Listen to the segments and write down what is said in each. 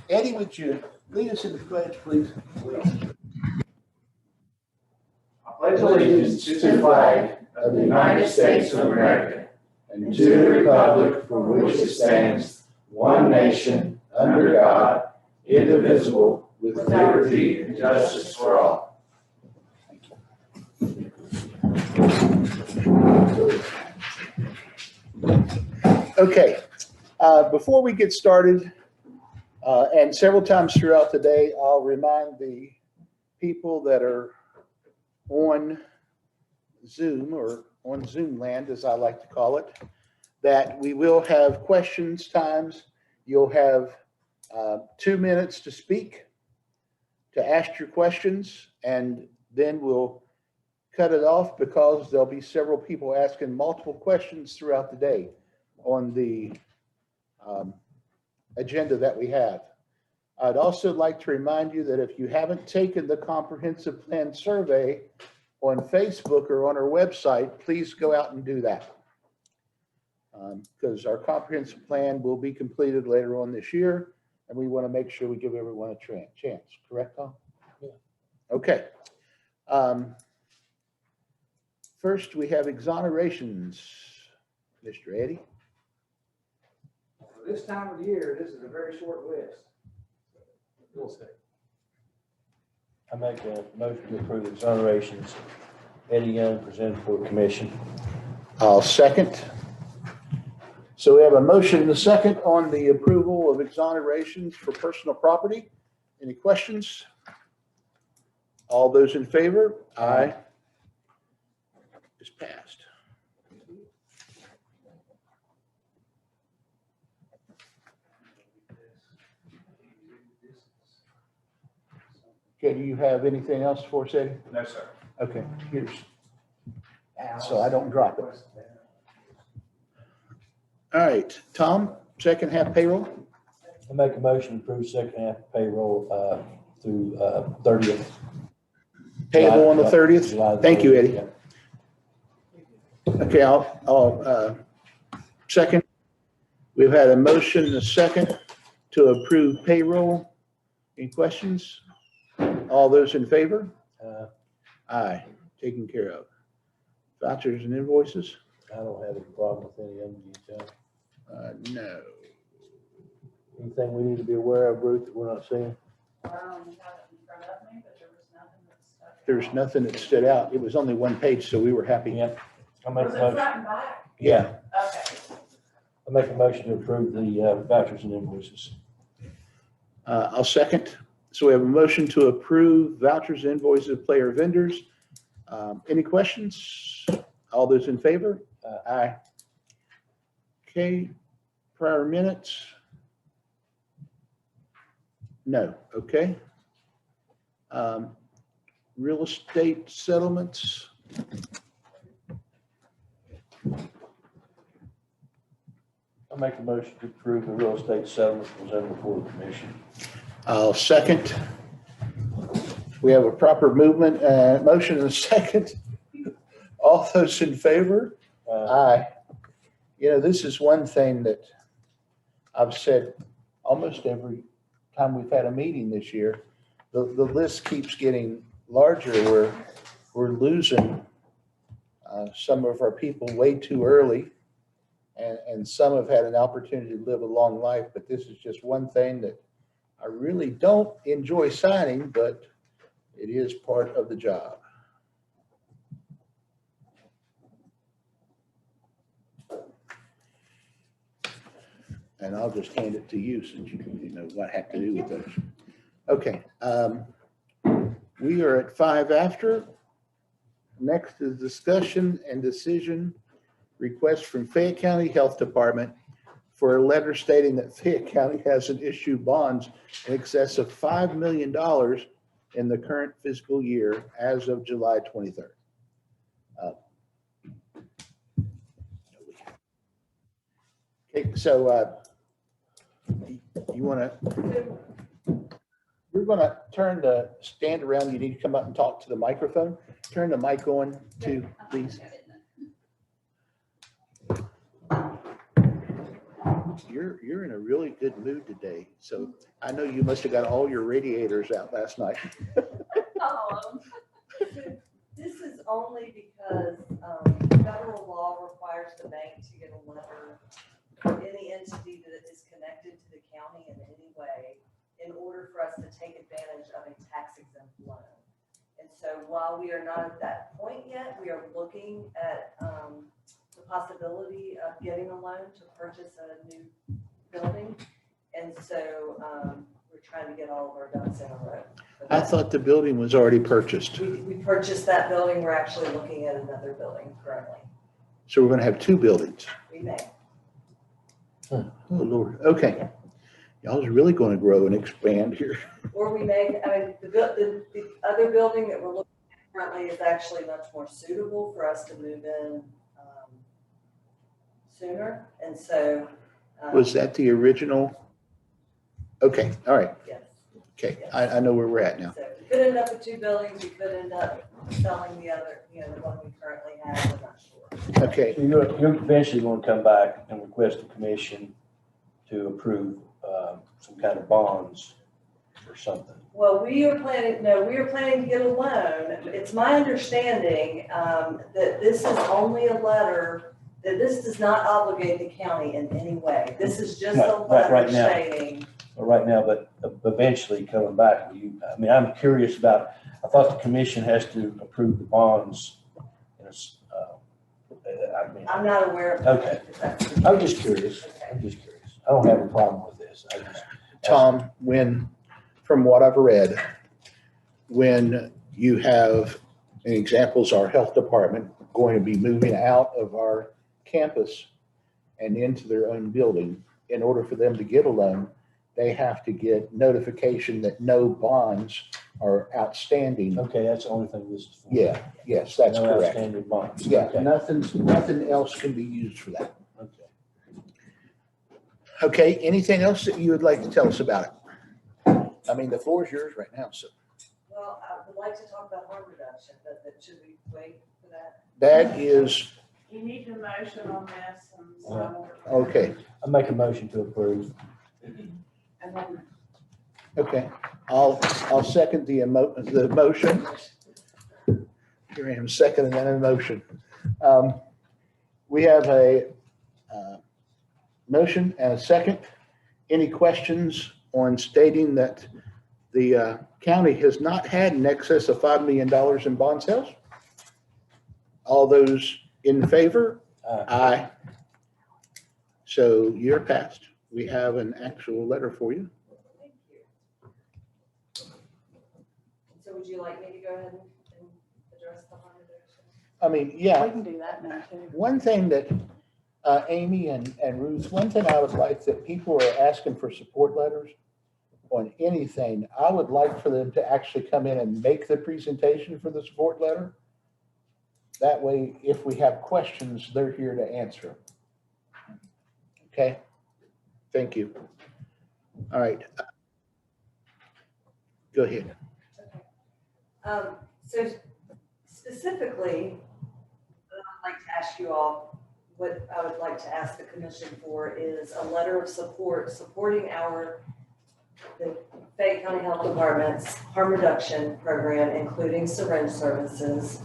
Eddie, would you lead us in the pledge, please? I pledge allegiance to the flag of the United States of America and to the republic for which it stands, one nation, under God, indivisible, with liberty and justice for all. Okay, before we get started, and several times throughout the day, I'll remind the people that are on Zoom, or on Zoom land, as I like to call it, that we will have questions times. You'll have 2 minutes to speak, to ask your questions, and then we'll cut it off because there'll be several people asking multiple questions throughout the day on the agenda that we have. I'd also like to remind you that if you haven't taken the comprehensive plan survey on Facebook or on our website, please go out and do that. Because our comprehensive plan will be completed later on this year, and we want to make sure we give everyone a chance. Correct, Tom? Yeah. Okay. First, we have exonerations. Mr. Eddie. This time of the year, this is a very short list. I make a motion to approve exonerations. Eddie Young presented for commission. I'll second. So we have a motion and a second on the approval of exonerations for personal property. Any questions? All those in favor? Aye. It's passed. Okay, do you have anything else for us, Eddie? No, sir. Okay, here's, so I don't drop it. All right, Tom, second half payroll. I make a motion to approve second half payroll through 30th. Payable on the 30th? July Thank you, 30th, Eddie. yeah. Okay, I'll second. We've had a motion and a second to approve payroll. Any questions? All those in favor? Aye, taken care of. Vouchers and invoices? I don't have a problem with any of them. You tell. No. Anything we need to be aware of, Ruth, that we're not seeing? There's nothing that stood out. It was only one page, so we were happy. Yeah. I make a Was it motion. front and back? Yeah. Okay. I make a motion to approve the vouchers and invoices. I'll second. So we have a motion to approve vouchers, invoices, player vendors. Any questions? All those in favor? Aye. Okay, prior minutes? No, okay. Real estate settlements? I make a motion to approve the real estate settlement presented before the commission. I'll second. We have a proper movement, motion and a second. All those in favor? Aye. You know, this is one thing that I've said almost every time we've had a meeting this year. The list keeps getting larger. We're losing some of our people way too early, and some have had an opportunity to live a long life, but this is just one thing that I really don't enjoy signing, but it is part of the job. And I'll just hand it to you since you know what I have to do with those. Okay, we are at 5 after. Next is discussion and decision request from Fayette County Health Department for a letter stating that Fayette County hasn't issued bonds in excess of $5 million in the current fiscal year as of July 23rd. Okay, so you want to, we're going to turn the stand around. You need to come up and talk to the microphone. Turn the mic on too, please. You're in a really good mood today. So I know you must have got all your radiators out last night. This is only because federal law requires the bank to get a letter for any entity that is connected to the county in any way in order for us to take advantage of a tax exempt loan. And so while we are not at that point yet, we are looking at the possibility of getting a loan to purchase a new building. And so we're trying to get all of our ducks in a row. I thought the building was already purchased. We purchased that building. We're actually looking at another building currently. So we're going to have two buildings. We may. Oh, Lord. Okay. Y'all's really going to grow and expand here. Or we may, I mean, the other building that we're looking at currently is actually much more suitable for us to move in sooner. And so. Was that the original? Okay. All right. Yes. Okay. I know where we're at now. So we could end up with two buildings. We could end up selling the other, the one we currently have. I'm not sure. Okay. So you're eventually going to come back and request the commission to approve some kind of bonds or something. Well, we are planning to get a loan. It's my understanding that this is only a letter, that this does not obligate the county in any way. This is just a letter Right now. stating. Right now, but eventually coming back, I mean, I'm curious about, I thought the commission has to approve the bonds. I mean, I'm not aware of. Okay. I'm just curious. I don't have a problem with this. Tom, from what I've read, when you have, examples, our health department going to be moving out of our campus and into their own building, in order for them to get a loan, they have to get notification that no bonds are outstanding. Okay, that's the only thing this is for. Yeah, yes, that's No correct. outstanding bonds. Yeah, Okay. nothing else can be used for that. Okay. Okay, anything else that you would like to tell us about it? I mean, the floor is yours right now, so. Well, I would like to talk about harm reduction, but should we wait for that? That is, You need a motion on this and so. okay, I make a motion to approve. And then okay. I'll second the motion. Here I am, second and then a motion. We have a motion and a second. Any questions on stating that the county has not had in excess of $5 million in bond sales? All those in favor? Aye. So you're passed. We have an actual letter for you. Thank you. So would you like me to go ahead and address the harm reduction? I mean, yeah. we can do that now too. One thing that, Amy and Ruth, one thing I would like that people are asking for support letters on anything, I would like for them to actually come in and make the presentation for the support letter. That way, if we have questions, they're here to answer them. Okay? Thank you. All right. Go ahead. Okay. So specifically, I'd like to ask you all, what I would like to ask the commission for is a letter of support, supporting the Fayette County Health Department's harm reduction program, including syringe services.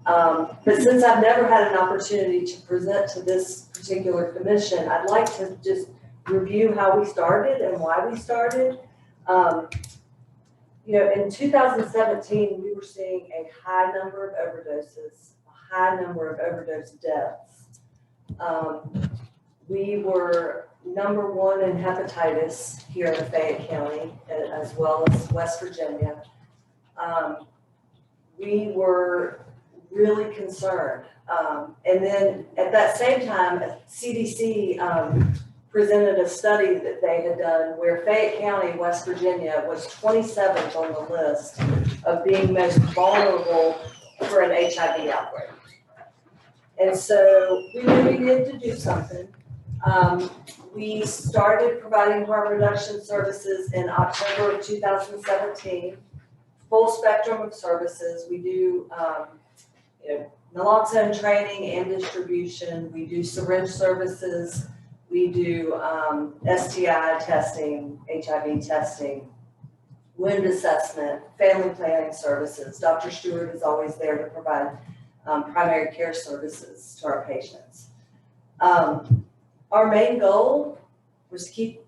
But since I've never had an opportunity to present to this particular commission, I'd like to just review how we started and why we started. In 2017, we were seeing a high number of overdoses, a high number of overdose deaths. We were number one in hepatitis here in Fayette County, as well as West Virginia. We were really concerned. And then at that same time, CDC presented a study that they had done where Fayette County, West Virginia was 27th on the list of being most vulnerable for an HIV outbreak. And so we knew we needed to do something. We started providing harm reduction services in October of 2017, full spectrum of services. We do naloxone training and distribution. We do syringe services. We do STI testing, HIV testing, wound assessment, family planning services. Dr. Stewart is always there to provide primary care services to our patients. Our main goal was to keep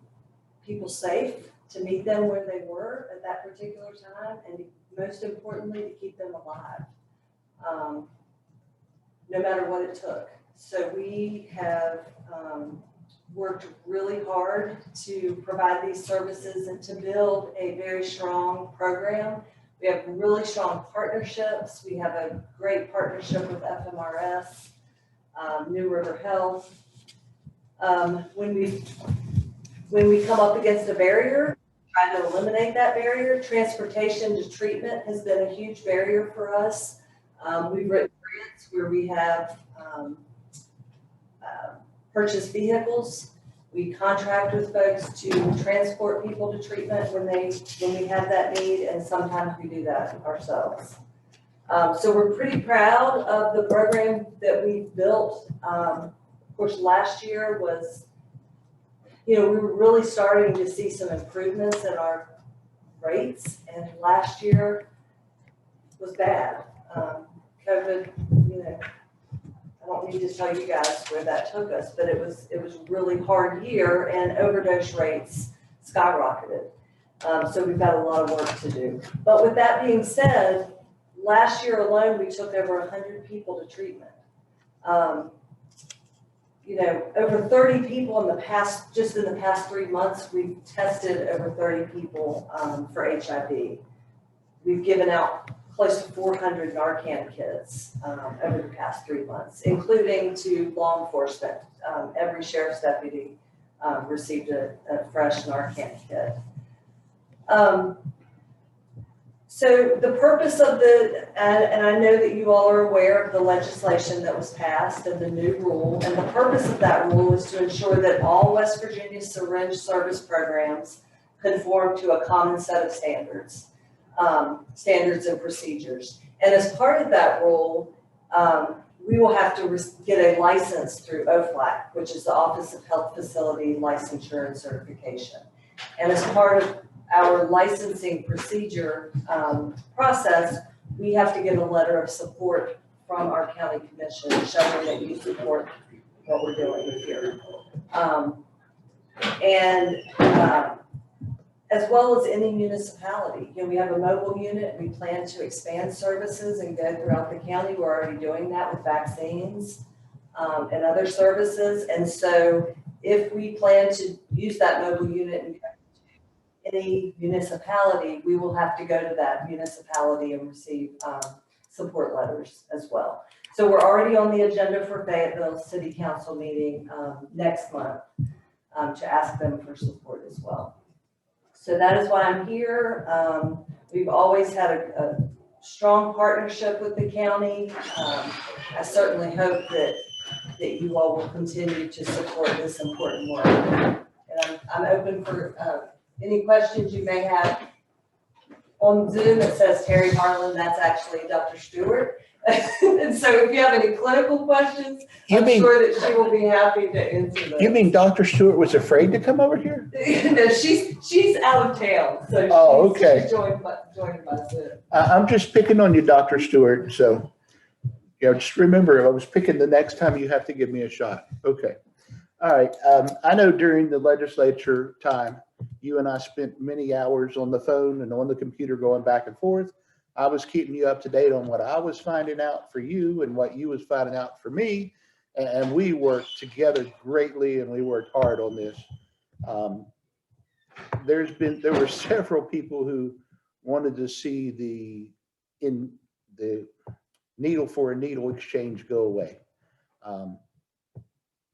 people safe, to meet them where they were at that particular time, and most importantly, to keep them alive, no matter what it took. So we have worked really hard to provide these services and to build a very strong program. We have really strong partnerships. We have a great partnership with FMRS, New River Health. When we come up against a barrier, trying to eliminate that barrier, transportation to treatment has been a huge barrier for us. We've written grants where we have purchased vehicles. We contract with folks to transport people to treatment when we have that need, and sometimes we do that ourselves. So we're pretty proud of the program that we've built. Of course, last year was, we were really starting to see some improvements in our rates, and last year was bad. COVID, I don't need to tell you guys where that took us, but it was a really hard year, and overdose rates skyrocketed. So we've got a lot of work to do. But with that being said, last year alone, we took over 100 people to treatment. Over 30 people just in the past 3 months, we've tested over 30 people for HIV. We've given out close to 400 Narcan kits over the past 3 months, including to law enforcement. Every sheriff's deputy received a fresh Narcan kit. So the purpose of and I know that you all are aware of the legislation that was passed and the new rule, and the purpose of that rule is to ensure that all West Virginia syringe service programs conform to a common set of standards and procedures. And as part of that rule, we will have to get a license through OFLAC, which is the Office of Health Facility Licensure and Certification. And as part of our licensing procedure process, we have to get a letter of support from our county commission showing that you support what we're doing here. As well as any municipality. We have a mobile unit. We plan to expand services and go throughout the county. We're already doing that with vaccines and other services. And so if we plan to use that mobile unit and any municipality, we will have to go to that municipality and receive support letters as well. So we're already on the agenda for Fayetteville City Council meeting next month to ask them for support as well. So that is why I'm here. We've always had a strong partnership with the county. I certainly hope that you all will continue to support this important work. And I'm open for any questions you may have. On Zoom, it says Terry Harlan. That's actually Dr. Stewart. And so if you have any clinical questions, I'm sure that she will be happy to answer them. You mean Dr. Stewart was afraid to come over here? No, she's out of town, so okay. She's joined by Zoom. I'm just picking on you, Dr. Stewart. So, just remember, I was picking the next time you have to give me a shot. Okay. All right. I know during the legislature time, you and I spent many hours on the phone and on the computer going back and forth. I was keeping you up to date on what I was finding out for you and what you was finding out for me. And we worked together greatly, and we worked hard on this. There were several people who wanted to see the needle for a needle exchange go away.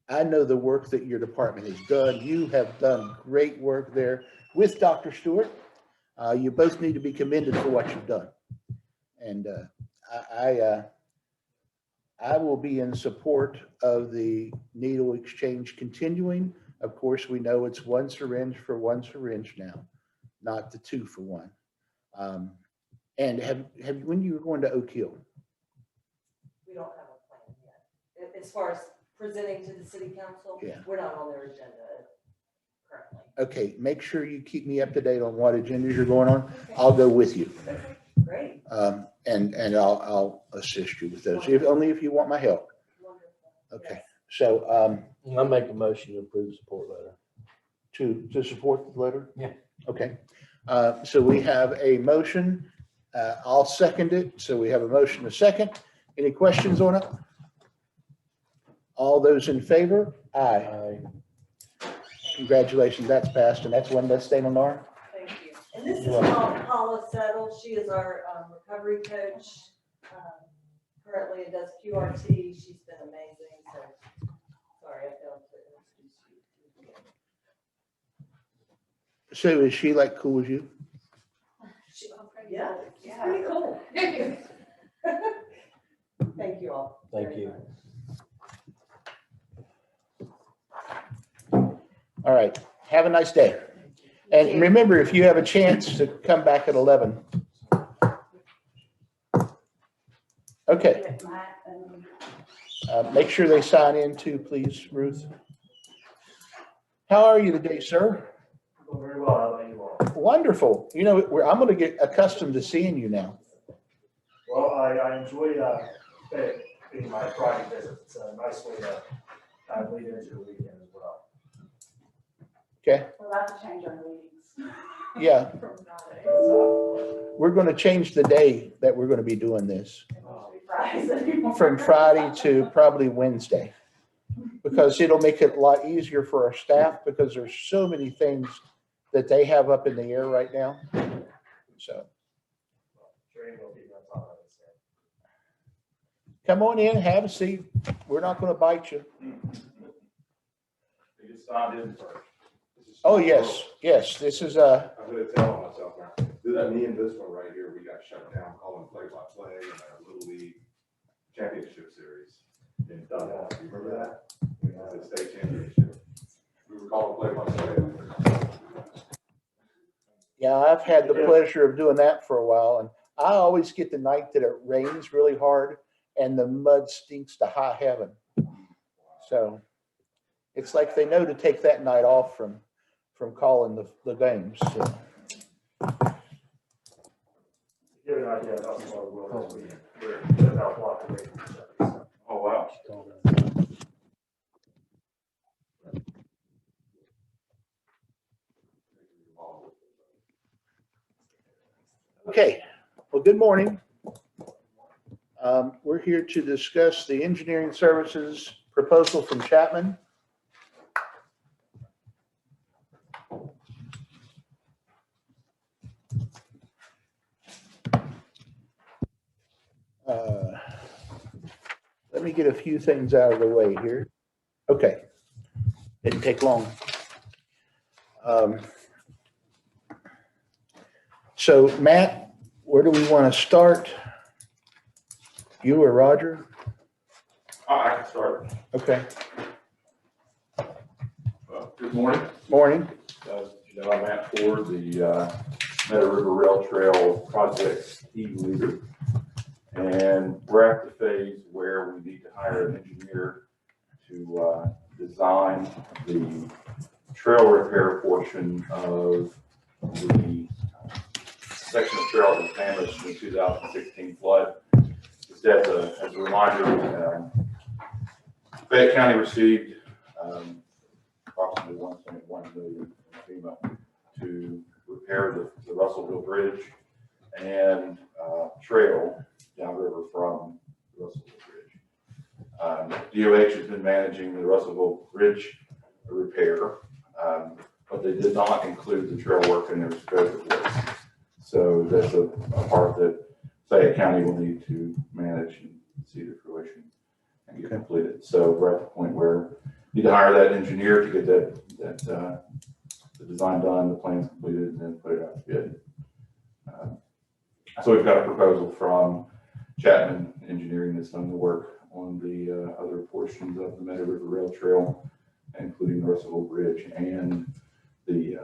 I know the work that your department has done. You have done great work there with Dr. Stewart. You both need to be commended for what you've done. And I will be in support of the needle exchange continuing. Of course, we know it's 1 syringe for 1 syringe now, not the 2 for 1. And when you were going to Oak Hill? We don't have a plan yet, as far as presenting to the city council. Yeah. We're not on their agenda currently. Okay, make sure you keep me up to date on what agendas you're going on. I'll go with you. Great. And I'll assist you with those, only if you want my help. Wonderful. Okay, so, I'll make a motion to approve the support letter. to support the letter? Yeah. Okay, so we have a motion. I'll second it. So we have a motion, a second. Any questions on it? All those in favor? Aye. Congratulations, that's passed, and that's one less thing on our. Thank you. And this is Paula Settle. She is our recovery coach. Currently it does QRT. She's been amazing. So sorry, I failed to introduce you. So is she like cool as you? Yeah, she's pretty cool. Thank you all. Thank you. All right, have a nice day. And remember, if you have a chance to come back at 11. Okay, make sure they sign in too, please, Ruth. How are you today, sir? Very well, how about you all? Wonderful. You know, I'm going to get accustomed to seeing you now. Well, I enjoy being my Friday visit. It's a nice way to kind of lead into the weekend as well. Okay, We'll have to change our meetings. yeah, From Friday. we're going to change the day that we're going to be doing this It won't be Fridays anymore. from Friday to probably Wednesday, because it'll make it a lot easier for our staff, because there's so many things that they have up in the air right now. So Training will be on top of it. So. come on in, have a seat. We're not going to bite you. You get signed in first. Oh, yes, yes, this is I'm gonna tell myself now, me and this one right here, we got shut down calling play-by-play in our Little League Championship Series in Dunn. You remember that? We had the state championship. We were calling play-by-play. Yeah, I've had the pleasure of doing that for a while, and I always get the night that it rains really hard and the mud stinks to high heaven. So it's like they know to take that night off from calling the games. So. Give you an idea of how small the world is. We're about a block away from each other. So. Oh, wow. Okay, well, good morning. We're here to discuss the engineering services proposal from Chapman. Let me get a few things out of the way here. Okay, didn't take long. So Matt, where do we want to start? You or Roger? I can start. Okay, Good morning. morning. You know, I'm Matt Ford, the Meadow River Rail Trail Project team leader. And we're at the phase where we need to hire an engineer to design the trail repair portion of the section of trail that was damaged in the 2016 flood. Just as a reminder, Fayette County received approximately $1.1 million from FEMA to repair the Russellville Bridge and trail downriver from the Russellville Bridge. DOH has been managing the Russellville Bridge repair, but they did not include the trail work in their scope of work. So that's a part that Fayette County will need to manage and see to fruition and get completed. So we're at the point where we need to hire that engineer to get the design done, the plans completed, and then put it out to bid. So we've got a proposal from Chapman Engineering that's done the work on the other portions of the Meadow River Rail Trail, including the Russellville Bridge and the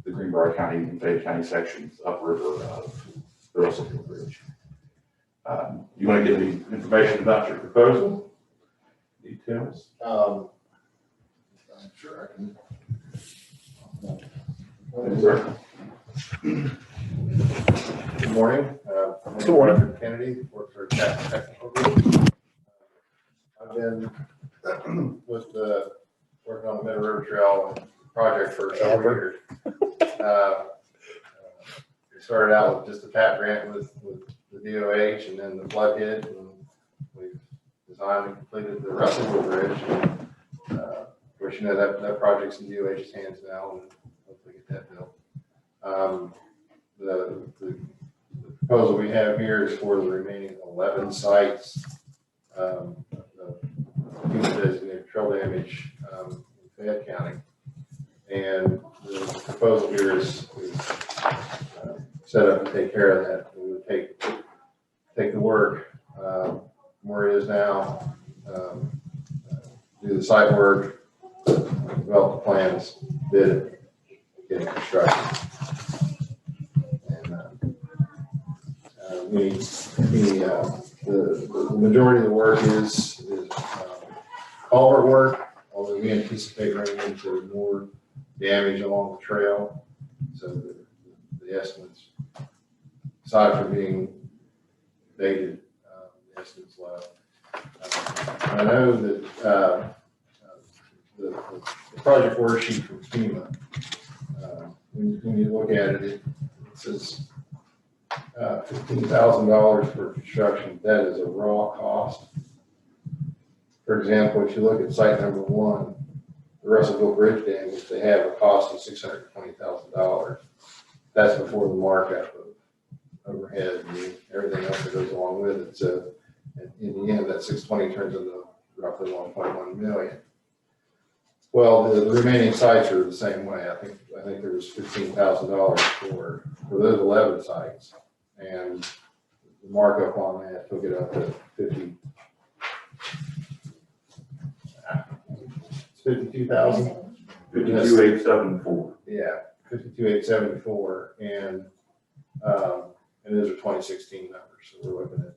Greenbrier County and Fayette County sections upriver of the Russellville Bridge. You want to give me information about your proposal? Details? I'm sure I can. Yes, sir. Good morning. Good morning. Roger Kennedy, work for Chapman Technical Group. I've been with working on the Meadow River Trail project for several years. We started out with just a TAP grant with the DOH, and then the flood hit, and we've designed and completed the Russellville Bridge. Of course, you know that project's in DOH's hands now, and hopefully get that built. The proposal we have here is for the remaining 11 sites. The FEMA designated trail damage in Fayette County. And the proposal here is set up to take care of that. We would take the work from where it is now, do the site work, develop the plans, bid it, get it constructed. The majority of the work is culvert work, although we anticipate running into more damage along the trail. So the estimates, aside from being dated, the estimates low. I know that the project worksheet from FEMA, when you look at it, it says $15,000 for construction. That is a raw cost. For example, if you look at site number 1, the Russellville Bridge damage, they have a cost of $620,000. That's before the markup of overhead and everything else that goes along with it. So in the end, that 620 turns into roughly 1.1 million. Well, the remaining sites are the same way. I think there was $15,000 for those 11 sites. And the markup on that took it up to 52,000. 52,874. Yeah, 52,874, and those are 2016 numbers. So we're looking at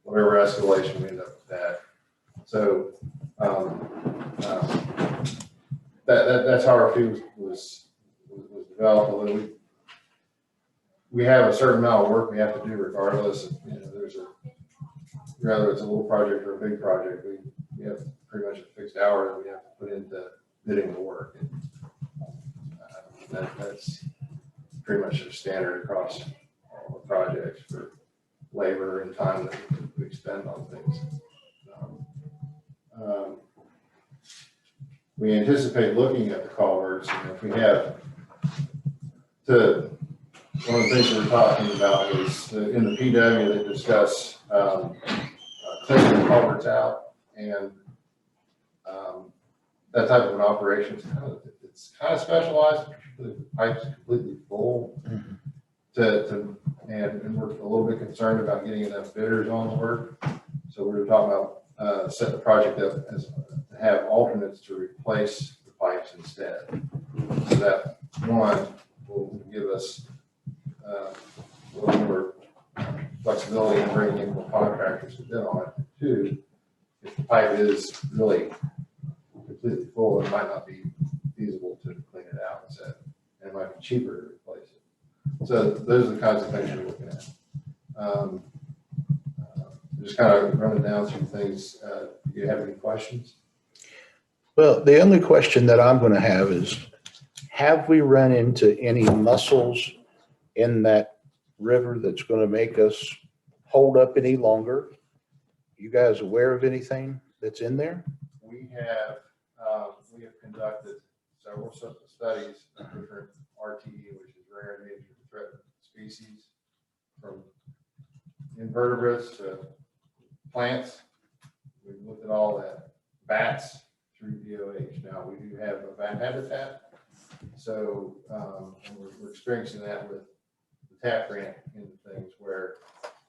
whatever escalation we end up with that. So that's how our fee was developed. Although we have a certain amount of work we have to do regardless. Of, whether it's a little project or a big project, we have pretty much a fixed hour that we have to put into bidding the work. And that's pretty much a standard across all the projects for labor and time that we spend on things. We anticipate looking at the culverts, and if we have one of the things we were talking about was in the PW they discuss cleaning the culverts out, and that type of an operation is kind of specialized. The pipe's completely full. And we're a little bit concerned about getting enough bidders on the work. So we were talking about setting the project up as to have alternates to replace the pipes instead. So that one will give us a little more flexibility in bringing in more contractors to bid on it. 2, if the pipe is really completely full, it might not be feasible to clean it out instead. And it might be cheaper to replace it. So those are the kinds of things we're looking at. Just kind of running down some things. Do you have any questions? Well, the only question that I'm going to have is, have we run into any mussels in that river that's going to make us hold up any longer? You guys aware of anything that's in there? We have conducted several studies of different RTE, which is rare and endangered threatened species, from invertebrates to plants. We've looked at all that. Bats through DOH. Now we do have a bat habitat, so we're experiencing that with the TAP grant into things where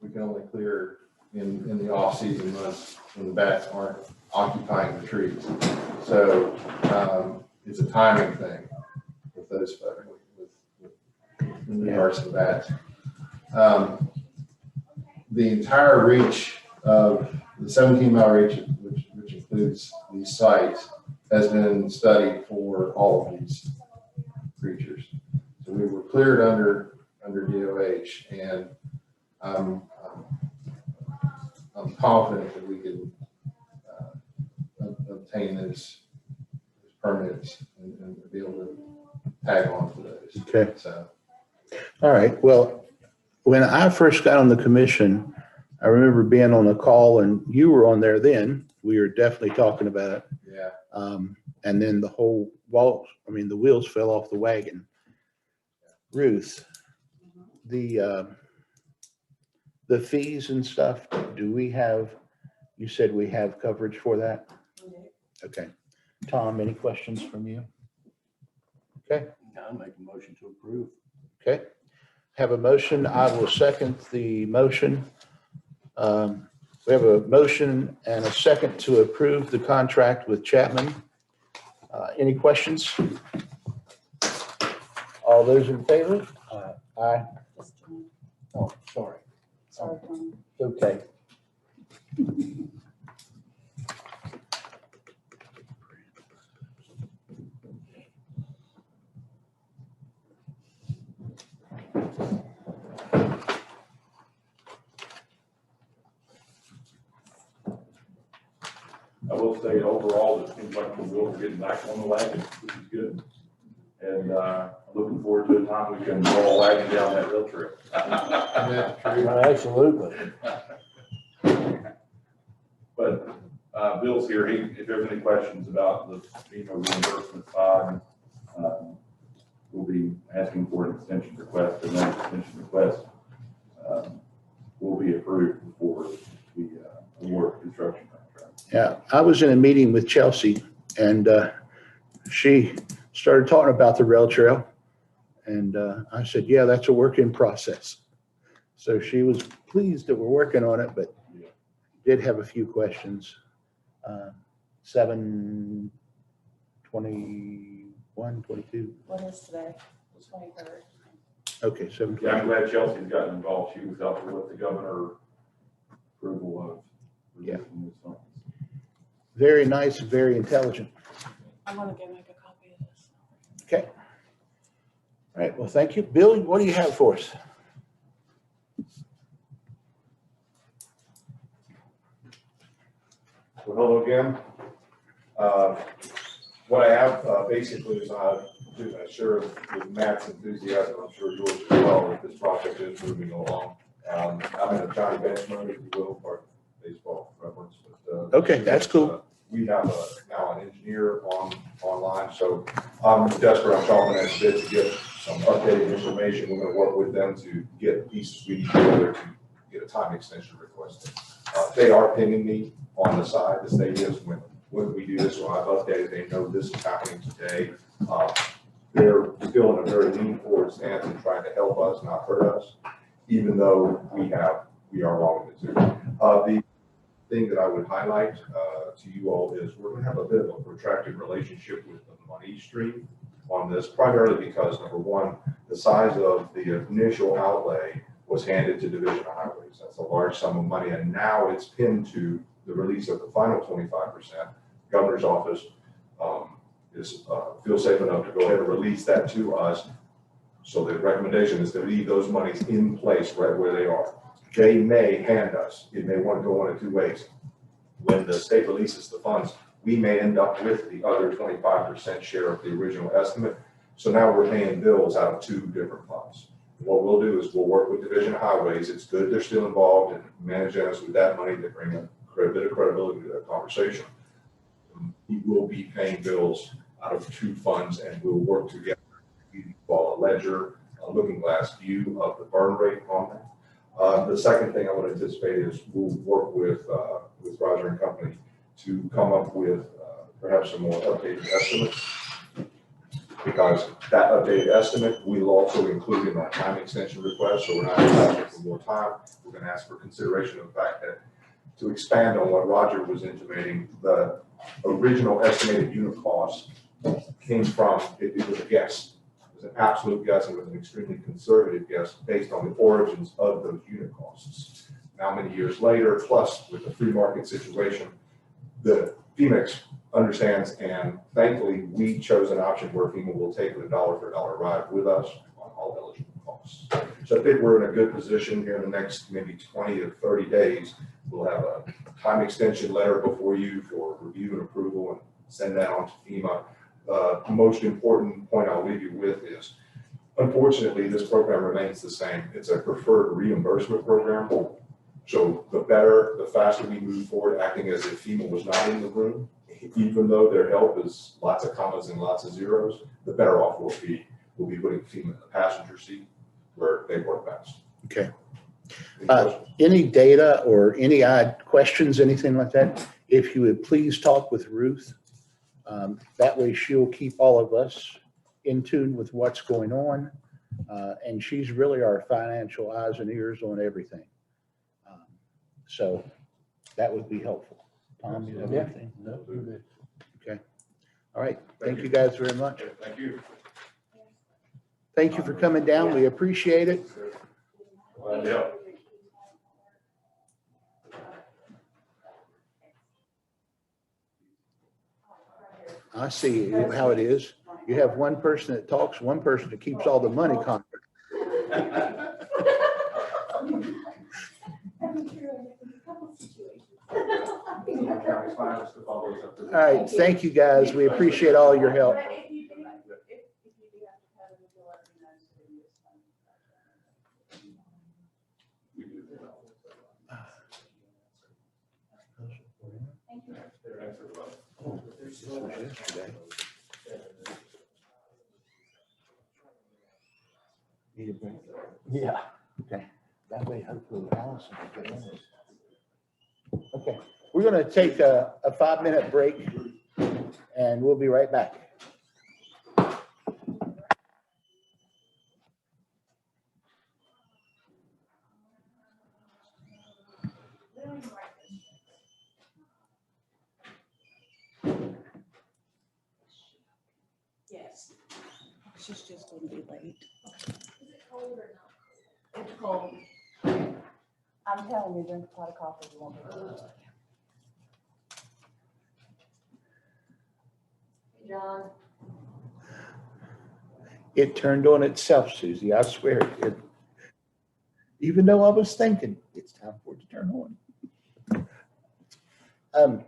we can only clear in the off-season months when the bats aren't occupying the trees. So it's a timing thing with those folks, in regards to the bats. The entire reach of the 17-mile reach, which includes these sites has been studied for all of these creatures. So we were cleared under DOH, and I'm confident that we can obtain those permits and be able to tag on to those. Okay. So, All right. Well, when I first got on the commission, I remember being on a call and you were on there then. We were definitely talking about it. yeah. And then the wheels fell off the wagon. Ruth, the fees and stuff, you said we have coverage for that? Okay. Tom, any questions from you? Okay. I'll make a motion to approve. Okay. Have a motion. I will second the motion. We have a motion and a second to approve the contract with Chapman. Any questions? All those in favor? Aye. Oh, sorry. Sorry, Tom. Okay. I will say overall, it seems like the wheels are getting back on the wagon, which is good. And looking forward to a time we can roll a wagon down that rail trail. Absolutely. But Bill's here. If there's any questions about the FEMA reimbursement side, we'll be asking for an extension request, and that extension request will be approved before the award construction contract. Yeah, I was in a meeting with Chelsea and she started talking about the rail trail. And I said, yeah, that's a work in process. So she was pleased that we're working on it, but did have a few questions. 7/21, 22. What is today? The 23rd. Okay, 7/20. Yeah, I'm glad Chelsea's gotten involved. She was helping with the governor approval of releasing this funds. Very nice, very intelligent. I'm gonna go make a copy of this. Okay. All right, well, thank you. Bill, what do you have for us? Well, hello again. What I have basically is I share with Matt's enthusiasm, I'm sure yours as well, that this project is moving along. I'm in a Johnny Bench mode, if you will, for baseball reference. But, Okay, that's cool. We have now an engineer online, so I'm desperate. I'm chomping at the bit to get some updated information. We're going to work with them to get pieces we need together to get a time extension request. They are pinging me on the side. The state is when we do this, when I've updated, they know this is happening today. They're still in a very lean forward stance and trying to help us, not hurt us, even though we are wrong in this. The thing that I would highlight to you all is we're going to have a bit of a protracted relationship with the money stream on this, primarily because, number one, the size of the initial outlay was handed to Division of Highways. That's a large sum of money, and now it's pinned to the release of the final 25%. Governor's office feels safe enough to go ahead and release that to us. So the recommendation is to leave those monies in place right where they are. They may hand us, it may want to go one of two ways. When the state releases the funds, we may end up with the other 25% share of the original estimate. So now we're paying bills out of two different funds. What we'll do is we'll work with Division of Highways. It's good they're still involved in managing us with that money to bring a bit of credibility to that conversation. We will be paying bills out of two funds, and we'll work together. We call a ledger, a looking glass view of the burn rate on that. The second thing I would anticipate is we'll work with Roger and Company to come up with perhaps some more updated estimates, because that updated estimate we'll also include in our time extension request. So we're not asking for more time. We're going to ask for consideration of the fact that, to expand on what Roger was intimating, the original estimated unit cost came from, it was a guess. It was an absolute guess. It was an extremely conservative guess based on the origins of those unit costs. Now, many years later, plus with the free market situation, the FEMA understands, and thankfully, we chose an option where FEMA will take the dollar for dollar ride with us on all eligible costs. So I think we're in a good position here in the next maybe 20 to 30 days. We'll have a time extension letter before you for review and approval and send that on to FEMA. The most important point I'll leave you with is, unfortunately, this program remains the same. It's a preferred reimbursement program. So the better, the faster we move forward, acting as if FEMA was not in the room, even though their help is lots of commas and lots of zeros, the better off we'll be. We'll be putting FEMA in the passenger seat where they work best. Okay. Any data or any questions, anything like that? If you would please talk with Ruth. That way she'll keep all of us in tune with what's going on. And she's really our financial eyes and ears on everything. So that would be helpful. Tom, you have anything? No, you're good. Okay. All right. Thank you guys very much. Thank you. Thank you for coming down. We appreciate it. Glad to help. I see how it is. You have one person that talks, one person that keeps all the money confident. All right, thank you guys. We appreciate all your help. This was yesterday. Need a break? Yeah. Okay. That way, hopefully, Allison will get in it. Okay, we're going to take a 5-minute break, and we'll be right back. Yes. She's just going to be late. It's cold. I'm telling you, drink a pot of coffee. You won't be cold. John, It turned on itself, Susie. I swear it did. Even though I was thinking, it's time for it to turn on.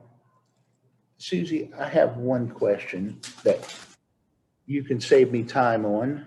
Susie, I have one question that you can save me time on.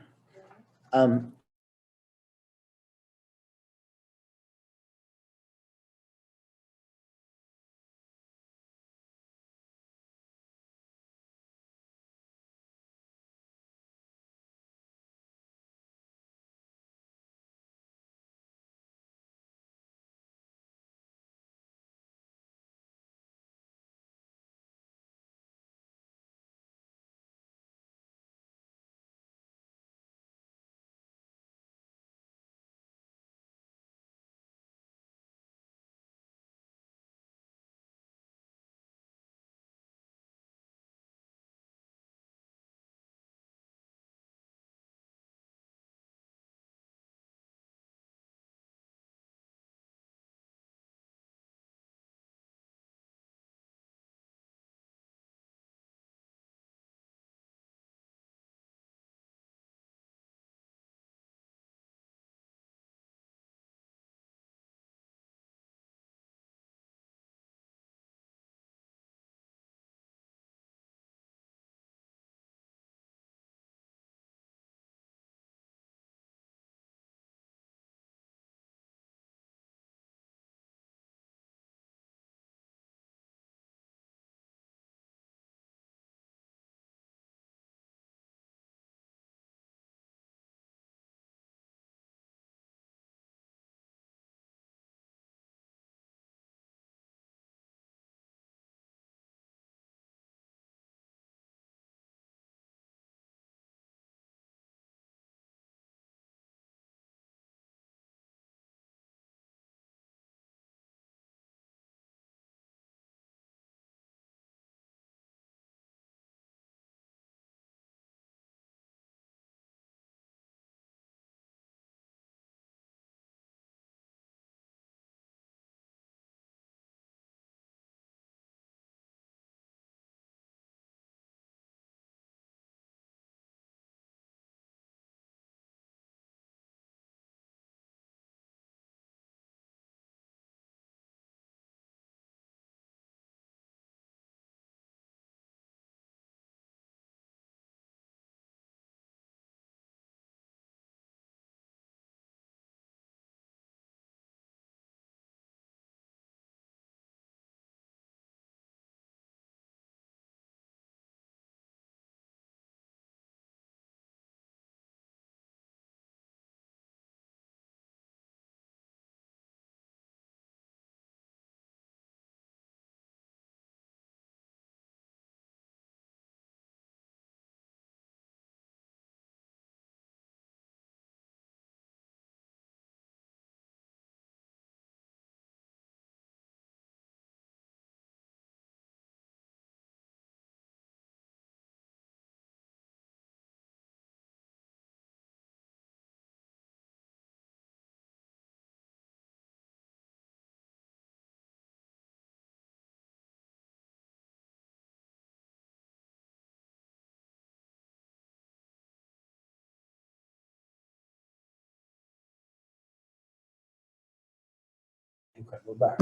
Okay, we're back.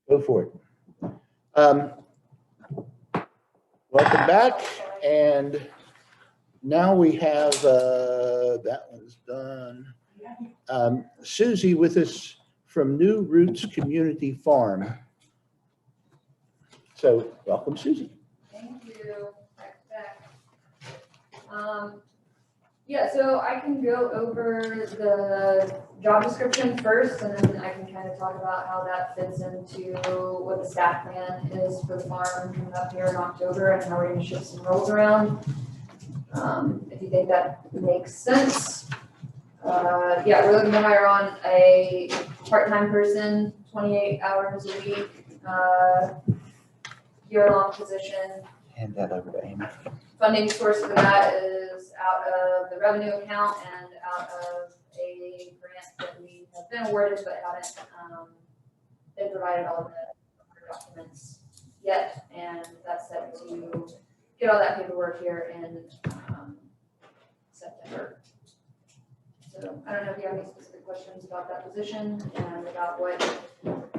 Go for it. Welcome back, and now we have, that one's done. Susie with us from New Roots Community Farm. So, welcome, Susie. Thank you. Yeah, so I can go over the job description first, and then I can kind of talk about how that fits into what the staff plan is for the farm coming up here in October and how we're gonna shift some roles around. If you think that makes sense. Yeah, we're looking to hire on a part-time person, 28 hours a week, year-long position. Hand that over to Amy. Funding source for that is out of the revenue account and out of a grant that we have been awarded but haven't, been provided all the documents yet. And that's set to get all that paperwork here in, September. So I don't know if you have any specific questions about that position and about what,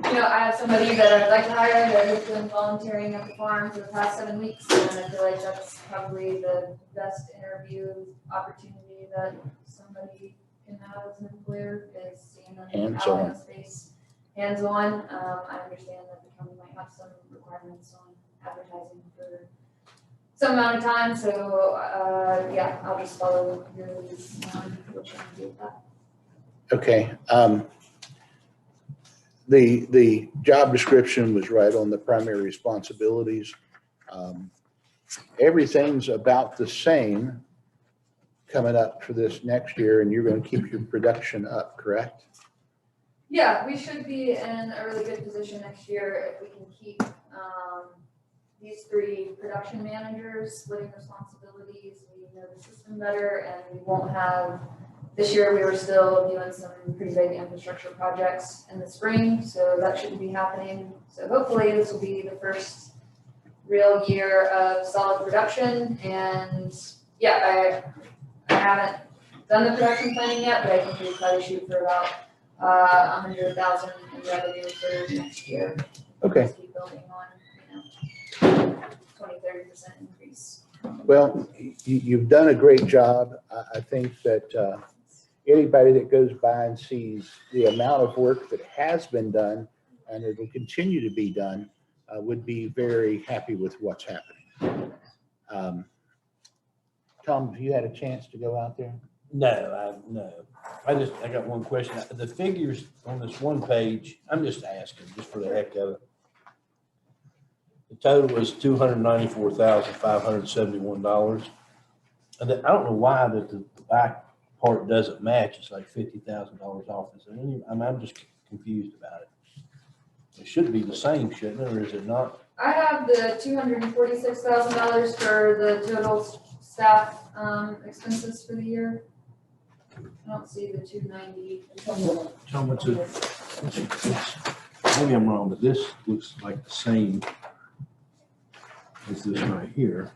I have somebody that I'd like to hire that has been volunteering at the farm for the past 7 weeks, and I feel like that's probably the best interview opportunity that somebody can have as an employer, is seeing them out in the space, hands-on. I understand that the county might have some requirements on advertising for some amount of time, so, yeah, I'll just follow your leads on what you want to do with that. Okay. The job description was right on the primary responsibilities. Everything's about the same coming up for this next year, and you're going to keep your production up, correct? Yeah, we should be in a really good position next year if we can keep these 3 production managers splitting responsibilities. We know the system better, and we won't have. This year, we were still doing some pretty big infrastructure projects in the spring, so that shouldn't be happening. So hopefully this will be the first real year of solid production. And yeah, I haven't done the production planning yet, but I think we probably shoot for about 100,000 in revenue for next year. Okay. Just keep building on, 20-30% increase. Well, you've done a great job. I think that anybody that goes by and sees the amount of work that has been done and it will continue to be done would be very happy with what's happening. Tom, have you had a chance to go out there? No. I got one question. The figures on this one page, I'm just asking, just for the heck of it. The total was $294,571. And I don't know why that the back part doesn't match. It's like $50,000 off. I'm just confused about it. It should be the same, shouldn't it, or is it not? I have the $246,000 for the total staff expenses for the year. I don't see the 290. How much is, maybe I'm wrong, but this looks like the same as this right here.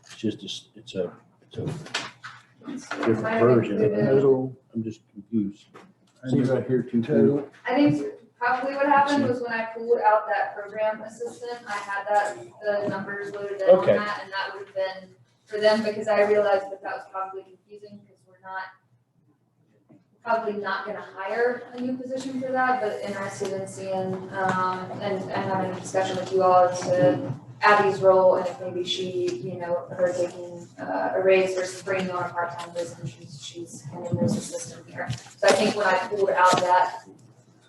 It's just it's a different version of the total. I'm just confused. See right here, total. I think probably what happened was when I pulled out that program assistant, I had the numbers loaded in on that, and that would have been for them, because I realized that was probably confusing, because we're probably not going to hire a new position for that, but interested in seeing and having a discussion with you all as to Abby's role, and if maybe she, her taking a raise versus bringing on a part-time person, she's kind of knows the system here. So I think when I pulled out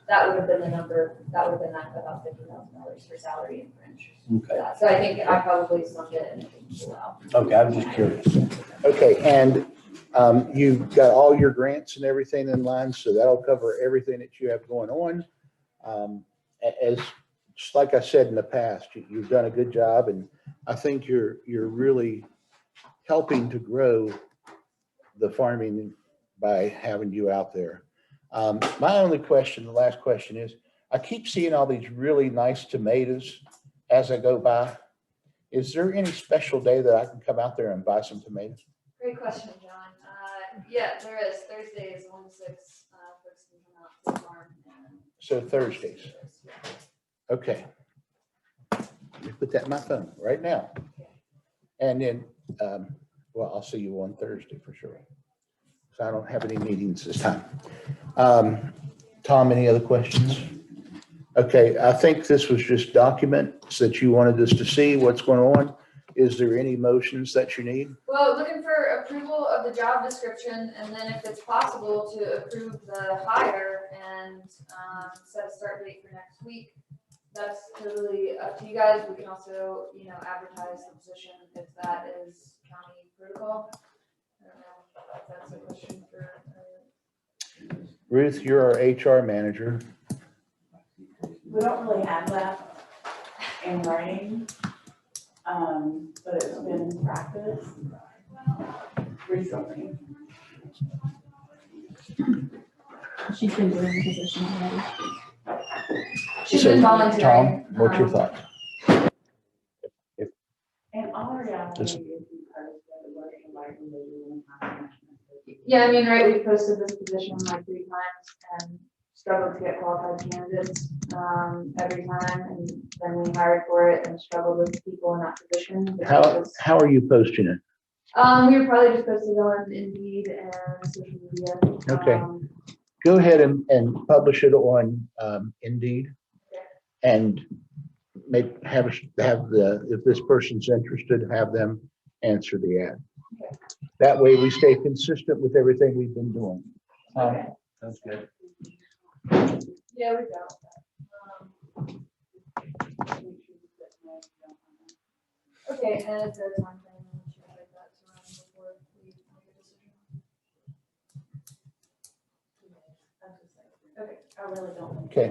that would have been the number, that would have been about $50,000 for salary and fringe. Okay. So I think I probably slumped it and it didn't pull out. Okay, I was just curious. Okay, and you've got all your grants and everything in line, so that'll cover everything that you have going on. Just like I said in the past, you've done a good job, and I think you're really helping to grow the farming by having you out there. My only question, the last question is, I keep seeing all these really nice tomatoes as I go by. Is there any special day that I can come out there and buy some tomatoes? Great question, John. Yeah, there is. Thursday is 1 to 6. Folks can come out to the farm and So Thursdays. Okay. Let me put that in my phone right now. And then, well, I'll see you on Thursday for sure. So I don't have any meetings this time. Tom, any other questions? Okay, I think this was just documents that you wanted us to see what's going on. Is there any motions that you need? Well, looking for approval of the job description, and then if it's possible to approve the hire and set a start date for next week. That's totally up to you guys. We can also, advertise the position if that is county protocol. I don't know if that's a question for. Ruth, you're our HR manager. We don't really have that in writing, but it's been in practice recently. She's been doing the position already. She's So, been volunteering. Tom, what's your thoughts? And all reality is because of the work environment that you want to have. Yeah, I mean, right, we've posted this position like 3 times and struggled to get qualified candidates every time, and then we hired for it and struggled with people in that position. How are you posting it? We would probably just post it on Indeed and social media. Okay. Go ahead and publish it on Indeed, and if this person's interested, have them answer the ad. Okay. That way we stay consistent with everything we've been doing. Okay. Sounds good. Yeah, we go. Okay, and it's a time frame, and should like that to run before we make a decision. Okay, I really don't. Okay.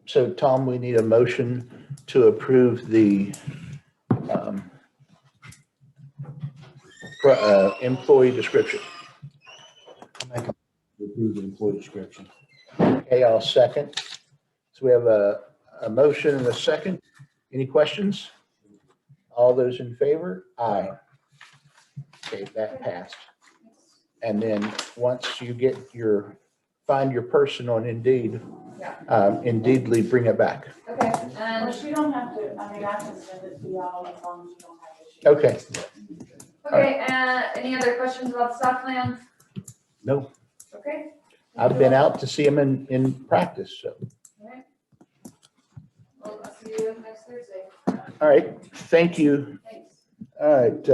So Tom, we need a motion to approve the employee description. Make a approve the employee description. Okay, I'll second. So we have a motion and a second. Any questions? All those in favor? Aye. Okay, that passed. And then once you find your person on Indeed, Indeedly bring it back. okay, Well, and, you don't have to, I mean, I can send it to y'all as long as you don't have issues. Okay, any other questions about the stock plan? no, Okay. I've been out to see him in practice, so. Alright. Well, I'll see you next Thursday. All right, thank you. Thanks. All right,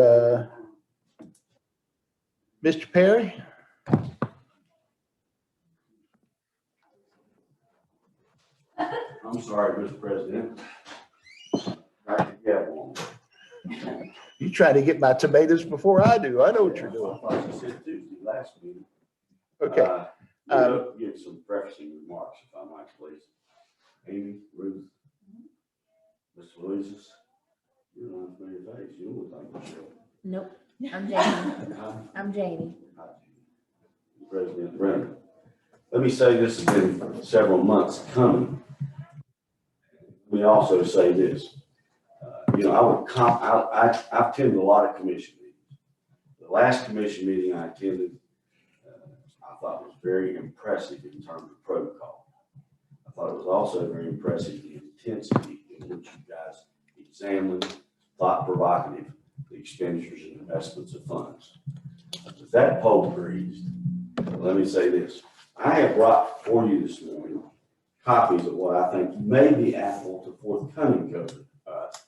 Mr. Perry? I'm sorry, Mr. President. I can get one. You try to get my tomatoes before I do. I know what you're doing. I thought you said Tuesday last meeting. Okay, Give some prefacing remarks, if I might, please. Amy, Ruth, Mr. Louises, you don't have to make your face. You don't look like Michelle. Nope, I'm Janie. I'm Janie. President Brennan. Let me say this has been several months coming. Let me also say this. I've attended a lot of commission meetings. The last commission meeting I attended, I thought was very impressive in terms of protocol. I thought it was also very impressive the intensity in which you guys examined, thought provocative, the expenditures and investments of funds. With that poll greased, let me say this. I have brought for you this morning copies of what I think may be applicable to forthcoming COVID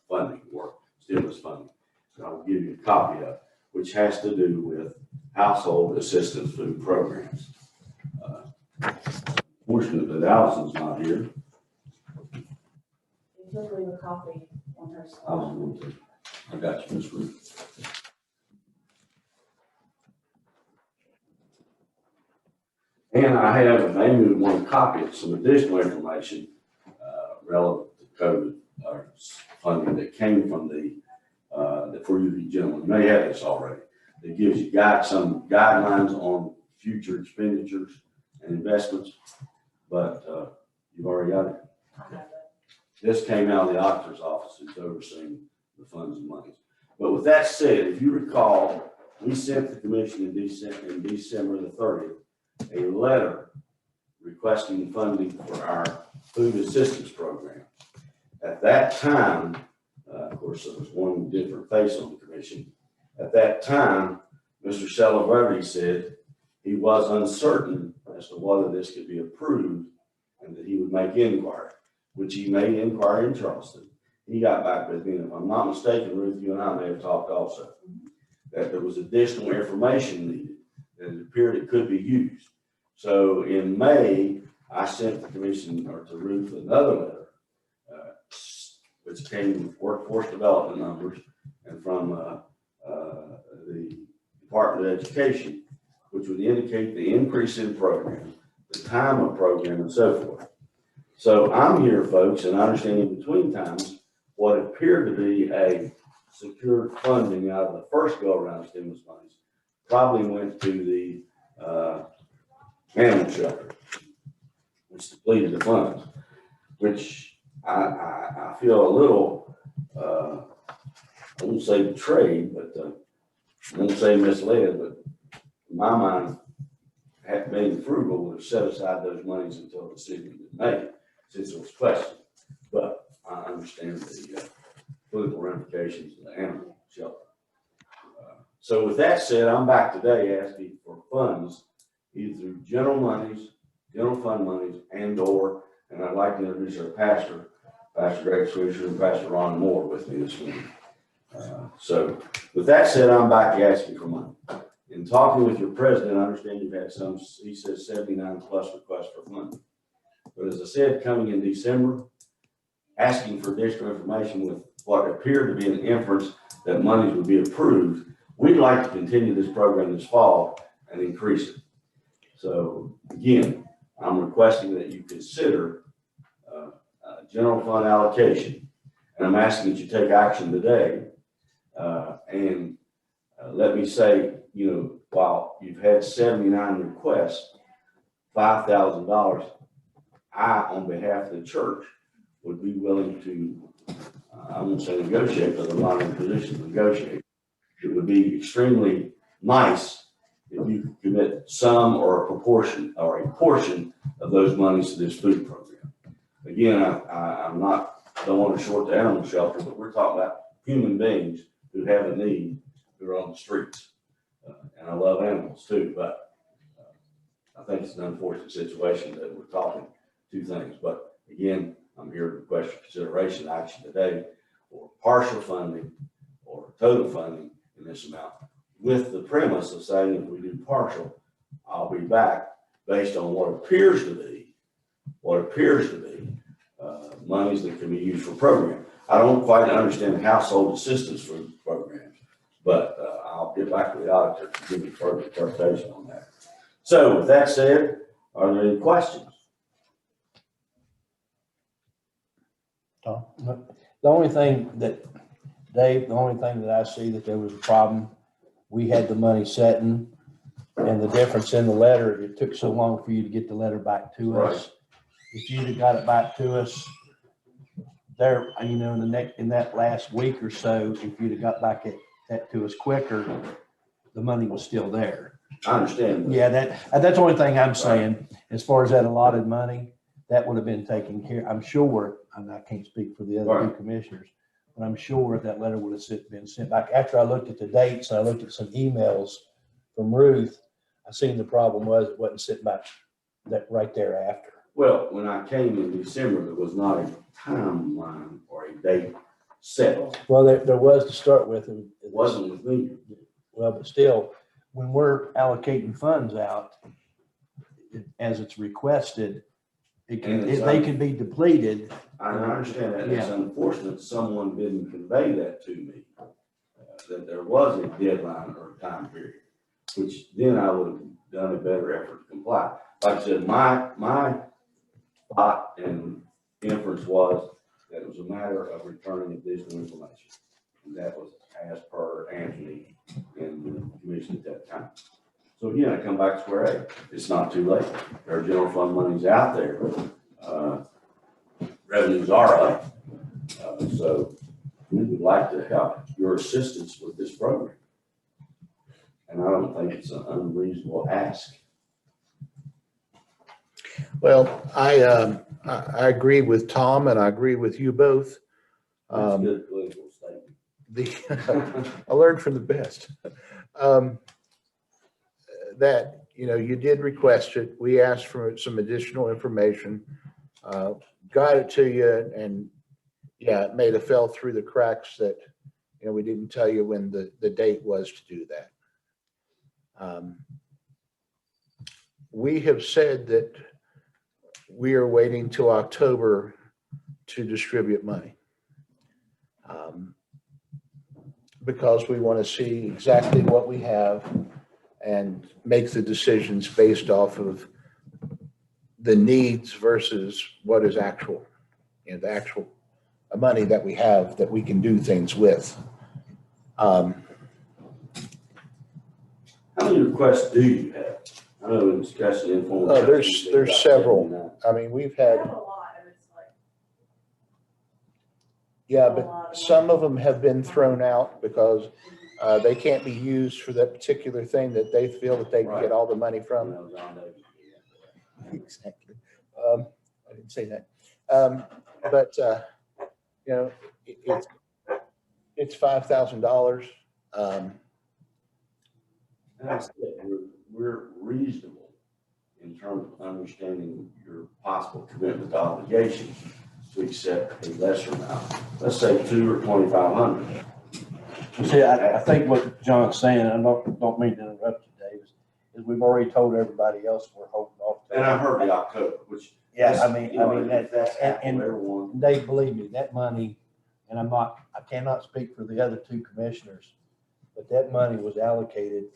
funding or stimulus funding. So I will give you a copy of, which has to do with household assistance food programs. Fortunately, Allison's not here. You just leave a copy on her. I was going to. I got you, Ms. Ruth. And I have, they moved one copy of some additional information relevant to COVID funding that came from for you gentlemen. You may have this already. That gives you some guidelines on future expenditures and investments, but you've already got it. This came out of the auditor's office who's overseeing the funds and monies. But with that said, if you recall, we sent the commission in December the 30th a letter requesting funding for our food assistance program. At that time, of course, there was one different face on the commission. At that time, Mr. Celebrity said he was uncertain as to whether this could be approved and that he would make inquiry, which he made inquiry in Charleston. He got back with me, and if I'm not mistaken, Ruth, you and I may have talked also, that there was additional information needed, that it appeared it could be used. So in May, I sent the commission, or to Ruth, another letter, which came with workforce development numbers and from the Department of Education, which would indicate the increase in program, the time of program, and so forth. So I'm here, folks, and I understand in between times, what appeared to be a secured funding out of the first go-around stimulus monies probably went to the animal shelter, which depleted the funds, which I feel a little, I won't say betrayed, but I won't say misled, but in my mind, being frugal would have set aside those monies until the decision was made, since it was questioned. But I understand the political ramifications of the animal shelter. So with that said, I'm back today asking for funds, either through general monies, general fund monies, and I'd like to introduce our pastor, Pastor Greg Swisher and Pastor Ron Moore with me this morning. So with that said, I'm back asking for money. In talking with your president, I understand you've had some, he says 79 plus requests for funding. But as I said, coming in December, asking for additional information with what appeared to be an inference that monies would be approved, we'd like to continue this program this fall and increase it. So again, I'm requesting that you consider general fund allocation, and I'm asking that you take action today. Let me say, you know, while you've had 79 requests, $5,000, I, on behalf of the church, would be willing to, I won't say negotiate, because I'm not in a position to negotiate. It would be extremely nice if you could commit some or a proportion or a portion of those monies to this food program. Again, I'm not, don't want to short the animal shelter, but we're talking about human beings who have a need, who are on the streets. And I love animals too, but I think it's an unfortunate situation that we're talking two things. But again, I'm here to request your consideration action today for partial funding or total funding in this amount, with the premise of saying if we do partial, I'll be back based on what appears to be monies that can be used for program. I don't quite understand household assistance for programs, but I'll get back to the auditor to give you further clarification on that. So with that said, are there any questions? Tom? The only thing that, Dave, the only thing that I see that there was a problem, we had the money setting, and the difference in the letter, it took so long for you to get the letter back to us. Right. If you'd have got it back to us there, you know, in that last week or so, if you'd have got back that to us quicker, the money was still there. I understand. Yeah, that's the only thing I'm saying. As far as that allotted money, that would have been taken care. I'm sure, and I can't speak for the other two commissioners, but I'm sure that letter would have been sent back. After I looked at the dates and I looked at some emails from Ruth, I seen the problem was it wasn't sent back that right thereafter. Well, when I came in December, there was not a timeline or a date set. Well, there was to start with. It wasn't with me. Well, but still, when we're allocating funds out, as it's requested, they can be depleted. I understand that. Yeah. It's unfortunate someone didn't convey that to me, that there was a deadline or a time period, which then I would have done a better effort to comply. Like I said, my thought and inference was that it was a matter of returning additional information. And that was as per Anthony and the commission at that time. So again, I come back to square A. It's not too late. There are general fund monies out there. Revenues are up. So we would like to help your assistance with this program. And I don't think it's an unreasonable ask. Well, I agree with Tom and I agree with you both. That's a good political statement. I learned from the best. That, you did request it. We asked for some additional information, got it to you, and yeah, it may have fell through the cracks that, we didn't tell you when the date was to do that. We have said that we are waiting till October to distribute money. Because we want to see exactly what we have and make the decisions based off of the needs versus what is actual, the actual money that we have that we can do things with. How many requests do you have? I know in discussion informal. Oh, there's several. I mean, we've I had, have a lot, and it's like, yeah, but some of them have been thrown out because they can't be used for that particular thing that they feel that they can get all the money from. Exactly. I didn't say that. But it's $5,000. And I said, we're reasonable in terms of understanding your possible commitment to obligation to accept a lesser amount. Let's say $2,000 or $2,500. See, I think what John's saying, I don't mean to interrupt you, Davis, is we've already told everybody else we're holding off. And I heard the October, which. Yeah, I mean, that's and everyone. Dave, believe me, that money, and I cannot speak for the other two commissioners, but that money was allocated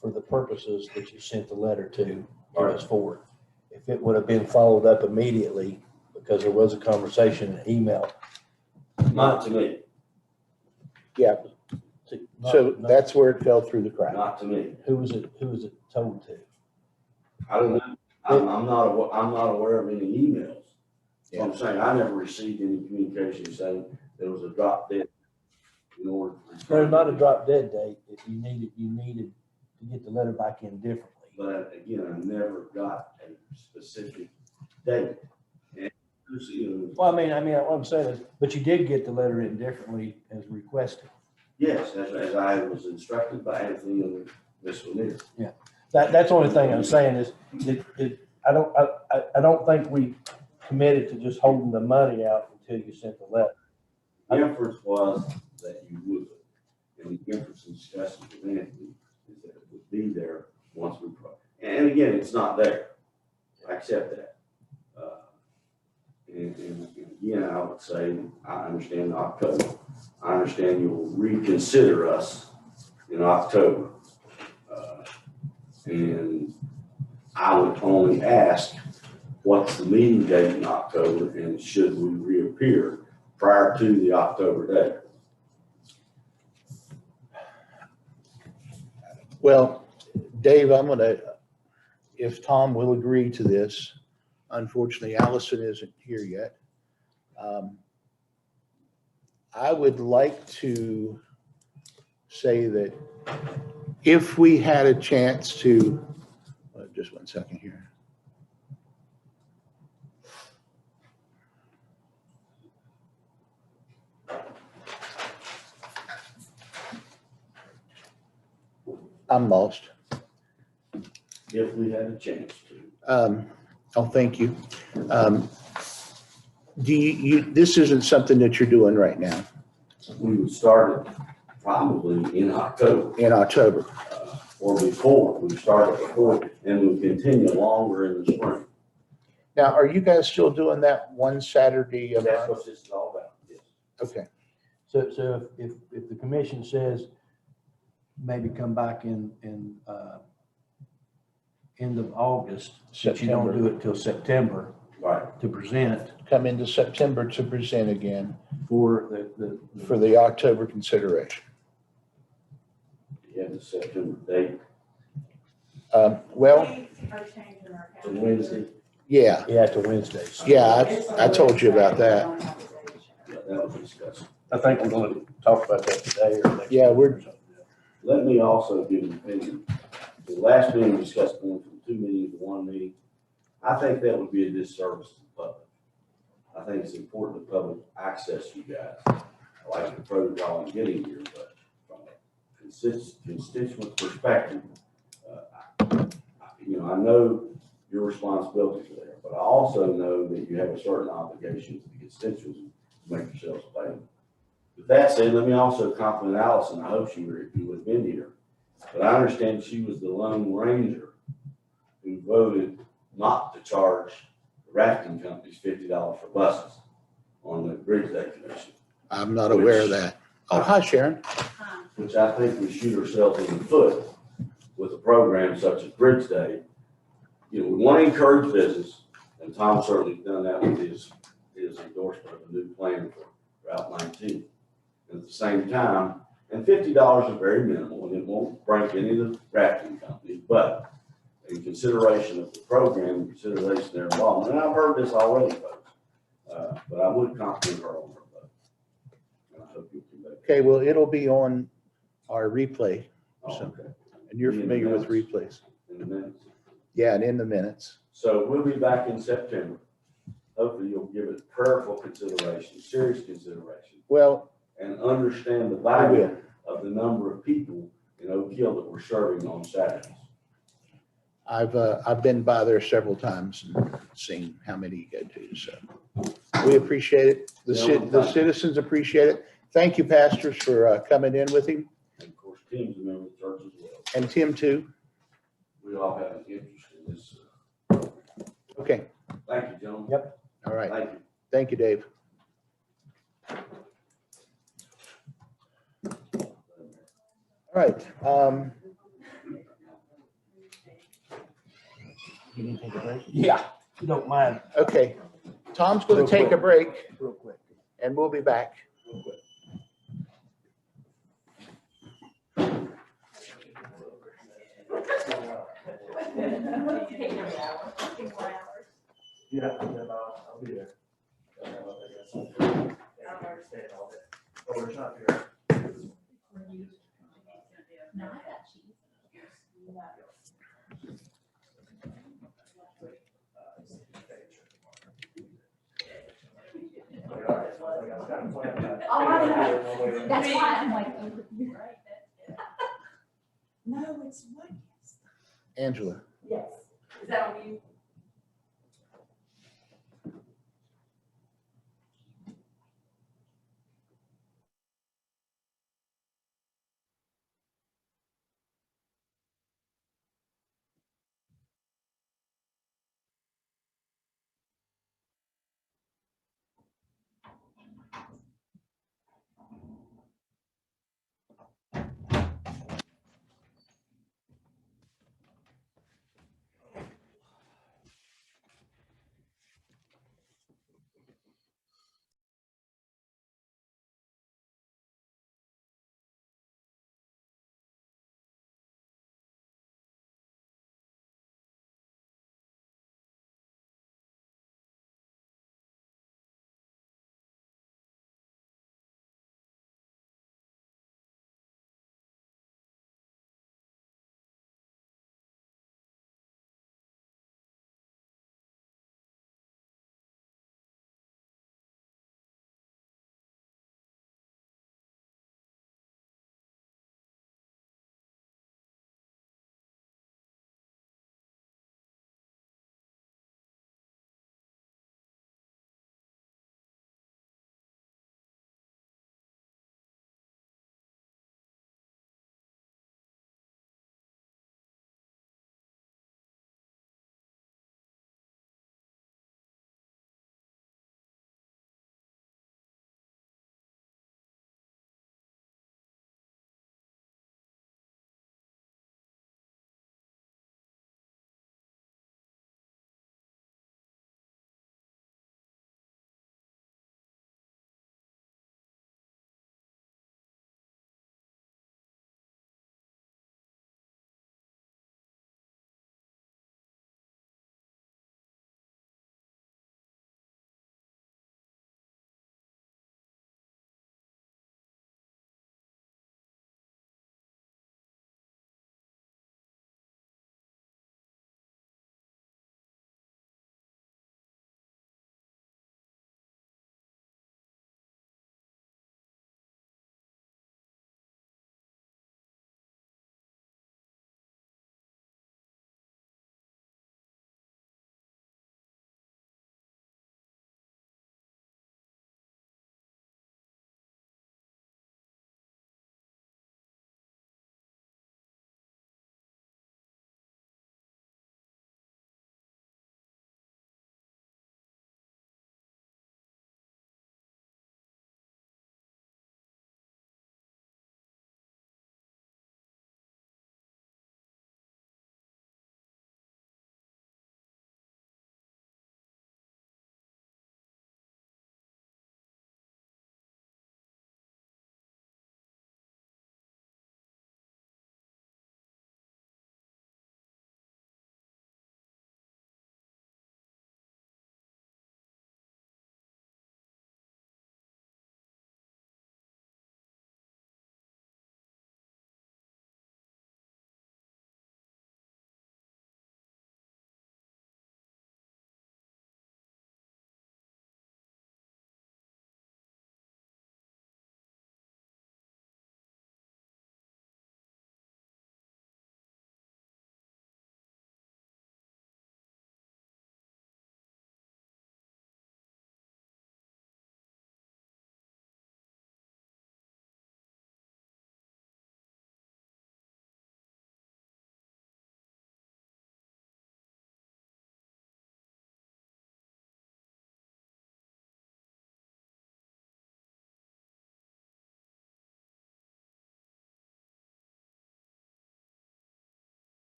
for the purposes that you sent the letter to us for. If it would have been followed up immediately, because there was a conversation, an email. Not to me. Yeah. So that's where it fell through the cracks. Not to me. Who was it told to? I don't know. I'm not aware of any emails. So I'm saying I never received any communication saying there was a drop dead in order. There's not a drop dead date. If you needed to get the letter back in differently. But again, I never got a specific date. And, Well, I mean, what I'm saying is, but you did get the letter in differently as requested. yes, as I was instructed by Anthony and Ms. Lanier. Yeah, that's the only thing I'm saying is I don't think we committed to just holding the money out until you sent the letter. The inference was that you would, and the inference in discussion with Anthony is that it would be there once we. And again, it's not there. I accept that. And again, I would say I understand October. I understand you will reconsider us in October. And I would only ask, what's the meeting date in October, and should we reappear prior to the October date? Well, Dave, if Tom will agree to this, unfortunately, Allison isn't here yet. I would like to say that if we had a chance to, just one second here. I'm lost. If we had a chance to. Thank you. This isn't something that you're doing right now? We would start it probably in October. In October. Or before. We started before, and we continue longer in the spring. Now, are you guys still doing that one Saturday a That's month? what this is all about, yes. Okay. So if the commission says maybe come back in end of August, since you don't do it till September. Right. To present. Come into September to present again For for the October consideration. You have the September date. Well, dates are changing our It's a calendar. Wednesday. yeah, it's a Wednesday. yeah, I told you about that. Yeah, that was discussed. I think we're going to talk about that today or next. Yeah, week or something. Let me also give an opinion. The last meeting we discussed going from 2 meetings to 1 meeting. I think that would be a disservice to the public. I think it's important the public access you guys. I like the protocol I'm getting here, but from a constituent perspective, I know your responsibilities are there, but I also know that you have a certain obligation to the constituents to make yourselves available. With that said, let me also compliment Allison. I hope she would have been here. But I understand she was the lone ranger who voted not to charge the rafting companies $50 for buses on the Bridge Day Commission. I'm not aware of that. Oh, hi, Sharon. Which I think we shoot ourselves in the foot with a program such as Bridge Day. We want to encourage business, and Tom certainly done that with his endorsement of a new plan for Route 19. And at the same time, and $50 is very minimal, and it won't break any of the rafting companies, but in consideration of the program, in consideration of their involvement, and I've heard this already, folks, but I would compliment her on her vote. And I hope you can make it. Okay, well, it'll be on our replay, Oh, so, okay. and you're familiar with replays. In a minute. Yeah, and in the minutes. So we'll be back in September. Hopefully you'll give it prayerful consideration, serious consideration, Well, and understand the I value will. of the number of people in Oak Hill that we're serving on Saturdays. I've been by there several times and seen how many you go to, so we appreciate it. The citizens appreciate it. Thank you, pastors, for coming in with him, And of course, Tim's a member of the church as well. and Tim too. We all have an interest in this. Okay, Thank you, gentlemen. Yep. all right. Thank you. Thank you, Dave. All right, You need to take a break? Yeah, if you don't mind. okay. Tom's going to take a break Real quick. and we'll be back. Real quick. Yeah, I'll be there. I guess. Stay all day. Oh, we're not here. No, I got cheese. That's why I'm like, you're right. No, it's what? Angela. Yes. Is that what you?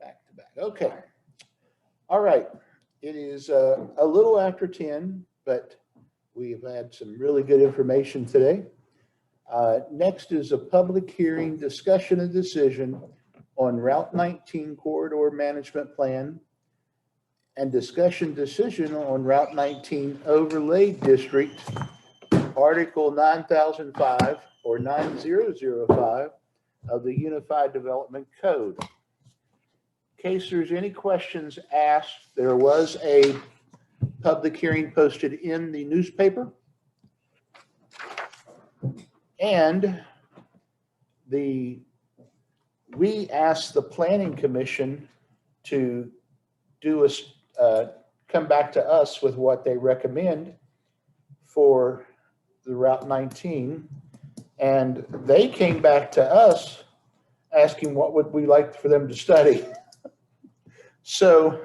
back to back. Okay. All right. It is a little after 10, but we've had some really good information today. Next is a public hearing, discussion and decision on Route 19 corridor management plan and discussion decision on Route 19 overlay district, Article 9005 or 9005 of the Unified Development Code. In case there's any questions asked, there was a public hearing posted in the newspaper. And we asked the Planning Commission to come back to us with what they recommend for the Route 19. And they came back to us asking what would we like for them to study. So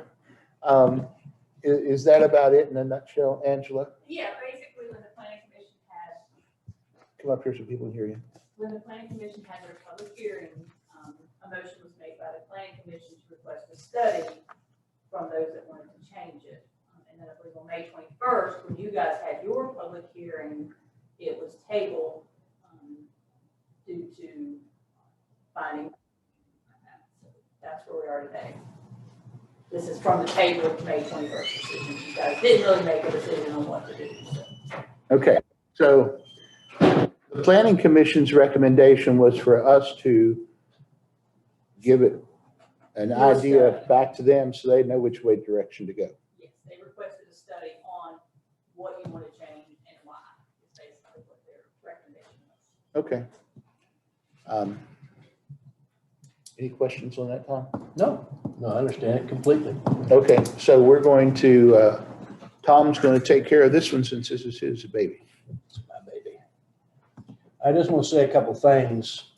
is that about it in a nutshell, Angela? Yeah, basically when the planning commission had, Come up here so people can hear you. when the planning commission had their public hearing, a motion was made by the planning commission to request a study from those that wanted to change it. And then I believe on May 21st, when you guys had your public hearing, it was tabled due to finding. So that's where we are today. This is from the table of May 21st decision. You guys didn't really make a decision on what to do. So. Okay, so the Planning Commission's recommendation was for us to give it an Your idea study. back to them so they know which way direction to go. Yes, they requested a study on what you want to change and why. It's basically what their recommendation was. Okay. Any questions on that, Tom? No, I understand it completely. Okay, so we're going to, Tom's going to take care of this one since this is his baby. It's my baby. I just want to say a couple things.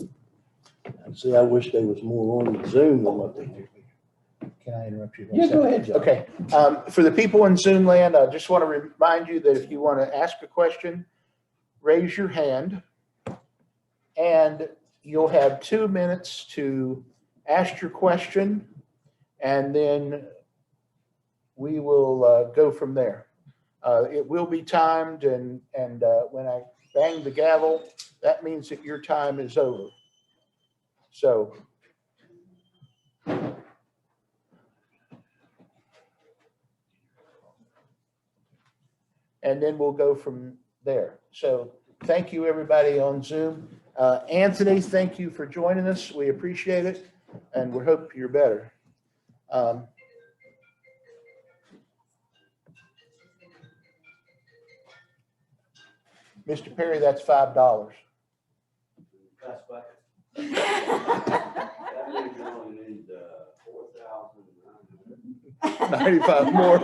See, I wish there was more on Zoom than what they do. Can I interrupt you? Yeah, go ahead, John. Okay, for the people in Zoom land, I just want to remind you that if you want to ask a question, raise your hand. And you'll have 2 minutes to ask your question, and then we will go from there. It will be timed, and when I bang the gavel, that means that your time is over. So. And then we'll go from there. So thank you, everybody on Zoom. Anthony, thank you for joining us. We appreciate it, and we hope you're better. Mr. Perry, that's $5. That's what. That means you only need 4,900. 95 more.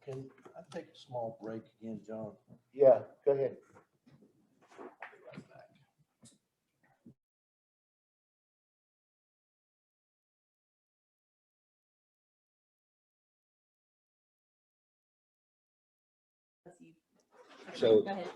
Can I take a small break again, John? Yeah, go ahead. So. Go ahead.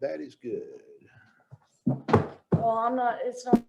That is good. Well, I'm not, it's not.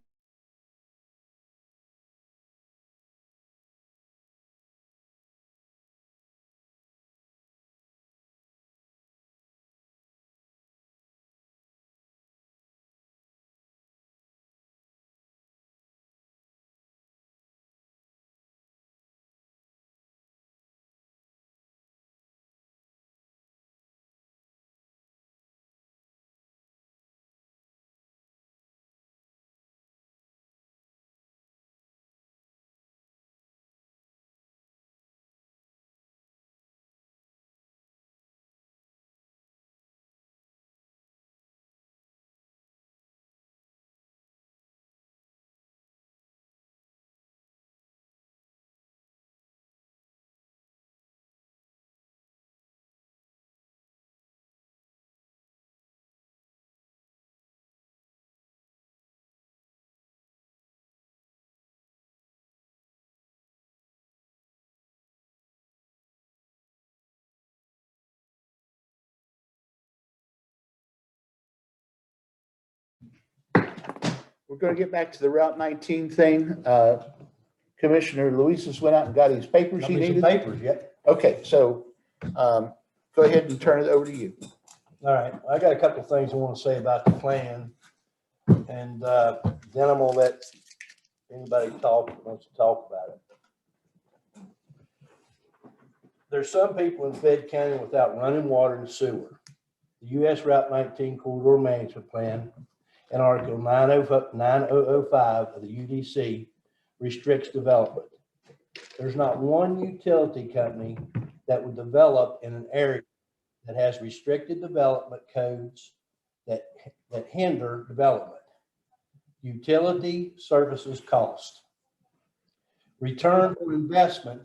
We're going to get back to the Route 19 thing. Commissioner Luis went out and got his papers he Got me some needed. papers yet. Okay, so go ahead and turn it over to you. All right, I got a couple of things I want to say about the plan. And then I'm gonna let anybody wants to talk about it. There's some people in Fayette County without running water and sewer. The US Route 19 Corridor Management Plan and Article 9005 of the UDC restricts development. There's not one utility company that would develop in an area that has restricted development codes that hinder development. Utility services cost. Return on investment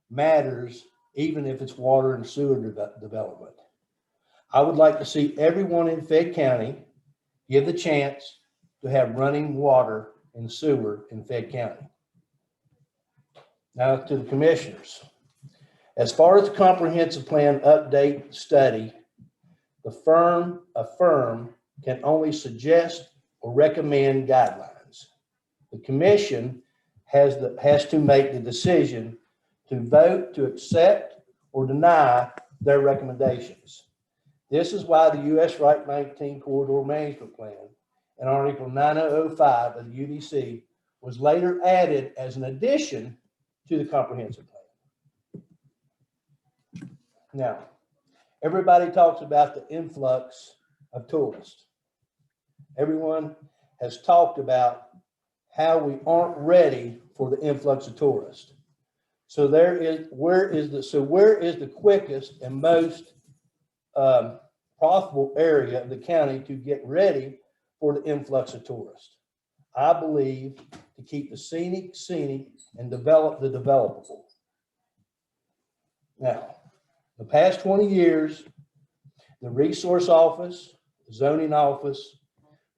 matters even if it's water and sewer development. I would like to see everyone in Fayette County give the chance to have running water and sewer in Fayette County. Now to the commissioners. As far as the comprehensive plan update study, a firm can only suggest or recommend guidelines. The commission has to make the decision to vote to accept or deny their recommendations. This is why the US Route 19 Corridor Management Plan and Article 9005 of the UDC was later added as an addition to the comprehensive plan. Now, everybody talks about the influx of tourists. Everyone has talked about how we aren't ready for the influx of tourists. So where is the quickest and most profitable area of the county to get ready for the influx of tourists? I believe to keep the scenic and develop the developable. Now, the past 20 years, the Resource Office, Zoning Office,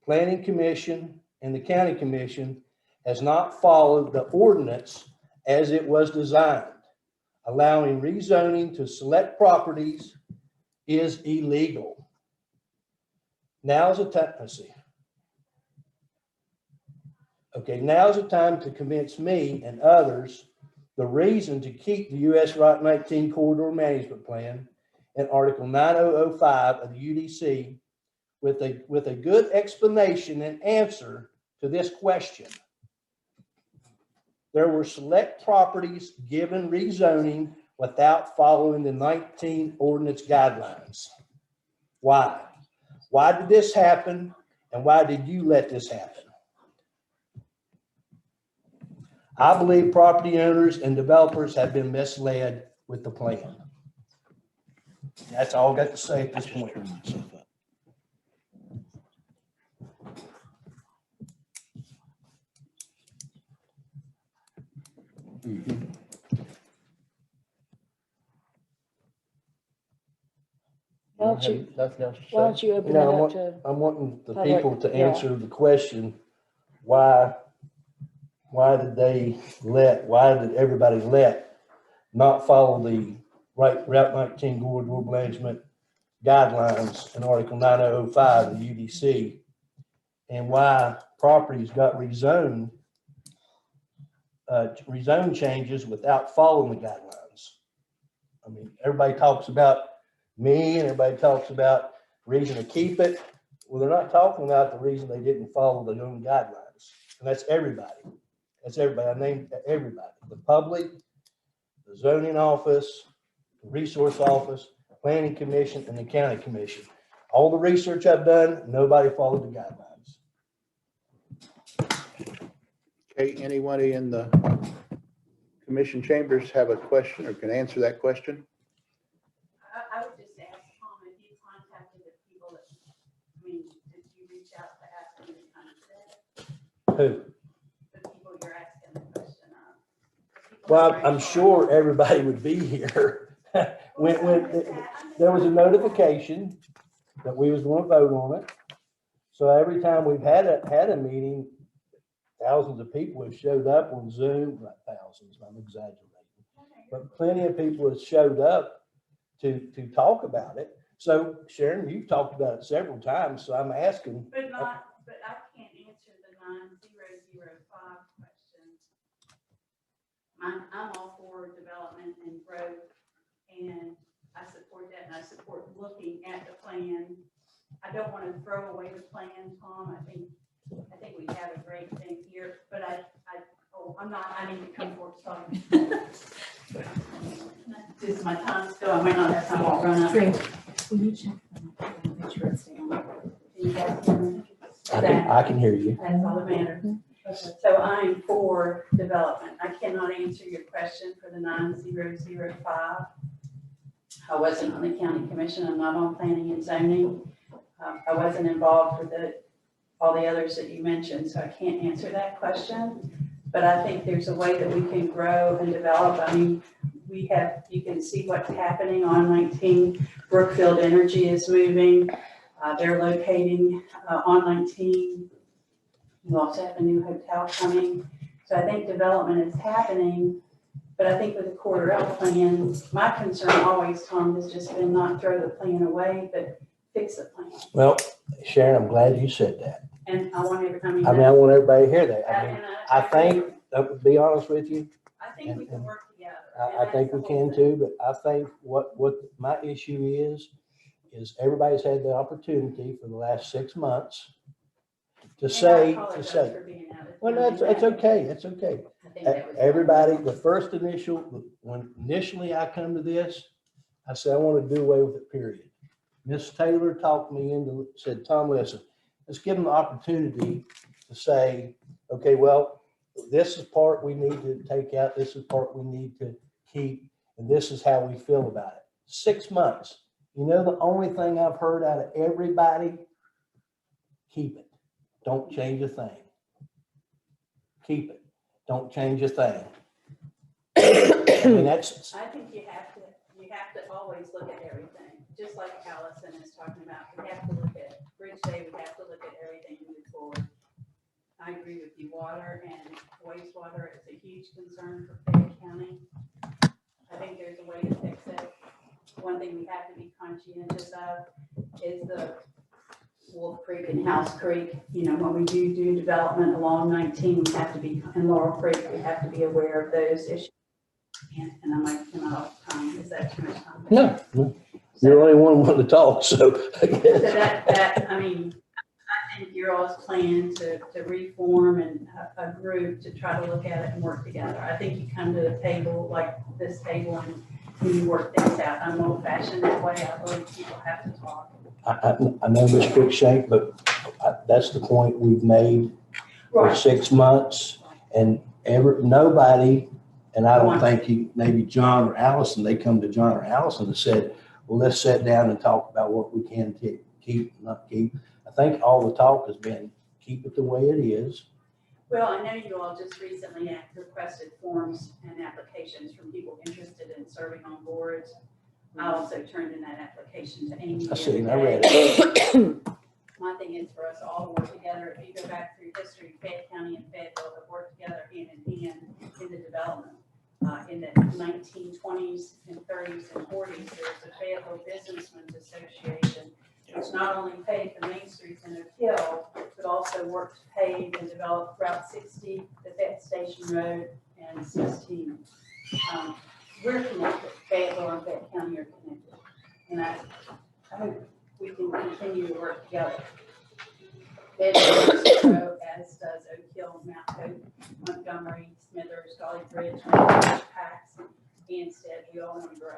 Planning Commission, and the County Commission has not followed the ordinance as it was designed. Allowing rezoning to select properties is illegal. Now's the time, let's see. Okay, now's the time to convince me and others the reason to keep the US Route 19 Corridor Management Plan and Article 9005 of the UDC with a good explanation and answer to this question. There were select properties given rezoning without following the 19 ordinance guidelines. Why? Why did this happen? And why did you let this happen? I believe property owners and developers have been misled with the plan. That's all I got to say at this point. Why don't you, Nothing else to why say? don't you open it No, up to, I'm wanting the Public, people to yeah. answer the question, why did everybody not follow the Route 19 Corridor Management guidelines in Article 9005 of the UDC and why properties got rezoned changes without following the guidelines. I mean, everybody talks about me and everybody talks about reason to keep it. Well, they're not talking about the reason they didn't follow the own guidelines. And that's everybody. That's everybody. I named everybody. The public, the zoning office, the resource office, planning commission, and the county commission. All the research I've done, nobody followed the guidelines. Okay, anybody in the commission chambers have a question or can answer that question? I would just ask Tom if you contacted the people that, I mean, did you reach out to ask them to come and Who? the people you're asking the question of? Well, I'm sure everybody would be here. when there was a notification that we was going to vote on it. So every time we've had a meeting, thousands of people have showed up on Zoom, not thousands, I'm exaggerating, but plenty of people have showed up to talk about it. So Sharon, you've talked about it several times, so I'm asking. But I can't answer the 9005 question. I'm all for development and growth, and I support that, and I support looking at the plan. I don't want to throw away the plan, Tom. I think we have a great thing here, but I need to come forward to talk. Just my time still, I might not have time to run up. Will you check them? Make sure it's down. You guys hear me? I can hear you. That's all that matters. So I'm for development. I cannot answer your question for the 9005. I wasn't on the county commission. I'm not on planning and zoning. I wasn't involved with all the others that you mentioned, so I can't answer that question. But I think there's a way that we can grow and develop. I mean, you can see what's happening on 19. Brookfield Energy is moving. They're locating on 19. We also have a new hotel coming. So I think development is happening. But I think with the quarter L plan, my concern always, Tom, has just been not throw the plan away, but fix the plan. Well, Sharon, I'm glad you said that. And I want everybody. I want everybody to hear that. I mean, I think, to be honest with you, I think we can work together. I think we can too, but I think what my issue is everybody's had the opportunity for the last 6 months to say, well, that's okay. It's okay. Everybody, when initially I come to this, I said, I want to do away with it, period. Miss Taylor talked me into, said, Tom, listen, let's give them the opportunity to say, okay, well, this is part we need to take out. This is part we need to keep. And this is how we feel about it. 6 months. You know, the only thing I've heard out of everybody, keep it. Don't change a thing. Keep it. Don't change a thing. I mean, that's. I think you have to always look at everything, just like Allison is talking about. We have to look at Bridge Day. We have to look at everything moving forward. I agree with you. Water and wastewater is a huge concern for Fayette County. I think there's a way to fix it. One thing we have to be conscientious of is the Wolf Creek and House Creek. You know, when we do development along 19, we have to be, in Laurel Creek, we have to be aware of those issues. And I'm like, time, is that too much time? No. You're the only one wanting to talk, so. So I mean, I think your all's plan to reform and a group to try to look at it and work together. I think you come to the table like this table and you work things out. I'm old fashioned that way. I believe people have to talk. I know Ms. Cruikshank, but that's the point we've made for 6 months, and nobody, and I don't think maybe John or Allison, they come to John or Allison and said, well, let's sit down and talk about what we can keep, not keep. I think all the talk has been keep it the way it is. Well, I know you all just recently requested forms and applications from people interested in serving on boards. I also turned in that application to Amy. I read it. My thing is for us all to work together. If you go back through history, Fayette County and Fayetteville have worked together hand in hand in the development in the 1920s and 30s and 40s, there was the Fayetteville Businessmen's Association, which not only paved the main streets in Oak Hill, but also worked to pave and develop Route 60, the Fayette Station Road, and 16. We're connected, Fayetteville and Fayette County are connected. And I hope we can continue to work together. Fayetteville grow, as does Oak Hill, Mount Hope, Montgomery, Smithers, Gauley Bridge, Pax, Anstead, we all want to grow.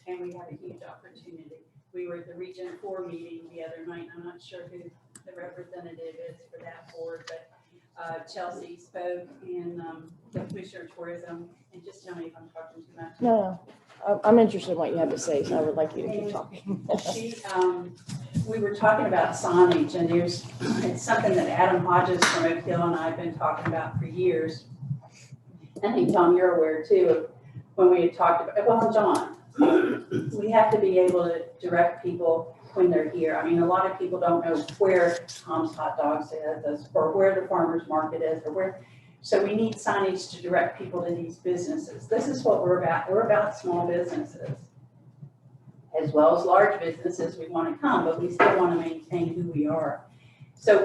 And we have a huge opportunity. We were at the Region 4 meeting the other night. I'm not sure who the representative is for that board, but Chelsea spoke and the Commissioner of Tourism, and just tell me if I'm talking too much. No, I'm interested in what you have to say, so I would like you to keep talking. We were talking about signage, and it's something that Adam Hodges from Oak Hill and I have been talking about for years. I think, Tom, you're aware too, of when we had talked about, well, John, we have to be able to direct people when they're here. I mean, a lot of people don't know where Tom's Hot Dogs is, or where the farmer's market is, or where. So we need signage to direct people to these businesses. This is what we're about. We're about small businesses, as well as large businesses. We want to come, but we still want to maintain who we are. So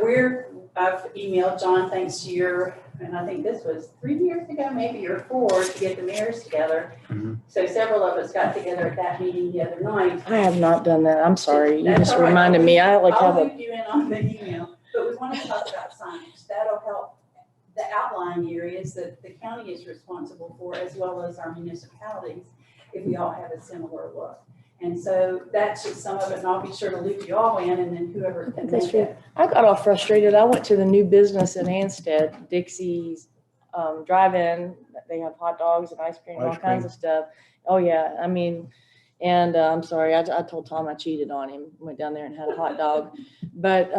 I've emailed John, thanks to your, and I think this was 3 years ago, maybe, or 4, to get the mayors together. Mhm. So several of us got together at that meeting the other night. I have not done that. I'm sorry. You That's just all right. reminded me. I like I'll have a, loop you in on the email, but we want to talk about signage. That'll help the outlying areas that the county is responsible for, as well as our municipalities, if we all have a similar look. And so that's just some of it, and I'll be sure to loop you all in, and then whoever can that's make true. it. I got all frustrated. I went to the new business in Anstead, Dixie's drive-in. They have hot dogs and ice cream and all Ice kinds cream. of stuff. Oh, yeah. I mean, and I'm sorry, I told Tom I cheated on him. Went down there and had a hot dog. But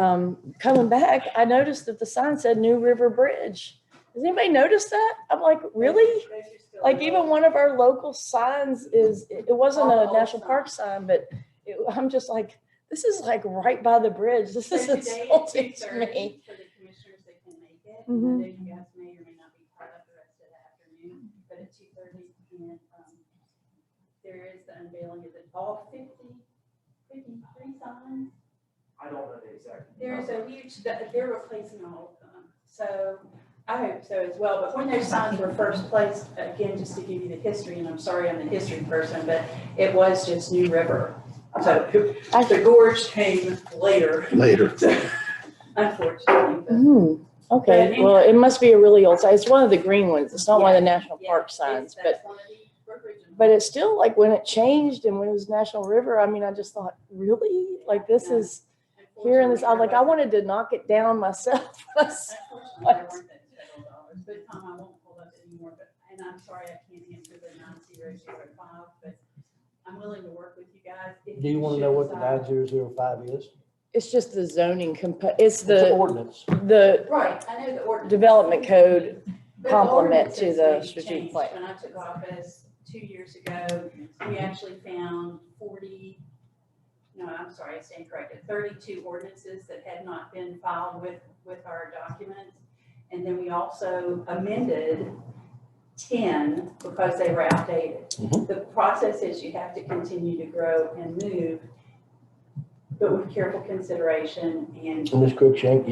coming back, I noticed that the sign said New River Bridge. Does anybody notice that? I'm like, really? Those are still Like even one of our local signs it wasn't All a old national park sign, but I'm just like, this is like right by the bridge. This So is today at insulting to 2:30 me. for the commissioners that can make it. Mhm. I know you guys may or may not be part of the rest of the afternoon, but at 2:30, and there is the unveiling of all 53 signs. I don't know the exact. There's a huge, they're replacing all of them. So I hope so as well. But when those signs were first placed, again, just to give you the history, and I'm sorry I'm the history person, but it was just New River. So the gorge came later, unfortunately. But Okay, But well, it must be a really old sign. It's one of the green ones. It's not one of the national yeah, park signs, that's one of the original. but it's still like when it changed and when it was National River, I mean, I just thought, really? Like this Yeah. is here in this, I Unfortunately, wanted to knock it down myself. Unfortunately, there weren't those federal dollars, but Tom, I won't pull up anymore, but, and I'm sorry, I can't answer the 90005, but I'm willing to work with you guys. if Do you want to should know what the decide. 9005 is? It's just the zoning it's It's an the ordinance. Right, I know the ordinance. development code But the complement to ordinances the may strategic change. plan. When I took office 2 years ago, we actually found 32 ordinances that had not been filed with our documents. And then we also amended 10 because they were outdated. Mhm. The process is you have to continue to grow and move, but with careful consideration and. Ms. Cruikshank,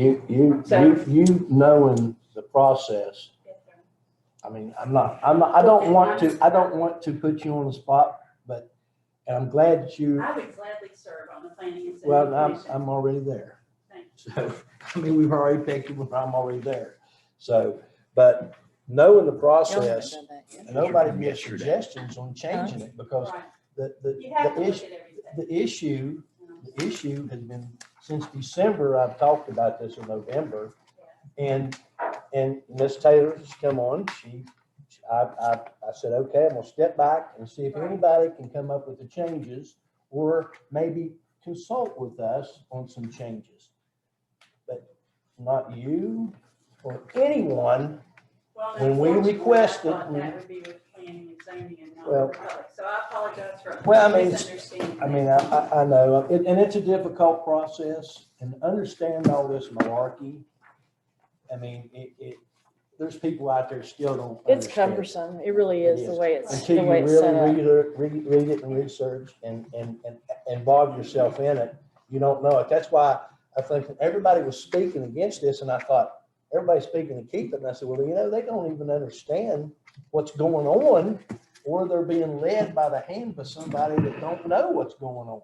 you knowing the process, I mean, I don't want to put you on the spot, but, and I'm glad that you, I would gladly serve on the planning and zoning well, commission. I'm already there. Thanks. So, I mean, we've already picked you, I'm already there. So, but knowing the process, and nobody gets suggestions on changing it because Right. You the have to look issue, at everything. the issue has been, since December, I've talked about this in November. And Ms. Taylor has come on, I said, okay, I'm gonna step back and see if anybody can come up with the changes or maybe consult with us on some changes. But not you or anyone. Well, when we unfortunately, requested, I thought that would be with planning and zoning and not Well- with public. So I apologize for Well, I mean, misunderstanding. I mean, I know, and it's a difficult process, and understand all this malarkey. I mean, there's people out there still don't It's understand. cumbersome. It really is the way it's, Until the you way it's set really up. read it and research and involve yourself in it, you don't know it. That's why I think everybody was speaking against this, and I thought, everybody's speaking to keep it, and I said, well, they don't even understand what's going on, or they're being led by the hand by somebody that don't know what's going on.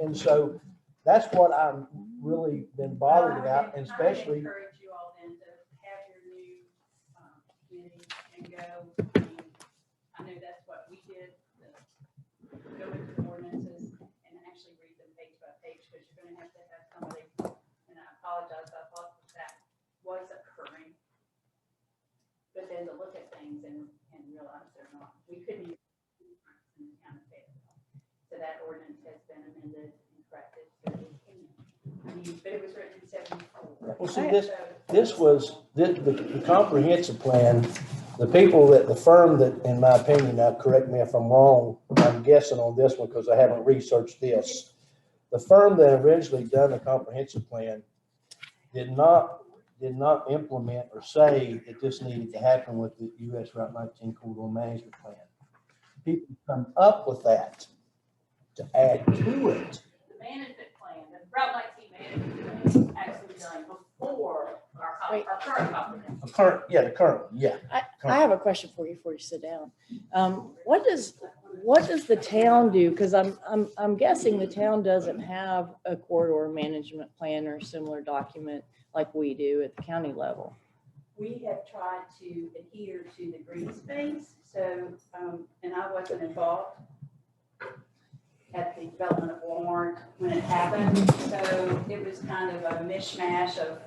And so that's what I'm really been bothered about, and especially. I would encourage you all then to have your new committee and go. I know that's what we did, go into the ordinances and actually read them page by page, because you're gonna have to have somebody, and I apologize, I thought that was occurring. But then to look at things and realize they're not, we couldn't even do in the town of Fayetteville. So that ordinance has been amended and corrected, so we can, but it was written in 74. Well, see, this was, the comprehensive plan, the firm that, in my opinion, now correct me if I'm wrong, I'm guessing on this one because I haven't researched this. The firm that originally done the comprehensive plan did not implement or say that this needed to happen with the U.S. Route 19 Corridor Management Plan. People come up with that to add to it. The management plan, the Route 19 management plan was actually done before our current comprehensive. The current one, yeah. I have a question for you before you sit down. What does the town do? Because I'm guessing the town doesn't have a corridor management plan or similar document like we do at the county level. We have tried to adhere to the green space, so, and I wasn't involved at the development of Walmart when it happened, so it was kind of a mishmash of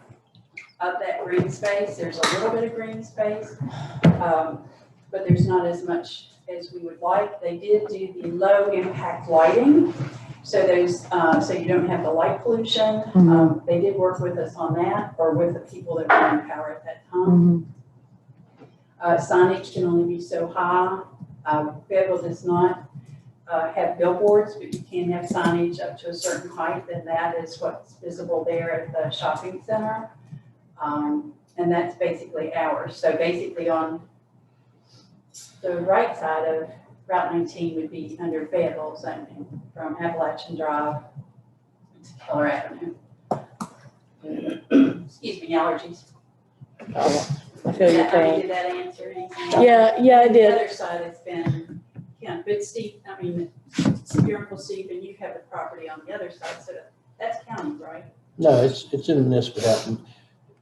that green space. There's a little bit of green space, but there's not as much as we would like. They did do the low impact lighting, so those, so you don't have the light pollution. They did work with us on that, or with the people that were in power at that time. Signage can only be so high. Fayetteville does not have billboards, but you can have signage up to a certain height, and that is what's visible there at the shopping center. And that's basically ours. So basically on the right side of Route 19 would be under Fayetteville zoning, from Appalachian Drive to Keller Avenue. Excuse me, allergies. I feel your pain. Did that answer anything? Yeah, I The did. other side has been, but steep, I mean, spherical steep, and you have the property on the other side, so that's county, right? No, it's in the municipality.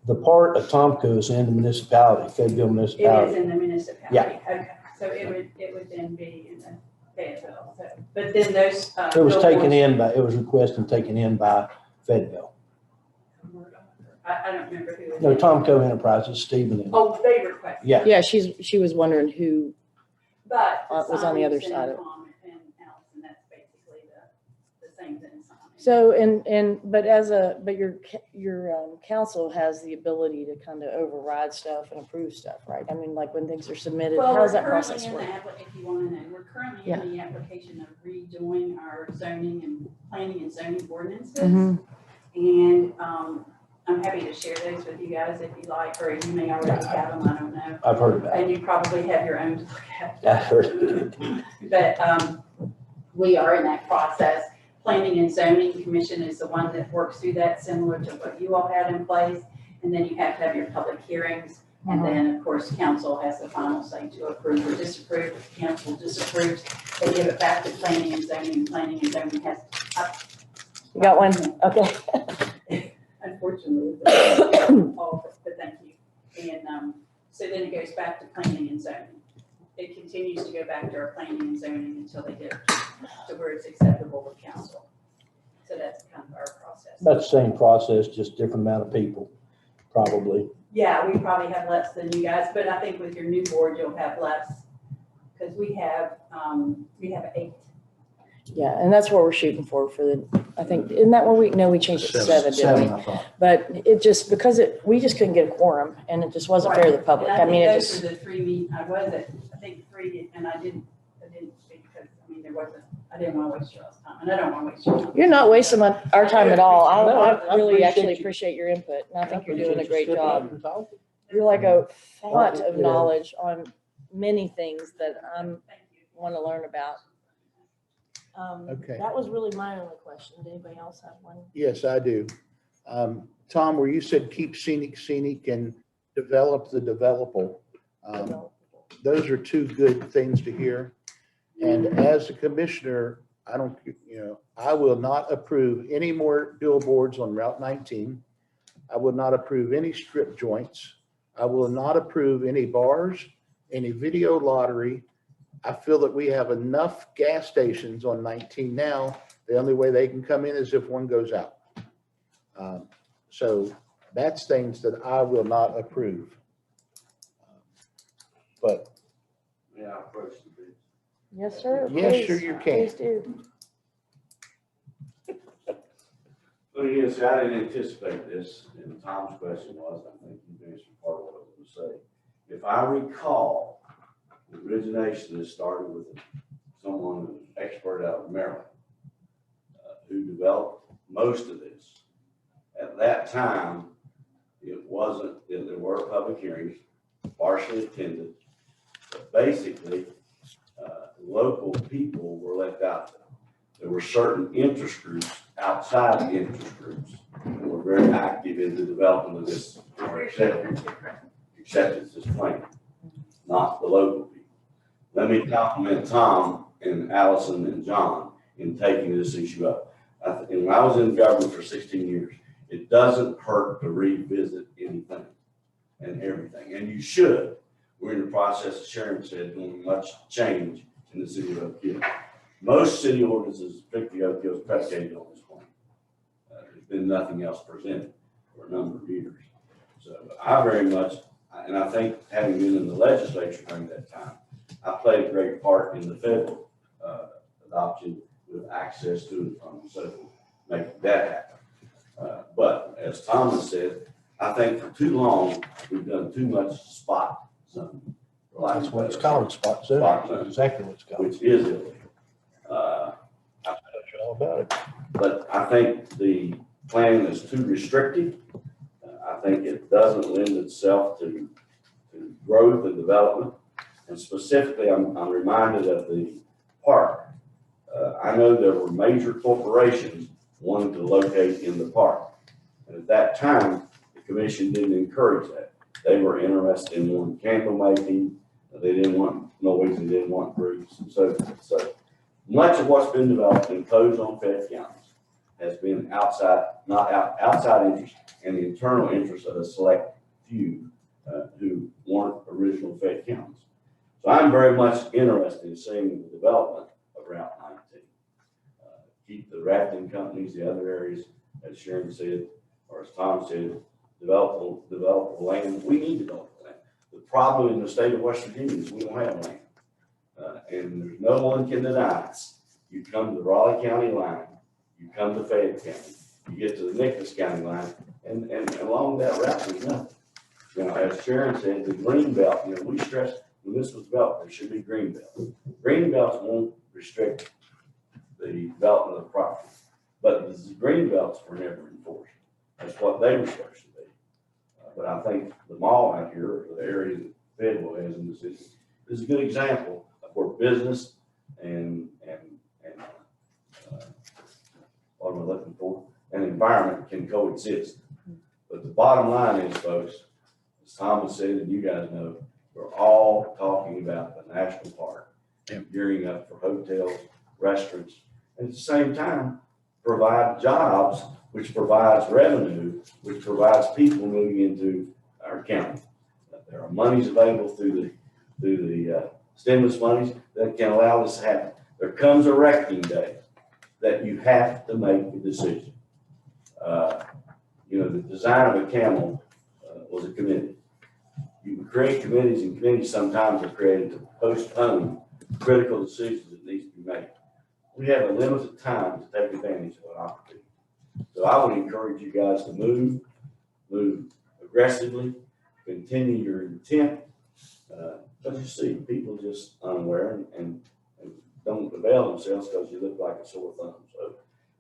The part of Tomco is in the municipality, Fayetteville It municipality. is in the municipality. Yeah. Okay, so it would then be in the Fayetteville, so, but then those. It was taken billboards- it was requested and taken in by Fayetteville. I don't remember who. it No, is. Tomco Enterprises, Stephen. Oh, they requested. Yeah. Yeah, she was wondering who. But. It was on the other sign side of it. And Allison, that's basically the same thing. So, but your council has the ability to kind of override stuff and approve stuff, right? I mean, like when things are submitted, how does that process work? If you want to know, we're currently in the application of redoing our zoning and planning and zoning ordinances. And I'm happy to share those with you guys if you like, or you may already have them, I don't know. I've heard about it. And you probably have your own to look at. I've heard of it. But we are in that process. Planning and Zoning Commission is the one that works through that, similar to what you all had in place. And then you have to have your public hearings. And then, of course, council has the final say to approve or disapprove. If council disapproves, they give it back to planning and zoning. Planning and zoning has. You got one? Okay. Unfortunately, but thank you. And so then it goes back to planning and zoning. It continues to go back to our planning and zoning until they get to where it's acceptable with council. So that's kind of our process. About the same process, just different amount of people, probably. Yeah, we probably have less than you guys, but I think with your new board, you'll have less. Because we have 8. Yeah, and that's what we're shooting for I think, isn't that what we changed it to 7, didn't we? I thought. But it just, because we just couldn't get a quorum and it just wasn't fair to the public. And I mean, it those just. were the 3 meetings, I was at, I think 3, and I didn't speak because, I mean, I didn't want to waste your time. and I don't want to waste your time. You're not wasting our time at all. No, I I really appreciate actually you. appreciate your input, and I think you're doing a Appreciate you great stepping up job. and talking. You're like a font of Yeah. knowledge on many things that I'm Thank you. want to learn about. Okay. That was really my only question. Did anybody else have one? Yes, I do. Tom, where you said keep scenic and develop the developable. Those are two good things to hear. And as a commissioner, I will not approve any more billboards on Route 19. I will not approve any strip joints. I will not approve any bars, any video lottery. I feel that we have enough gas stations on 19 now. The only way they can come in is if one goes out. So that's things that I will not approve. But May I approach the bridge? Yes, sir. yes, Please. sure you can. Please do. But again, see, I didn't anticipate this, and Tom's question was, I think you answered part of what I was gonna say. If I recall, the origination has started with someone, an expert out of Maryland, who developed most of this. At that time, it wasn't, there were public hearings, partially attended, but basically, local people were left out. There were certain interest groups outside the interest groups that were very active in the development of this, or acceptance this plan, not the local people. Let me compliment Tom and Allison and John in taking this issue up. And when I was in government for 16 years, it doesn't hurt to revisit anything and everything, and you should. We're in the process, as Sharon said, doing much change in the city of Oak Hill. Most city ordinances, particularly Oak Hill, is predicated on this point. There's been nothing else presented for a number of years. So I very much, and I think having been in the legislature during that time, I played a great part in the federal adoption with access to and from, so make that happen. But as Thomas said, I think for too long, we've done too much spot zoning. That's what it's called, spot zoning. Spot zoning. That's exactly what it's called. Which is illegal. I know all about it. But I think the plan is too restrictive. I think it doesn't lend itself to growth and development. And specifically, I'm reminded of the park. I know there were major corporations wanting to locate in the park. And at that time, the commission didn't encourage that. They were interested in one candle making. They didn't want noise, they didn't want groups, and so forth. So much of what's been developed and imposed on Fayette County has been outside interest and the internal interest of a select few who weren't original Fayette counties. So I'm very much interested in seeing the development of Route 19. Keep the rafting companies, the other areas, as Sharon said, or as Tom said, develop land. We need to develop land. The problem in the state of West Virginia is we don't have land. And there's no one can deny it. You come to the Raleigh County line, you come to Fayette County, you get to the Nicholas County line, and along that route, there's nothing. You know, as Sharon said, the green belt, we stressed when this was developed, there should be green belts. Green belts won't restrict the development of the property, but the green belts were never enforced. That's what they were supposed to be. But I think the mall out here, or the area that Federal has in the city, is a good example of where business and what am I looking for? An environment can coexist. But the bottom line is, folks, as Thomas said, and you guys know, we're all talking about the national park and gearing up for hotels, restaurants, and at the same time, provide jobs, which provides revenue, which provides people moving into our county. There are monies available through the stimulus monies that can allow this to happen. There comes a reckoning day that you have to make a decision. The design of a camel was a committee. You can create committees, and committees sometimes are created to postpone critical decisions that need to be made. We have a limited time to take advantage of an opportunity. So I would encourage you guys to move aggressively, continue your intent. But you see, people just unaware and don't avail themselves because you look like a sore thumb. So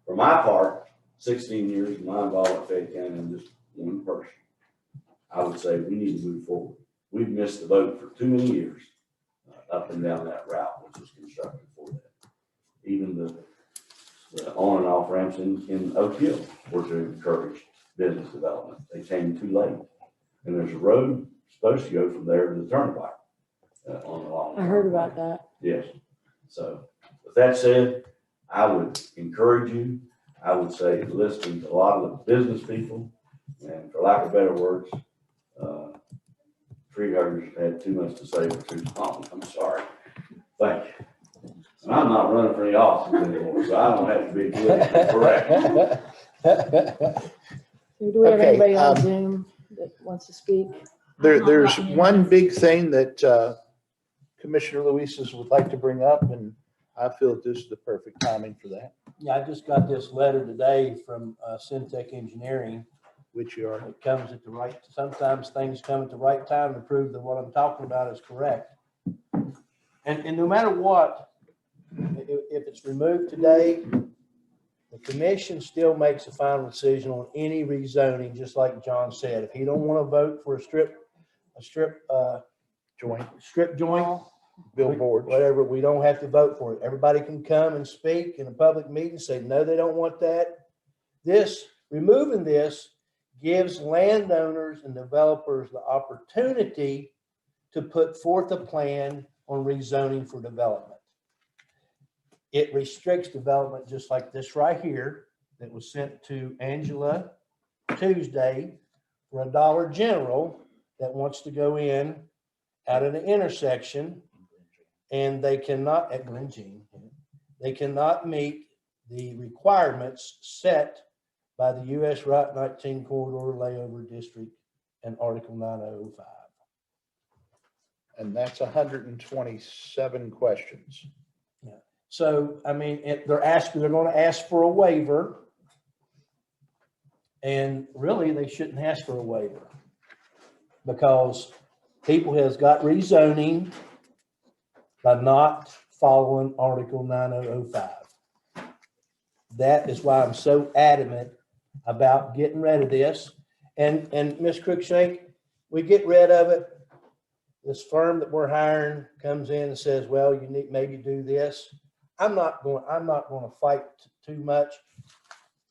for my part, 16 years of my involvement in Fayette County, I'm just one person. I would say we need to move forward. We've missed the boat for too many years up and down that route, which was constructed for that. Even the on and off ramps in Oak Hill were to encourage business development. They came too late. And there's a road supposed to go from there to the turnpike on the long. I heard about that. Yes. So with that said, I would encourage you, I would say listening to a lot of the business people, and for lack of better words, tree huggers had too much to say for too long. I'm sorry. Thank you. And I'm not running for any office anymore, so I don't have to be politically correct. Do we have Okay, anybody on Zoom that wants to speak? There's one big thing that Commissioner Luises would like to bring up, and I feel that this is the perfect timing for that, Yeah, I just got this letter today from Syntec Engineering. which you are. It comes at the right, sometimes things come at the right time to prove that what I'm talking about is correct. And no matter what, if it's removed today, the commission still makes a final decision on any rezoning, just like John said. If he don't want to vote for a strip joint, Billboards. whatever, we don't have to vote for it. Everybody can come and speak in a public meeting, say, no, they don't want that. Removing this gives landowners and developers the opportunity to put forth a plan on rezoning for development. It restricts development just like this right here that was sent to Angela Tuesday for a Dollar General that wants to go in out of the intersection, and they cannot, at Glen Jean, they cannot meet the requirements set by the U.S. Route 19 Corridor Layover District and Article 9005. And that's 127 questions. Yeah. So, I mean, they're going to ask for a waiver. And really, they shouldn't ask for a waiver because people has got rezoning by not following Article 9005. That is why I'm so adamant about getting rid of this. And Ms. Cruikshank, we get rid of it. This firm that we're hiring comes in and says, well, you need maybe do this. I'm not going to fight too much.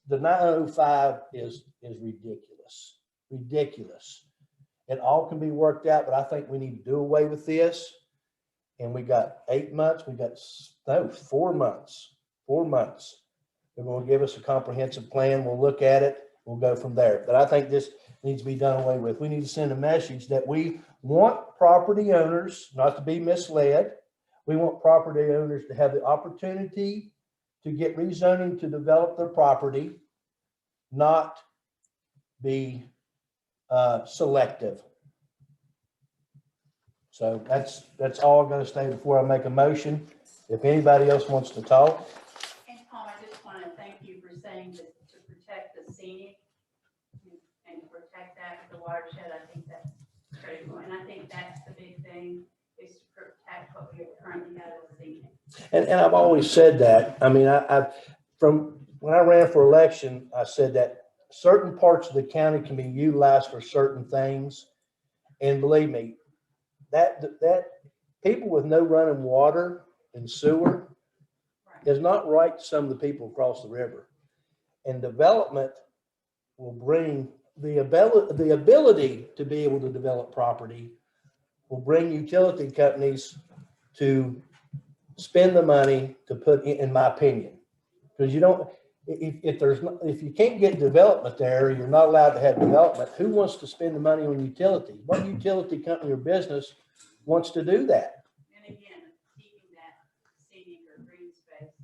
The 905 is ridiculous. Ridiculous. It all can be worked out, but I think we need to do away with this. And we got 8 months. We got 4 months. 4 months. They're going to give us a comprehensive plan. We'll look at it. We'll go from there. But I think this needs to be done away with. We need to send a message that we want property owners not to be misled. We want property owners to have the opportunity to get rezoning to develop their property, not be selective. So that's all I'm going to say before I make a motion. If anybody else wants to talk. And Tom, I just want to thank you for saying that to protect the scenic and protect that, the watershed, I think that's critical. And I think that's the big thing, is to protect what we currently have as scenic. And I've always said that. I mean, I from when I ran for election, I said that certain parts of the county can be utilized for certain things. And believe me, that people with no running water and sewer is not right to some of the people across the river. And development will bring the ability to be able to develop property will bring utility companies to spend the money to put in my opinion, because you don't, if you can't get development there, you're not allowed to have development. Who wants to spend the money on utilities? What utility company or business wants to do that? And again, keeping that scenic or green space,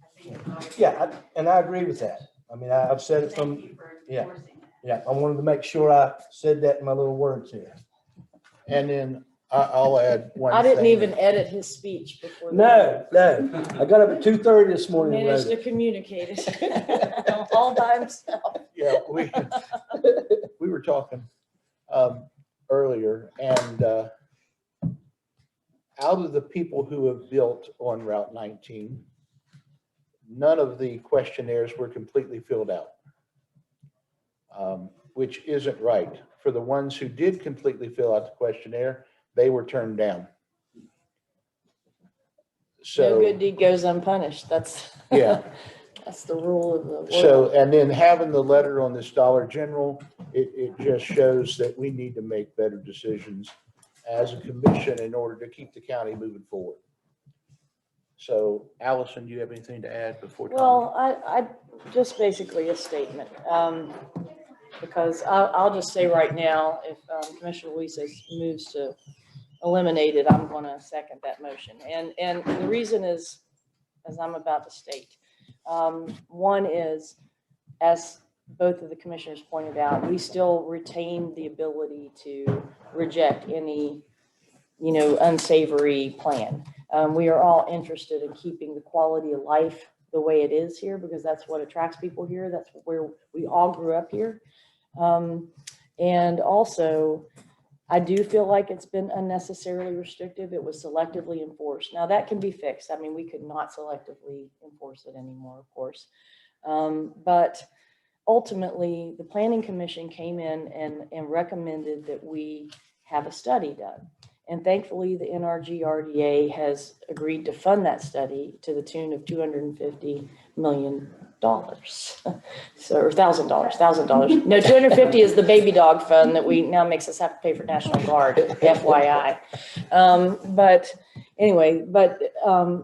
I think is always. Yeah, and I agree with that. I mean, I've said it Thank from, you for yeah. enforcing that. yeah, I wanted to make sure I said that in my little words here. And then I'll add one thing. I didn't even edit his speech before. No. I got up at 2:30 this morning. and Managed wrote to communicate it all by himself. Yeah, we were talking earlier, and out of the people who have built on Route 19, none of the questionnaires were completely filled out, which isn't right. For the ones who did completely fill out the questionnaire, they were turned down. No good So, deed goes unpunished. That's, yeah. that's the rule of the world. So, and then having the letter on this Dollar General, it just shows that we need to make better decisions as a commission in order to keep the county moving forward. So, Allison, do you have anything to add before? Well, I just basically a statement, because I'll just say right now, if Commissioner Luisa moves to eliminate it, I'm going to second that motion. And the reason is, as I'm about to state, one is, as both of the commissioners pointed out, we still retain the ability to reject any, unsavory plan. We are all interested in keeping the quality of life the way it is here, because that's what attracts people here. That's where we all grew up here. And also, I do feel like it's been unnecessarily restrictive. It was selectively enforced. Now that can be fixed. I mean, we could not selectively enforce it anymore, of course. But ultimately, the Planning Commission came in and recommended that we have a study done. And thankfully, the NRG RDA has agreed to fund that study to the tune of $250 million. So, or $1,000. No, 250 is the baby dog fund that we now makes us have to pay for National Guard, FYI. But anyway,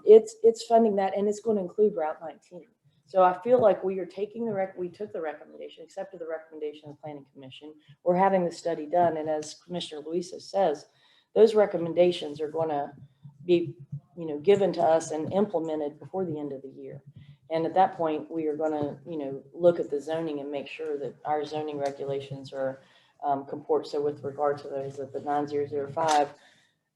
it's funding that, and it's going to include Route 19. So I feel like we are taking we took the recommendation, accepted the recommendation of the Planning Commission. We're having the study done, and as Commissioner Luisa says, those recommendations are going to be, given to us and implemented before the end of the year. And at that point, we are going to, look at the zoning and make sure that our zoning regulations are comport. So with regard to those, that the 9005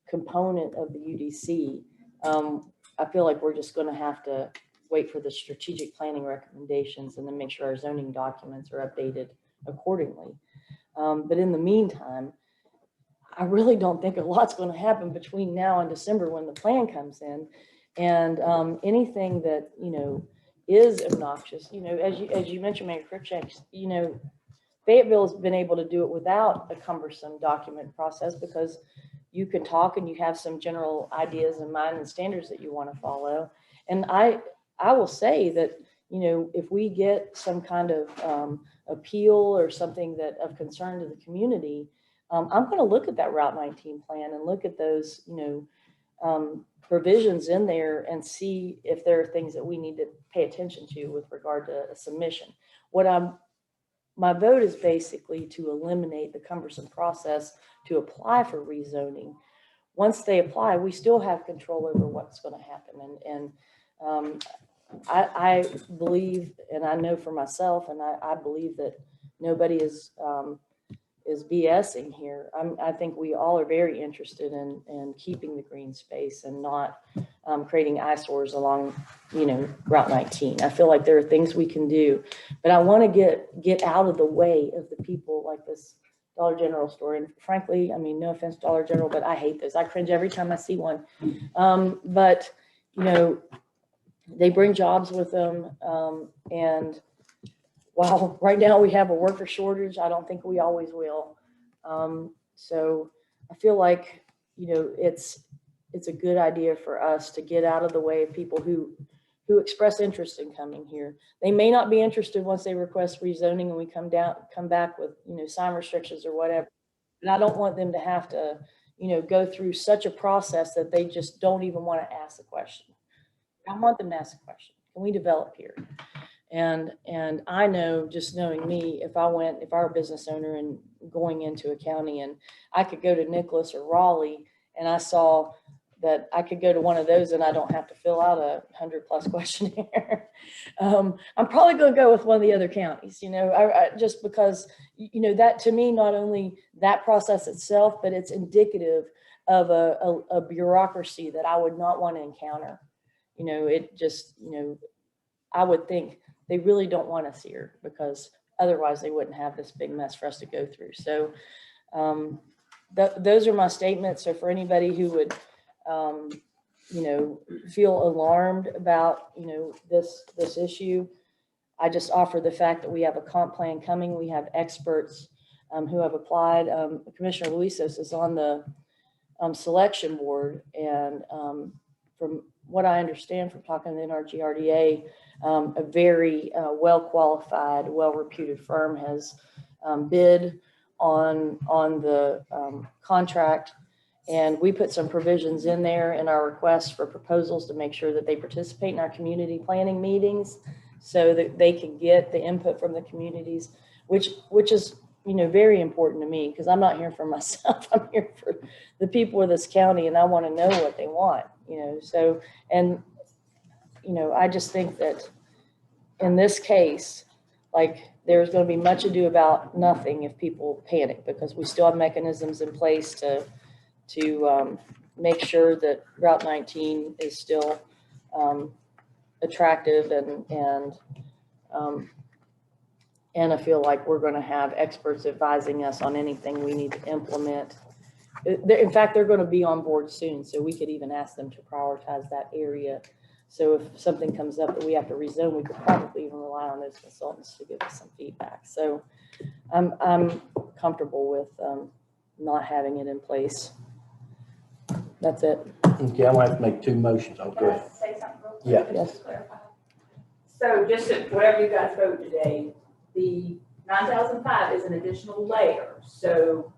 component of the UDC, I feel like we're just going to have to wait for the strategic planning recommendations and then make sure our zoning documents are updated accordingly. But in the meantime, I really don't think a lot's going to happen between now and December when the plan comes in. And anything that, is obnoxious, as you mentioned, Mayor Cruikshank, Fayetteville has been able to do it without a cumbersome document process, because you can talk and you have some general ideas in mind and standards that you want to follow. And I will say that, if we get some kind of appeal or something that of concern to the community, I'm going to look at that Route 19 plan and look at those, provisions in there and see if there are things that we need to pay attention to with regard to a submission. My vote is basically to eliminate the cumbersome process to apply for rezoning. Once they apply, we still have control over what's going to happen. And I believe, and I know for myself, and I believe that nobody is BSing here. I think we all are very interested in keeping the green space and not creating eyesores along, Route 19. I feel like there are things we can do, but I want to get out of the way of the people like this Dollar General store. And frankly, I mean, no offense, Dollar General, but I hate those. I cringe every time I see one. But they bring jobs with them, and while right now we have a worker shortage, I don't think we always will. So I feel like, it's a good idea for us to get out of the way of people who express interest in coming here. They may not be interested once they request rezoning and we come back with, sign restrictions or whatever. But I don't want them to have to, go through such a process that they just don't even want to ask the question. I want them to ask the question. Can we develop here? And I know, just knowing me, if I were a business owner and going into a county and I could go to Nicholas or Raleigh and I saw that I could go to one of those and I don't have to fill out a 100+ questionnaire, I'm probably going to go with one of the other counties, just because, that to me, not only that process itself, but it's indicative of a bureaucracy that I would not want to encounter. It just, I would think they really don't want us here, because otherwise they wouldn't have this big mess for us to go through. So those are my statements. So for anybody who would feel alarmed about, this issue. I just offer the fact that we have a comp plan coming. We have experts who have applied. Commissioner Luisos is on the selection board, and from what I understand from talking to the NRGRDA, a very well-qualified, well-reputed firm has bid on the contract, and we put some provisions in there in our request for proposals to make sure that they participate in our community planning meetings so that they can get the input from the communities, which is very important to me, because I'm not here for myself. I'm here for the people of this county, and I want to know what they want, so, and, I just think that in this case, like, there's going to be much ado about nothing if people panic, because we still have mechanisms in place to make sure that Route 19 is still attractive, and I feel like we're going to have experts advising us on anything we need to implement. In fact, they're going to be on board soon, so we could even ask them to prioritize that area. So if something comes up that we have to rezone, we could probably even rely on those consultants to give us some feedback. So I'm comfortable with not having it in place. That's it. Okay, I might have to make two motions. I'll go Can I ahead. say something real quick? Yeah. just to Yes. clarify? So just to, whatever you guys vote today, the 9,005 is an additional layer. So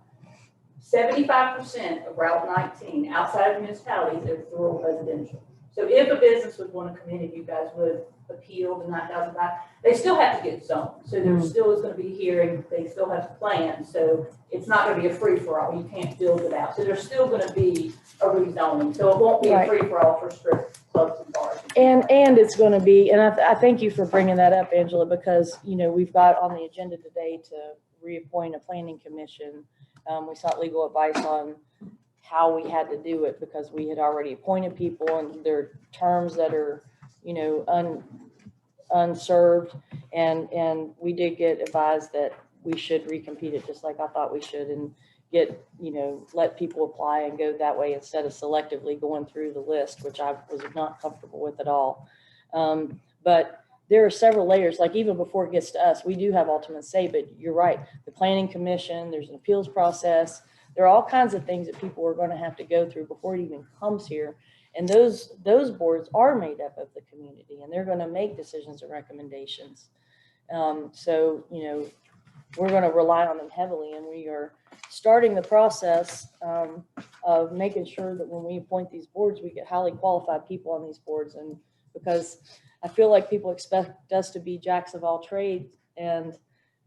75% of Route 19 outside of municipalities is rural residential. So if a business would want to come in, if you guys would appeal the 9,005, they still have to get zoned. So there still is going to be hearing, they still have to plan. So it's not going to be a free-for-all. You can't build it out. So there's still going to be a rezoning. So it won't be a free-for-all for strip clubs and bars. And it's going to be, and I thank you for bringing that up, Angela, because, we've got on the agenda today to reappoint a planning commission. We sought legal advice on how we had to do it, because we had already appointed people and there are terms that are, unserved. And we did get advised that we should recompete it, just like I thought we should, and get, let people apply and go that way instead of selectively going through the list, which I was not comfortable with at all. But there are several layers, like even before it gets to us, we do have ultimate say, but you're right. The planning commission, there's an appeals process. There are all kinds of things that people are going to have to go through before it even comes here. And those boards are made up of the community, and they're going to make decisions and recommendations. So, we're going to rely on them heavily, and we are starting the process of making sure that when we appoint these boards, we get highly qualified people on these boards. And because I feel like people expect us to be jacks of all trades, and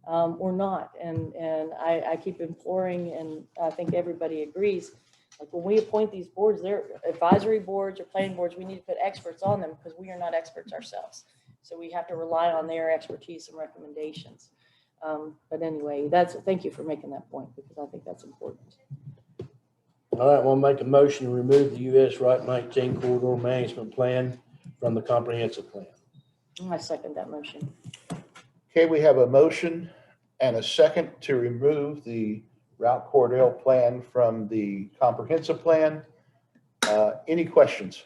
we're not. And I keep imploring, and I think everybody agrees, like when we appoint these boards, they're advisory boards or planning boards, we need to put experts on them, because we are not experts ourselves. So we have to rely on their expertise and recommendations. But anyway, thank you for making that point, because I think that's important. All right, we'll make a motion to remove the US Route 19 Corridor Management Plan from the comprehensive plan. I second that motion. Okay, we have a motion and a second to remove the Route Corridor plan from the comprehensive plan. Any questions?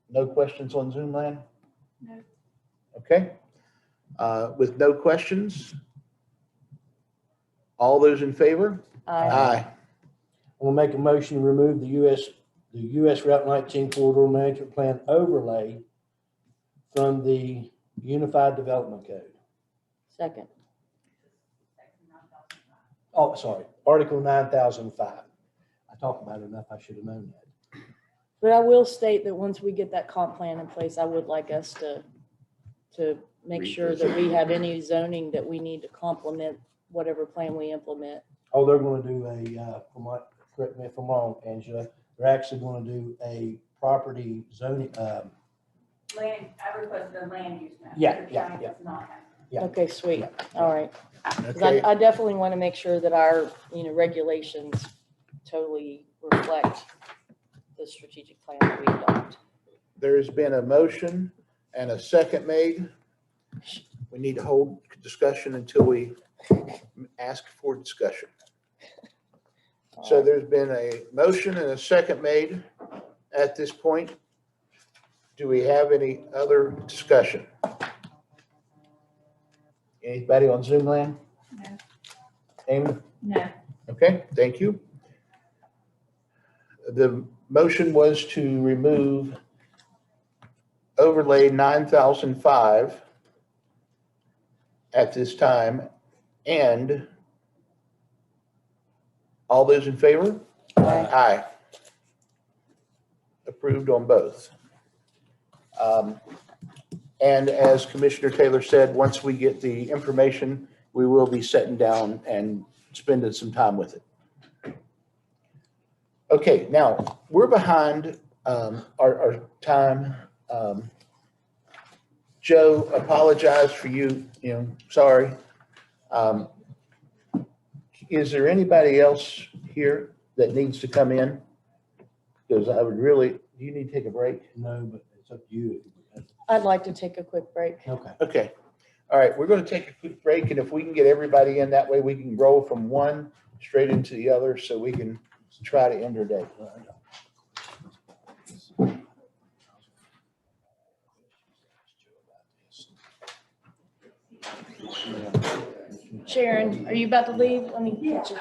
No questions on Zoom land? No. Okay. With no questions, all those in favor? Aye. We'll make a motion to remove the US Route 19 Corridor Management Plan overlay from the Unified Development Code. Second. Oh, sorry, Article 9005. I talked about it enough, I should have known that. But I will state that once we get that comp plan in place, I would like us to make sure that we have any zoning that we need to complement whatever plan we implement. Oh, they're going to do correct me if I'm wrong, Angela, they're actually going to do a property zoning, I requested a land use map. Yeah, The yeah, county does not have. yeah. Okay, sweet. Yeah. All right. 'Cause Okay, I definitely want to make sure that our, regulations totally reflect the strategic plan that we adopt. there has been a motion and a second made. We need to hold discussion until we ask for discussion. So there's been a motion and a second made at this point. Do we have any other discussion? Anybody on Zoom land? No. Amy? No. Okay, thank you. The motion was to remove overlay 9,005 at this time, and all those in favor? Aye. Approved on both. And as Commissioner Taylor said, once we get the information, we will be sitting down and spending some time with it. Okay, now, we're behind our time. Joe, apologize for you, sorry. Is there anybody else here that needs to come in? Because I would really, do you need to take a break? No, but it's up to you. I'd like to take a quick break. Okay. Okay. All right, we're going to take a quick break, and if we can get everybody in, that way we can roll from one straight into the other so we can try to end our day. Sharon, are you about to leave? Let me get you.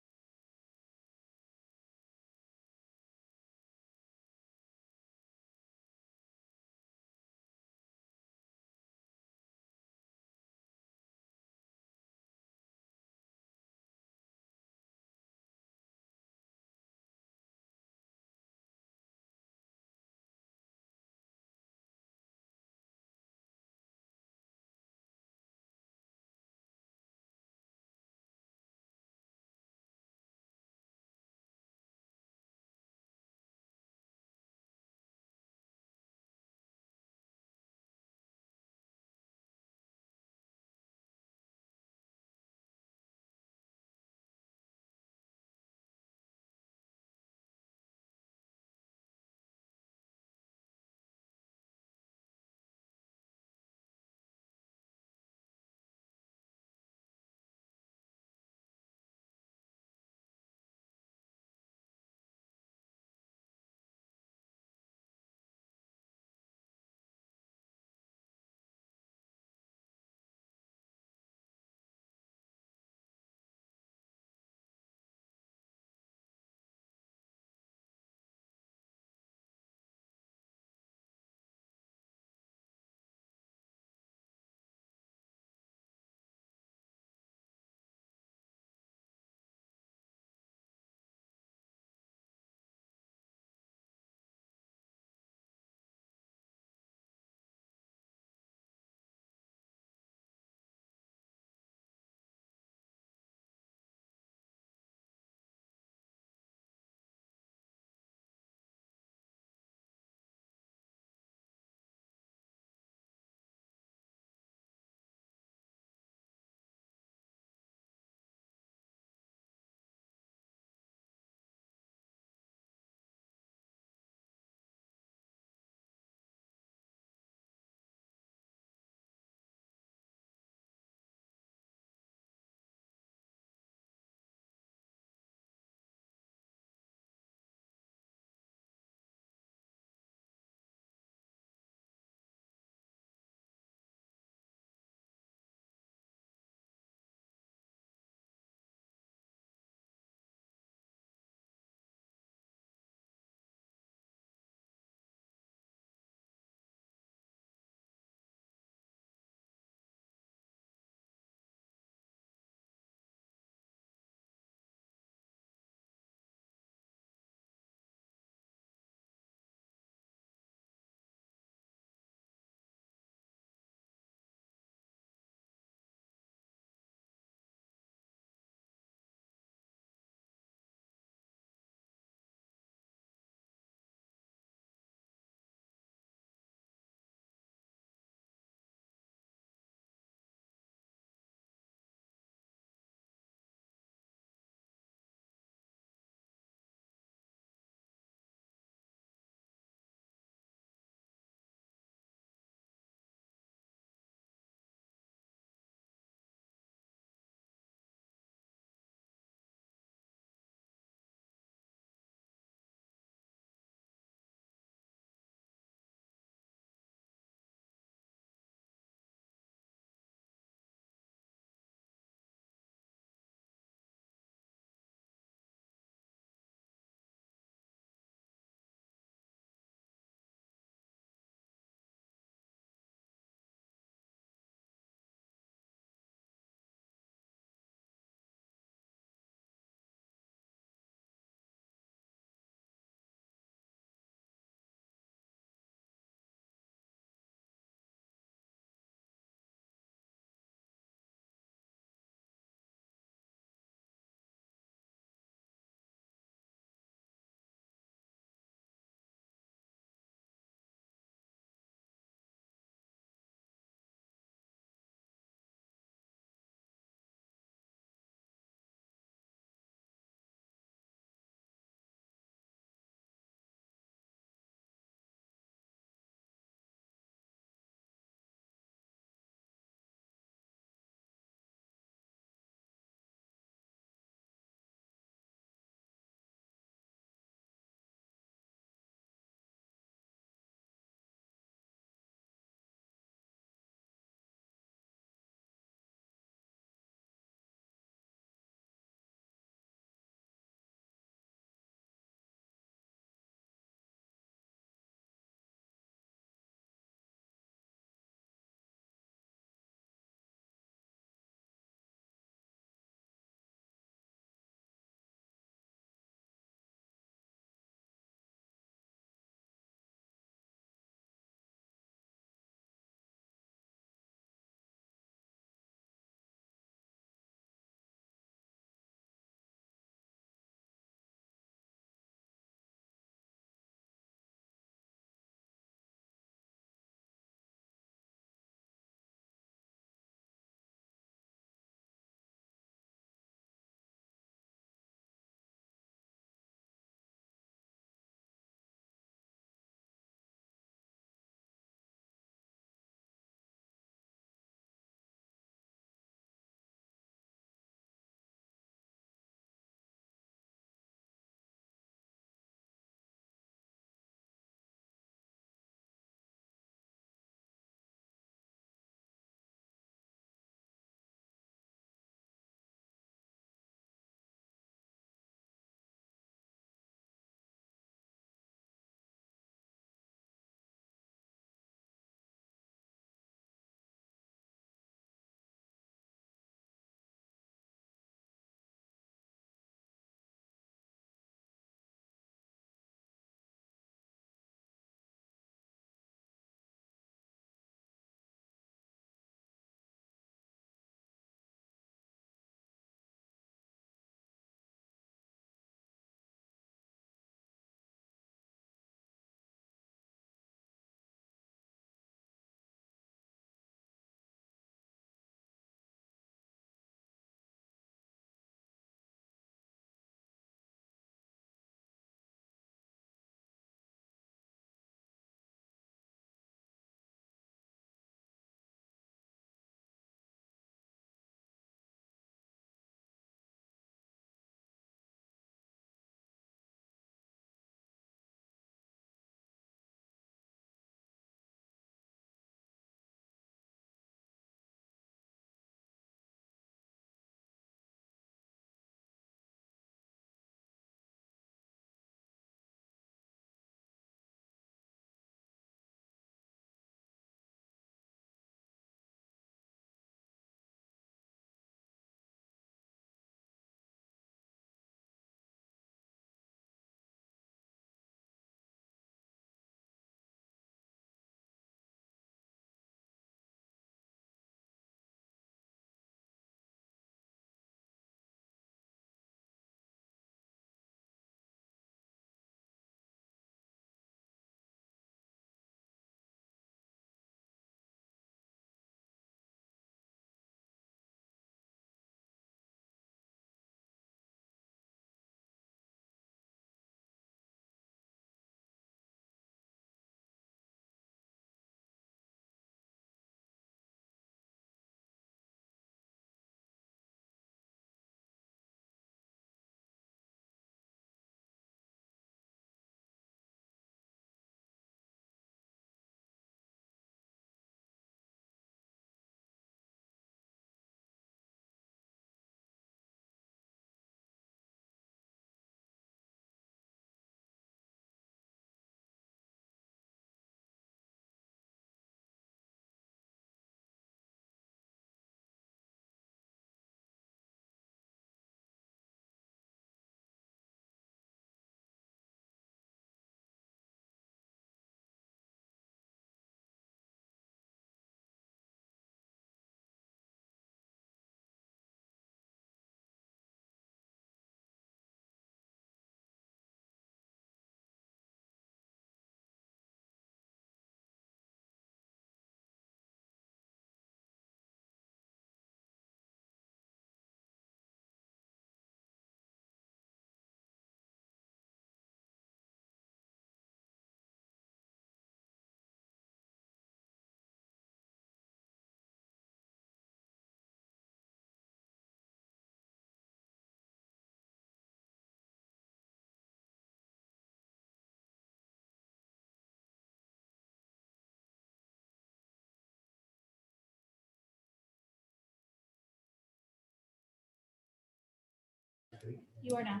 You are now.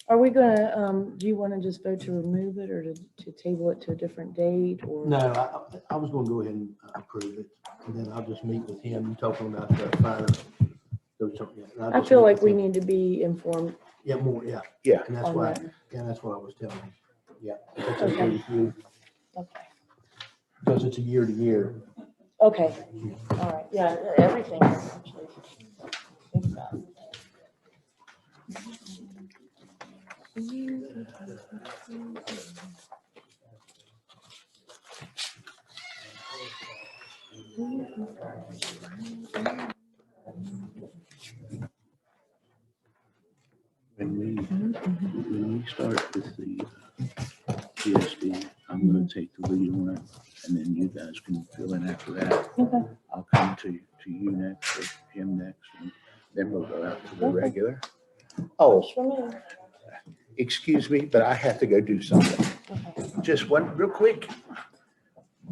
Are we gonna, do you wanna just vote to remove it or to table it to a different date or? No, I was gonna go ahead and approve it, and then I'll just meet with him, talking about the fire. I feel like we need to be informed Yeah, more, yeah. Yeah. And that's on why, that. yeah, that's what I was telling him. Yeah. Okay. Okay. Because it's a year to year. Okay, all right, yeah, everything is actually. Think about it. When we start with the GSD, I'm gonna take the lead on it, and then you guys can fill in after that. Okay. I'll come to you next, or him next, and then we'll go out to the Okay. regular. Oh, Works for me. excuse me, but I have to go do something. Okay. Just one real quick.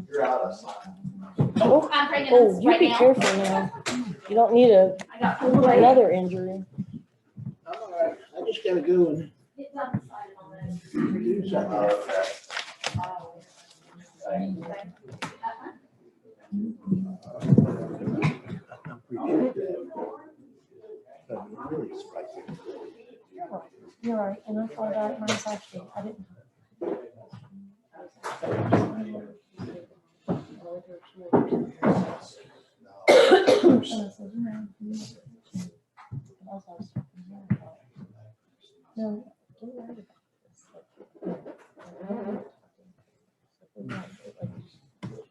You're out of sign. Oh, I'm pregnant oh, you right be now. careful now. You don't need I got another injury. I'm all right. I just gotta go and It's undecided on that. do something. You're right, and I thought about it myself, actually, I didn't. No, don't worry about this.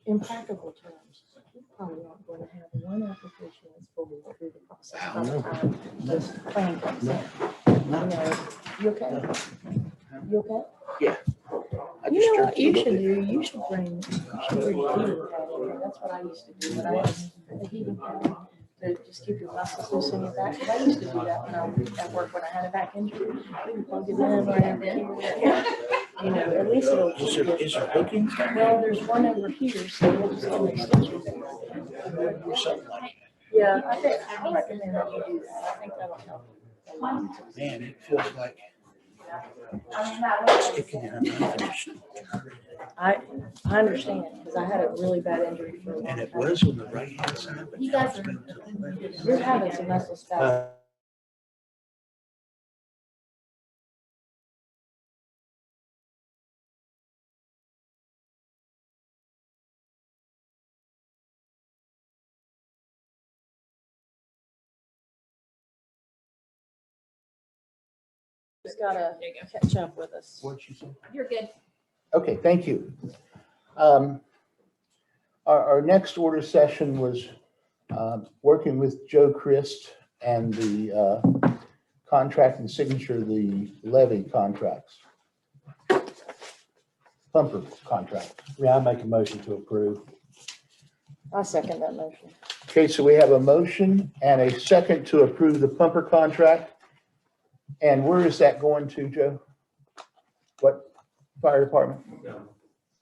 In practical terms, you probably aren't going to have one application that's fully through the process by the time this plan comes in. You know, you okay? You okay? I You just know jerked what a you little should bit. do? You should bring the heating pad in here. That's what I used to do. When I had the heating pad to just keep your muscles loose in your back. 'Cause I used to do that when I was at work, when I had a back injury. We can plug it in right over here. You know, at least it'll keep you. Is there hooking? Well, there's one over here, so we'll just get an extension. Yeah, I recommend that you do that. I think that'll help. Man, it feels like sticking in a knife. I understand, because I had a really bad injury for a long And it time. was on the right hand side, but You now guys it's been to the left. You're having some muscle spasms. Just gotta catch up with us. What'd you say? You're good. Okay, thank you. Our next order session was working with Joe Crist and the contract and signature of the levy contracts. Pumper contract. Yeah, I make a motion to approve. I second that motion. Okay, so we have a motion and a second to approve the pumper contract. And where is that going to, Joe? What fire department?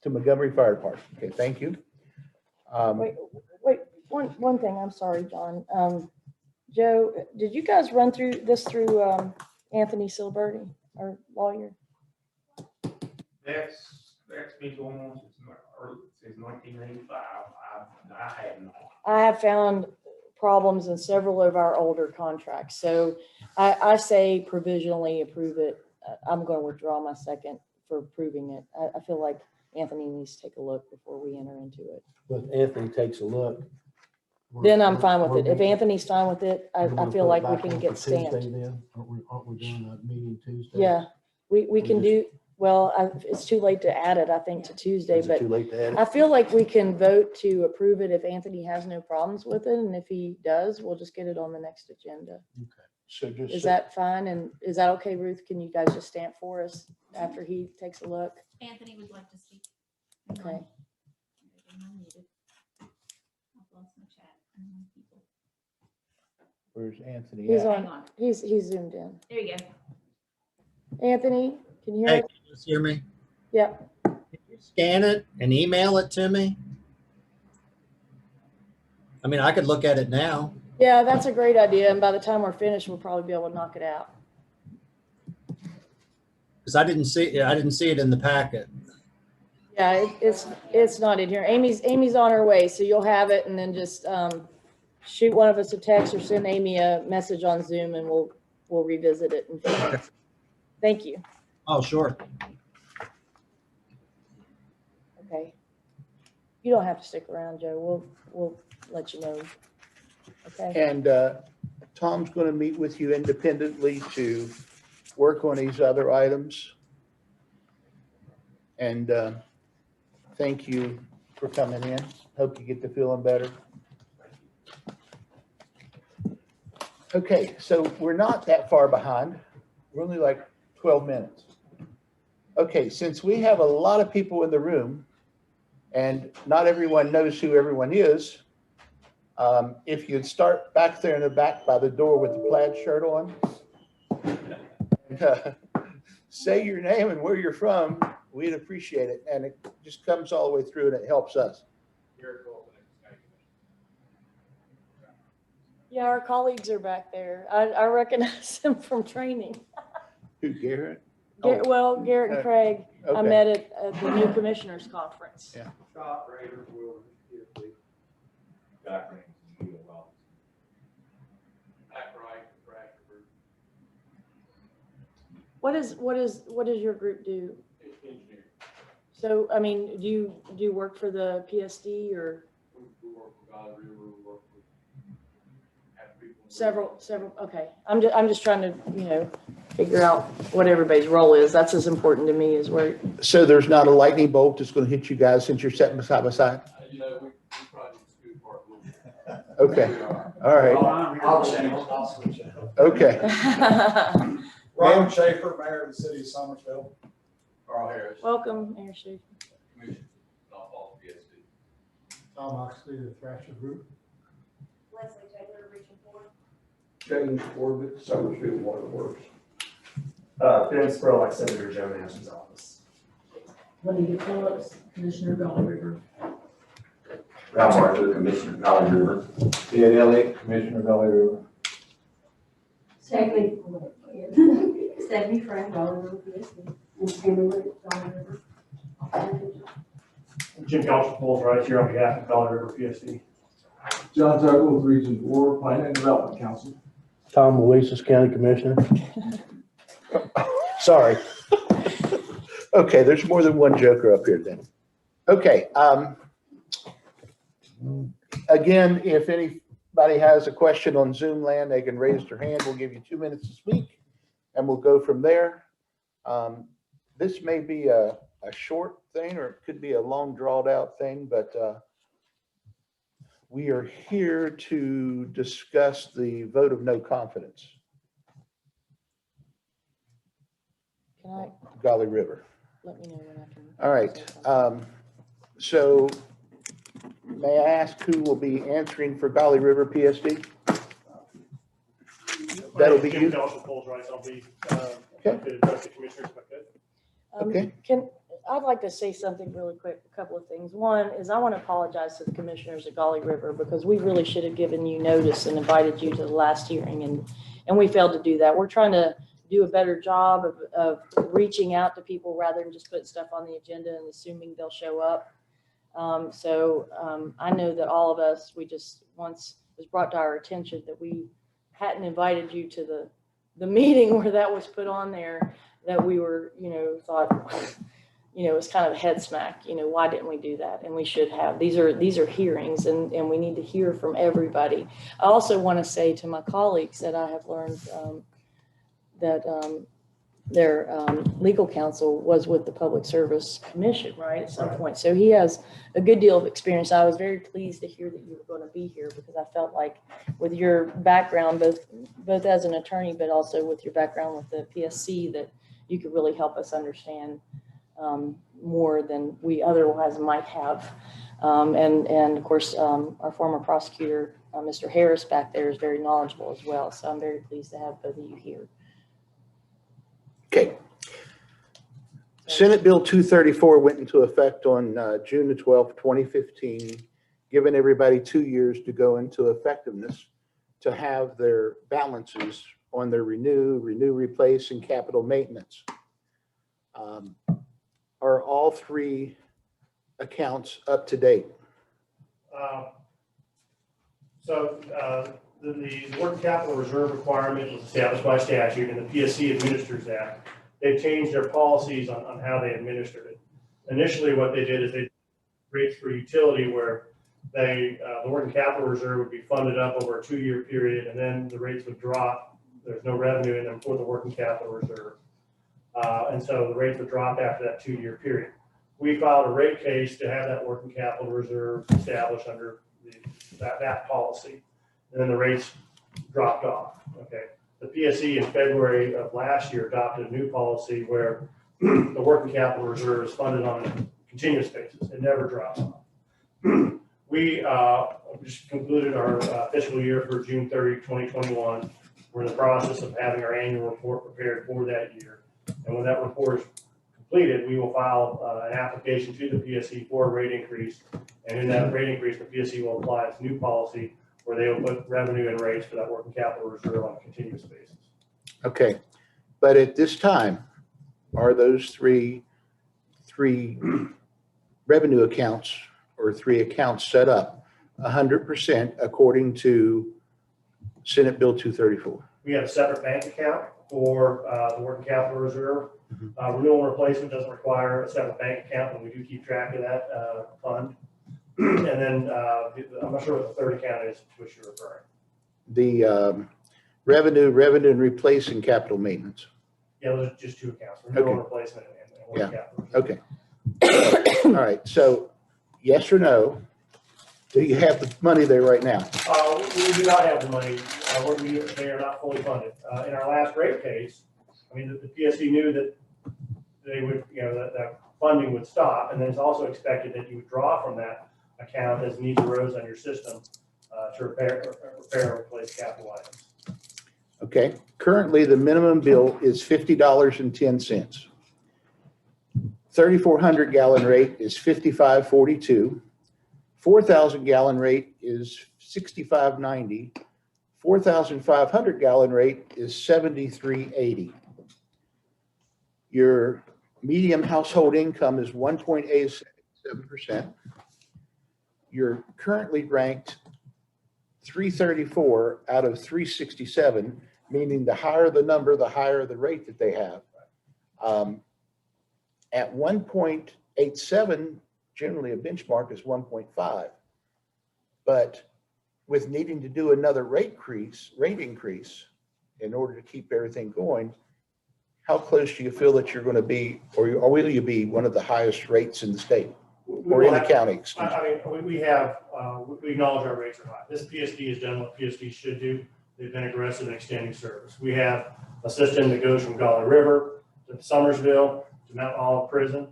To Montgomery Fire Department. Okay, thank you. Wait, one thing, I'm sorry, John. Joe, did you guys run through Anthony Silberti, our lawyer? That's been going on since 1985. I have not. I have found problems in several of our older contracts, so I say provisionally approve it. I'm going to withdraw my second for approving it. I feel like Anthony needs to take a look before we enter into it. But Anthony takes a look. Then I'm fine with it. If Anthony's fine with it, I feel like we can get stamped. stamped. Then aren't we doing a meeting Tuesday? Yeah, we can do, well, it's too late to add it, I think, to Tuesday, Is it but too late to add I it? feel like we can vote to approve it if Anthony has no problems with it, and if he does, we'll just get it on the next agenda. So just. Is that fine? And is that okay, Ruth? Can you guys just stamp for us after he takes a look? Anthony would like to speak. Okay. I've lost my chat. Where's Anthony He's at? on, Hang on. he's zoomed in. There you go. Anthony, can you hear Hey, us? can you hear me? Yep. Can you scan it and email it to me? I mean, I could look at it now. Yeah, that's a great idea, and by the time we're finished, we'll probably be able to knock it out. Because I didn't see it in the packet. Yeah, it's not in here. Amy's on her way, so you'll have it, and then just shoot one of us a text or send Amy a message on Zoom, and we'll revisit it. Thank you. Oh, sure. Okay. You don't have to stick around, Joe. We'll let you know. Okay. And Tom's going to meet with you independently to work on these other items. And thank you for coming in. Hope you get to feeling better. Okay, so we're not that far behind. We're only like 12 minutes. Okay, since we have a lot of people in the room and not everyone knows who everyone is, if you'd start back there in the back by the door with the plaid shirt on, and, say your name and where you're from, we'd appreciate it. And it just comes all the way through and it helps us. Yeah, our colleagues are back there. I recognize them from training. Who, Garrett? Well, Garrett and Craig, I Okay. met at the new commissioners conference. Yeah. Scott Rader will be background. What does your group do? Engineer. So, I mean, do you work for the PSD or We work with Gauley River, we work with people. several? Okay, I'm just trying to, figure out what everybody's role is. That's as important to me as where. So there's not a lightning bolt that's going to hit you guys since you're sitting side by side? We probably scoot part a little bit. Okay, all right, I'll change, I'll switch it. okay. Ron Schaefer, Mayor of the City of Somersville. Carl Harris. Welcome, Mayor Schaefer. Commission, Norfolk PSD. Tom Oxley, the Thrasher Group. Leslie Taylor, Region 4. James Corbett, Somersville Water Works. Ben Spurlock, Senator Joe Manchin's office. Lanier Phillips, Commissioner Gauley River. Ralph Arthur, Commissioner Gauley River. Ed Elliott, Commissioner Gauley River. Stephanie Frank, Gauley River, PSD. And Tammy Wood, Gauley River. Jim Couchapole right here on behalf of Gauley River PSD. John Tucker with Region 4, Planning and Development Council. Tom Luis, County Commissioner. Sorry. Okay, there's more than one joker up here then. Okay. Again, if anybody has a question on Zoom land, they can raise their hand. We'll give you 2 minutes to speak and we'll go from there. This may be a short thing or it could be a long drawn out thing, but we are here to discuss the vote of no confidence. Can I, Gauley River. let me know when I can. All right. So may I ask who will be answering for Gauley River PSD? That'll be you. Jim Couchapole, right, so I'll be, Okay. to address the commissioners if I could. Okay. I'd like to say something really quick, a couple of things. One is I want to apologize to the commissioners at Gauley River because we really should have given you notice and invited you to the last hearing and we failed to do that. We're trying to do a better job of reaching out to people rather than just putting stuff on the agenda and assuming they'll show up. I know that all of us, we just once was brought to our attention that we hadn't invited you to the meeting where that was put on there, that we were, thought, it was kind of a head smack, why didn't we do that? And we should have. These are hearings and we need to hear from everybody. I also want to say to my colleagues that I have learned that their legal counsel was with the Public Service Commission, right, at some point. So he has a good deal of experience. I was very pleased to hear that you were going to be here because I felt like with your background, both as an attorney, but also with your background with the PSC, that you could really help us understand more than we otherwise might have. And of course, our former prosecutor, Mr. Harris back there is very knowledgeable as well. So I'm very pleased to have both of you here. Okay. Senate Bill 234 went into effect on June the 12th, 2015, giving everybody 2 years to go into effectiveness to have their balances on their renew, replace, and capital maintenance. Are all three accounts up to date? The working capital reserve requirement was established by statute, and the PSC administers that. They've changed their policies on how they administered it. Initially, what they did is they rates for utility where the working capital reserve would be funded up over a 2-year period, and then the rates would drop. There's no revenue in them for the working capital reserve. And so the rates would drop after that 2-year period. We filed a rate case to have that working capital reserve established under that policy. And then the rates dropped off, okay? The PSC in February of last year adopted a new policy where the working capital reserve is funded on a continuous basis. It never drops off. We just concluded our fiscal year for June 30, 2021. We're in the process of having our annual report prepared for that year. And when that report is completed, we will file an application to the PSC for a rate increase. And in that rate increase, the PSC will apply its new policy where they will put revenue and rates for that working capital reserve on a continuous basis. Okay, but at this time, are those three revenue accounts or 3 accounts set up 100% according to Senate Bill 234? We have a separate bank account for the working capital reserve. Renewal and replacement doesn't require a separate bank account, and we do keep track of that fund. And then I'm not sure what the third account is to which you're referring. The revenue and replacing capital maintenance. Yeah, those are just 2 accounts, renewal and replacement and working capital reserve. Okay. All right. So yes or no, do you have the money there right now? We do not have the money. They are not fully funded. In our last rate case, I mean, the PSC knew that they would, that funding would stop, and then it's also expected that you would draw from that account as needs arose on your system to repair and replace capital items. Okay. Currently, the minimum bill is $50.10. 3,400 gallon rate is $55.42. 4,000 gallon rate is $65.90. 4,500 gallon rate is $73.80. Your medium household income is 1.87%. You're currently ranked 334 out of 367, meaning the higher the number, the higher the rate that they have. At 1.87, generally a benchmark is 1.5. But with needing to do another rate increase in order to keep everything going, how close do you feel that you're going to be, or will you be one of the highest rates in the state or in the county? I mean, we acknowledge our rates are high. This PSD has done what PSD should do. They've been aggressive in extending service. We have a system that goes from Gauley River to Summersville to Mount Olive Prison.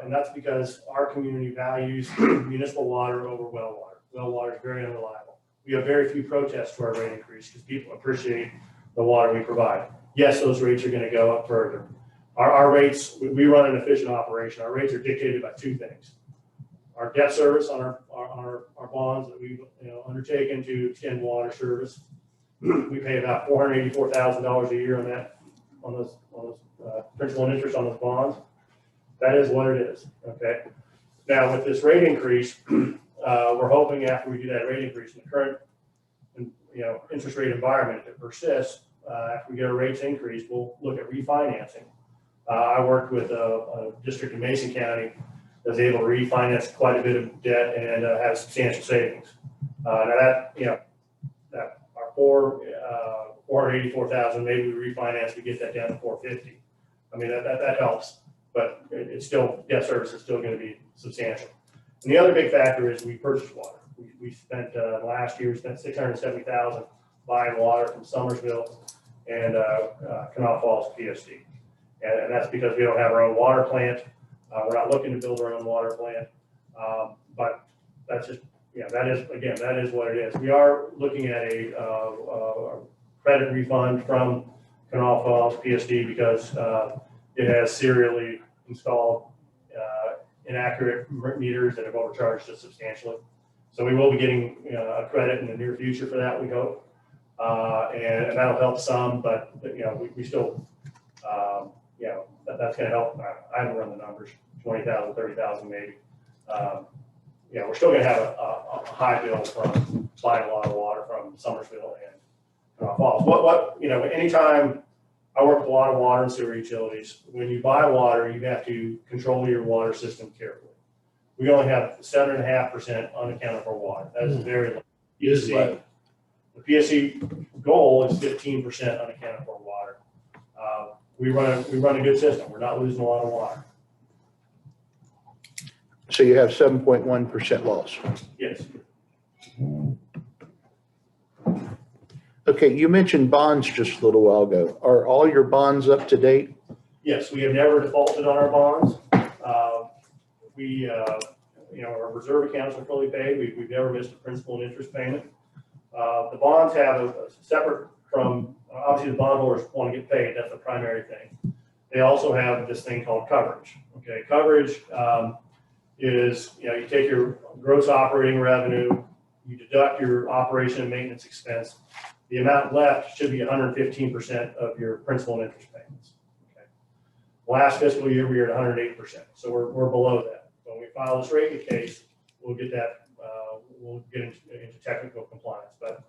And that's because our community values municipal water over well water. Well water is very unreliable. We have very few protests to our rate increase because people appreciate the water we provide. Yes, those rates are going to go up further. Our rates, we run an efficient operation. Our rates are dictated by 2 things. Our debt service on our bonds that we've undertaken to extend water service. We pay about $484,000 a year on those principal and interest on those bonds. That is what it is. Okay. Now with this rate increase, we're hoping after we do that rate increase in the current interest rate environment, if it persists, after we get our rates increased, we'll look at refinancing. I worked with a district in Mason County that was able to refinance quite a bit of debt and have substantial savings. Now that that our $484,000, maybe we refinance, we get that down to $450. I mean that helps, but it's still, debt service is still going to be substantial. And the other big factor is we purchase water. We spent last year, we spent $670,000 buying water from Summersville and Canal Falls PSD. And that's because we don't have our own water plant. We're not looking to build our own water plant. But that's just, that is what it is. We are looking at a credit refund from Canal Falls PSD because it has serially installed inaccurate meters that have overcharged us substantially. So we will be getting a credit in the near future for that, we hope. And that'll help some, but we still you know, that's gonna help. I haven't run the numbers, 20,000, 30,000 maybe. You know, we're still gonna have a high bill from buying a lot of water from Summersville and Canal Falls. You know, anytime I work with a lot of water and sewer utilities, when you buy water, you have to control your water system carefully. We only have 7.5% unaccounted for water. That is very low. PSC, the PSC goal is 15% unaccounted for water. We run a good system. We're not losing a lot of water. So you have 7.1% loss. Yes. Okay, you mentioned bonds just a little while ago. Are all your bonds up to date? Yes, we have never defaulted on our bonds. You know, our reserve accounts are fully paid. We've never missed a principal and interest payment. The bonds have a separate from, obviously the bondholders want to get paid. That's the primary thing. They also have this thing called coverage. Okay, coverage is, you know, you take your gross operating revenue, you deduct your operation and maintenance expense. The amount left should be 115% of your principal and interest payments. Okay. Last fiscal year, we were at 108%. So we're below that. When we file this rate case, we'll get that, we'll get into technical compliance. But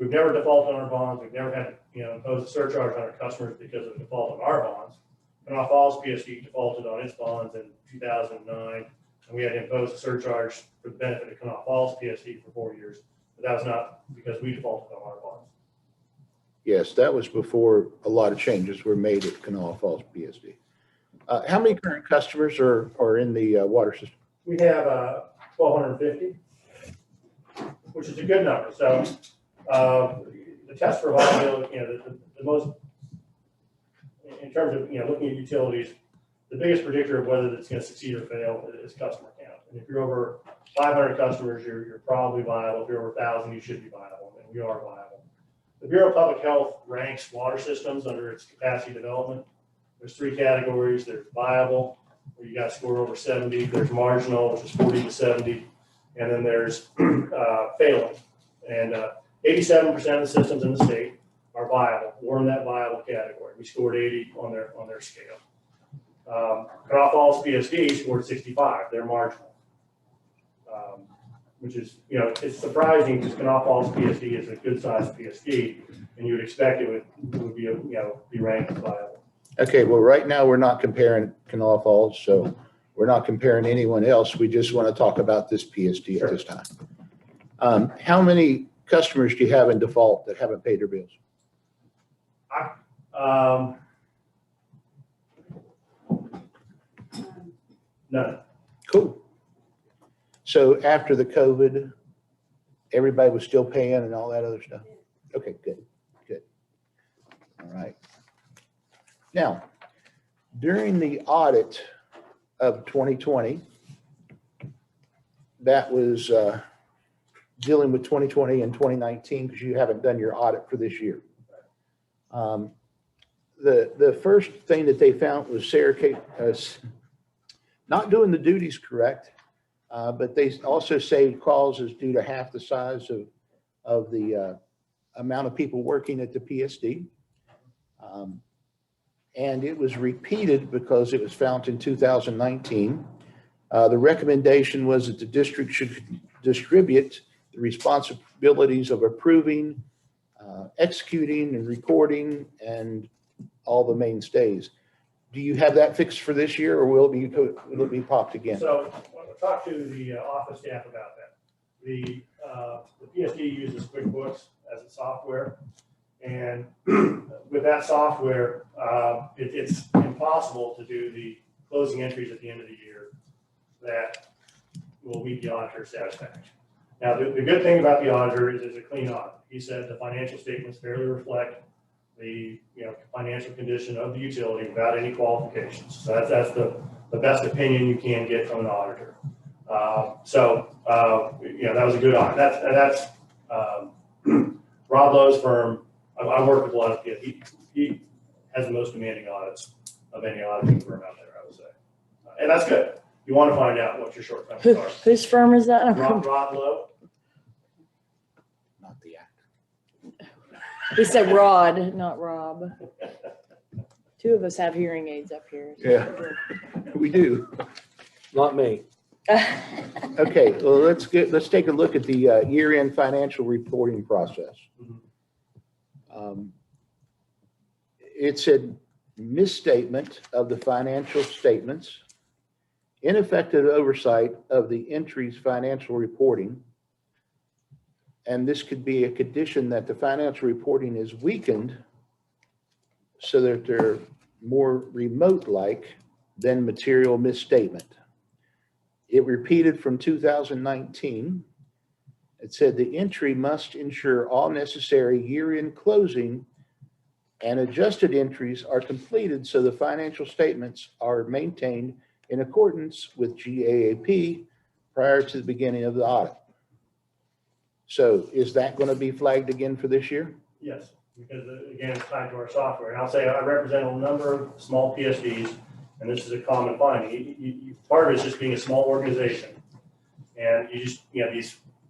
we've never defaulted on our bonds. We've never had to, you know, impose a surcharge on our customers because of a default on our bonds. Canal Falls PSD defaulted on its bonds in 2009, and we had to impose a surcharge for the benefit of Canal Falls PSD for 4 years. But that was not because we defaulted on our bonds. Yes, that was before a lot of changes were made at Canal Falls PSD. How many current customers are in the water system? We have 1,250, which is a good number. So the test for viability, you know, the most, in terms of, you know, looking at utilities, the biggest predictor of whether it's going to succeed or fail is customer count. And if you're over 500 customers, you're probably viable. If you're over 1,000, you should be viable, and we are viable. The Bureau of Public Health ranks water systems under its capacity development. There's 3 categories. There's viable, where you got to score over 70. There's marginal, which is 40 to 70. And then there's failing. And 87% of the systems in the state are viable. We're in that viable category. We scored 80 on their scale. Canal Falls PSD scored 65. They're marginal. Which is, you know, it's surprising because Canal Falls PSD is a good sized PSD, and you would expect it would be, you know, be ranked as viable. Okay, well, right now we're not comparing Canal Falls, so we're not comparing anyone else. We just want to talk about this PSD at this time. How many customers do you have in default that haven't paid their bills? None. Cool. So after the COVID, everybody was still paying and all that other stuff? Okay, good, good. All right. Now, during the audit of 2020, that was dealing with 2020 and 2019 because you haven't done your audit for this year. The first thing that they found was Sarah Kate not doing the duties correct, but they also saved calls is due to half the size of the amount of people working at the PSD. And it was repeated because it was found in 2019. The recommendation was that the district should distribute the responsibilities of approving, executing, and recording, and all the mainstays. Do you have that fixed for this year, or will it be popped again? So we'll talk to the office staff about that. The PSD uses QuickBooks as a software, and with that software, it's impossible to do the closing entries at the end of the year that will meet the auditor's satisfaction. Now, the good thing about the auditor is it's a clean audit. He said the financial statements fairly reflect the financial condition of the utility without any qualifications. So that's the best opinion you can get from an auditor. That was a good audit. That's Rob Lowe's firm. I work with a lot of people. He has the most demanding audits of any auditing firm out there, I would say. And that's good. You want to find out what your shortcomings are. Whose firm is that? Rob Lowe. Not the actor. He said Rod, not Rob. Two of us have hearing aids up here. Yeah. We do. Not me. Okay, well, let's take a look at the year-end financial reporting process. It said misstatement of the financial statements, ineffective oversight of the entries financial reporting, and this could be a condition that the financial reporting is weakened so that they're more remote-like than material misstatement. It repeated from 2019. It said the entry must ensure all necessary year-end closing and adjusted entries are completed so the financial statements are maintained in accordance with GAAP prior to the beginning of the audit. So is that going to be flagged again for this year? Yes, because again, it's tied to our software. And I'll say I represent a number of small PSDs, and this is a common finding. Part of it is just being a small organization. And these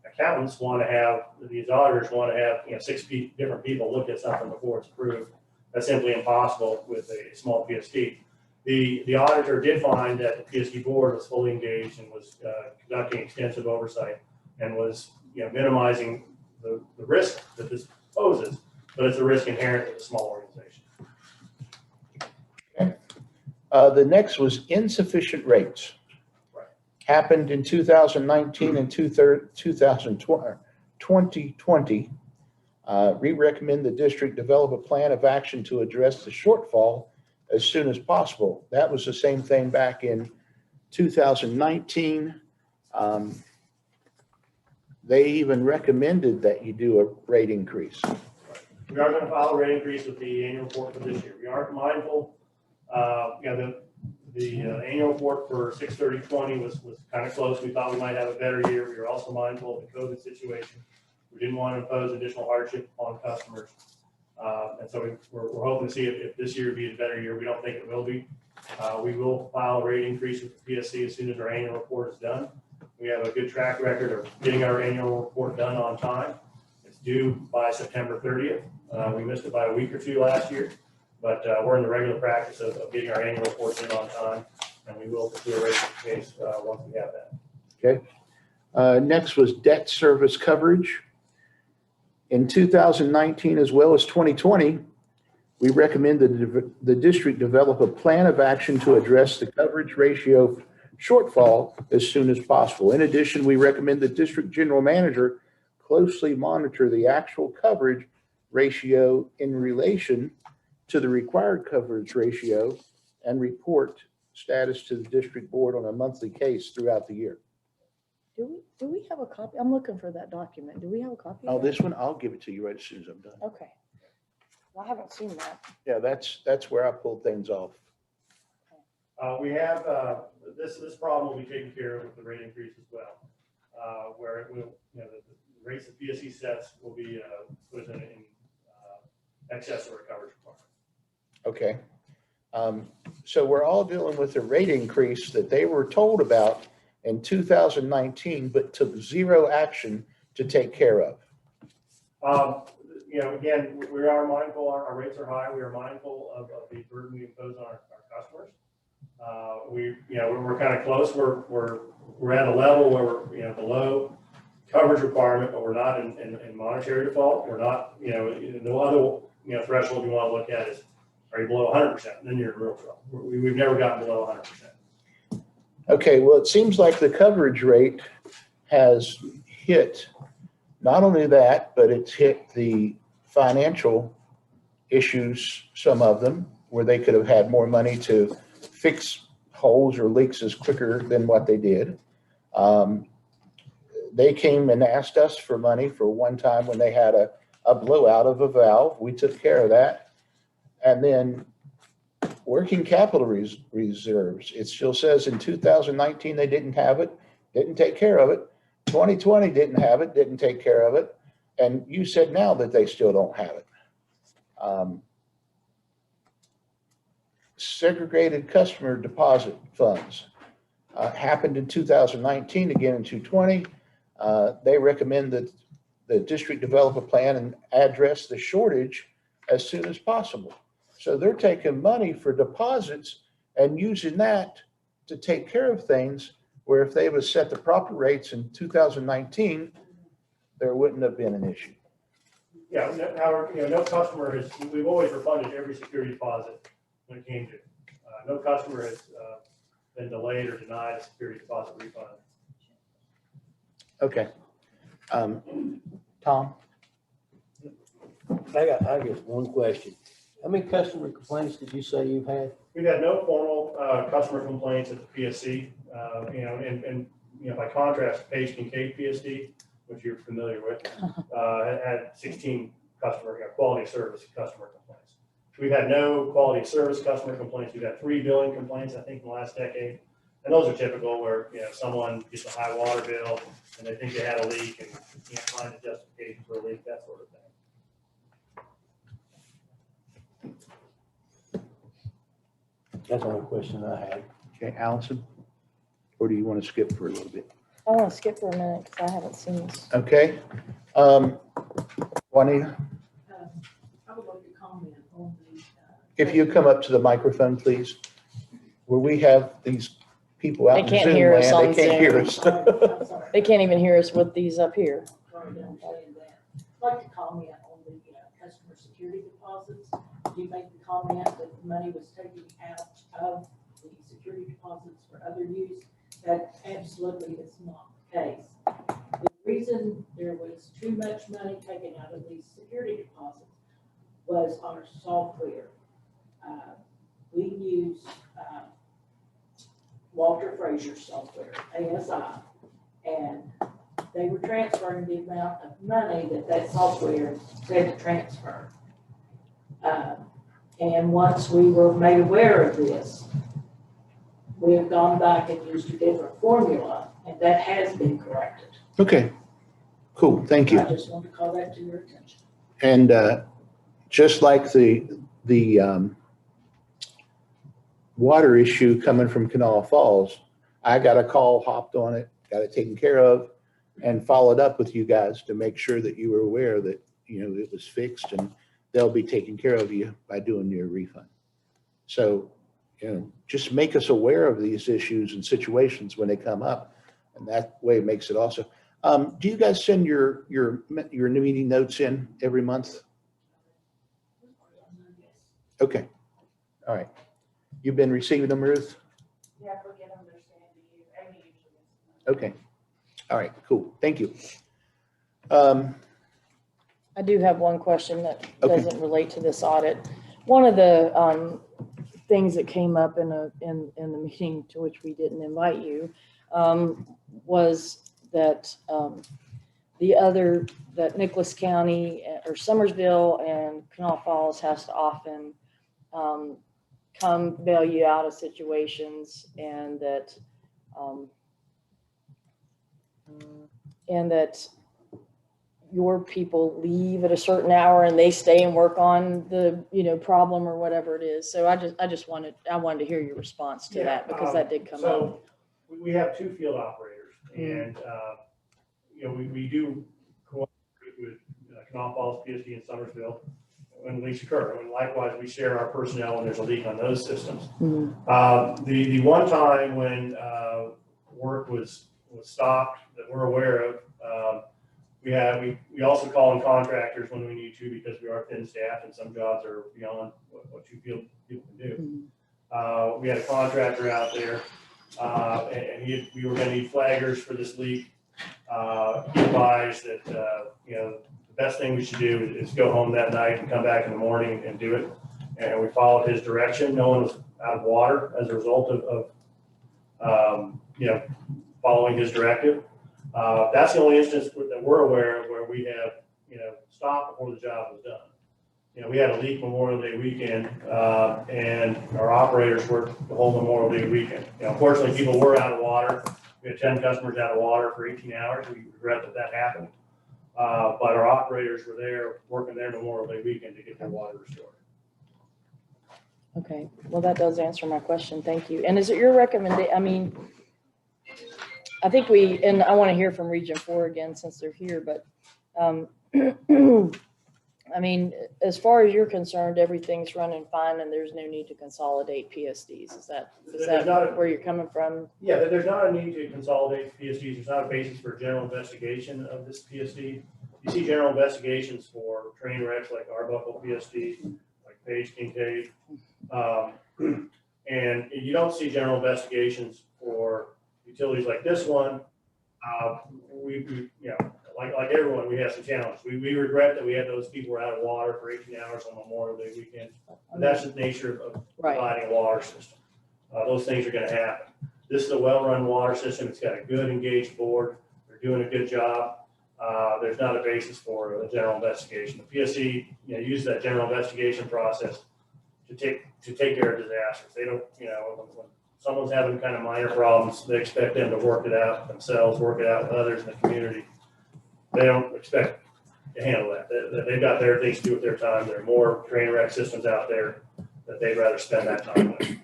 accountants want to have, these auditors want to have, 6 different people look at something before it's approved. That's simply impossible with a small PSD. The auditor did find that the PSD board was fully engaged and was conducting extensive oversight and was minimizing the risk that this poses, but it's a risk inherent with a small organization. Okay. The next was insufficient rates. Right. Happened in 2019 and 2020. We recommend the district develop a plan of action to address the shortfall as soon as possible. That was the same thing back in 2019. They even recommended that you do a rate increase. We are going to file a rate increase with the annual report for this year. We are mindful, the annual report for 6/30/20 was kind of close. We thought we might have a better year. We were also mindful of the COVID situation. We didn't want to impose additional hardship on customers. And so we're hoping to see if this year be a better year. We don't think it will be. We will file a rate increase with the PSC as soon as our annual report is done. We have a good track record of getting our annual report done on time. It's due by September 30th. We missed it by a week or two last year, but we're in the regular practice of getting our annual reports in on time, and we will do a rate case once we have that. Okay. Next was debt service coverage. In 2019 as well as 2020, we recommend that the district develop a plan of action to address the coverage ratio shortfall as soon as possible. In addition, we recommend the district general manager closely monitor the actual coverage ratio in relation to the required coverage ratio and report status to the district board on a monthly case throughout the year. Do we have a copy? I'm looking for that document. Do we have a copy? Oh, of that? this one, I'll give it to you right as soon as I'm done. Okay. I haven't seen that. Yeah, that's where I pulled things off. We have this problem will be taken care of with the rate increase as well, where it will, the rates that PSC sets will be put in excess of our coverage requirement. Okay. So we're all dealing with a rate increase that they were told about in 2019, but took zero action to take care of. Again, we are mindful, our rates are high. We are mindful of the burden we impose on our customers. We're kind of close. We're at a level where we're, below coverage requirement, but we're not in monetary default. We're not, no other, threshold you want to look at is, are you below 100%? Then you're in real trouble. We've never gotten below 100%. Okay, well, it seems like the coverage rate has hit not only that, but it's hit the financial issues, some of them, where they could have had more money to fix holes or leaks as quicker than what they did. They came and asked us for money for one time when they had a blowout of a valve. We took care of that. And then working capital reserves, it still says in 2019 they didn't have it, didn't take care of it. 2020 didn't have it, didn't take care of it. And you said now that they still don't have it. Segregated customer deposit funds happened in 2019, again in 2020. They recommend that the district develop a plan and address the shortage as soon as possible. So they're taking money for deposits and using that to take care of things where if they would set the proper rates in 2019, there wouldn't have been an issue. Yeah, no customer has, we've always refunded every security deposit when it came to. No customer has been delayed or denied a security deposit refund. Okay. Tom? I guess one question. How many customer complaints did you say you've had? We've had no formal customer complaints at the PSC, by contrast, Page Kincaid PSD, which you're familiar with, had 16 customer, quality of service customer complaints. We've had no quality of service customer complaints. We've had 3 billing complaints, I think, in the last decade. And those are typical where, someone gets a high water bill and they think they had a leak and you can't find a justification for a leak, that sort of thing. That's the only question I had. Okay, Allison? Or do you want to skip for a little bit? I want to skip for a minute because I haven't seen this. Okay. Juanita, I would like to comment on the. if you come up to the microphone, please. Where we have these people out They in can't Zoom hear us land, on they can't hear Zoom. us. I'm sorry. They can't even hear us with these up here. Sorry, I'm saying that. I'd like to comment on the customer security deposits. You make the comment that the money was taken out of the security deposits for other use. That absolutely is not the case. The reason there was too much money taken out of these security deposits was our software. We use Walter Frazier's software, ASI, and they were transferring the amount of money that software said to transfer. And once we were made aware of this, we have gone back and used a different formula, and that has been corrected. Okay, cool, thank you. I just want to call that to your attention. And just like the water issue coming from Canal Falls, I got a call, hopped on it, got it taken care of, and followed up with you guys to make sure that you were aware that, it was fixed and they'll be taking care of you by doing your refund. So, just make us aware of these issues and situations when they come up. And that way it makes it also. Do you guys send your meeting notes in every month? Okay. All right. You've been receiving them, Ruth? Yeah, forget them, they're saying to you, Amy usually. Okay. All right, cool. Thank you. I do have one question that Okay. doesn't relate to this audit. One of the things that came up in the meeting to which we didn't invite you was that that Nicholas County or Summersville and Canal Falls has to often come bail you out of situations, and that your people leave at a certain hour and they stay and work on the problem or whatever it is. So I wanted to hear your response to that, because that did come up. So we have 2 field operators, and we do cooperate with Canal Falls, PSD, and Summersville when leaks occur. And likewise, we share our personnel when there's a leak on those systems. Mhm. The one time when work was stopped that we're aware of, we also call in contractors when we need to, because we are thin staffed and some jobs are beyond what 2 field people can do. We had a contractor out there, and we were going to need flaggers for this leak. He advised that the best thing we should do is go home that night and come back in the morning and do it. And we followed his direction. No one was out of water as a result of following his directive. That's the only instance that we're aware of where we have stopped before the job was done. We had a leak Memorial Day weekend, and our operators worked the whole Memorial Day weekend. Unfortunately, people were out of water. We had 10 customers out of water for 18 hours. We regret that happened. But our operators were there working their Memorial Day weekend to get their water restored. Okay, well, that does answer my question. Thank you. And is it your recommendation? I mean, I think and I want to hear from Region 4 again since they're here, but I mean, as far as you're concerned, everything's running fine and there's no need to consolidate PSDs. Is There's that not a- where you're coming from? Yeah, there's not a need to consolidate PSDs. There's not a basis for general investigation of this PSD. You see general investigations for train wrecks like Arbuckle PSD, like Page Kincaid. And you don't see general investigations for utilities like this one. We you know, like everyone, we have some challenges. We regret that we had those people were out of water for 18 hours on Memorial Day weekend. But that's the nature of Right. providing a water system. Those things are gonna happen. This is a well-run water system. It's got a good engaged board. They're doing a good job. There's not a basis for a general investigation. The PSC, uses that general investigation process to take care of disasters. They don't, when someone's having kind of minor problems, they expect them to work it out themselves, work it out with others in the community. They don't expect to handle that. They've got their things to do with their time. There are more train wreck systems out there that they'd rather spend that time with.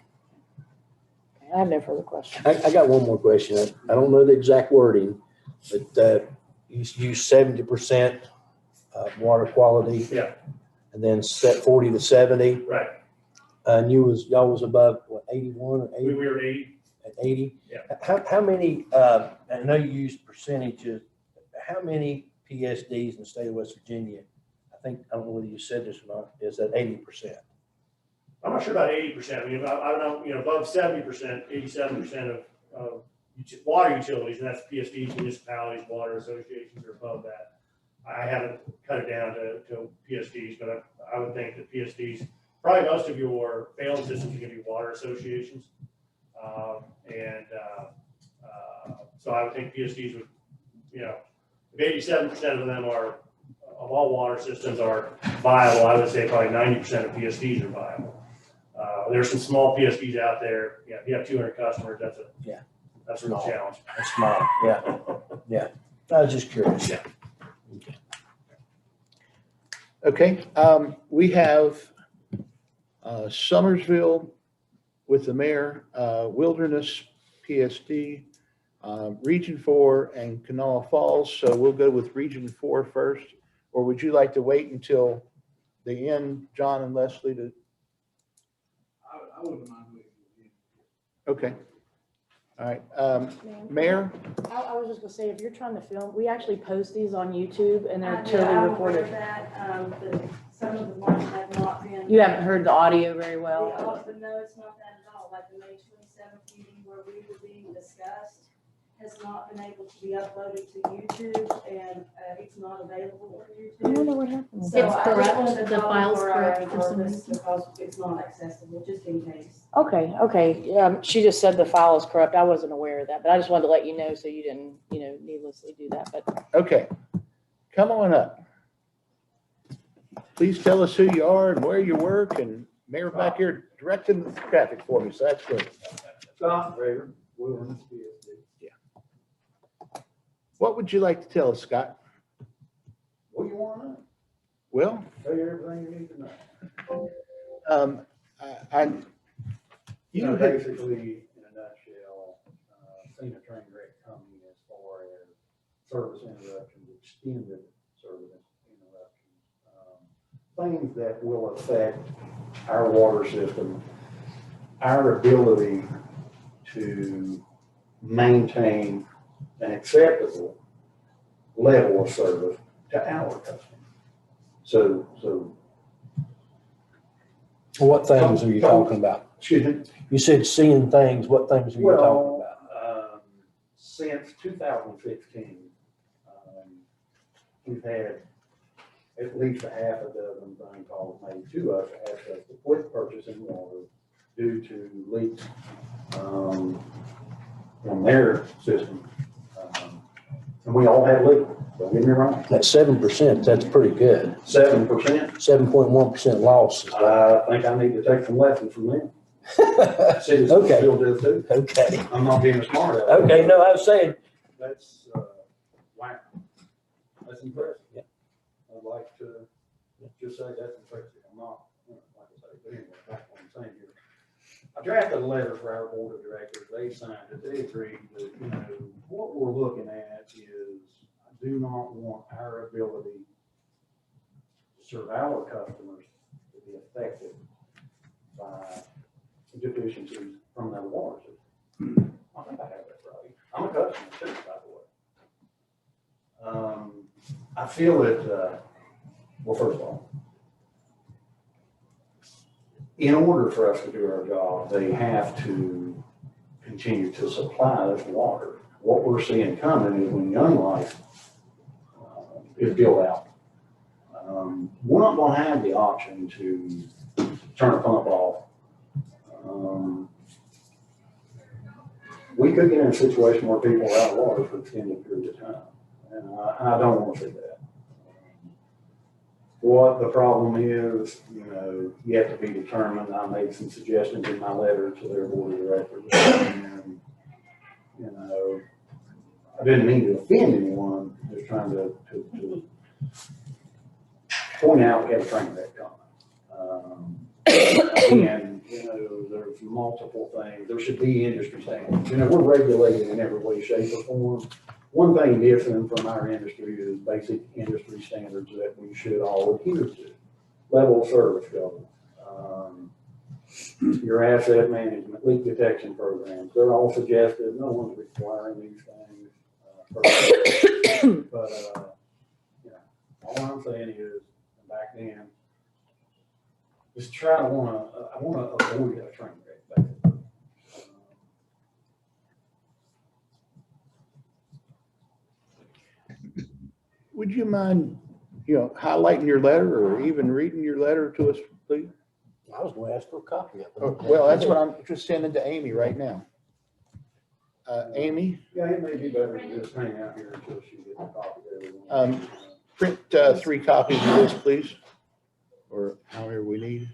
I have no further questions. I got one more question. I don't know the exact wording, but you use 70% water quality. Yeah. And then set 40 to 70. Right. And y'all was above what, 81 or 80? We were 80. At 80? Yeah. How many, I know you used percentages, how many PSDs in the state of West Virginia, I don't know whether you said this or not, is at 80%? I'm not sure about 80%. I mean, I don't know, above 70%, 87% of water utilities, and that's PSDs, municipalities, water associations are above that. I haven't cut it down to PSDs, but I would think that PSDs, probably most of your failing systems are going to be water associations. So I would think PSDs would, if 87% of them of all water systems are viable, I would say probably 90% of PSDs are viable. There's some small PSDs out there. Yeah, if you have 200 customers, that's a real challenge. That's small, yeah, yeah. I was just curious. Yeah. Okay, we have Summersville with the mayor, Wilderness PSD, Region 4 and Kanawha Falls. So we'll go with Region 4 first, or would you like to wait until the end, John and Leslie, to? I wouldn't mind waiting. Okay. All right, Mayor? I was just gonna say, if you're trying to film, we actually post these on YouTube and they're I'm totally aware recorded. of that, some of the ones have not been. You haven't heard the audio very well. But no, it's not that at all, like the May 27th meeting where we were being discussed has not been able to be uploaded to YouTube, and it's not available on I wonder YouTube. what happened. So It's I just correct. wanted to The call file's for our correct for some purpose reason. because it's not accessible, just in case. Okay, yeah, she just said the file is corrupt. I wasn't aware of that, but I just wanted to let you know so you didn't, needlessly do that, but. Okay, come on up. Please tell us who you are and where you work, and Mayor back here directing the traffic for me, so that's good. Scott Rader, Wilderness PSD. What would you like to tell us, Scott? What do you want to know? Well, Tell you everything you need to know. You had, Basically, in a nutshell, seen a train wreck coming as far as service interruptions, extended service interruptions. Things that will affect our water system, our ability to maintain an acceptable level of service to our customers. So, What things are you talking about? excuse me. You said seeing things, what things are you talking about? Since 2015, we've had at least a half a dozen phone calls made to us to ask us to quit purchasing water due to leaks from their system. And we all have leaks, don't get me wrong. That's 7%, that's pretty good. 7%. 7.1% loss. I think I need to take some lessons from them. Citizens Okay. still do too. Okay, I'm not being smart about it. okay, no, I was saying, That's, wow. That's impressive. Yeah. I'd like to just say that's impressive. I'm not, like I say, but anyway, back to what I'm saying here. I drafted a letter for our board of directors. They signed it. They agreed that, what we're looking at is, I do not want our ability serve our customers to be affected by deficiencies from their water system. I think I have that right. I'm a customer too, by the way. I feel that, well, first of all, in order for us to do our job, they have to continue to supply us water. What we're seeing coming is when Young Life is built out, we're not gonna have the option to turn a pump off. We could get in a situation where people are out of water for extended periods of time, and I don't want to see that. What the problem is, you have to be determined. I made some suggestions in my letter to their board of directors. And, I didn't mean to offend anyone, just trying to point out we have a train wreck coming. Again, there's multiple things. There should be industry standards. We're regulated in every way, shape, or form. One thing different from our industry is basic industry standards that we should all adhere to. Level of service government, your asset management, leak detection programs, they're all suggested. No one's requiring these things. But all I'm saying is, back then, just try to I want to avoid a train wreck, basically. Would you mind, highlighting your letter or even reading your letter to us, please? I was gonna ask for a copy of it. Well, that's what I'm just sending to Amy right now. Amy, Yeah, it may be better to just hang out here until she gets a copy of everyone. print 3 copies of this, please, or however we need.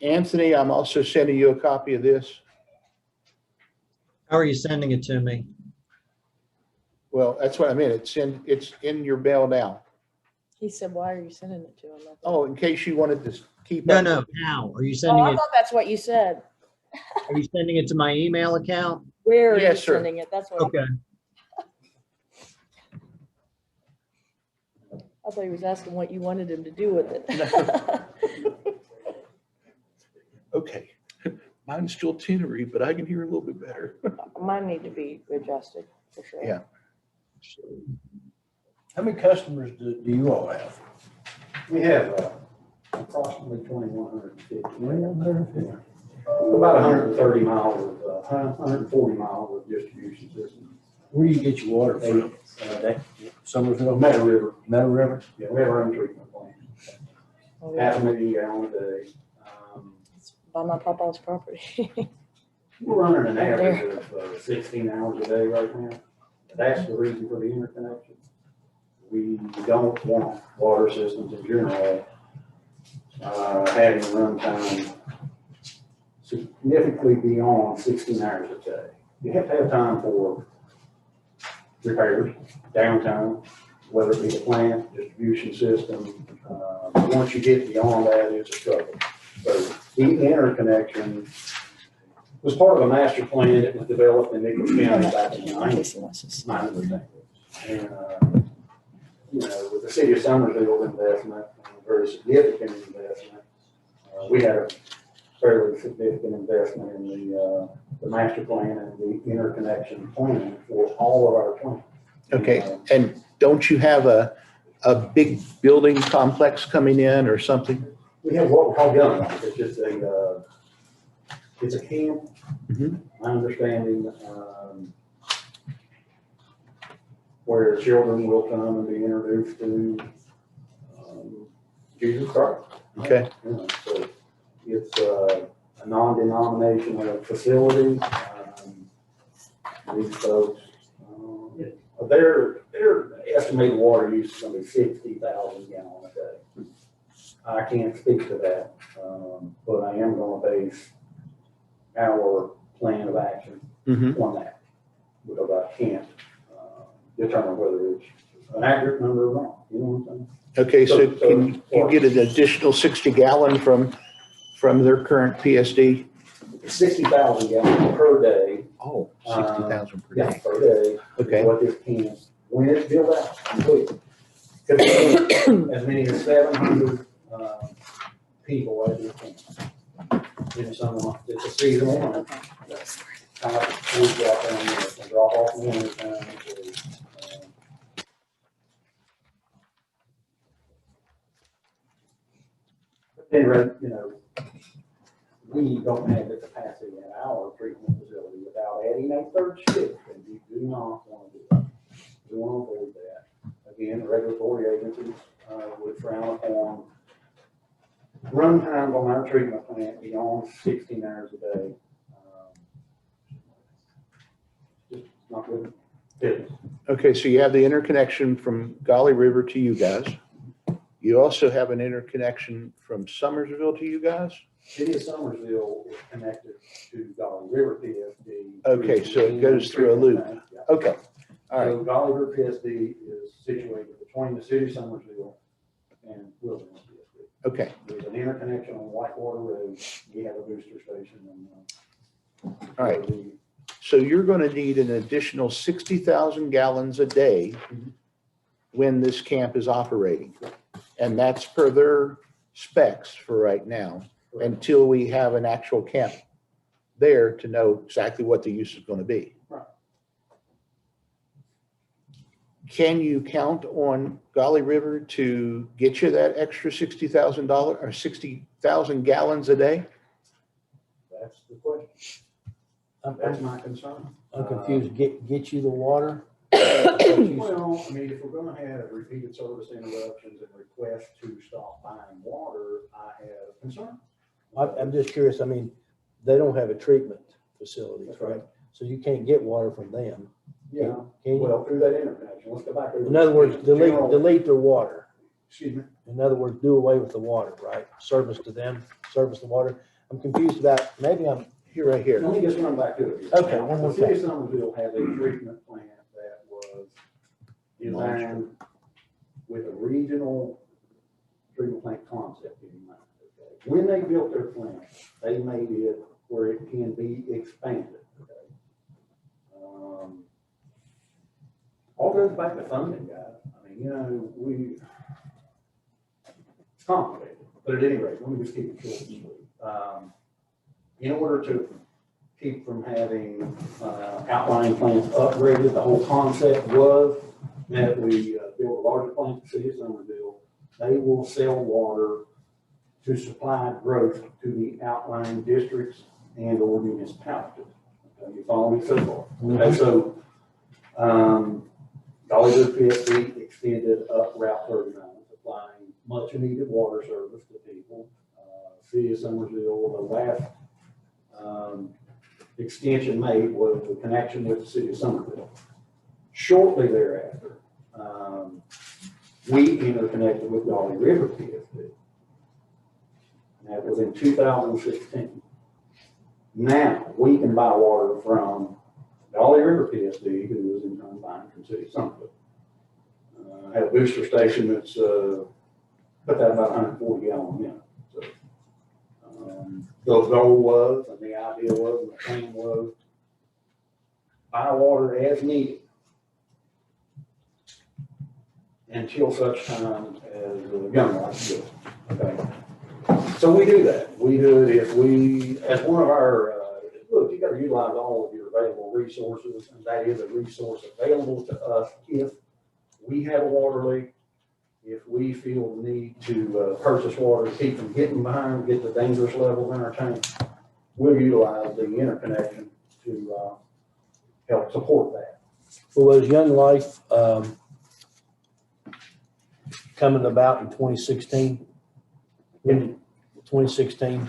Anthony, I'm also sending you a copy of this. How are you sending it to me? Well, that's what I meant. It's in your mail now. He said, why are you sending it to him? Oh, in case you wanted to keep No, up. no, how? Are you Oh, sending I it, thought that's what you said. are you sending it to my email account? Where are you Yes, sir. sending it? That's what Okay. I thought he was asking what you wanted him to do with it. Okay. Mine's still tinnery, but I can hear a little bit better. Mine need to be adjusted for sure. Yeah. How many customers do you all have? We have approximately 2,150. About 130 miles of, 140 miles of distribution system. Where do you get your water from? Summersville? Meadow River. Meadow River? Yeah, we have our own treatment plant. Oh, yeah. 500,000 gallons a day. It's by my papa's property. We're running an average of 16 hours a day right now. That's the reason for the interconnection. We don't want water systems in general having runtime significantly beyond 16 hours a day. You have to have time for repairs, downtime, whether it be the plant, distribution system. Once you get beyond that, it's a struggle. So the interconnection was part of a master plan that was developed in Nichols County back in the 90s. And, with the city of Somersville investment, a very significant investment, we had a fairly significant investment in the master plan and the interconnection plan for all of our plants. Okay. And don't you have a big building complex coming in or something? We have what we call gun life. It's just it's a camp. Mhm. My understanding, where children will come and be introduced to Jesus Christ. Okay. So it's a non-denominational facility. These folks, their estimated water use is going to be 60,000 gallons a day. I can't speak to that, but I am going to base our plan of action on that, because I can't determine whether it's an accurate number or wrong. You know what I'm saying? Okay. So can you get an additional 60 gallon from from their current PSD? 60,000 gallons per day. Oh, 60,000 per Yeah, day. per day. Okay. What this can, when it's built out completely. Could be as many as 700 people at this point. In some months, it's a seasonal one. Kind of we've got down there, it can drop off in the winter time. Anyway, you know, we don't have the capacity at our treatment facility without adding a third shift, and we do not want to do that. We want to avoid that. Again, regulatory agencies would frown upon run times on our treatment plant beyond 16 hours a day. Just not good business. Okay, so you have the interconnection from Gauley River to you guys. You also have an interconnection from Summersville to you guys? City of Somersville is connected to Gauley River PSD. Okay, so it goes through a loop. Yeah. Okay, all right. So Gauley River PSD is situated between the city of Somersville and Wilderness PSD. Okay, There's an interconnection on Whitewater Road. We have a booster station. And, all right. So you're going to need an additional 60,000 gallons a day when this camp is operating. And that's per their specs for right now, until we have an actual camp there to know exactly what the use is going to be. Right. Can you count on Gauley River to get you that extra $60,000 or 60,000 gallons a day? That's the question. That's my concern. I'm confused. Get you the water? Well, I mean, if we're gonna have repeated service interruptions and requests to stop buying water, I have concern. I'm just curious. I mean, they don't have a treatment facility, That's right? right. So you can't get water from them. Yeah, Can you? well, through that interconnection, let's go back. In other words, delete their water. Excuse me. In other words, do away with the water, right? Service to them, service the water. I'm confused about, maybe I'm Here, right here. Let me just run back to it. Okay, one more The city of Somersville has a treatment plant that was designed with a regional treatment plant concept in mind. Okay? When they built their plant, they made it where it can be expanded. Okay? All goes back to funding, guys. I mean, you know, it's complicated, but at any rate, let me just keep it short and sweet. In order to keep from having outlying plants upgraded, the whole concept was that we build a larger plant in the city of Somerville. They will sell water to supply growth to the outlying districts and or municipalities. Okay, you follow me so far? Okay, so Gauley River PSD extended up Route 39, supplying much needed water service to people. City of Somerville, the last extension made was the connection with the city of Somerville. Shortly thereafter, we interconnected with Gauley River PSD. And that was in 2016. Now we can buy water from Gauley River PSD, who is in turn buying from city of Somerville. Have a booster station that's put that about 140 gallon minute. So, the goal was, and the idea was, and the plan was, buy water as needed until such time as the gun license goes. Okay. So we do that. We do it if we, as one of our, look, you got to utilize all of your available resources, and that is a resource available to us if we have a water leak. If we feel the need to purchase water to keep from getting behind, get the dangerous levels in our tank, we'll utilize the interconnection to help support that. well, was Young Life coming about in 2016? When 2016?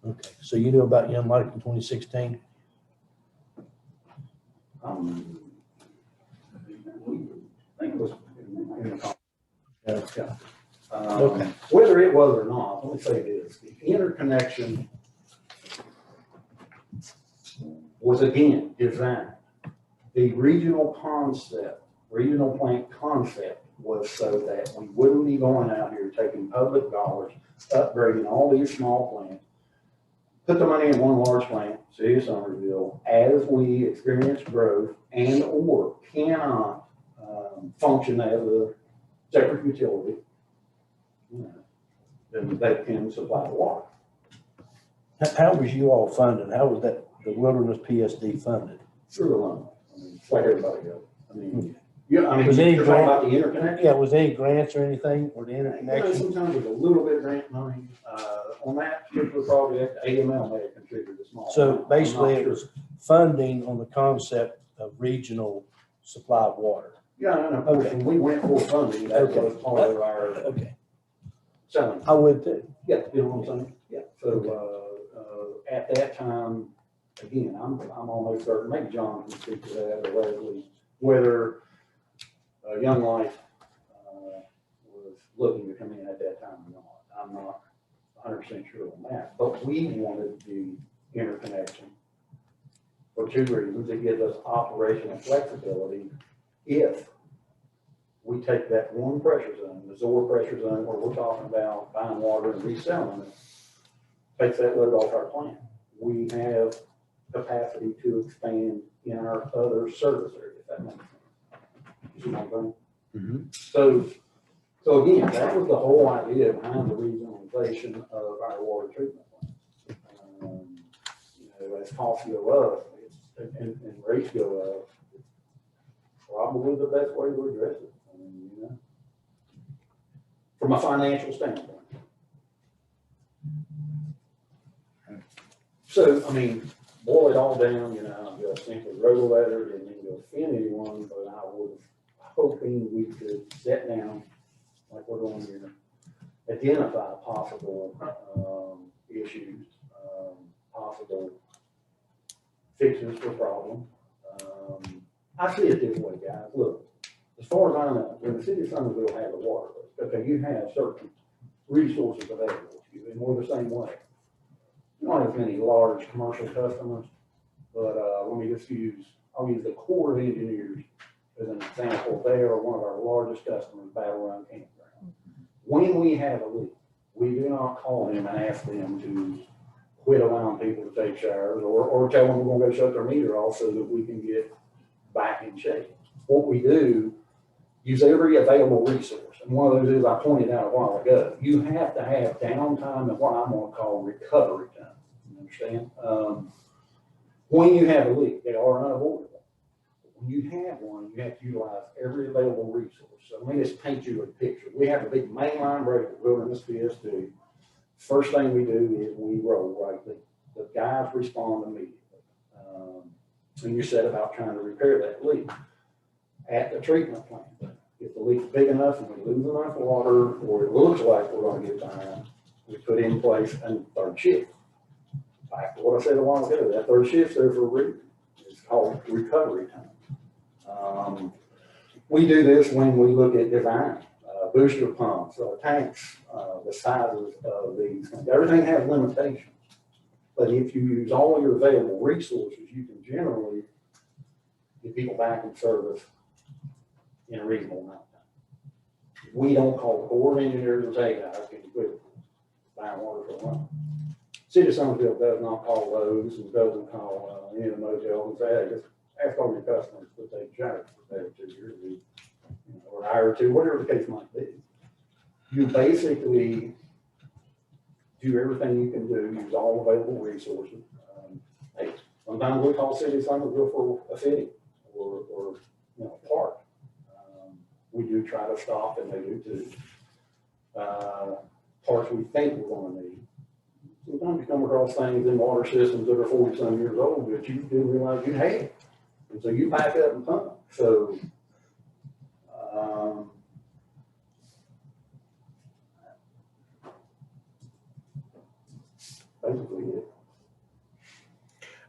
Okay, so you knew about Young Life in 2016? I think it was in the yeah. Okay. Whether it was or not, let me say this, the interconnection was again designed. The regional concept, regional plant concept was so that we wouldn't be going out here taking public dollars, upgrading all these small plants, put the money in one large plant, City of Somersville, as we experience growth and or cannot function as a separate utility, then they can supply the water. How was you all funded? How was that, the Wilderness PSD funded? Through the loan. I mean, it's like everybody else. I mean, yeah, I mean, Was any you're talking about the interconnection? Yeah, was there any grants or anything, or the You know, interconnection? sometimes there's a little bit of grant money, on that particular project, AML may have contributed a small. So amount. I'm not basically it sure. was funding on the concept of regional supply of water. Yeah, and of course, when we went for funding, that Okay. was part of our Okay. selling. I would too. Yeah, you know what I'm saying? Yeah, so, at that time, again, I'm almost certain, maybe John can speak to that, or Leslie, whether, Young Life, was looking to come in at that time or not. I'm not 100% sure on that, but we wanted the interconnection for two reasons. It gives us operational flexibility if we take that one pressure zone, the Zor pressure zone, where we're talking about buying water and reselling it, takes that load off our plant. We have capacity to expand in our other service area, if that makes sense. You see what I'm saying? Mhm. So again, that was the whole idea behind the regionalization of our water treatment plant. You know, as costs go up and rates go up, it's probably the best way to address it. I mean, you know, from a financial standpoint. So, I mean, boil it all down, you know, I just simply wrote a letter, didn't mean to offend anyone, but I was hoping we could sit down, like we're doing here, identify possible issues, possible fixes for problems. I see it this way, guys. Look, as far as I know, when the city of Somersville has a water list, okay, you have certain resources available to you, and we're the same way. You don't have as many large commercial customers, but let me just I'll use the Corps of Engineers as an example. They are one of our largest customers, Battle Run Campground. When we have a leak, we do not call them and ask them to quit allowing people to take showers or tell them we're gonna go shut their meter off so that we can get back in shape. What we do, use every available resource. And one of those is, I pointed out a while ago, you have to have downtime and what I'm gonna call recovery time. You understand? When you have a leak, they are unavoidable. When you have one, you have to utilize every available resource. So let me just paint you a picture. We have a big mainline breaker, Wilderness PSD. First thing we do is we roll right there. The guys respond immediately. And you said about trying to repair that leak at the treatment plant. If the leak's big enough and we lose enough water, or it looks like we're gonna get behind, we put in place a third shift. Back to what I said a while ago, that third shift's there for a reason. It's called recovery time. We do this when we look at design, booster pumps, tanks, the sizes of these things. Everything has limitations. But if you use all your available resources, you can generally get people back in service in a reasonable amount of time. We don't call the Corps of Engineers and say, guys, can you quit buying water for a month? City of Somersville does not call those and doesn't call any of the motels and say, hey, just ask all your customers to take showers for every 2 years, or an hour or two, whatever the case might be. You basically do everything you can do, use all available resources. Hey, sometimes we call City of Somersville for a fitting or park. We do try to stop, and they do too. Parts we think we're going to need. Sometimes you come across things in water systems that are 40-some years old that you didn't realize you had. And so you back up and pump. So, basically it.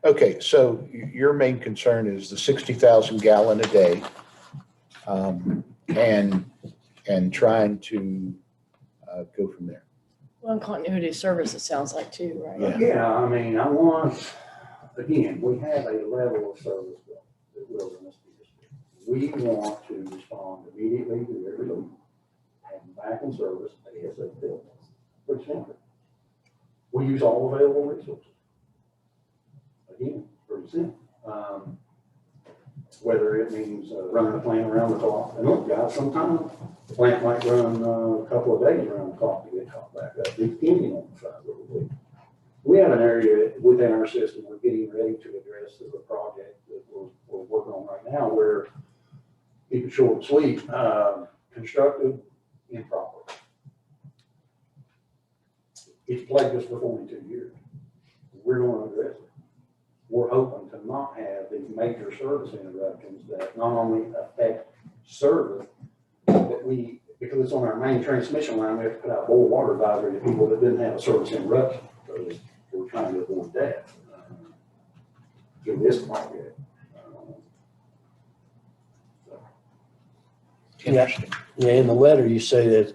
Okay, so your main concern is the 60,000 gallon a day, and trying to go from there. Well, continuity of service, it sounds like too, right? Yeah, I mean, I want, again, we have a level of service that Wilderness is. We want to respond immediately to every leak, have them back in service, ASAP. Pretty simple. We use all available resources. Again, pretty simple. Whether it means running the plant around the clock, and look, guys, sometimes the plant might run a couple of days around the clock to get caught back up, depending on the size of the leak. We have an area within our system we're getting ready to address as a project that we're working on right now where keep it short and sweet, constructed improper. It's plagued us for 42 years. We're going to address it. We're hoping to not have these major service interruptions that not only affect service, but because it's on our main transmission line, we have to put out boil water advisory to people that didn't have a service interruption. So we're trying to avoid that through this project. Interesting. Yeah, in the letter you say that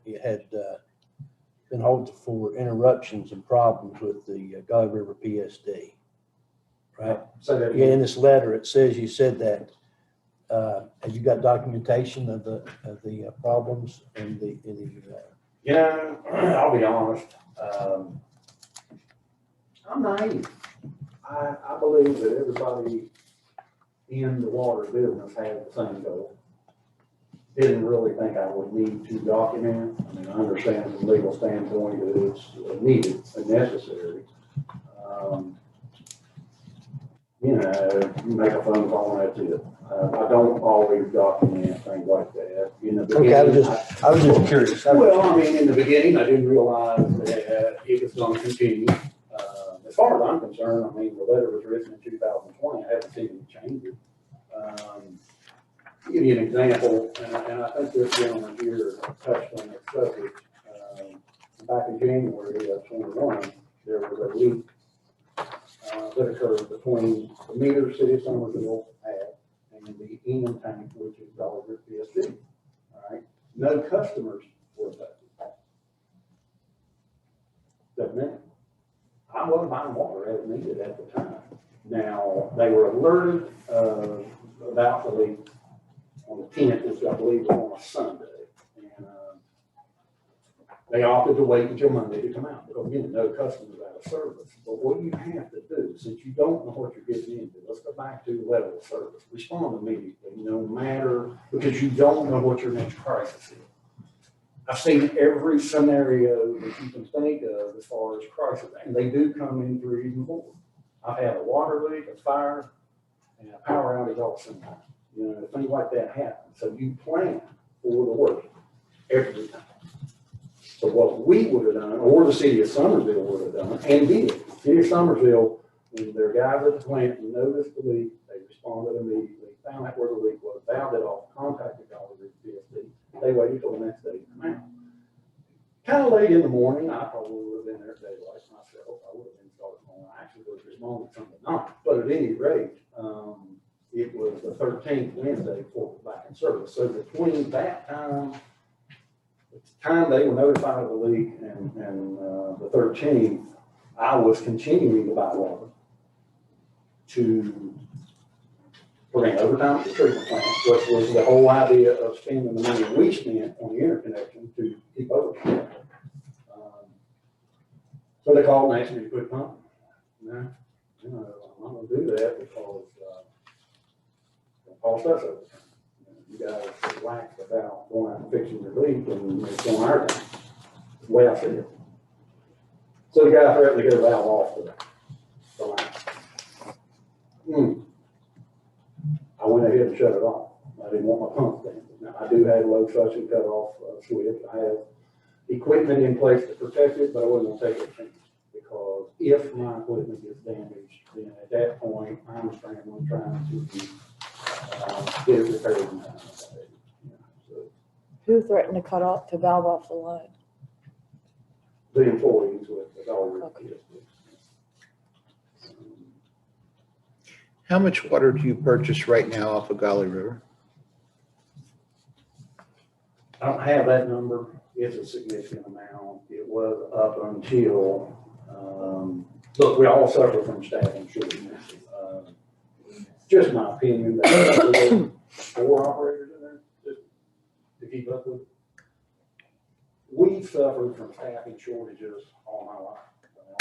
it had been halted for interruptions and problems with the Gauley River PSD. Right? So that Yeah, in this letter, it says you said that, have you got documentation of the problems and Yeah, I'll be honest. I'm naive. I believe that everybody in the water business had the same goal. Didn't really think I would need to document. I mean, I understand from a legal standpoint that it's needed and necessary. You know, you make a phone call and that's it. I don't always document things like that. In the beginning, okay, I was just curious. Well, I mean, in the beginning, I didn't realize that it was going to continue. As far as I'm concerned, I mean, the letter was written in 2020. I haven't seen any changes. Give you an example, and I think this gentleman here touched on that subject. Back in January of 21, there was a leak that occurred between the meter City of Somerville had and the Enum tank, which is Gauley River PSD. All right, no customers were affected. Doesn't matter. I wasn't buying water as needed at the time. Now, they were alerted about the leak on the 10th, which I believe was on a Sunday. And they opted to wait until Monday to come out. Because again, no customers out of service. But what you have to do, since you don't know what you're getting into, let's go back to the level of service. Respond immediately, no matter, because you don't know what your next crisis is. I've seen every scenario that you can think of as far as crisis, and they do come in 3 and 4. I've had a water leak, a fire, and a power outage all at the same time. You know, things like that happen. So you plan for the worst every time. So what we would have done, or the city of Somersville would have done, and did. City of Somersville, when their guys at the plant noticed the leak, they responded immediately, found out where the leak was, valved it off, contacted Gauley River PSD. They waited till the next day to come out. Kind of late in the morning, I probably would have been there at daylight myself. I would have been starting on. I actually would have responded Sunday night. But at any rate, it was the 13th Wednesday before it was back in service. So between that time, the time they were notified of the leak and the 13th, I was continuing to buy water to prevent overtime at the treatment plant, which was the whole idea of spending the money we spent on the interconnection to keep overtime. So they called and asked me to quit pumping. No, I'm not going to do that because cost us overtime. You guys relax about going out and fixing your leak and it's on our time. That's the way I see it. So the guy threatened to get a valve off the line. I went ahead and shut it off. I didn't want my pump damaged. Now I do have low suction cut off switch. I have equipment in place to protect it, but I wasn't going to take a chance because if my equipment gets damaged, then at that point I'm scrambling trying to get it repaired in time. Who threatened to valve off the line? The employees with the Gauley River PSD. How much water do you purchase right now off of Gauley River? I don't have that number. It's a significant amount. It was up until, look, we all suffer from staffing shortages. just my opinion, that 4 operators in there to keep up with. We've suffered from staffing shortages all my life,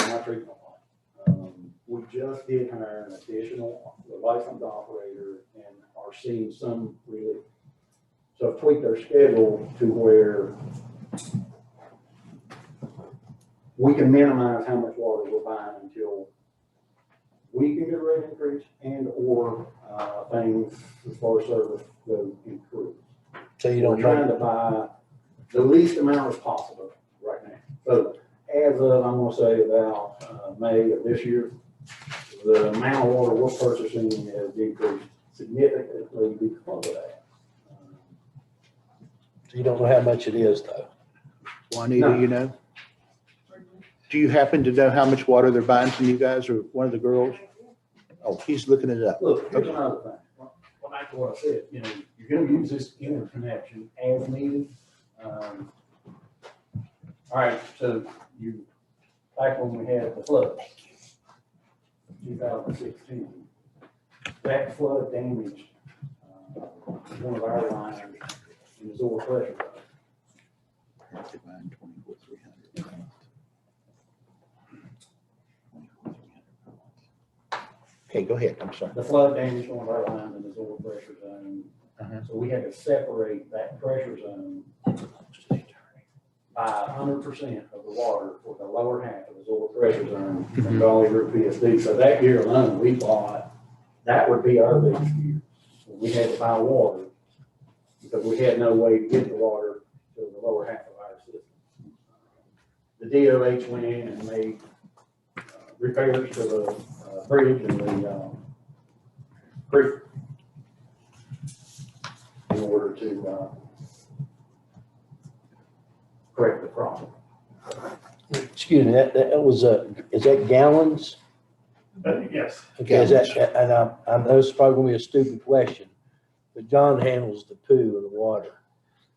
all my treatment life. We just did hire an additional licensed operator and are seeing some relief. So I've tweaked our schedule to where we can minimize how much water we're buying until we can get a rate increase and or things as far as service go improve. So you We're don't trying know, to buy the least amount as possible right now. So as of, I'm gonna say about May of this year, the amount of water we're purchasing has decreased significantly because of that. so you don't know how much it is though. Juanita, No. you know? Do you happen to know how much water they're buying from you guys or one of the girls? Oh, he's looking it up. Look, here's another thing. Well, back to what I said, you know, you're gonna use this interconnection as needed. All right, so back when we had the flood, 2016, that flood damaged one of our lines in the oil pressure. Okay, go ahead. I'm sorry. The flood damaged one of our lines in the oil pressure zone. So we had to separate that pressure zone by 100% of the water for the lower half of the oil pressure zone from Gauley Root PSD. So that year alone, we thought that would be our biggest year. So we had to buy water because we had no way to get the water to the lower half of our system. The DOH went in and made repairs to the bridge and the creek in order to correct the problem. Excuse me, that was, is that gallons? Yes. Okay, is that, and I know it's probably gonna be a stupid question, but John handles the poo and the water.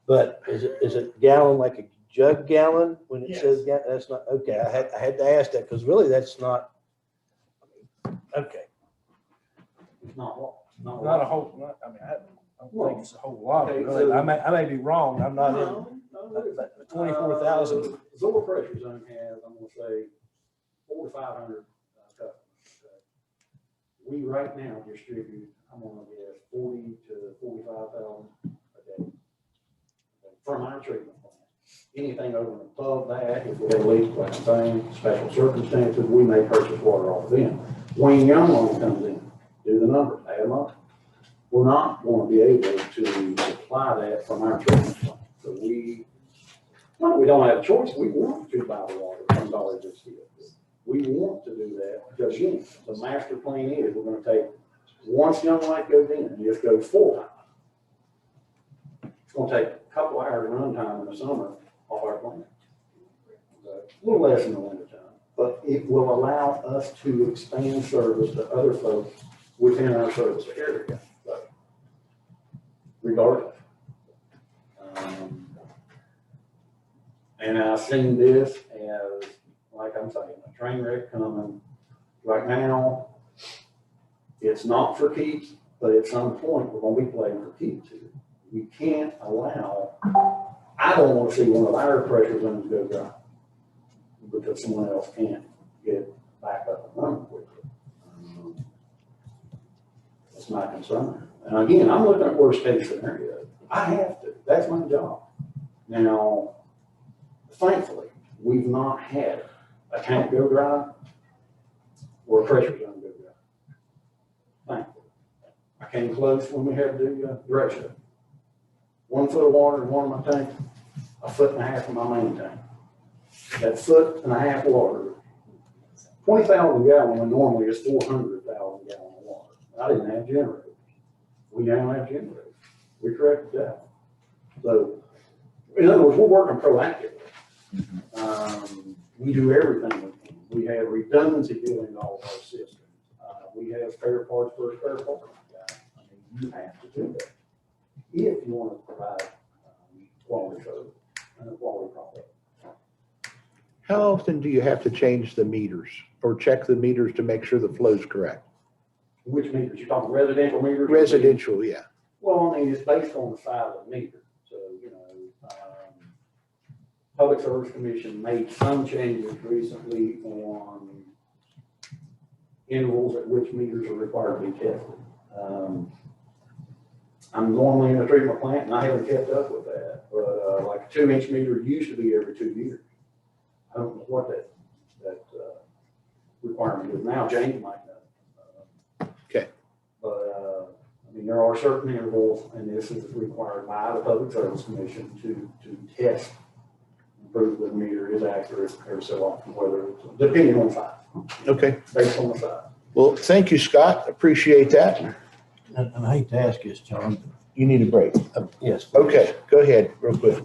But is it gallon, like a jug gallon when it says, that's not, okay, I had to ask that, because really that's not, okay. It's not Not a whole, I mean, I don't think it's a whole lot, Okay, really. so- I may be wrong, I'm not in, No, 24,000. The oil pressure zone has, I'm gonna say, 400 to 500 customers. We right now distribute, I'm gonna guess, 40 to 45,000 a day from our treatment plant. Anything over and above that, if we have a leak, like I'm saying, special circumstances, we may purchase water off of them. Wayne Young only comes in, do the numbers, add them up. We're not going to be able to supply that from our treatment plant. So we don't have a choice. We want to buy the water from Dollar Steel. We want to do that because, again, the master plan is we're going to take, once Young Light goes in, and just goes full time. It's going to take a couple hours run time in the summer off our plant. A little less in the winter time, but it will allow us to expand service to other folks within our service area. But regardless. And I've seen this as, like I'm saying, a train wreck coming. Right now, it's not for keeps, but at some point, we're gonna be playing for keeps here. We can't allow, I don't wanna see one of our pressure zones go dry because someone else can't get back up and running quickly. That's my concern. And again, I'm looking at worst case scenario. I have to, that's my job. Now, thankfully, we've not had a tank go dry or a pressure zone go dry. Thankfully. I came close when we had to do direct shut. 1 foot of water in one of my tanks, 1.5 foot in my main tank. That 1.5 foot of water, 20,000 gallons, when normally it's 400,000 gallons of water. I didn't have generators. We now have generators. We corrected that. So, in other words, we're working proactively. We do everything we can. We have redundancy built into all of our systems. We have spare parts for a spare part. I mean, you have to do that if you want to provide quality service and a quality product. How often do you have to change the meters or check the meters to make sure the flow's correct? Which meters? You're talking residential meters? Residential, yeah. Well, I mean, it's based on the size of the meter. So, Public Service Commission made some changes recently on intervals at which meters are required to be tested. I'm normally in a treatment plant and I haven't kept up with that, but like a 2-inch meter used to be every 2 years. I don't know what that requirement is now. James might know. Okay. But I mean, there are certain intervals, and this is required by the Public Service Commission to test and prove that the meter is accurate every so often, whether it's depending on size, Okay. based on the size. Well, thank you, Scott. Appreciate that. And I hate to ask this, John. You need a break. Yes. Okay, go ahead, real quick.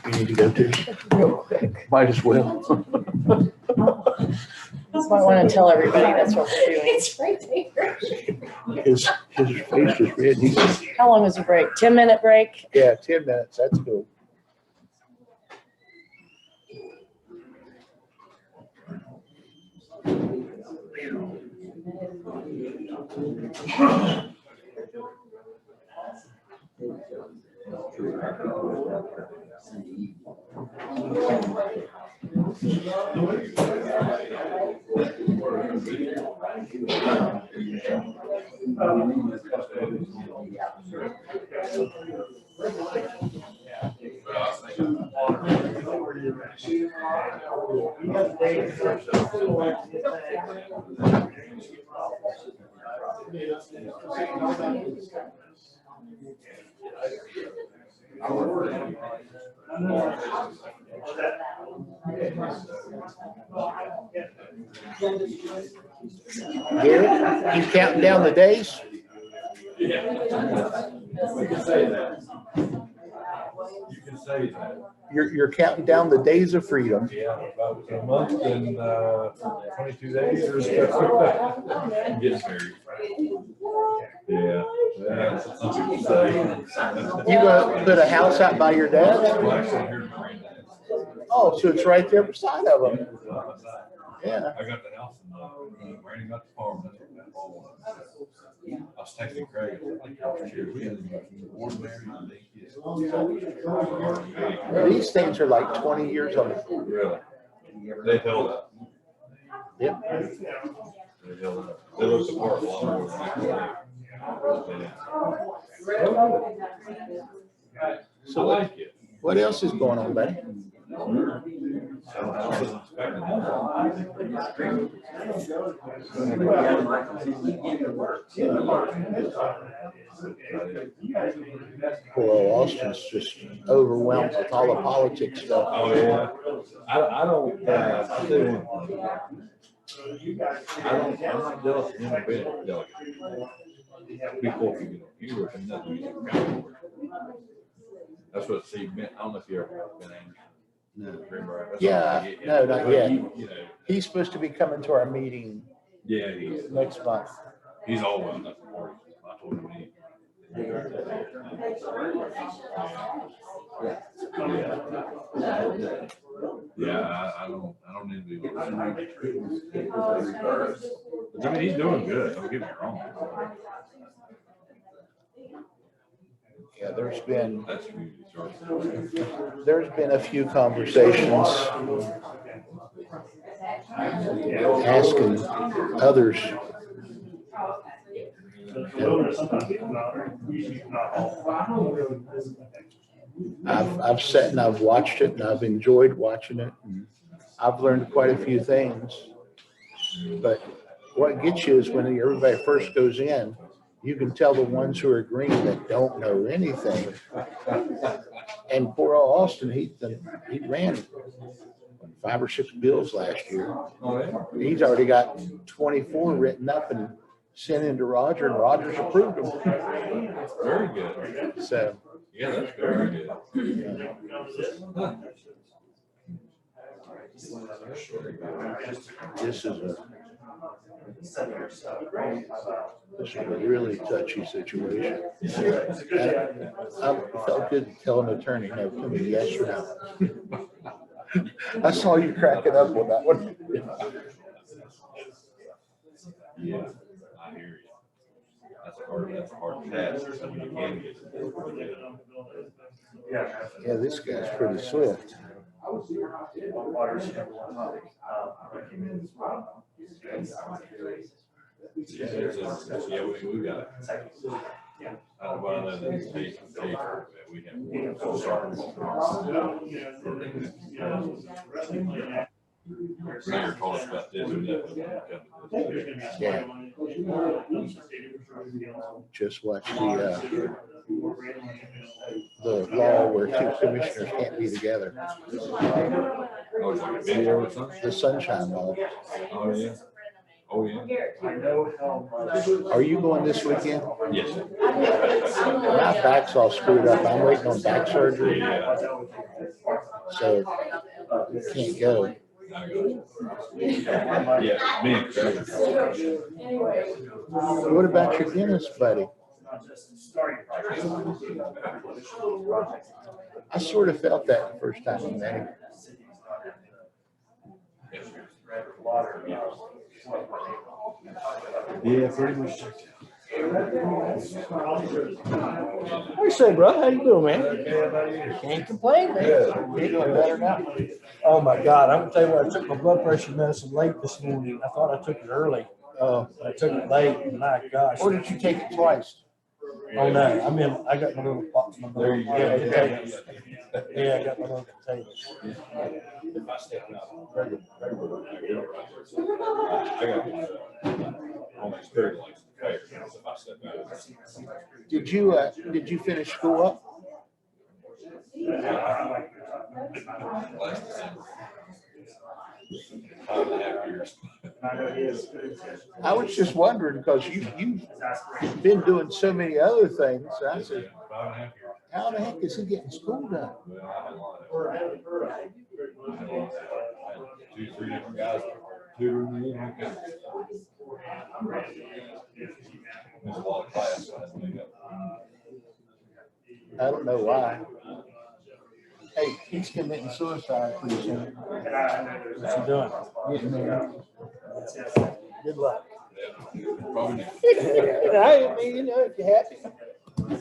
You need to go too? Real quick. Might as well. Might want to tell everybody that's what we're doing. It's right there. His face is red. How long is the break? 10-minute break? Yeah, 10 minutes. That's good. Garrett, you counting down the days? You can say that. You can say that. You're counting down the days of freedom. Yeah, about a month and 22 days or so. Getting married. Yeah. That's something to say. You gonna put a house out by your dad? Well, actually, here's my granddad. Oh, so it's right there beside of him. Yeah. I got the house and Randy got the farm. That's what that all was. I was texting Craig. I think I was here. We had ordinary. These things are like 20 years old. Really? They held up. Yep. They held up. They looked apart a lot more than I could. So what else is going on, buddy? Well, Austin's just overwhelmed with all the politics stuff. Oh, yeah. I don't, I'm not jealous of him being delicate. Before you get you were nothing. That's what Steve meant. I don't know if you ever been angry. No. That's Yeah, no, not yet. You know, He's supposed to be coming to our meeting yeah, he is. next month. He's all wound up for it. I told him he. Yeah, I don't need to be. I mean, he's doing good. Don't get me wrong. Yeah, there's been a few conversations asking others. I've sat and I've watched it and I've enjoyed watching it. And I've learned quite a few things. But what gets you is when everybody first goes in, you can tell the ones who are green that don't know anything. And poor old Austin, he ran 5 or 6 bills last year. He's already got 24 written up and sent into Roger, and Roger's approved them. Very good. So. Yeah, that's very good. This is a really touchy situation. I felt good to tell an attorney, no, tell me yes or no. I saw you cracking up on that one. Yeah. I hear you. That's a hard task or something you can get. Yeah, this guy's pretty swift. Yeah, we got it. Well, that's paper, we have. Mayor told us about this and that. Yeah. Just watch the law where two commissioners can't be together. Oh, it's like a video or something? The sunshine law. Oh, yeah. Oh, yeah. Are you going this weekend? Yes. My back's all screwed up. I'm waiting on back surgery. Yeah. So can't go. Yeah, me. What about your dentist buddy? I sort of felt that the first time I met him. Yeah, pretty much. Hey, say, bro, how you doing, man? Can't complain, man. You doing better now? Oh my God, I'm gonna tell you what, I took my blood pressure medicine late this morning. I thought I took it early. Oh, I took it late, and my gosh. or did you take it twice? Oh no, I got my little box. There you go. Containers. Yeah, I got my little containers. If I step out, regular, I got almost 30 likes. If I step out. Did you finish school up? Last December. 5.5 years. I was just wondering because you've been doing so many other things. I said, 5.5 years. how the heck is he getting school done? Well, I had a lot of 2-3 different guys tutoring me. There's a lot of class. So I had to make up. I don't know why. Hey, he's committing suicide pretty soon. What's he doing? Getting there. Good luck. Yeah, probably not. I mean, you know, if you're happy,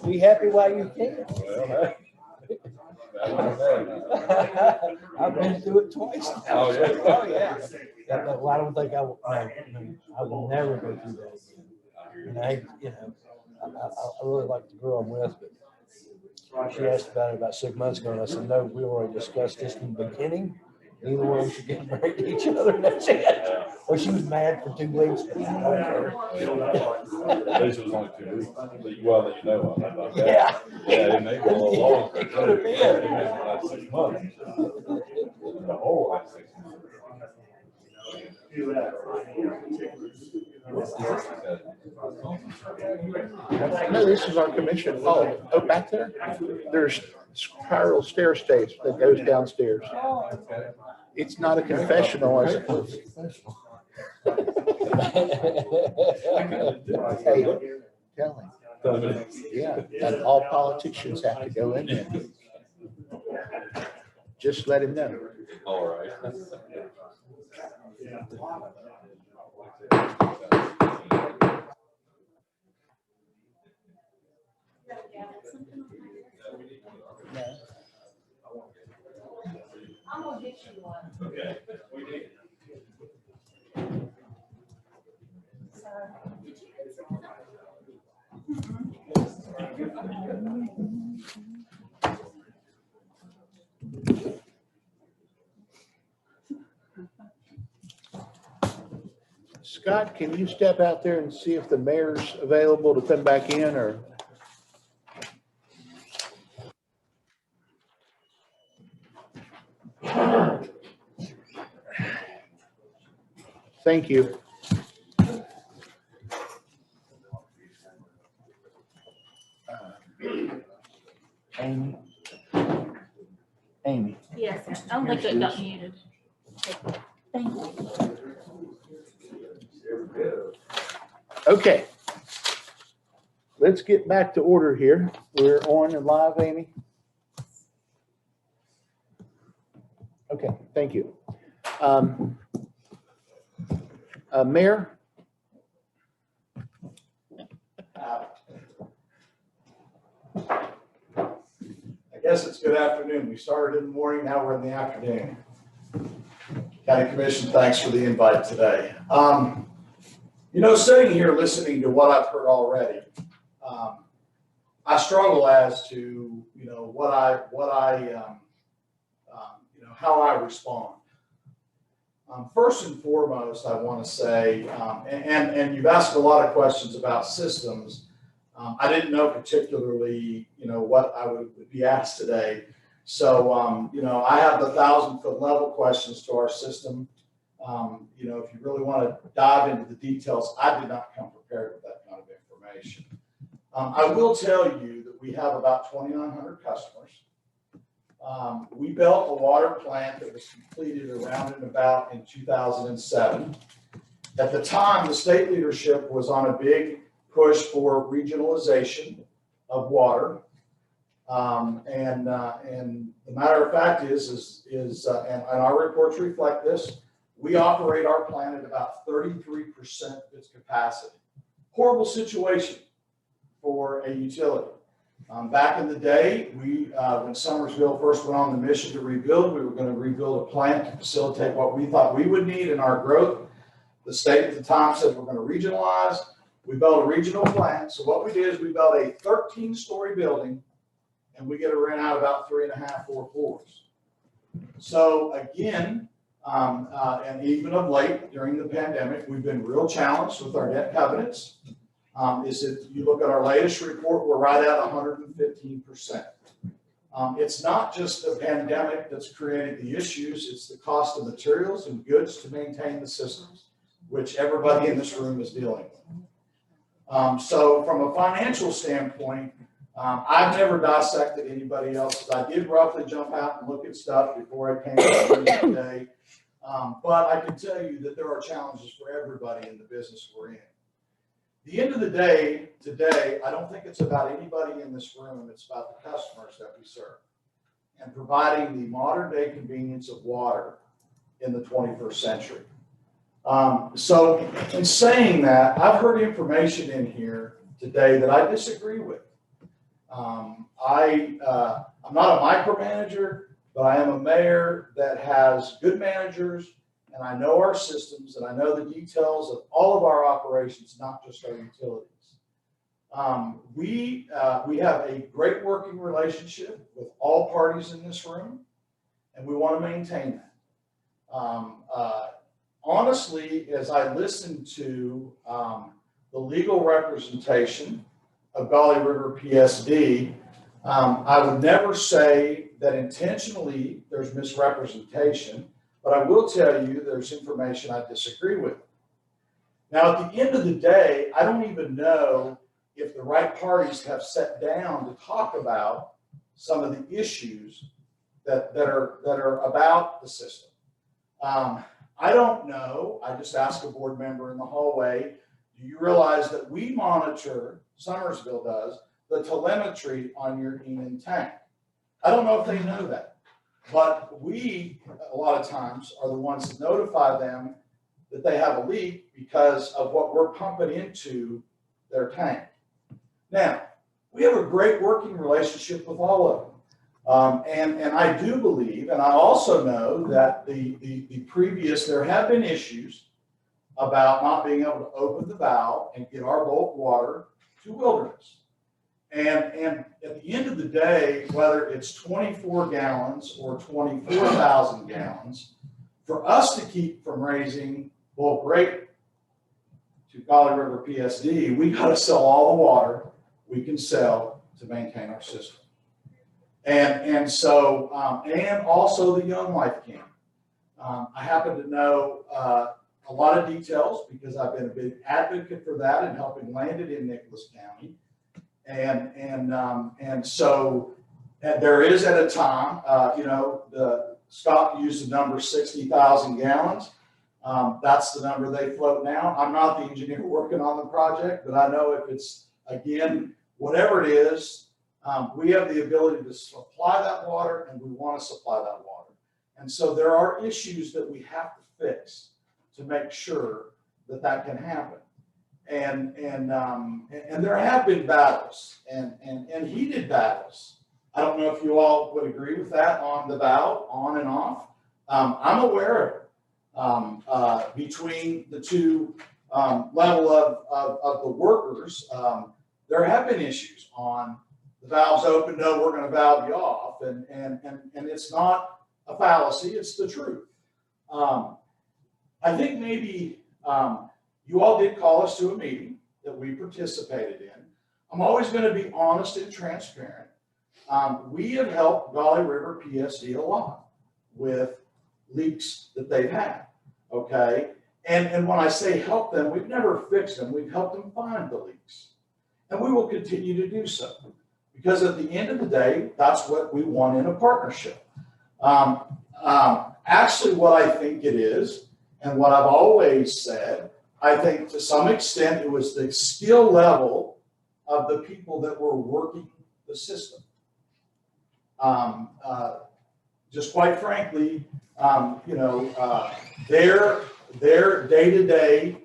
be happy while you can. Well, I've been through it twice. Oh, yeah. Oh, yeah. Well, I don't think I will never go through that again. And I really like the girl I'm with, but she asked about it about 6 months ago, and I said, no, we already discussed this in the beginning. Neither one of them should get married to each other, and that's it. Well, she was mad for 2 weeks. But I don't care. at least it was only 2 weeks. Well, that you know of. How about that? Yeah. Yeah, it may go a little longer. It could have been. It may have been like 6 months. The whole last 6 months. No, this is our commission. Oh, back there? There's spiral stair stage that goes downstairs. It's not a confessional, is it? Hey, tell him. Yeah, and all politicians have to go in there. Just let him know. All right. I'm gonna get you one. Okay. Did you get some? Scott, can you step out there and see if the mayor's available to come back in, or? Thank you. Amy? Amy? Yes, I don't think it got muted. Thank you. Okay. Let's get back to order here. We're on and live, Amy. Okay, thank you. Mayor, guess it's good afternoon. We started in the morning, now we're in the afternoon. County Commission, thanks for the invite today. Sitting here listening to what I've heard already, I struggle as to, how I respond. First and foremost, I want to say, and you've asked a lot of questions about systems. I didn't know particularly, what I would be asked today. So, I have the 1,000-foot level questions to our system. If you really want to dive into the details, I did not come prepared with that kind of information. I will tell you that we have about 2,900 customers. We built a water plant that was completed around and about in 2007. At the time, the state leadership was on a big push for regionalization of water. And the matter of fact is and our reports reflect this, we operate our plant at about 33% of its capacity. Horrible situation for a utility. Back in the day, when Summersville first went on the mission to rebuild, we were going to rebuild a plant to facilitate what we thought we would need in our growth. The state at the time said we're going to regionalize. We built a regional plant. So what we did is we built a 13-story building, and we get to rent out about 3.5, 4 floors. So again, and even of late during the pandemic, we've been real challenged with our debt covenants. You look at our latest report, we're right at 115%. It's not just the pandemic that's created the issues, it's the cost of materials and goods to maintain the systems, which everybody in this room is dealing with. So from a financial standpoint, I've never dissected anybody else's. I did roughly jump out and look at stuff before I came to today. But I can tell you that there are challenges for everybody in the business we're in. At the end of the day, today, I don't think it's about anybody in this room. It's about the customers that we serve and providing the modern day convenience of water in the 21st century. So in saying that, I've heard information in here today that I disagree with. I'm not a micromanager, but I am a mayor that has good managers, and I know our systems, and I know the details of all of our operations, not just our utilities. We have a great working relationship with all parties in this room, and we want to maintain that. Honestly, as I listen to the legal representation of Gauley River PSD, I would never say that intentionally there's misrepresentation, but I will tell you there's information I disagree with. Now, at the end of the day, I don't even know if the right parties have sat down to talk about some of the issues that are about the system. I don't know. I just asked a board member in the hallway, do you realize that we monitor, Summersville does, the telemetry on your Eman tank? I don't know if they know that, but we, a lot of times, are the ones that notify them that they have a leak because of what we're pumping into their tank. Now, we have a great working relationship with all of them. And I do believe, and I also know that the previous, there have been issues about not being able to open the valve and get our bulk water to Wilderness. And at the end of the day, whether it's 24 gallons or 24,000 gallons, for us to keep from raising bulk rate to Gauley River PSD, we got to sell all the water we can sell to maintain our system. And so, and also the Young Life Camp. I happen to know a lot of details because I've been a big advocate for that and helping land it in Nicholas County. And so there is at a time, Scott used the number 60,000 gallons. That's the number they float now. I'm not the engineer working on the project, but I know if it's, again, whatever it is, we have the ability to supply that water, and we want to supply that water. And so there are issues that we have to fix to make sure that that can happen. And there have been battles and heated battles I don't know if you all would agree with that on the valve, on and off. I'm aware of it. Between the two level of the workers, there have been issues on the valve's open, no, we're going to valve you off. And it's not a fallacy, it's the truth. I think maybe you all did call us to a meeting that we participated in. I'm always going to be honest and transparent. We have helped Gauley River PSD a lot with leaks that they've had, okay? And when I say help them, we've never fixed them. We've helped them find the leaks. And we will continue to do so. Because at the end of the day, that's what we want in a partnership. Actually, what I think it is, and what I've always said, I think to some extent it was the skill level of the people that were working the system. Just quite frankly, their day-to-day,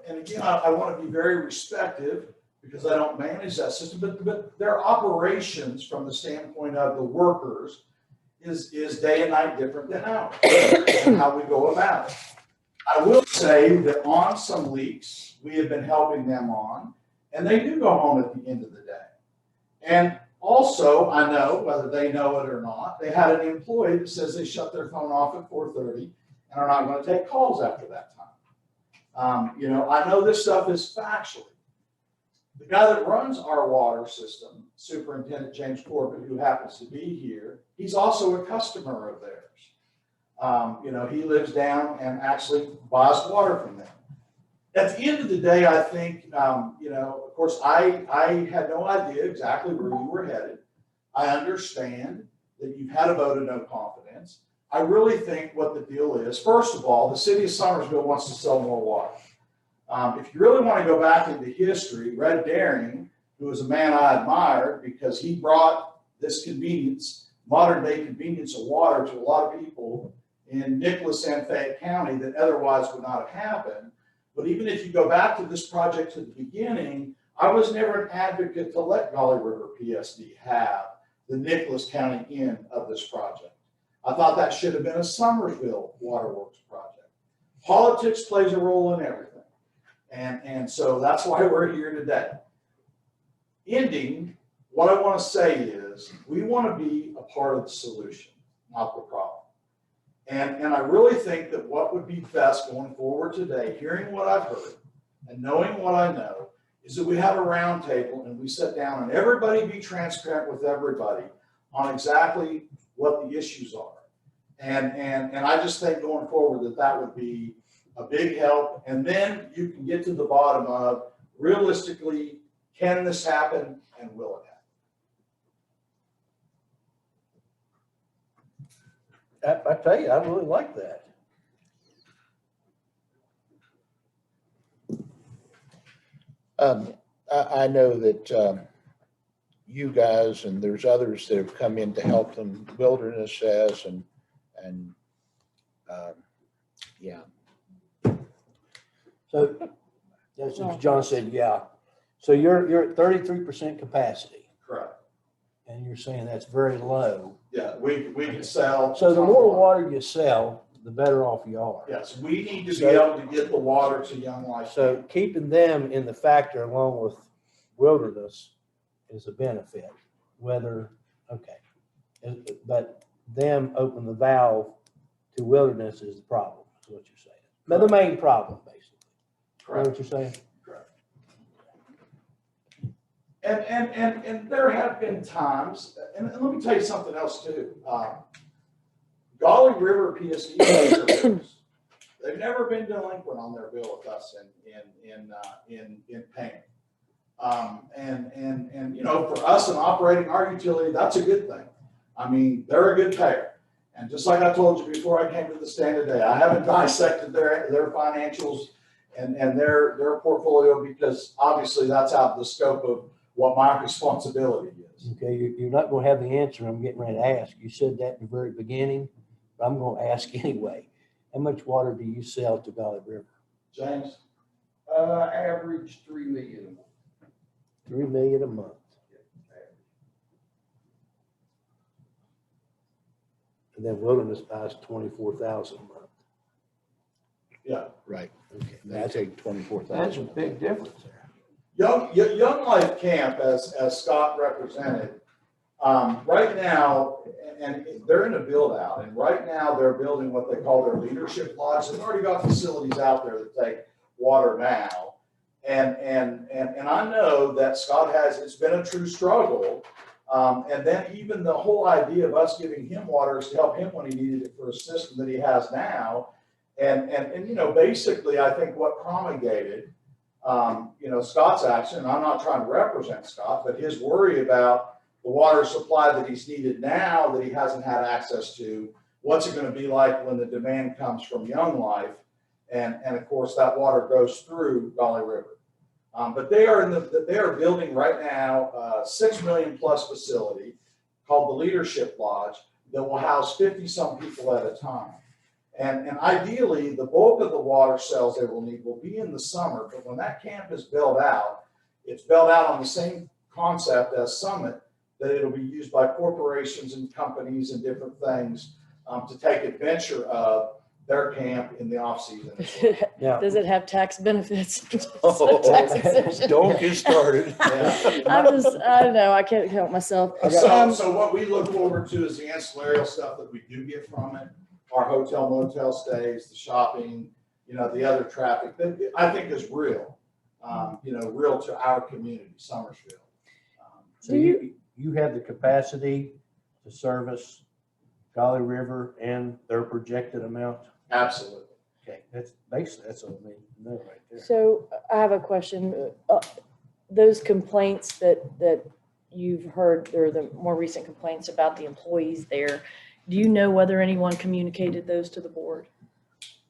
and again, I want to be very respectful because I don't manage that system, but their operations from the standpoint of the workers is day and night different than ours and how we go about it. I will say that on some leaks, we have been helping them on, and they do go home at the end of the day. And also, I know, whether they know it or not, they had an employee that says they shut their phone off at 4:30 and are not going to take calls after that time. I know this stuff is factually. The guy that runs our water system, Superintendent James Corbett, who happens to be here, he's also a customer of theirs. He lives down and actually buys water from them. At the end of the day, I think, of course, I had no idea exactly where you were headed. I understand that you've had a vote of no confidence. I really think what the deal is, first of all, the city of Summersville wants to sell more water. If you really want to go back into history, Red Daring, who was a man I admired because he brought this convenience, modern day convenience of water to a lot of people in Nicholas and Fayette County that otherwise would not have happened. But even if you go back to this project to the beginning, I was never an advocate to let Gauley River PSD have the Nicholas County end of this project. I thought that should have been a Summersville Waterworks project. Politics plays a role in everything. And so that's why we're here today. Ending, what I want to say is we want to be a part of the solution, not the problem. And I really think that what would be best going forward today, hearing what I've heard and knowing what I know, is that we have a round table and we sit down and everybody be transparent with everybody on exactly what the issues are. And I just think going forward that would be a big help. And then you can get to the bottom of, realistically, can this happen and will it happen? I tell you, I really like that. I know that you guys and there's others that have come in to help them, Wilderness has, and yeah. So, as John said, yeah. So you're at 33% capacity. Correct. And you're saying that's very low. Yeah, we can sell. So the more water you sell, the better off you are. Yes, we need to be able to get the water to Young Life. So keeping them in the factor along with Wilderness is a benefit, but them open the valve to Wilderness is the problem, is what you're saying. But the main problem, basically. Correct. Is that what you're saying? Correct. And there have been times, and let me tell you something else too. Gauley River PSD pays their bills. They've never been delinquent on their bill with us in payment. And for us in operating our utility, that's a good thing. I mean, they're a good payer. And just like I told you before I came to the stand today, I haven't dissected their financials and their portfolio because obviously that's out of the scope of what my responsibility is. Okay, you're not going to have the answer I'm getting ready to ask. You said that in the very beginning, but I'm going to ask anyway. How much water do you sell to Gauley River? James? Average 3 million a month. 3 million a month. And then Wilderness buys 24,000 a month. Yeah, right. Okay, They take 24,000. that's a big difference there. Young Life Camp, as Scott represented, right now, and they're in a build out, and right now they're building what they call their leadership lodge. They've already got facilities out there that take water now. And I know that Scott it's been a true struggle. And then even the whole idea of us giving him water is to help him when he needed it for a system that he has now. And you know, basically, I think what promulgated, you know, Scott's action, and I'm not trying to represent Scott, but his worry about the water supply that he's needed now that he hasn't had access to, what's it going to be like when the demand comes from Young Life? And of course, that water goes through Gauley River. But they are building right now a $6 million plus facility called the Leadership Lodge that will house 50-some people at a time. And ideally, the bulk of the water cells they will need will be in the summer, but when that camp is built out, it's built out on the same concept as Summit, that it'll be used by corporations and companies and different things to take adventure of their camp in the off-season. Yeah. Does it have tax benefits? Oh, Tax exemption? don't get started. I don't know, I can't help myself. So what we look forward to is the ancillary stuff that we do get from it, our hotel motel stays, the shopping, you know, the other traffic that I think is real, you know, real to our community, Summersville. So you have the capacity to service Gauley River and their projected amount? Absolutely. Okay, that's basically, that's what I mean, no, right there. So I have a question. Those complaints that you've heard, or the more recent complaints about the employees there, do you know whether anyone communicated those to the board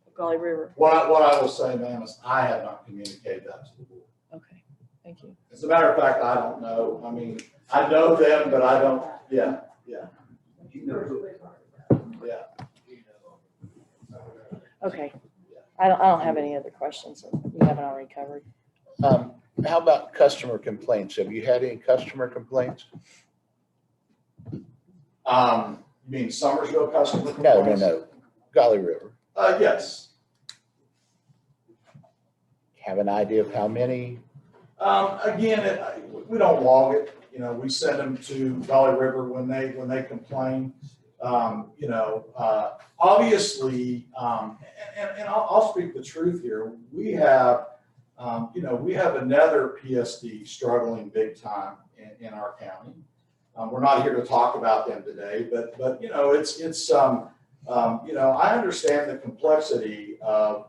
of Gauley River? What I will say, ma'am, is I have not communicated that to the board. Okay, thank you. As a matter of fact, I don't know. I mean, I know them, but I don't, yeah. Okay, I don't have any other questions that you haven't already covered. How about customer complaints? Have you had any customer complaints? You mean Summersville customer No, complaints? no. Gauley River. Yes. Have an idea of how many? Again, we don't log it. You know, we send them to Gauley River when they complain. You know, obviously, and I'll speak the truth here. We have, you know, we have another PSD struggling big time in our county. We're not here to talk about them today, but you know, it's you know, I understand the complexity of,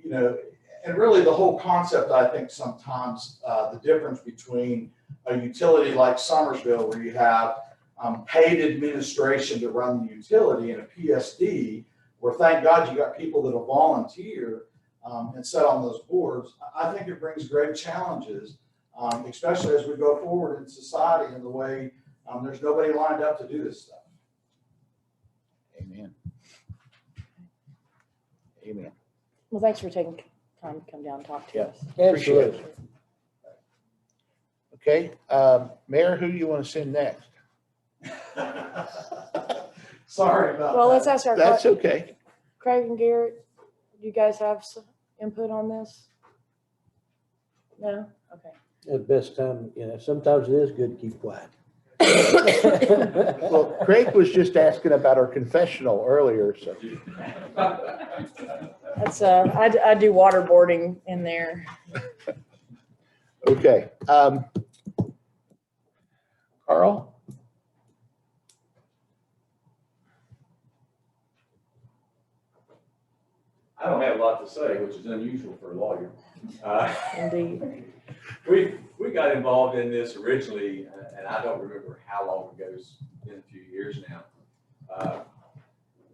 you know, and really the whole concept, I think sometimes the difference between a utility like Summersville, where you have paid administration to run the utility, and a PSD, where thank God you got people that will volunteer and sit on those boards. I think it brings great challenges, especially as we go forward in society in the way there's nobody lined up to do this stuff. Amen. Amen. Well, thanks for taking time to come down and talk to us. Appreciate it. Okay, Mayor, who do you want to send next? Sorry about that. Well, let's ask our. That's okay. Craig and Garrett, do you guys have some input on this? No? Okay. At best time, you know, sometimes it is good to keep quiet. Well, Craig was just asking about our confessional earlier, so. That's, I do waterboarding in there. Okay. Carl? I don't have a lot to say, which is unusual for a lawyer. Indeed. We got involved in this originally, and I don't remember how long ago, it's been a few years now.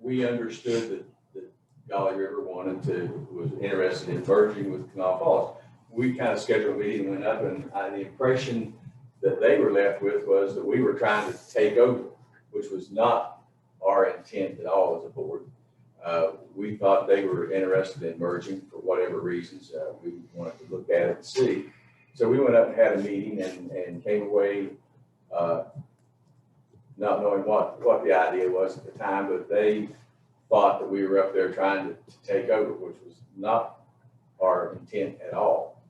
We understood that Gauley River was interested in merging with Canal Falls. We kind of scheduled a meeting, went up, and the impression that they were left with was that we were trying to take over, which was not our intent at all as a board. We thought they were interested in merging for whatever reasons. We wanted to look at it and see. So we went up and had a meeting and came away not knowing what the idea was at the time, but they thought that we were up there trying to take over, which was not our intent at all.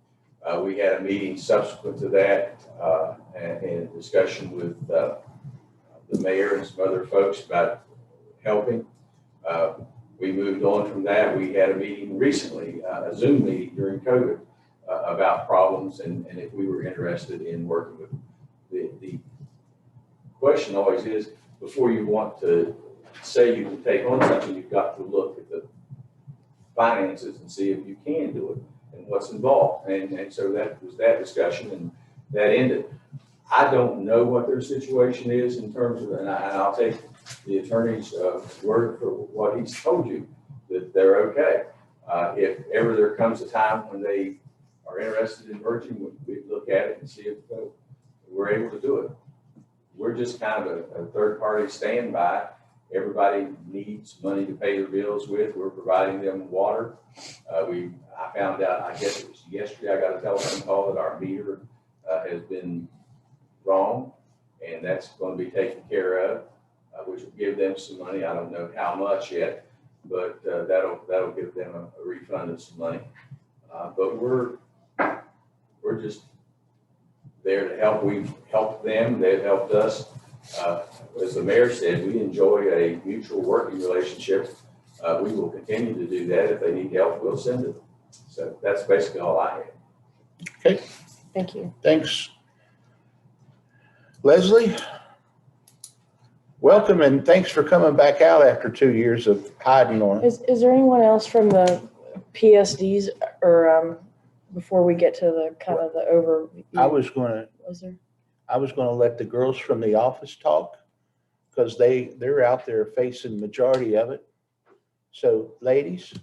We had a meeting subsequent to that and a discussion with the mayor and some other folks about helping. We moved on from that. We had a meeting recently, a Zoom meeting during COVID about problems and if we were interested in working with the question always is, before you want to say you can take on something, you've got to look at the finances and see if you can do it and what's involved. And so that was that discussion and that ended. I don't know what their situation is in terms of, and I'll take the attorney's word for what he's told you, that they're okay. If ever there comes a time when they are interested in merging, we look at it and see if we're able to do it. We're just kind of a third-party standby. Everybody needs money to pay their bills with. We're providing them water. I found out, I guess it was yesterday, I got a telephone call that our meter has been wrong, and that's going to be taken care of, which will give them some money. I don't know how much yet, but that'll give them a refund of some money. But we're just there to help. We've helped them. They've helped us. As the mayor said, we enjoy a mutual working relationship. We will continue to do that. If they need help, we'll send it. So that's basically all I have. Okay. Thank you. Thanks. Leslie, welcome and thanks for coming back out after 2 years of hiding on. Is there anyone else from the PSDs or before we get to the kind of the overview? I was gonna let the girls from the office talk because they're out there facing the majority of it. So ladies.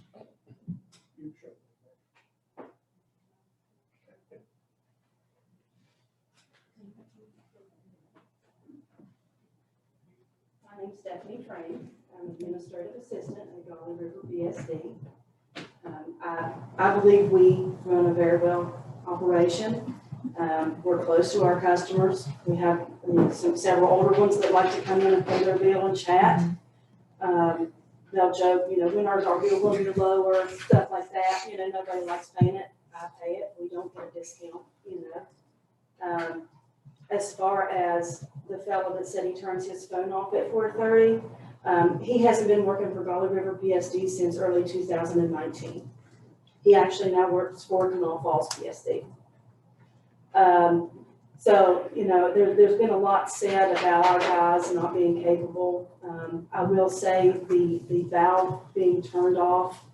My name's Stephanie Frame. I'm administrative assistant at Gauley River BSD. I believe we run a very well operation. We're close to our customers. We have several older ones that like to come in and pay their bill and chat. They'll joke, when our bill will be lower, stuff like that. Nobody likes paying it. I pay it. We don't get a discount, As far as the fellow that said he turns his phone off at 4:30, he hasn't been working for Gauley River PSD since early 2019. He actually now works for Canal Falls PSD. There's been a lot said about our guys not being capable. I will say the valve being turned off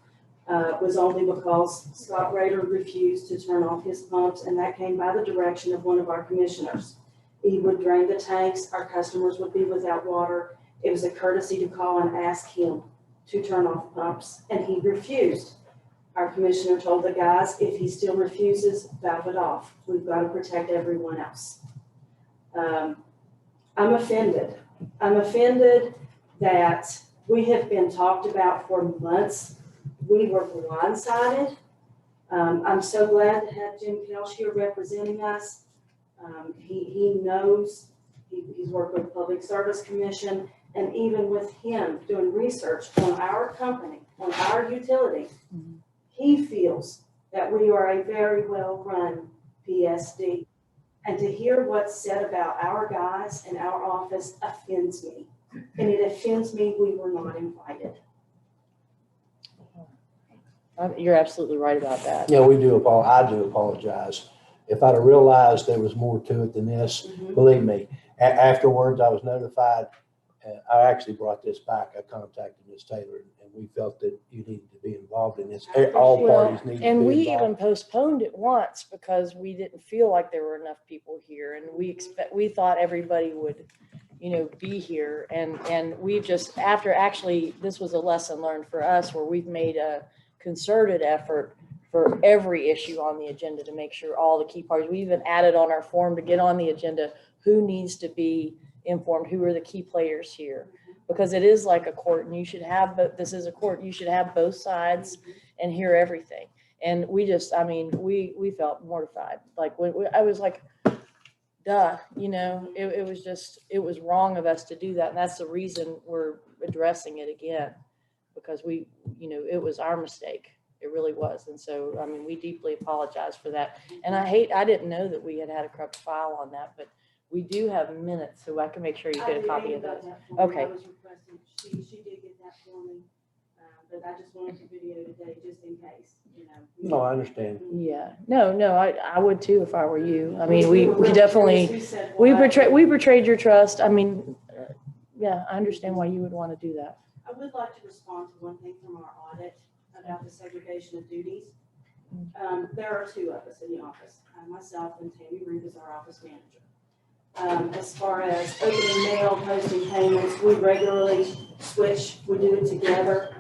was only because Scott Rader refused to turn off his pumps, and that came by the direction of one of our commissioners. He would drain the tanks, our customers would be without water. It was a courtesy to call and ask him to turn off pumps, and he refused. Our commissioner told the guys, if he still refuses, valve it off. We've got to protect everyone else. I'm offended. I'm offended that we have been talked about for months. We were blindsided. I'm so glad to have Jim Kelch here representing us. He knows, he's worked with Public Service Commission, and even with him doing research on our company, on our utility, he feels that we are a very well-run PSD. And to hear what's said about our guys and our office offends me. And it offends me we were not invited. You're absolutely right about that. Yeah, I do apologize. If I'd have realized there was more to it than this, believe me, afterwards I was notified. I actually brought this back. I contacted Ms. Taylor and we felt that you needed to be involved in this. All parties need to be involved. And we even postponed it once because we didn't feel like there were enough people here, and we thought everybody would, be here. And we just, this was a lesson learned for us where we've made a concerted effort for every issue on the agenda to make sure all the key parties, we even added on our form to get on the agenda who needs to be informed, who are the key players here. Because it is like a court and you should have, but this is a court, you should have both sides and hear everything. And we just, I mean, we felt mortified. Like I was like, duh, you know, it was just, it was wrong of us to do that. And that's the reason we're addressing it again, because we, you know, it was our mistake. It really was. And so, I mean, we deeply apologize for that. And I didn't know that we had a corrupt file on that, but we do have minutes, so I can make sure you get a copy of those. Okay. I was requesting, she did get that for me, but I just wanted to video today just in case, you know. No, I understand. Yeah, no, I would too if I were you. I mean, we definitely, we betrayed your trust. I mean, yeah, I understand why you would want to do that. I would like to respond to one thing from our audit about the segregation of duties. There are two of us in the office, myself and Tammy Ruth is our office manager. As far as opening mail, posting payments, we regularly switch, we do it together.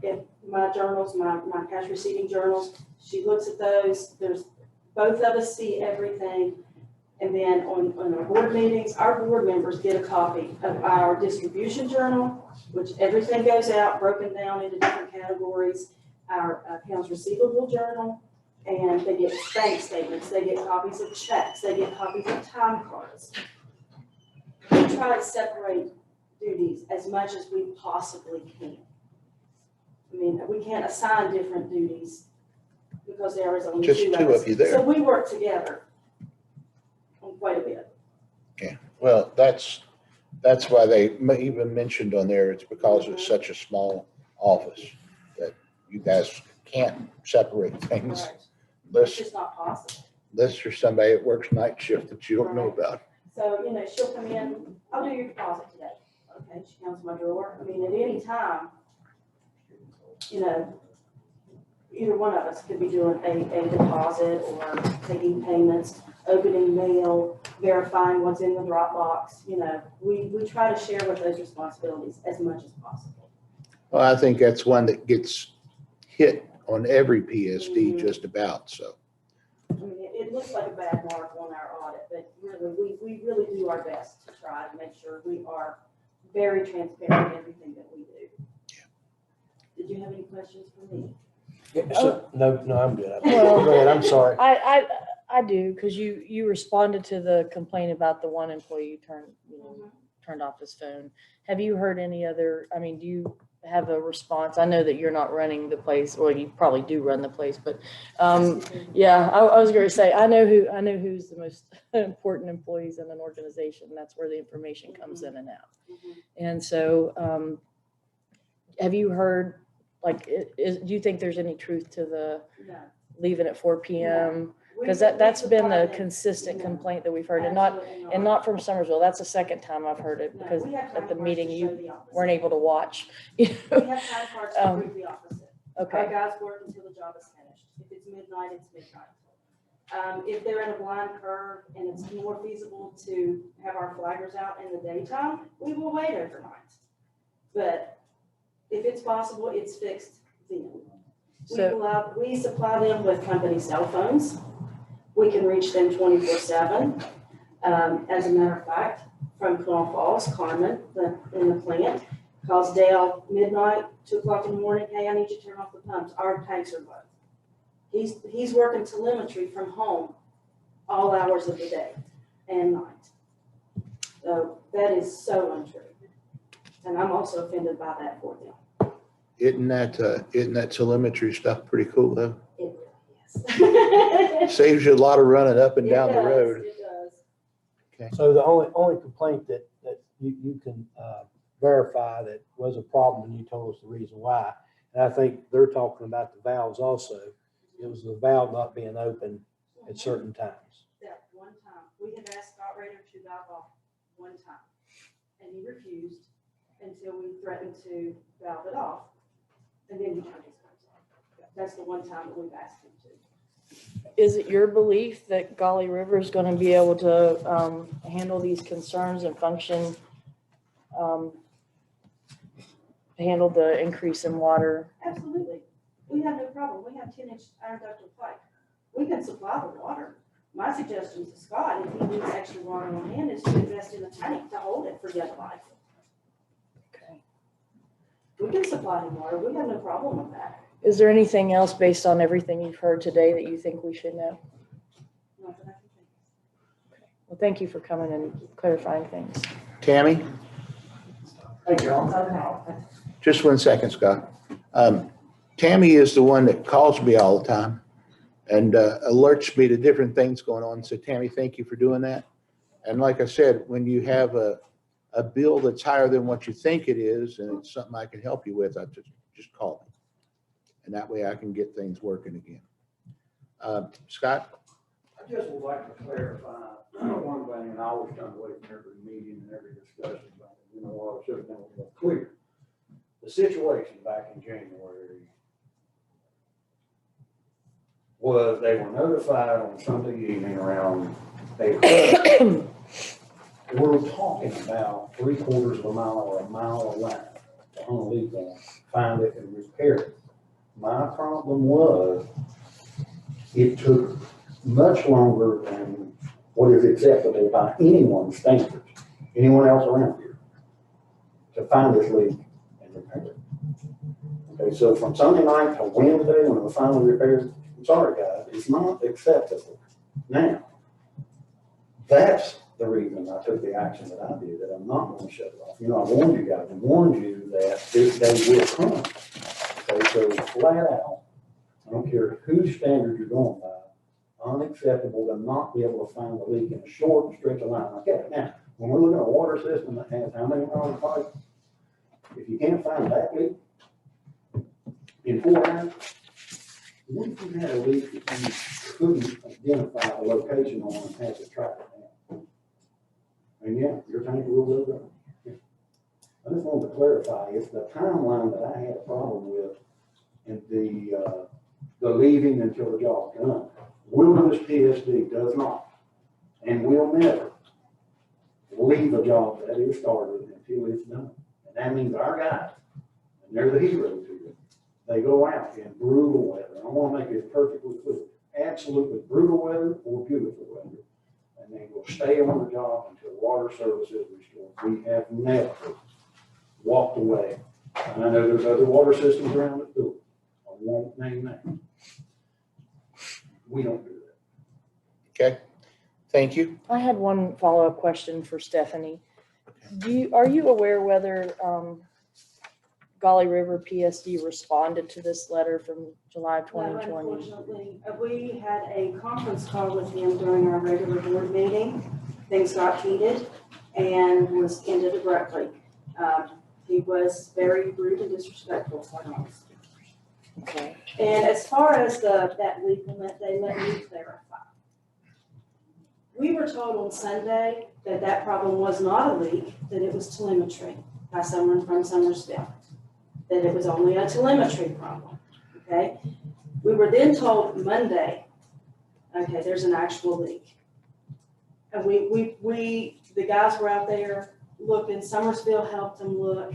If my journals, my cash receiving journals, she looks at those, there's, both of us see everything. And then on our board meetings, our board members get a copy of our distribution journal, which everything goes out, broken down into different categories, our accounts receivable journal, and they get bank statements, they get copies of checks, they get copies of time cards. We try to separate duties as much as we possibly can. I mean, we can't assign different duties because there is only Just two two of you there. So we work together on quite a bit. Yeah, well, that's why they even mentioned on there, it's because it's such a small office that you guys can't separate things. Right. It's Unless just not possible. there's somebody that works night shift that you don't know about. So, you know, she'll come in, I'll do your deposit today. Okay, she counts my drawer. I mean, at any time, you know, either one of us could be doing a deposit or taking payments, opening mail, verifying what's in the Dropbox. You know, we try to share with those responsibilities as much as possible. Well, I think that's one that gets hit on every PSD just about, so. I mean, it looks like a bad mark on our audit, but really, we really do our best to try to make sure we are very transparent in everything that we do. Yeah. Did you have any questions for me? Yeah, so, no, I'm good. Well, Go ahead, I'm sorry. I do, because you responded to the complaint about the one employee turned off his phone. Have you heard any other, I mean, do you have a response? I know that you're not running the place, well, you probably do run the place, but yeah, I was going to say, I know who's the most important employees in an organization. That's where the information comes in and out. And so have you heard, like, do you think there's any truth to the leaving at 4 p.m.? Because that's been the consistent complaint that we've heard, and not from Somersville. That's the second time I've heard it, because at the meeting you weren't able to watch. We have time cards to prove the opposite. Okay. Our guys work until the job is finished. If it's midnight, it's midnight. If they're in a blind curve and it's more feasible to have our flaggers out in the daytime, we will wait overnight. But if it's possible, it's fixed then. We supply them with company cell phones. We can reach them 24/7. As a matter of fact, from Clough Falls, Carmen, in the plant, calls Dale midnight, 2 o'clock in the morning, hey, I need you to turn off the pumps. Our tanks are low. He's working telemetry from home all hours of the day and night. So that is so untrue. And I'm also offended by that for them. Isn't that telemetry stuff pretty cool though? It really is. Saves you a lot of running up and down the It does, road. It does. Okay. So the only complaint that you can verify that was a problem, and you told us the reason why, and I think they're talking about the valves also. It was the valve not being open at certain times. That one time, we had asked Scott Rader to valve off one time, and he refused until we threatened to valve it off, and then he turned his pumps off. That's the one time that we've asked him to. Is it your belief that Gauley River is going to be able to handle these concerns and function, handle the increase in water? Absolutely. We have no problem. We have 10-inch iron ductile pipe. We can supply the water. My suggestion to Scott, if he needs extra water on hand, is to invest in a tank to hold it for dead life. Okay. We can supply him water, we have no problem with that. Is there anything else based on everything you've heard today that you think we should know? Not that I can think Well, thank you for coming and clarifying things. Tammy, Hey, John. Okay. just 1 second, Scott. Tammy is the one that calls me all the time and alerts me to different things going on. So Tammy, thank you for doing that. And like I said, when you have a bill that's higher than what you think it is, and it's something I can help you with, I just call me. And that way I can get things working again. Scott? I just would like to clarify one thing, and I always try to wait for every meeting and every discussion, but you know, I should have been a little more clear. The situation back in January was they were notified on Sunday evening around 8 o'clock. We're talking about 3/4 of a mile or a mile of line to hung a leak on, find it and repair it. My problem was it took much longer than what is acceptable by anyone's standards, anyone else around here, to find this leak and repair it. Okay, so from Sunday night to Wednesday, when it was finally repaired, I'm sorry guys, it's not acceptable. Now, that's the reason I took the action that I did, that I'm not going to shut it off. You know, I warned you guys, I warned you that this day will come. Okay, so flat out, I don't care whose standard you're going by, unacceptable to not be able to find the leak in a short stretch of line. Okay, now, when we're looking at a water system that has how many miles of pipe, if you can't find that leak in 4 hours, what if you had a leak that you couldn't identify a location on and have to track it down? And yeah, your tank will go down. I just wanted to clarify, it's the timeline that I had a problem with and the leaving until the job's done. Wilderness PSD does not and will never leave a job that is started until it's done. And that means our guys, and they're the heroes here, they go out in brutal weather. I want to make it perfectly clear, absolutely brutal weather or beautiful weather. And they will stay on the job until water service is restored. We have never walked away. And I know there's other water systems around it too. I won't name names. We don't do that. Okay, thank you. I had one follow-up question for Stephanie. Are you aware whether Gauley River PSD responded to this letter from July 2020? No, unfortunately, we had a conference call with him during our regular board meeting. Things got heated and was ended abruptly. He was very rude and disrespectful, quite honestly. Okay. And as far as that leak limit, they let me clarify. We were told on Sunday that problem was not a leak, that it was telemetry by someone from Summersville, that it was only a telemetry problem, okay? We were then told Monday, okay, there's an actual leak. And the guys were out there looking, Summersville helped them look.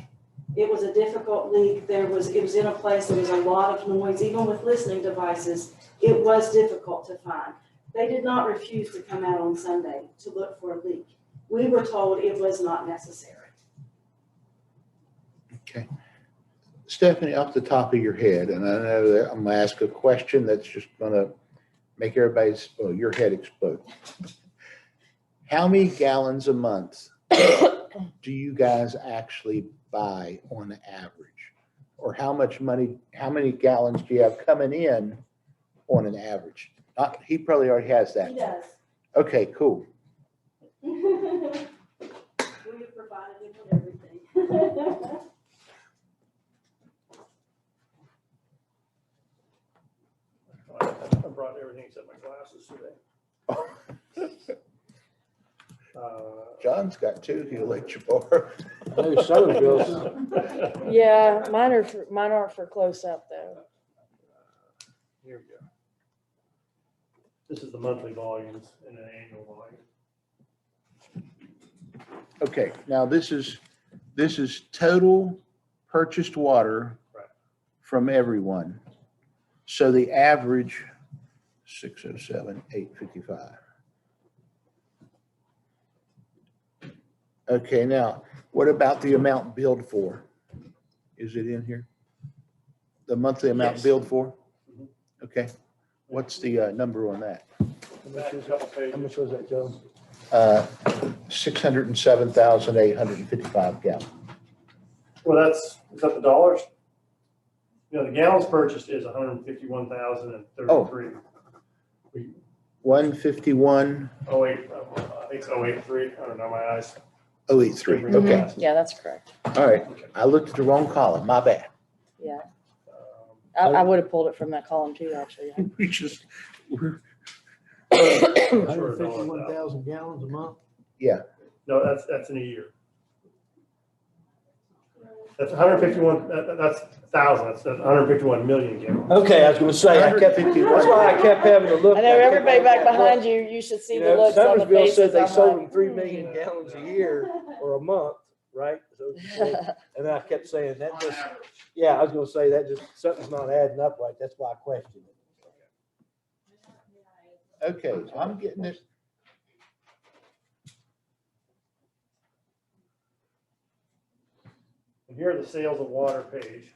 It was a difficult leak. It was in a place, there was a lot of noise, even with listening devices. It was difficult to find. They did not refuse to come out on Sunday to look for a leak. We were told it was not necessary. Okay. Stephanie, off the top of your head, and I know that I'm gonna ask a question that's just gonna make everybody's, well, your head explode. How many gallons a month do you guys actually buy on average? Or how many gallons do you have coming in on an average? He probably already has that. He does. Okay, cool. We have provided him with everything. I brought everything except my glasses today. John's got two, he'll let you borrow. Maybe Somerville's. Yeah, mine aren't for close up though. Here we go. This is the monthly volumes and an annual volume. Okay, now this is total purchased water Right. from everyone. So the average, 607, 855. Okay, now, what about the amount billed for? Is it in here? The monthly amount Yes. billed for? Mhm. Okay, what's the number on that? Back a couple pages. was that, Joe? 607,855 gallons. Well, is that the dollars? You know, the gallons purchased is 151,033. 151,083. Oh, wait, I think it's 083. I don't know, my eyes. Okay, Mhm. Yeah, that's correct. all right. I looked at the wrong column, my bad. Yeah, Um, I would have pulled it from that column too, actually. We just, we're, 151,000 gallons a month? No, that's in a year. That's 151, that's 1,000, that's 151 million gallons. Okay, I was gonna say, that's why I kept having to look. I know everybody back behind you, you should see You the know, looks on the Summersville faces. said they I'm sold like, them 3 million gallons a year or a month, right? So, and I kept saying that just, yeah, I was gonna say that just, something's not adding up right. That's why I questioned it. okay, I'm getting it. And here are the sales of water page.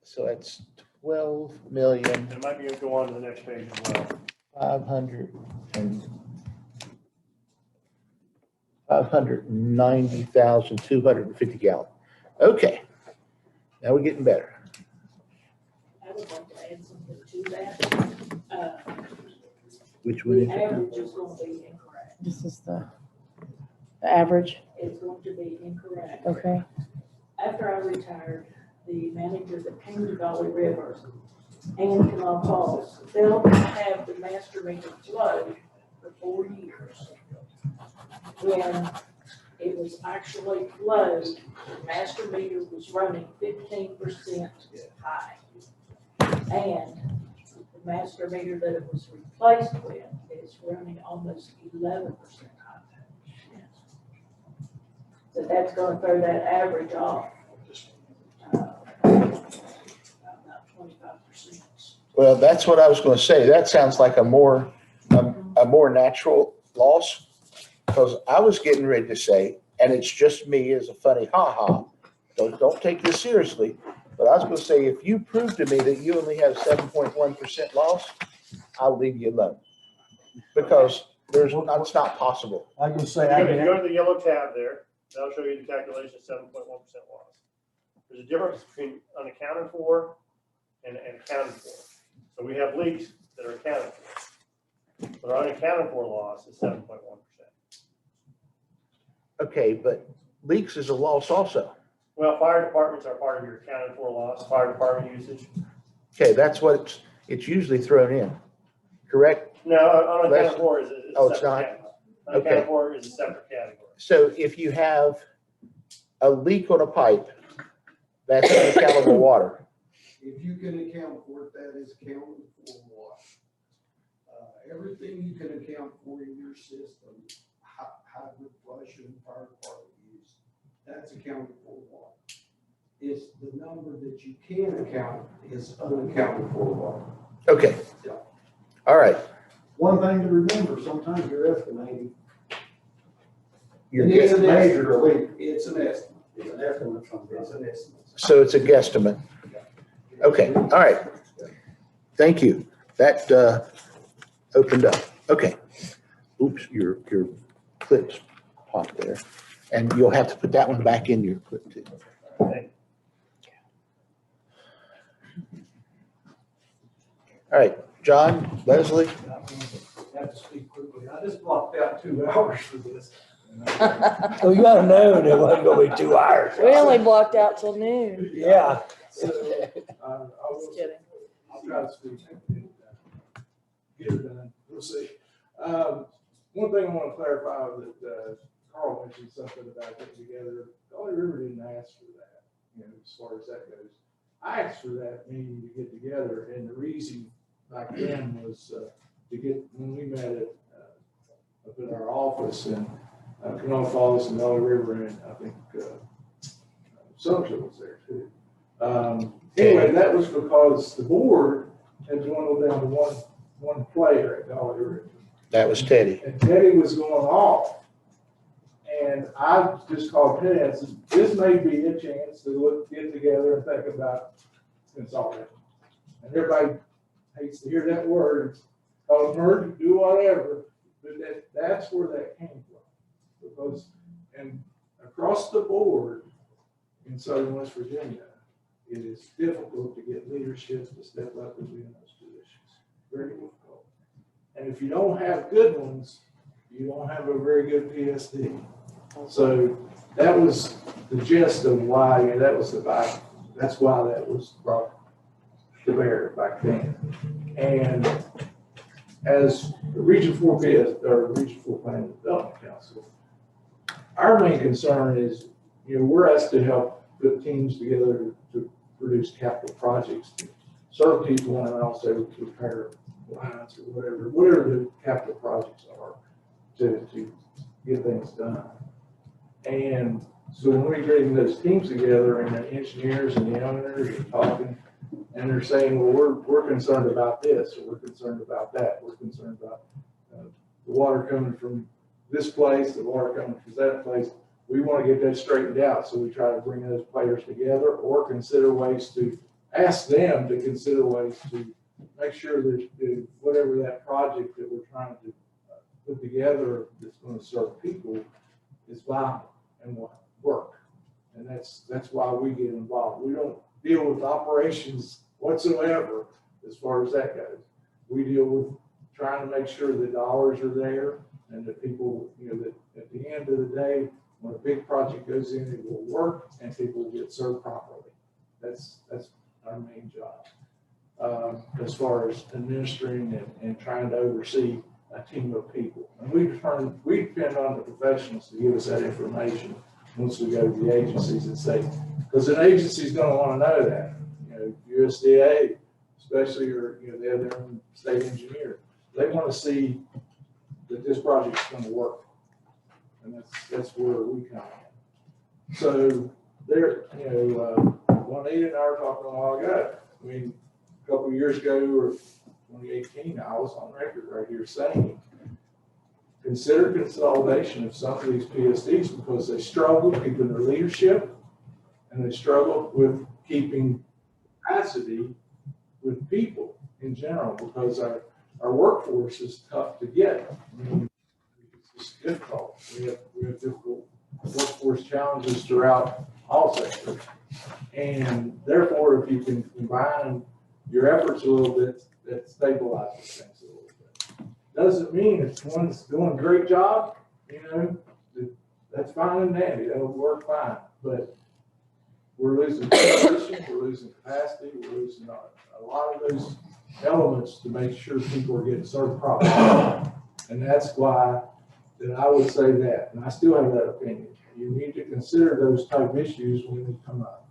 So that's 12,000,000. It might be able to go on to the next page as well. 590,250 gallons. Okay, now we're getting better. I would like to add something to that. Which one is The it? average is going to be incorrect. This is the average, It's going to be incorrect. okay? After I retired, the manager that came to Gauley River and Canal Falls failed to have the master meter flowed for 4 years. When it was actually flowed, the master meter was running 15% high. And the master meter that it was replaced with is running almost 11% high. So that's gonna throw that average off. About 25%. Well, that's what I was going to say. That sounds like a more natural loss. Because I was getting ready to say, and it's just me as a funny ha-ha, don't take this seriously, but I was going to say, if you prove to me that you only have 7.1% loss, I'll leave you alone. Because it's not possible. I was gonna say, You go to the yellow tab there, that'll show you the calculation of 7.1% loss. There's a difference between unaccounted for and accounted for. So we have leaks that are accounted for. But our unaccounted for loss is 7.1%. Okay, but leaks is a loss also. Well, fire departments are part of your accounted for loss, fire department usage. Okay, that's what it's usually thrown in, correct? No, unaccounted for is a Oh, it's separate not? category. Unaccounted for is a separate category. So if you have a leak on a pipe, that's unaccountable water. If you can account for it, that is accounted for water. Everything you can account for in your system, hybrid flush and fire department use, that's accounted for water. It's the number that you can account is unaccounted for water. Okay. All right. One thing to remember, sometimes you're estimating. You're It's an guessing. estimate, or leak. It's an estimate. It's an estimate. It's an estimate. So it's a guesstimate. Okay, all right. Thank you. That opened up. Okay. Oops, your clips popped there. And you'll have to put that one back in your clip too. Okay. All right, John, Leslie. I have to speak quickly. I just blocked out 2 hours for this. Oh, you gotta know it wasn't gonna be 2 hours. We only blocked out till noon. Yeah. So, I will, Just kidding. I'll try to speak. Get it done. We'll see. One thing I want to clarify that Carl mentioned something about getting together. Gauley River didn't ask for that, as far as that goes. I asked for that meeting to get together, and the reason back then was to get, when we met at up at our office in Canal Falls and Gauley River, and I think Somerset was there too. Anyway, that was because the board had dwindled down to one player at Gauley River. That was Teddy. And Teddy was going off. And I just called Ted and said, this may be a chance to get together and think about consolidation. And everybody hates to hear that word, call it merge, do whatever, but that's where that came from. Because, and across the board in southern West Virginia, it is difficult to get leadership to step up and be in those positions. Very difficult. And if you don't have good ones, you don't have a very good PSD. So that was the gist of why, and that was that's why that was brought to bear back then. And as the Region 4 or Region 4 Planning and Development Council, our main concern is, we're asked to help put teams together to produce capital projects to serve people and also to repair lines or whatever the capital projects are to get things done. And so when we bring those teams together and the engineers and the owners are talking, and they're saying, well, we're concerned about this, or we're concerned about that, we're concerned about the water coming from this place, the water coming from that place. We want to get that straightened out, so we try to bring those players together or consider ways to ask them to consider ways to make sure that whatever that project that we're trying to put together that's going to serve people is viable and will work. And that's why we get involved. We don't deal with operations whatsoever as far as that goes. We deal with trying to make sure the dollars are there and that people, that at the end of the day, when a big project goes in, it will work and people will get served properly. That's our main job. As far as administering and trying to oversee a team of people. And we depend on the professionals to give us that information once we go to the agencies and say, because an agency's going to want to know that. USDA, especially, or they have their own state engineer. They want to see that this project's going to work. And that's where we come in. So there, Juanita and I were talking a while ago. I mean, a couple of years ago, or 2018, I was on record right here saying, consider consolidation of some of these PSDs because they struggle keeping their leadership and they struggle with keeping capacity with people in general because our workforce is tough to get. I mean, it's difficult. We have difficult workforce challenges throughout all sectors. And therefore, if you can combine your efforts a little bit, that stabilizes things a little bit. Doesn't mean if one's doing a great job, that's fine and dandy, that'll work fine. But we're losing position, we're losing capacity, we're losing a lot of those elements to make sure people are getting served properly. And that's why that I would say that, and I still have that opinion. You need to consider those type issues when they come up.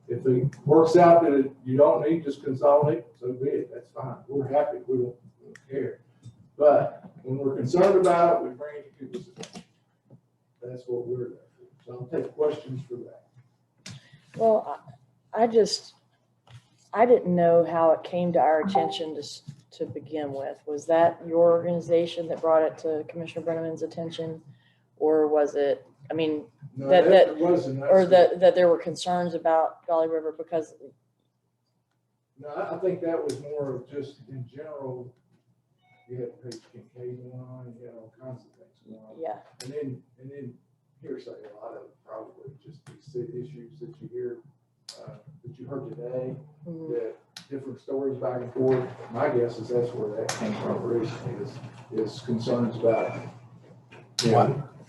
If it works out that you don't need to consolidate, so be it. That's fine. We're happy. We don't care. But when we're concerned about it, we bring it to people's attention. That's what we're there for. So I'll take questions for that. Well, I didn't know how it came to our attention to begin with. Was that your organization that brought it to Commissioner Brenneman's attention? Or was it, No, that wasn't. or that there were concerns about Gauley River because? No, I think that was more of just in general, you had Page Kincaid going on, you had all kinds of things going on. Yeah. And then hearsay, a lot of it probably just these issues that you hear, that you heard today, that different stories back and forth. My guess is that's where that came from originally, is concerns about,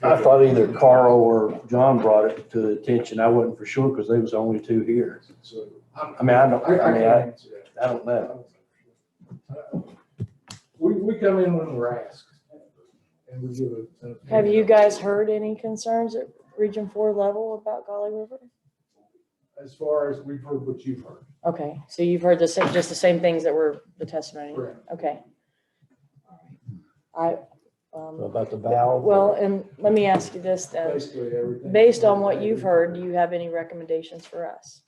I thought either Carl or John brought it to the attention. I wasn't for sure because they was the only two here. So I don't can't answer that. I don't know. We come in when we're asked, and we give a. Have you guys heard any concerns at Region 4 level about Gauley River? As far as we've heard what you've heard. Okay, so you've heard just the same things that were the testimony? Correct. Okay. So about the valve? Well, and let me ask you this then. Basically everything. Based on what you've heard, do you have any recommendations for us?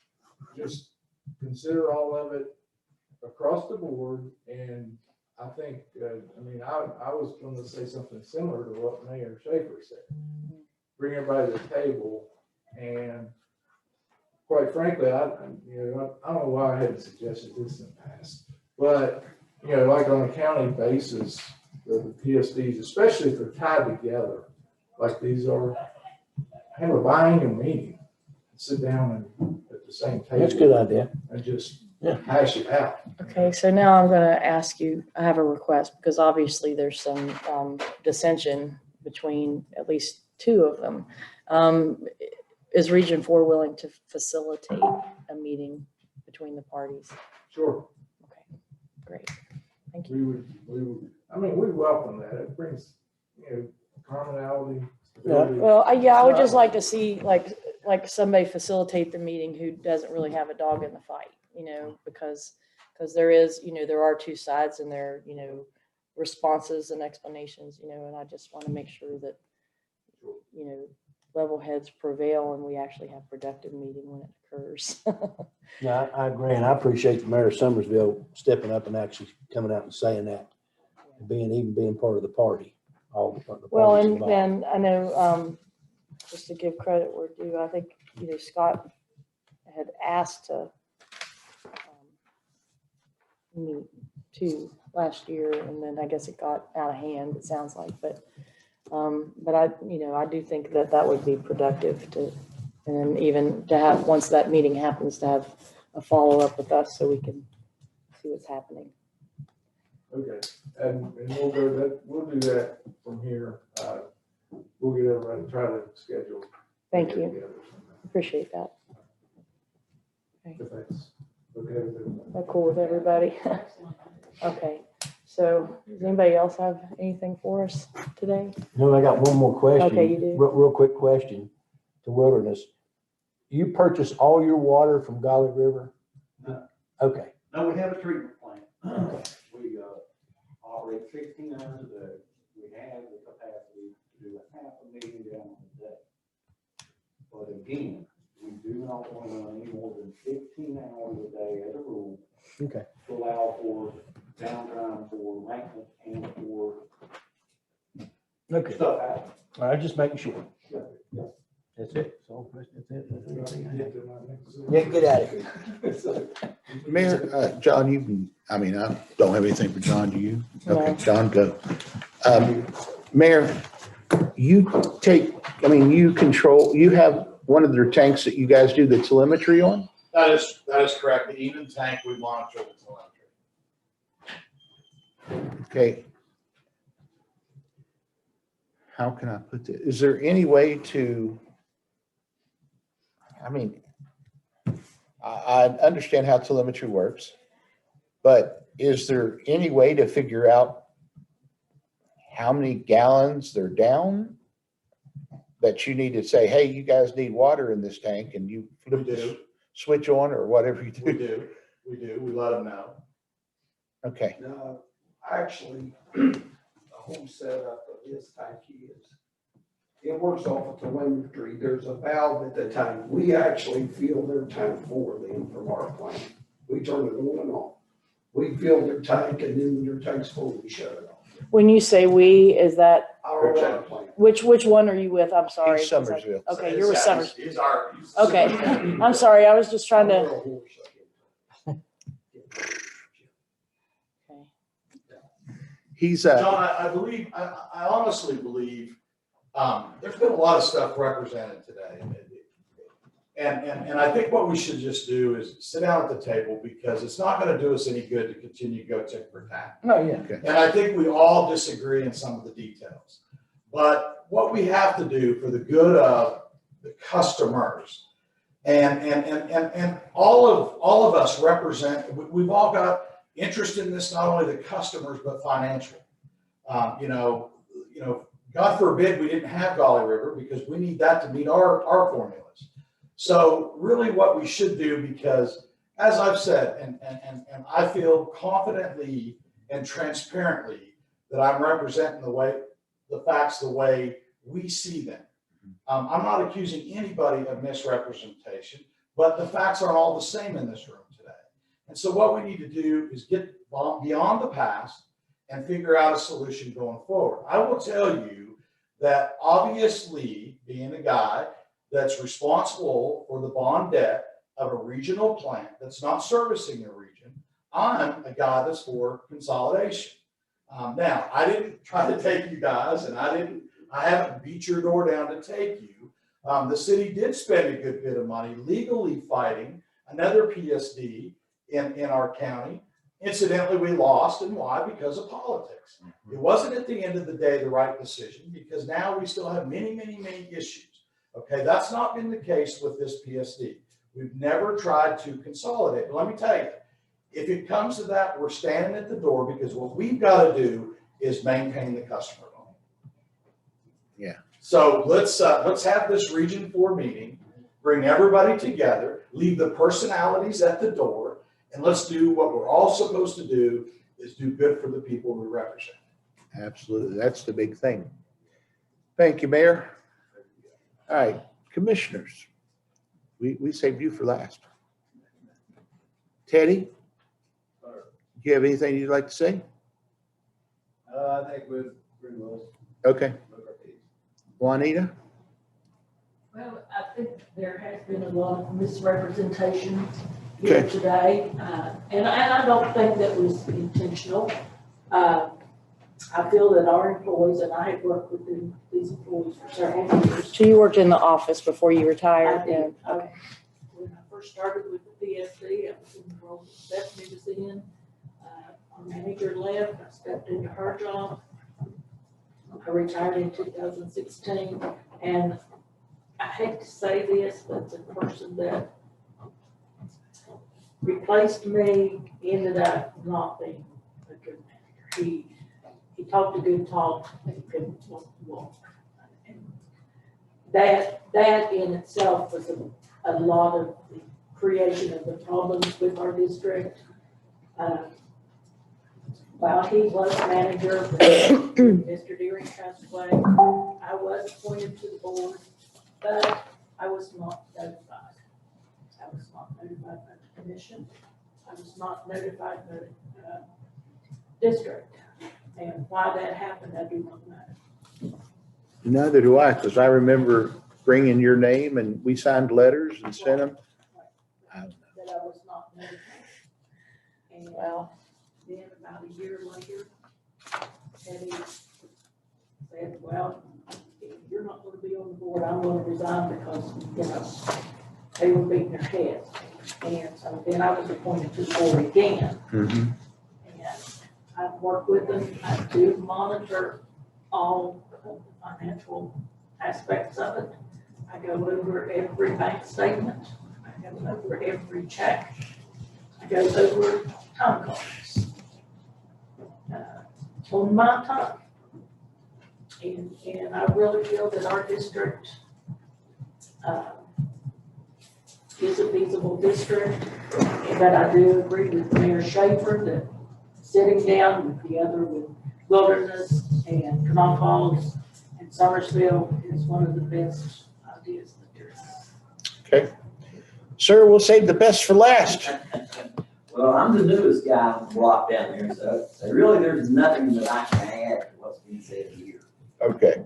Just consider all of it across the board, and I think, I was going to say something similar to what Mayor Schaefer said. bring everybody to the table, and quite frankly, I don't know why I hadn't suggested this in the past, but, like on a county basis, the PSDs, especially if they're tied together, like these are, have a biannual meeting, sit down and at the same table. That's a good idea. And just Yeah. hash it out. Okay, so now I'm gonna ask you, I have a request, because obviously there's some dissension between at least two of them. Is Region 4 willing to facilitate a meeting between the parties? Sure. Okay, great, thank you. We would, we welcome that. It brings, commonality. Yeah. Well, I would just like to see, like somebody facilitate the meeting who doesn't really have a dog in the fight, because there is, there are two sides and there, responses and explanations, and I just want to make sure that, level heads prevail and we actually have productive meeting when it occurs. Yeah, I agree, and I appreciate the mayor of Summersville stepping up and actually coming out and saying that, and being part of the party. All the Well, parties and involved. then I know, just to give credit where due, I think, Scott had asked to meet too last year, and then I guess it got out of hand, it sounds like, but I do think that would be productive to, and then even to have, once that meeting happens, to have a follow-up with us so we can see what's happening. Okay, and we'll do that from here. We'll get everybody, try to schedule. Thank you, appreciate that. If that's okay with everybody. That's cool with everybody. Okay, so does anybody else have anything for us today? No, I got one more question. Okay, you do. Real quick question to Wilderness. You purchase all your water from Gauley River? No. Okay. No, we have a treatment plant. Okay. We operate 16 hours a day. We have the capacity to do a half a million gallons a day. But again, we do not want to run any more than 15 hours a day as a rule. Okay. To allow for downtime, for maintenance, and for Okay. stuff happening. All right, just making sure. Yeah. That's it. So that's it. That's everything I have. Get to my next- Yeah, get out of here. Mayor, John, you can, I don't have anything for John, do you? Okay, No. John, go. Mayor, you you have one of their tanks that you guys do the telemetry on? That is correct. The Eden tank, we monitor the telemetry. Okay. How can I put this? Is there any way to, I understand how telemetry works, but is there any way to figure out how many gallons they're down? That you need to say, hey, you guys need water in this tank, and you flip the switch on or whatever you do? We do. We let them know. Okay. No, actually, the whole setup of this tank is, it works off of telemetry. There's a valve at the tank. We actually fill their tank for them from our plant. We turn it on and off. We fill their tank, and then when their tank's full, we shut it off. When you say we, is that, Our tank plant. which one are you with? I'm sorry. He's Summersville. Okay, you're with Summers. He's our. Okay, I'm sorry, I was just trying to. He's John, I honestly believe, there's been a lot of stuff represented today. And I think what we should just do is sit down at the table, because it's not going to do us any good to continue to go tick for tack. No, yeah. Okay. And I think we all disagree in some of the details. But what we have to do for the good of the customers, and all of us represent, we've all got interest in this, not only the customers, but financial. God forbid we didn't have Gauley River, because we need that to meet our formulas. So really what we should do, because as I've said, and I feel confidently and transparently that I'm representing the facts the way we see them. I'm not accusing anybody of misrepresentation, but the facts aren't all the same in this room today. And so what we need to do is get beyond the past and figure out a solution going forward. I will tell you that obviously being a guy that's responsible for the bond debt of a regional plant that's not servicing a region, I'm a guy that's for consolidation. Now, I didn't try to take you guys, and I haven't beat your door down to take you. The city did spend a good bit of money legally fighting another PSD in our county. Incidentally, we lost, and why? Because of politics. It wasn't at the end of the day the right decision, because now we still have many, many, many issues. Okay, that's not been the case with this PSD. We've never tried to consolidate. But let me tell you, if it comes to that, we're standing at the door, because what we've got to do is maintain the customer loan. Yeah. So let's have this Region 4 meeting, bring everybody together, leave the personalities at the door, and let's do what we're all supposed to do, is do good for the people we represent. Absolutely. That's the big thing. Thank you, Mayor. All right, commissioners. We saved you for last. Teddy, do you have anything you'd like to say? I think we're pretty well. Okay. Juanita? Well, I think there has been a lot of misrepresentation here today, and I don't think that was intentional. I feel that our employees, and I have worked with these employees for several years. So you worked in the office before you retired? I did. Okay. When I first started with the PSD, I was in the role that Stephanie was in. Our manager left, I stepped into her job. I retired in 2016, and I hate to say this, but the person that replaced me ended up not being a good manager. He talked a good talk, but he couldn't walk. And that in itself was a lot of the creation of the problems with our district. While he was manager, Mr. Deering passed away, I was appointed to the board, but I was not notified. I was not notified by the commission. I was not notified by the district. And why that happened, I do not know. Neither do I, because I remember bringing your name and we signed letters and sent them. That I was not notified. And then about a year later, Eddie said, well, if you're not going to be on the board, I'm going to resign, because, you know, they were beating their heads. And so then I was appointed to the board again. Mm-hmm. I've worked with them. I do monitor all of the financial aspects of it. I go over every bank statement. I go over every check. I go over time cards on my time. And I really feel that our district is a feasible district. But I do agree with Mayor Schaefer that sitting down with the other, with Wilderness and Canal Falls and Summersville is one of the best ideas that there is. Okay. Sir, we'll save the best for last. Well, I'm the newest guy on the block down there, so really there's nothing that I can add to what's being said here. Okay.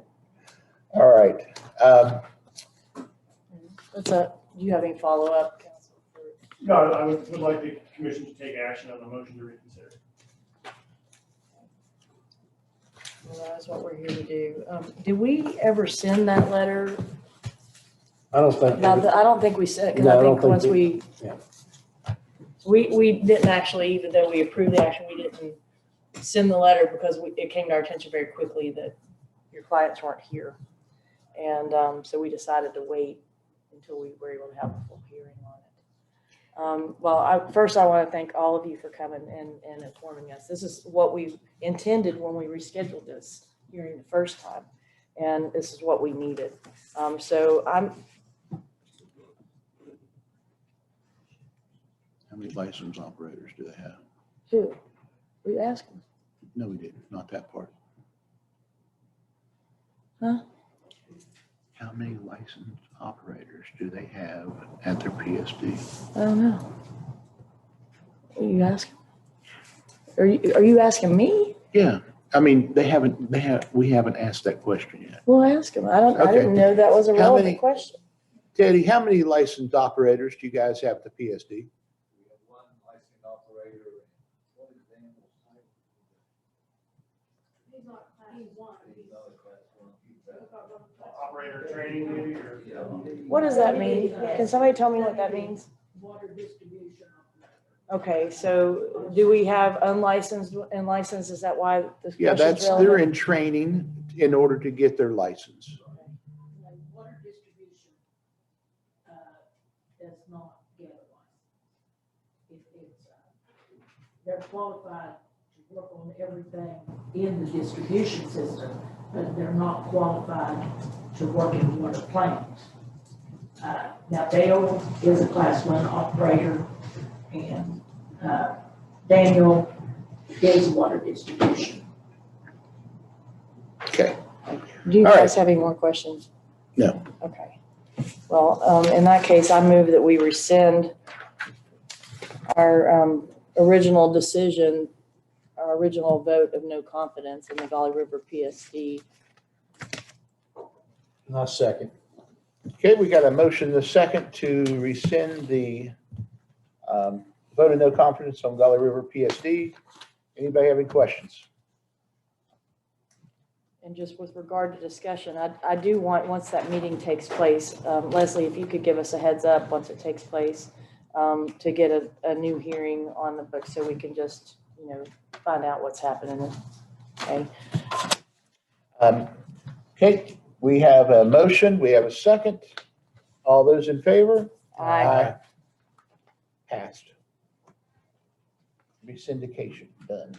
All right. What's up? Do you have any follow-up, Council? No, I would like the commission to take action on the motion to reconsider. Well, that's what we're here to do. Did we ever send that letter? I don't think. I don't think we sent, because No, I I don't think think once we- we, yeah. we didn't actually, even though we approved the action, we didn't send the letter, because it came to our attention very quickly that your clients weren't here. And so we decided to wait until we were able to have a full hearing on it. Well, first I want to thank all of you for coming and informing us. This is what we intended when we rescheduled this hearing the first time, and this is what we needed. So How many license operators do they have? who? We asked them. No, we didn't. Not that part. Huh? How many licensed operators do they have at their PSD? I don't know. What are you asking? Are you asking me? Yeah. I mean, we haven't asked that question yet. We'll ask him. I Okay. didn't know that was a How many- relevant question. Teddy, how many licensed operators do you guys have at the PSD? We have one licensed operator and what is the name of the He's not, he's one. He's not a class one. Operator training maybe, or? Yeah. What does that mean? Can somebody tell me what that means? Water distribution. Okay, so do we have unlicensed and licensed? Is that why the Yeah, question's they're relevant? in training in order to get their license. Water distribution, does not get a license. They're qualified to work on everything in the distribution system, but they're not qualified to work in the water plant. Now Dale is a class one operator and, Daniel is water distribution. Okay. Do you All right. guys have any more questions? No. Okay. Well, in that case, I move that we rescind our original decision, our original vote of no confidence in the Gauley River PSD. And I second. Okay, we got a motion, the second, to rescind the vote of no confidence on Gauley River PSD. Anybody have any questions? And just with regard to discussion, I do want, once that meeting takes place, Leslie, if you could give us a heads up once it takes place, to get a new hearing on the book so we can just, find out what's happening. Okay. Okay, we have a motion, we have a second. All those in favor? Aye. Passed. Resyndication, done.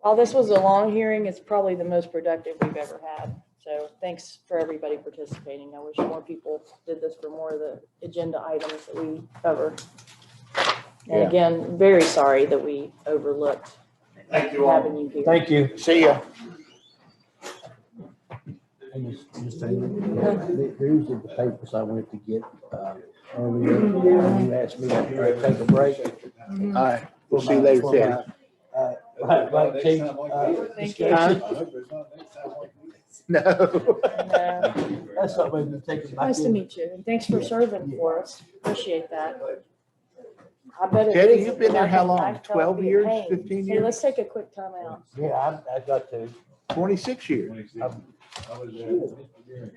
While this was a long hearing, it's probably the most productive we've ever had. So thanks for everybody participating. I wish more people did this for more of the agenda items that we cover. And Yeah. again, very sorry that we overlooked Thank you all. having you here. Thank you. See ya. Just tell you, these are the papers I went to get earlier. You asked me to take a break. All right, we'll see you later, Teddy. Like Chief, Thank you. Huh? No. No. That's not maybe taking back Nice to in. meet you, and thanks for serving for us. Appreciate that. I bet. Teddy, you've been there how long? 12 years, 15 Hey, years? let's take a quick time out. Yeah, I got to. 26 years. 26. I was there.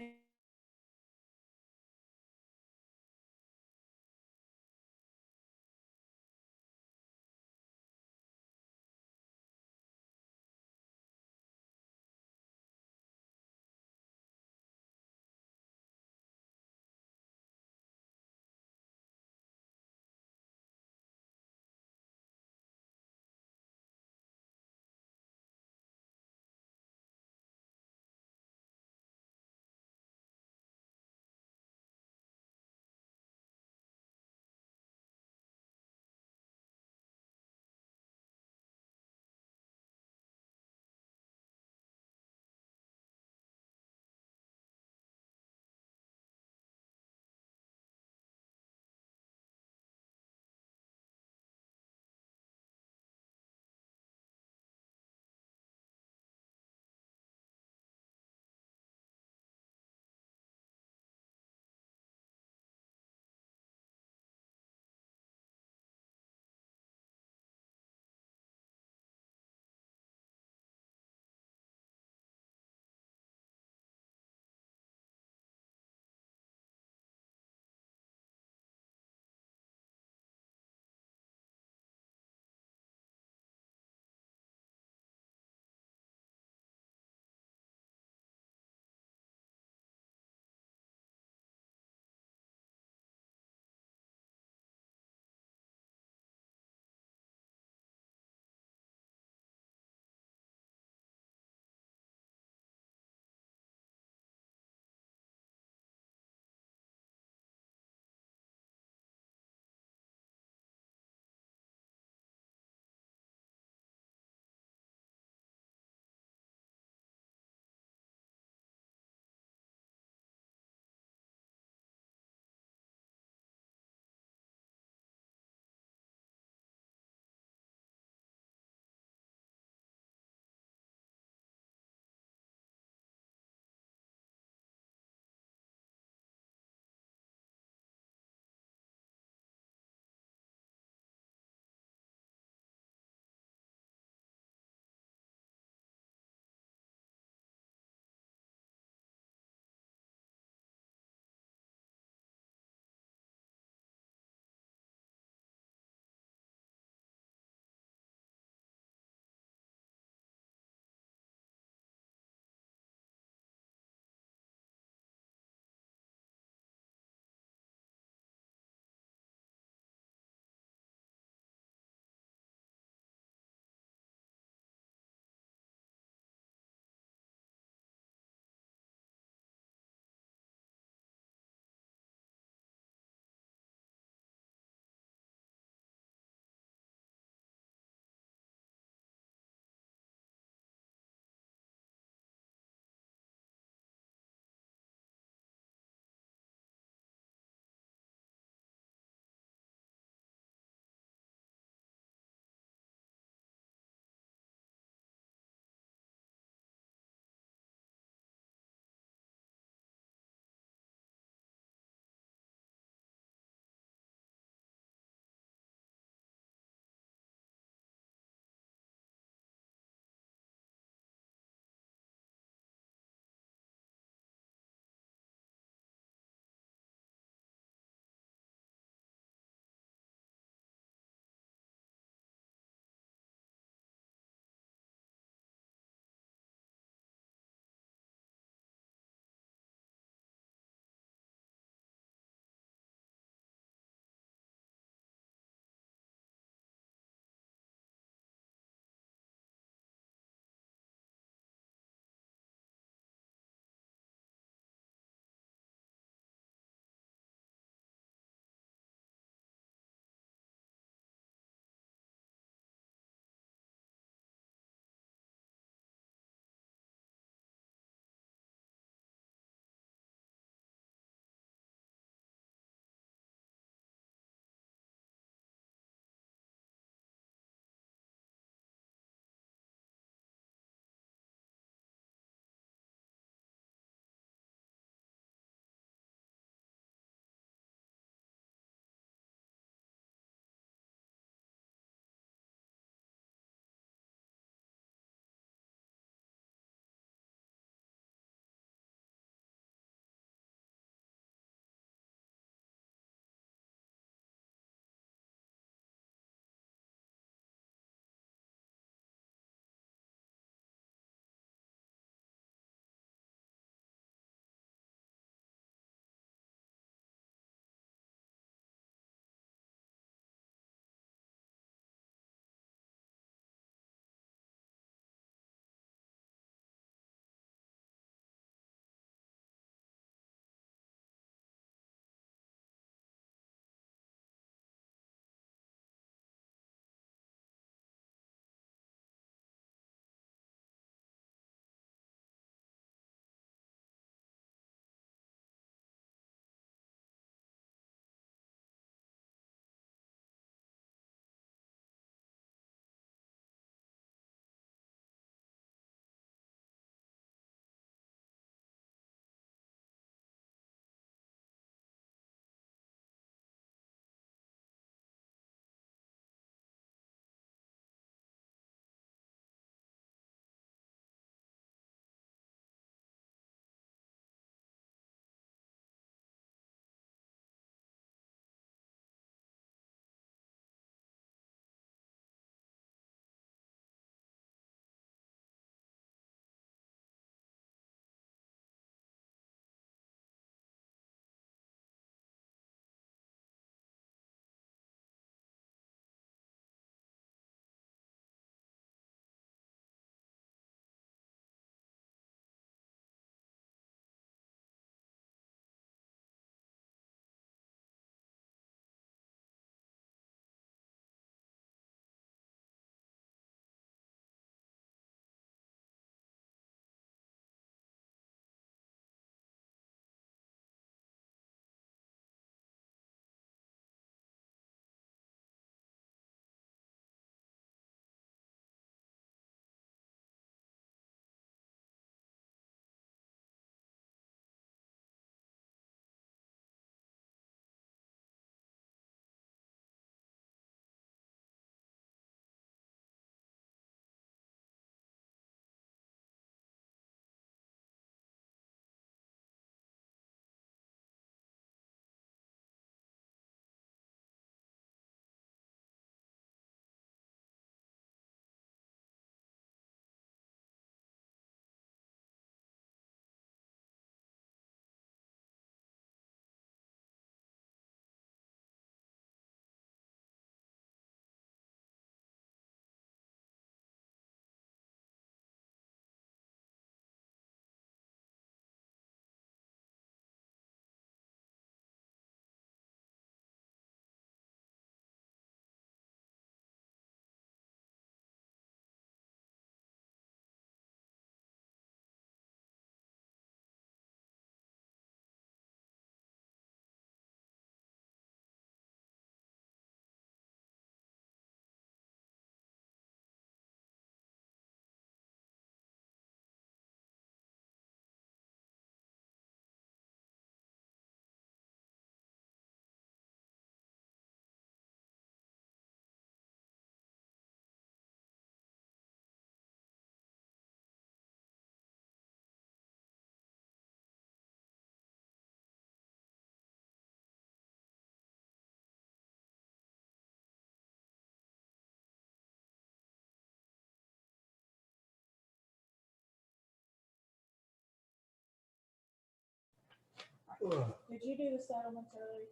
Did you do the settlements early?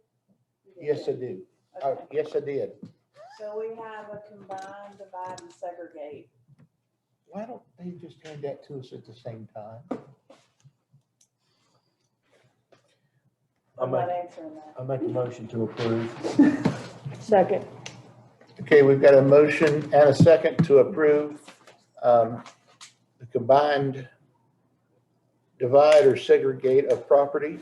Yes, I do. Okay. Yes, I did. So we have a combine, divide, and segregate. Why don't they just hand that to us at the same time? I'm not answering that. I make a motion to approve. Second. Okay, we've got a motion and a second to approve the combined divide or segregate of property.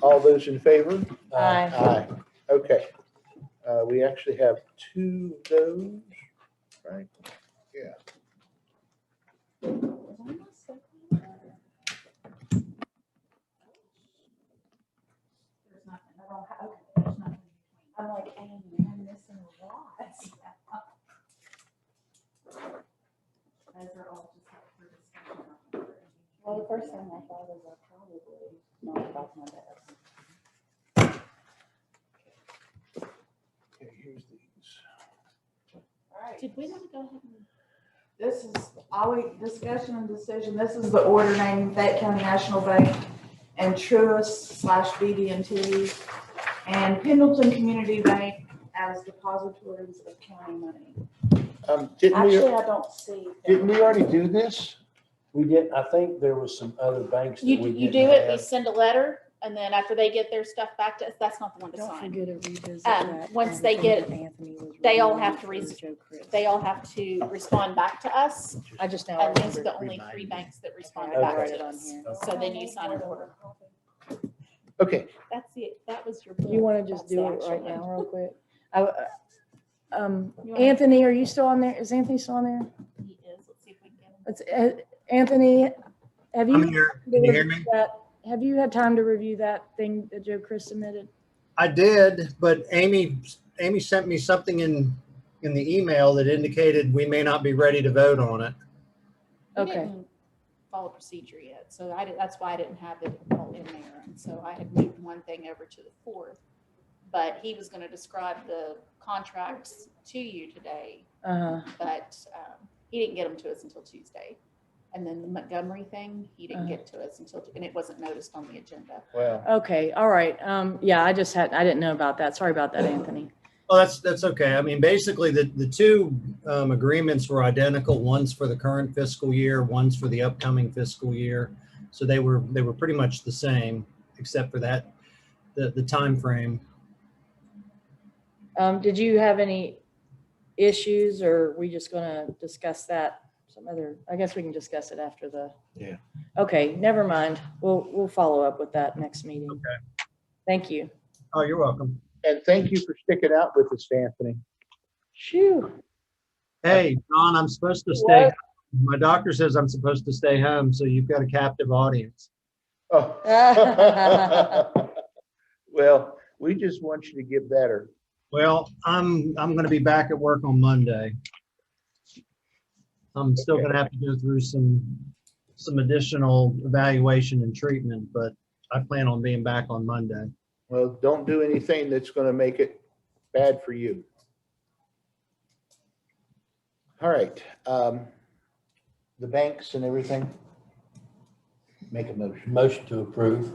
All those in favor? Aye. Aye. Okay. We actually have two of those, right? Yeah. There's nothing, I don't have, okay, there's nothing. I'm like, Amy, I'm missing a lot. Those are all just up for discussion. Well, the first thing I thought is I probably not about my dad. Okay, here's these. All right. Did we want to go ahead and? This is discussion and decision. This is the order naming Fayette County National Bank and Truist / BB&T and Pendleton Community Bank as depositories of county money. Actually, I don't see. Didn't we already do this? We did, I think there was some other banks that You, we you didn't do it, we have. send a letter, and then after they get their stuff back to us, that's not the one to Don't sign. forget to revisit Um, that. once they get- Anthony was they all reviewing have to for Joe Crist. They all have to respond back to us, I just now and these are remembered. the only 3 banks that responded I'll back write it to on us. here. So then you sign an order. Okay, That's it, that was your. You want to just That's the do it actual right one. now, real quick? You wanna- Anthony, are you still on there? Is Anthony still on there? He is, let's see if we can get him. It's, Anthony, have you? I'm here. Can you hear me? Have you had time to review that thing that Joe Crist submitted? I did, but Amy sent me something in the email that indicated we may not be ready to vote on it. We Okay. didn't follow procedure yet, so that's why I didn't have it all in there, and so I had moved one thing over to the 4th. But he was gonna describe the contracts to you today, Uh-huh. but he didn't get them to us until Tuesday. And then the Montgomery thing, he didn't get to us until, and it wasn't noticed on the agenda. well, Okay, all right. Yeah, I didn't know about that. Sorry about that, Anthony. Well, that's okay. I mean, basically, the two agreements were identical. One's for the current fiscal year, one's for the upcoming fiscal year. So they were pretty much the same, except for that, the time frame. Did you have any issues, or are we just gonna discuss that some other, I guess we can discuss it after the. Yeah. Okay, never mind. We'll follow up with that next meeting. Okay. Thank you. Oh, you're welcome. and thank you for sticking out with us, Anthony. Shoo. Hey, John, I'm supposed to stay. My doctor says I'm supposed to stay home, so you've got a captive audience. Oh. Well, we just want you to get better. Well, I'm going to be back at work on Monday. I'm still going to have to go through some additional evaluation and treatment, but I plan on being back on Monday. Well, don't do anything that's going to make it bad for you. All right. The banks and everything. Make a motion. Motion to approve.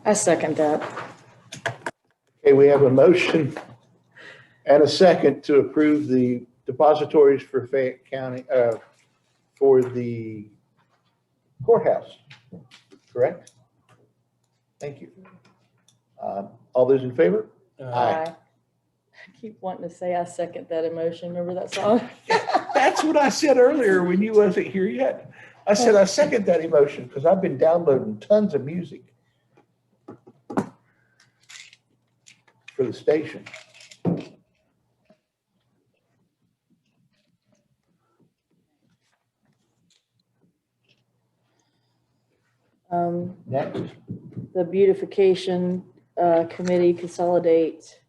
I second that. Okay, we have a motion and a second to approve the depositories for Fayette County, for the courthouse, correct? Thank you. All those in favor? Aye. I keep wanting to say I second that emotion. Remember that song? That's what I said earlier when you wasn't here yet. I said I second that emotion because I've been downloading tons of music for the station. Next. The beautification committee consolidate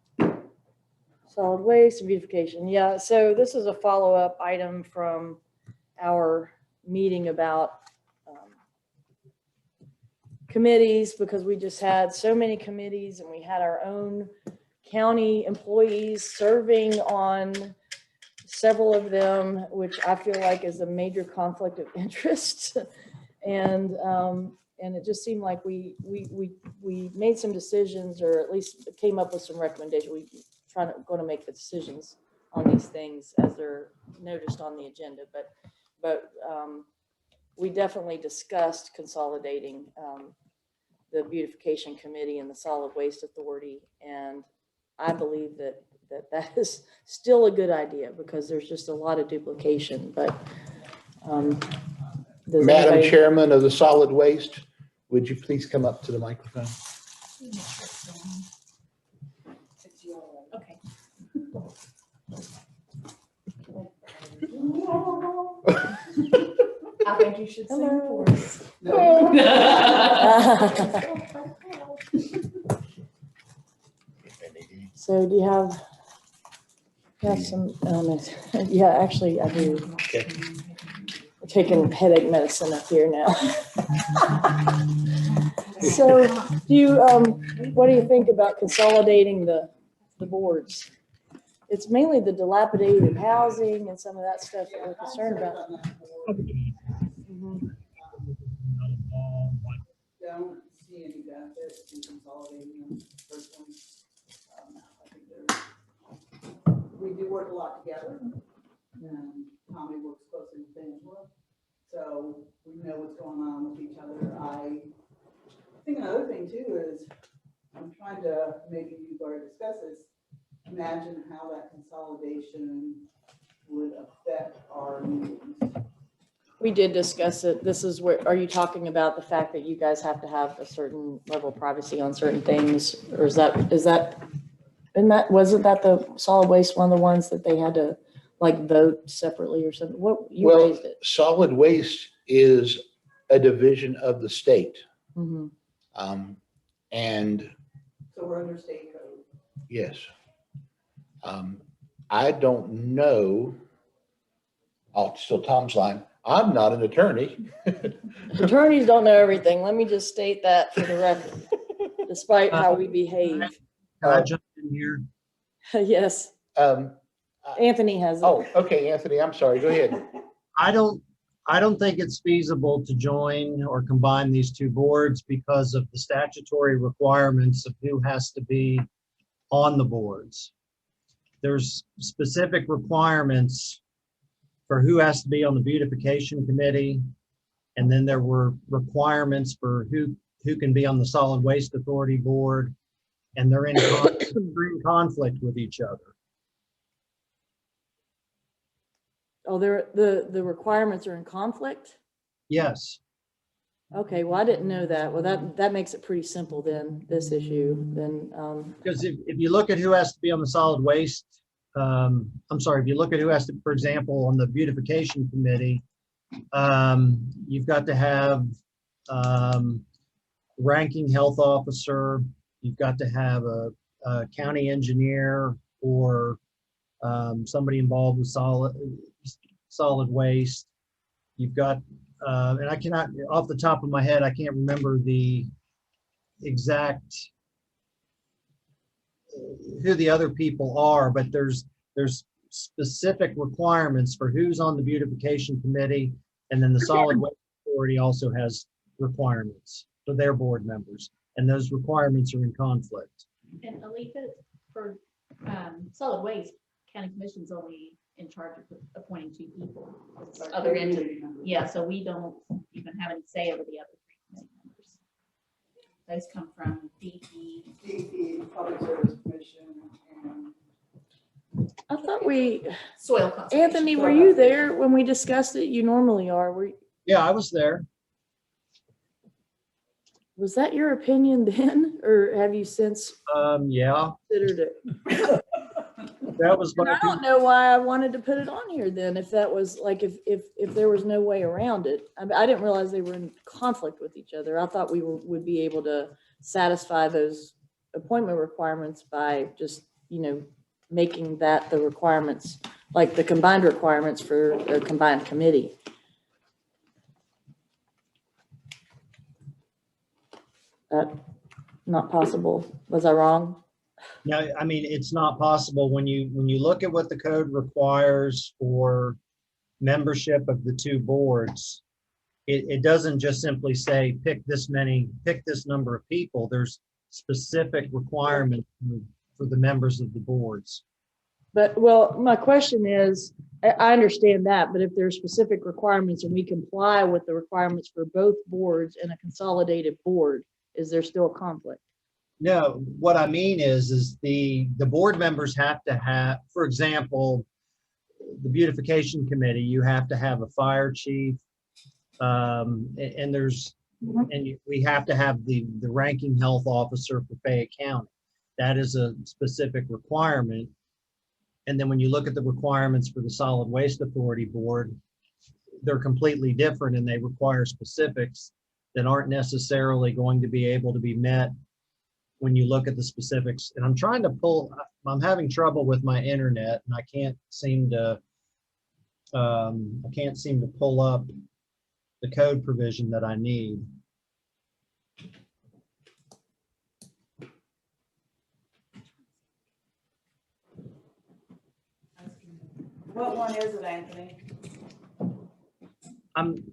solid waste and beautification. Yeah, so this is a follow-up item from our meeting about committees, because we just had so many committees and we had our own county employees serving on several of them, which I feel like is a major conflict of interest. And and it just seemed like we made some decisions, or at least came up with some recommendations. We going to make the decisions on these things as they're noticed on the agenda, but we definitely discussed consolidating the beautification committee and the solid waste authority, and I believe that is still a good idea because there's just a lot of duplication. But Madam Chairman of the Solid Waste, would you please come up to the microphone? Okay. I think you should sing for us. So do you have some, yeah, actually I do. Okay. We're taking headache medicine up here now. So do you, what do you think about consolidating the boards? It's mainly the dilapidated housing and some of that stuff that we're concerned about. Don't see any benefit in consolidating them personally. I think we do work a lot together. Tommy works closely with Angela, so we know what's going on with each other. I think another thing too is, I'm trying to, maybe you've already discussed this, imagine how that consolidation would affect our meetings. We did discuss it. This is where, are you talking about the fact that you guys have to have a certain level of privacy on certain things? Or wasn't that the solid waste, one of the ones that they had to like vote separately or something? What, you raised it? Solid waste is a division of the state. Mm-hmm. And so we're under state code. yes. I don't know. Oh, still Tom's line. I'm not an attorney. Attorneys don't know everything. Let me just state that for the record, despite how we behave. Can I jump in here? Yes. Anthony has it. Oh, okay, Anthony, I'm sorry. Go ahead. I don't think it's feasible to join or combine these two boards because of the statutory requirements of who has to be on the boards. There's specific requirements for who has to be on the beautification committee. And then there were requirements for who can be on the solid waste authority board. And they're in conflict with each other. Oh, the requirements are in conflict? Yes. Okay, well, I didn't know that. Well, that makes it pretty simple then, this issue, then. Because if you look at who has to be on the solid waste, I'm sorry, if you look at who has to, for example, on the beautification committee, you've got to have ranking health officer, you've got to have a county engineer or somebody involved with solid waste. You've got, and I cannot, off the top of my head, I can't remember the exact who the other people are, but there's specific requirements for who's on the beautification committee, and then the solid waste authority also has requirements for their board members, and those requirements are in conflict. And Alita, for solid waste, county commission's only in charge of appointing 2 people. Other entities, yeah, so we don't even have any say over the other 3 committee members. Those come from DP, Public Service Commission, and I thought soil conservation. Anthony, were you there when we discussed it? You normally are. Yeah, I was there. Was that your opinion then, or have you since Yeah. considered it? That was I don't know why I wanted to put it on here then, if that was like, if there was no way around it. I didn't realize they were in conflict with each other. I thought we would be able to satisfy those appointment requirements by just, making that the requirements, like the combined requirements for a combined committee. Not possible. Was I wrong? No, I mean, it's not possible when you look at what the code requires for membership of the 2 boards. it doesn't just simply say, pick this number of people. There's specific requirements for the members of the boards. But, well, my question is, I understand that, but if there's specific requirements and we comply with the requirements for both boards and a consolidated board, is there still a conflict? No, what I mean is the board members have to have, for example, the beautification committee, you have to have a fire chief, and we have to have the ranking health officer for Fayette County. That is a specific requirement. And then when you look at the requirements for the Solid Waste Authority Board, they're completely different and they require specifics that aren't necessarily going to be able to be met when you look at the specifics. And I'm having trouble with my internet and I can't seem to pull up the code provision that I need. What one is it, Anthony? I'm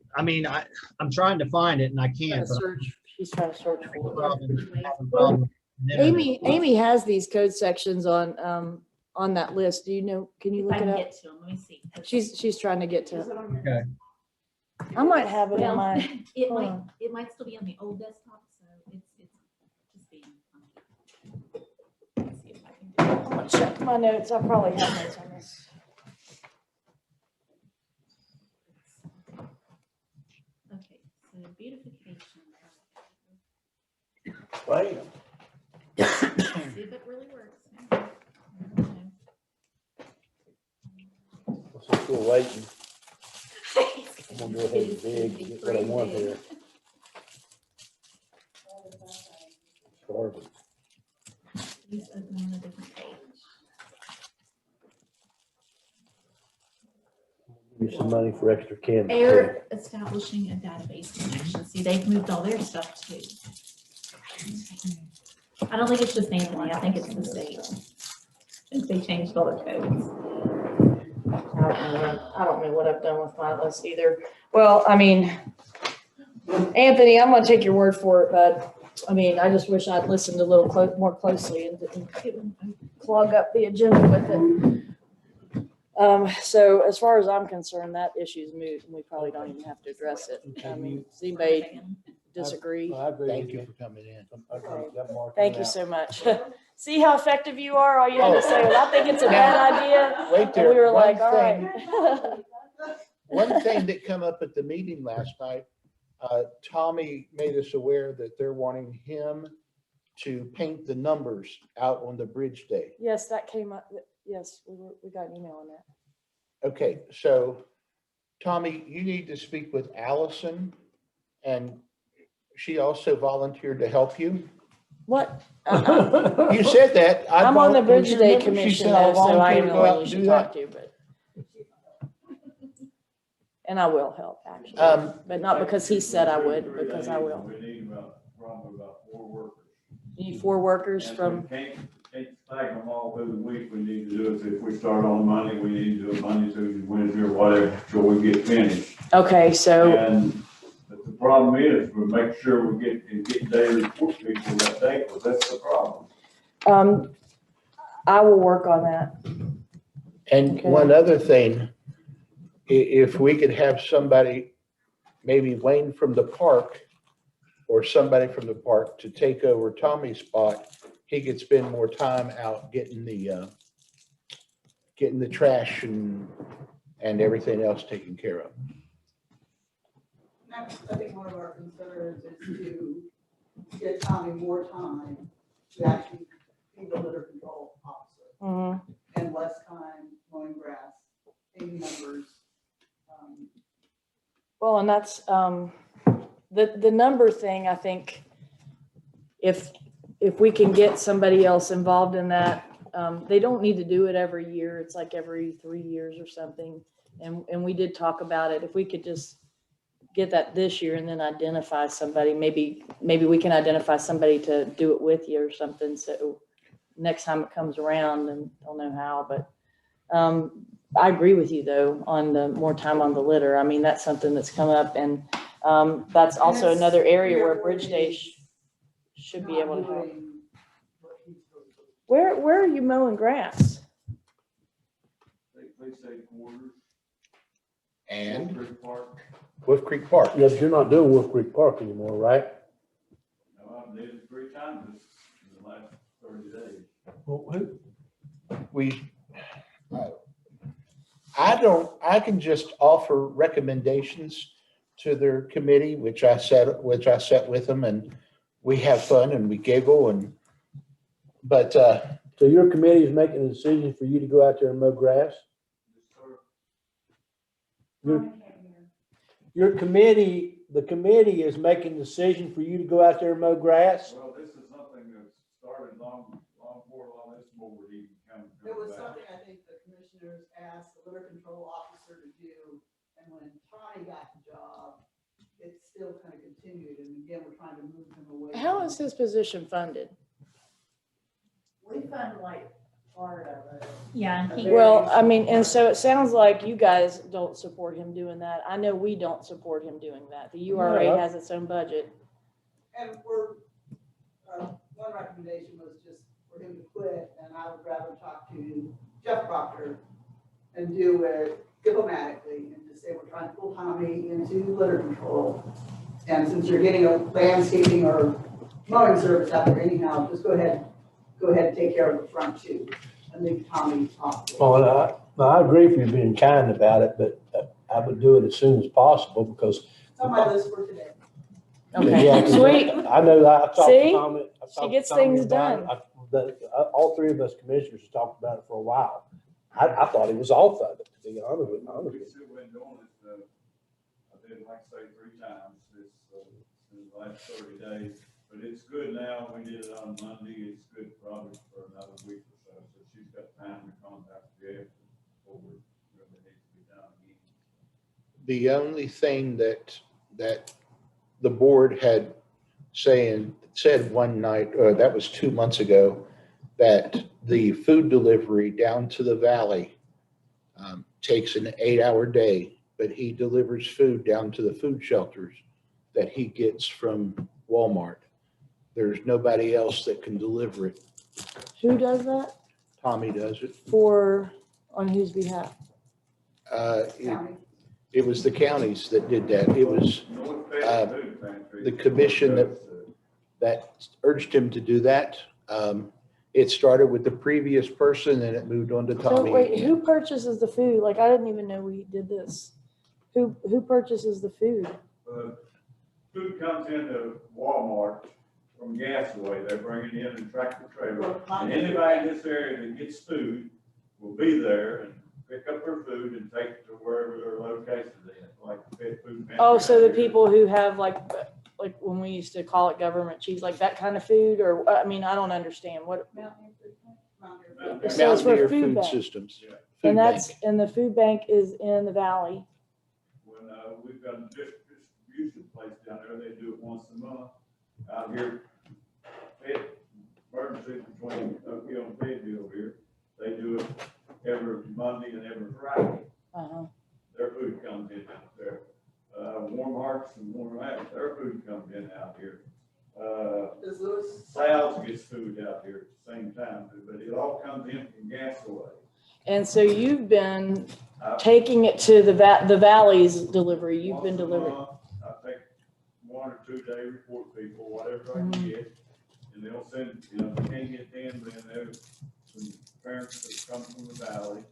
trying to find it and I can't. She's trying to search for it. Amy has these code sections on that list. Do you know, can you look it up? Get to them. Let me see. She's trying to get to it. Okay. I might have it on my. It might still be on the old desktop, so it's just being. Let's see if I can do it. I'm gonna check my notes. I probably have notes on this. Okay, so beautification. Right. See if it really works. We're still waiting. I'm gonna go ahead and dig, get what I want here. Garbage. Please open on a different page. Give me some money for extra candy. They're establishing a database connection. See, they've moved all their stuff too. I don't think it's just Anthony. I think it's the state. I think they changed all the codes. I don't know what I've done with my list either. Well, I mean, Anthony, I'm gonna take your word for it, but I mean, I just wish I'd listened a little more closely and didn't clog up the agenda with it. So as far as I'm concerned, that issue's moot and we probably don't even have to address it. I mean, does anybody disagree? I agree. Thank you for coming in. Thank you so much. See how effective you are? All you had to say was, I think it's a bad idea. Wait there. And we were One like, all right. One thing that came up at the meeting last night, Tommy made us aware that they're wanting him to paint the numbers out on the bridge day. Yes, that came up. Yes, we got an email on that. Okay, so Tommy, you need to speak with Allison, and she also volunteered to help you. What? You said that. I'm on the Bridge Day She Commission, said I'll though, so I volunteer am to the go one out you and should do talk that. to, but. And I will help, actually, but not because he said I would, because I will. We need probably about 4 workers. You need 4 workers And from, we can't stack them all through the week. We need to do it, if we start on Monday, we need to do it Monday, Tuesday, Wednesday, or whatever, till we get finished. okay, so, And but the problem is, we make sure we get daily report people that day, because that's the problem. I will work on that. And Okay. one other thing, if we could have somebody, maybe Wayne from the park or somebody from the park to take over Tommy's spot, he could spend more time out getting the trash and everything else taken care of. I think one of our concerns is to get Tommy more time to actually be the litter control officer and less time mowing grass, taking numbers. Well, and that's, the number thing, I think, if we can get somebody else involved in that, they don't need to do it every year. It's like every 3 years or something. And we did talk about it. If we could just get that this year and then identify somebody, maybe we can identify somebody to do it with you or something. So next time it comes around, and I don't know how, but I agree with you though, on the more time on the litter. I mean, that's something that's come up, and That's also Yes, another area where therefore Bridge it Day is should be able to help. doing what he's supposed to do. Where are you mowing grass? They say quarters. And Creek Park. Wolf Creek Park. Yes, you're not doing Wolf Creek Park anymore, right? No, I've did it 3 times in the last 30 days. Well, I can just offer recommendations to their committee, which I set with them, and we have fun and we giggle but so your committee is making a decision for you to go out there and mow grass? Your committee, the committee is making a decision for you to go out there and mow grass? Well, this is something that started long before all this board even come. It was something I think the commissioners asked the litter control officer to do, and when Tommy got the job, it still kind of continued, and again, we're trying to move him away. How is his position funded? We fund like part of it. Yeah, and he. Well, I mean, and so it sounds like you guys don't support him doing that. I know we don't support him doing that. The URA No. has its own budget. And one recommendation was just for him to quit, and I would rather talk to Jeff Proctor and do it diplomatically and just say we're trying to pull Tommy into litter control. And since you're getting a landscaping or mowing service out there anyhow, just go ahead and take care of the front too, and leave Tommy off. Well, I agree with you being kind about it, but I would do it as soon as possible because. It's on my list for today. Okay, Yeah, 'cause sweet. I know I talked to See? Tommy. I talked She to gets Tommy things about done. it. All 3 of us commissioners have talked about it for a while. I thought he was off of it, to be honest with you. We still been doing it, I did like I say 3 times in the last 30 days, but it's good now. We did it on Monday. It's good probably for another week or so. So she's got time to contact Jeff before it really needs to be done again. the only thing that the board had said one night, or that was 2 months ago, that the food delivery down to the valley takes an 8-hour day, but he delivers food down to the food shelters that he gets from Walmart. There's nobody else that can deliver it. Who does that? Tommy does it. On whose behalf? It was the counties that did that. It was the commission that urged him to do that. It started with the previous person and it moved on to So Tommy. wait, who purchases the food? Like, I didn't even know we did this. Who purchases the food? Food comes into Walmart from Gasaway. They bring it in a tractor trailer. And anybody in this area that gets food will be there and pick up their food and take it to wherever their location is, like the pet food pantry. Oh, so the people who have like when we used to call it government cheese, like that kind of food, or, I mean, I don't understand what. So it's for Mountaineer food bank. Systems. And and the food bank is in the valley. When we've got a distribution place down there, they do it once a month. Out here, emergency between Oakville and Fayetteville here, they do it every Monday and every Friday. Their food comes in out there. Warm Hearts and Warm Hearts, their food comes in out here. Sal's gets food out here at the same time, but it all comes in from Gasaway. And so you've been taking it to the valley's delivery. You've been delivering. I take 1 or 2 day report people, whatever I can get, and they'll send, if they can't get in, then there's some parents that come from the valley,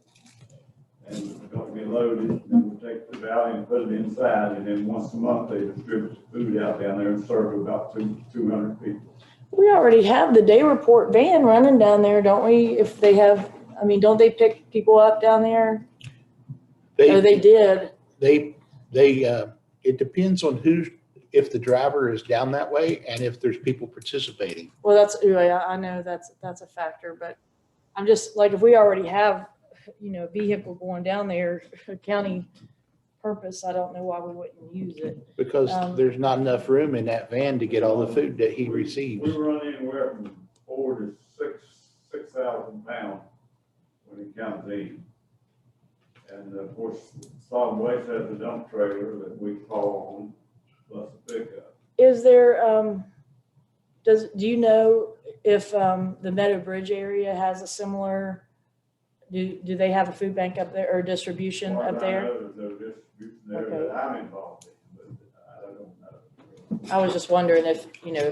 and they're gonna get loaded, and we'll take the valley and put it inside, and then once a month, they distribute the food out down there and serve about 200 people. We already have the day report van running down there, don't we? If they have, I mean, don't they pick people up down there? They did. It depends on if the driver is down that way and if there's people participating. Well, I know that's a factor, but I'm just like, if we already have, a vehicle going down there, a county purpose, I don't know why we wouldn't use it. Because there's not enough room in that van to get all the food that he receives. We run anywhere from 4,000 to 6,000 pounds when it comes in. And of course, solid waste has a dump trailer that we call plus a pickup. Is there, do you know if the Meadow Bridge area has a similar, do they have a food bank up there or distribution up there? There's no distribution there that I'm involved in, but I don't know. I was just wondering if, you know,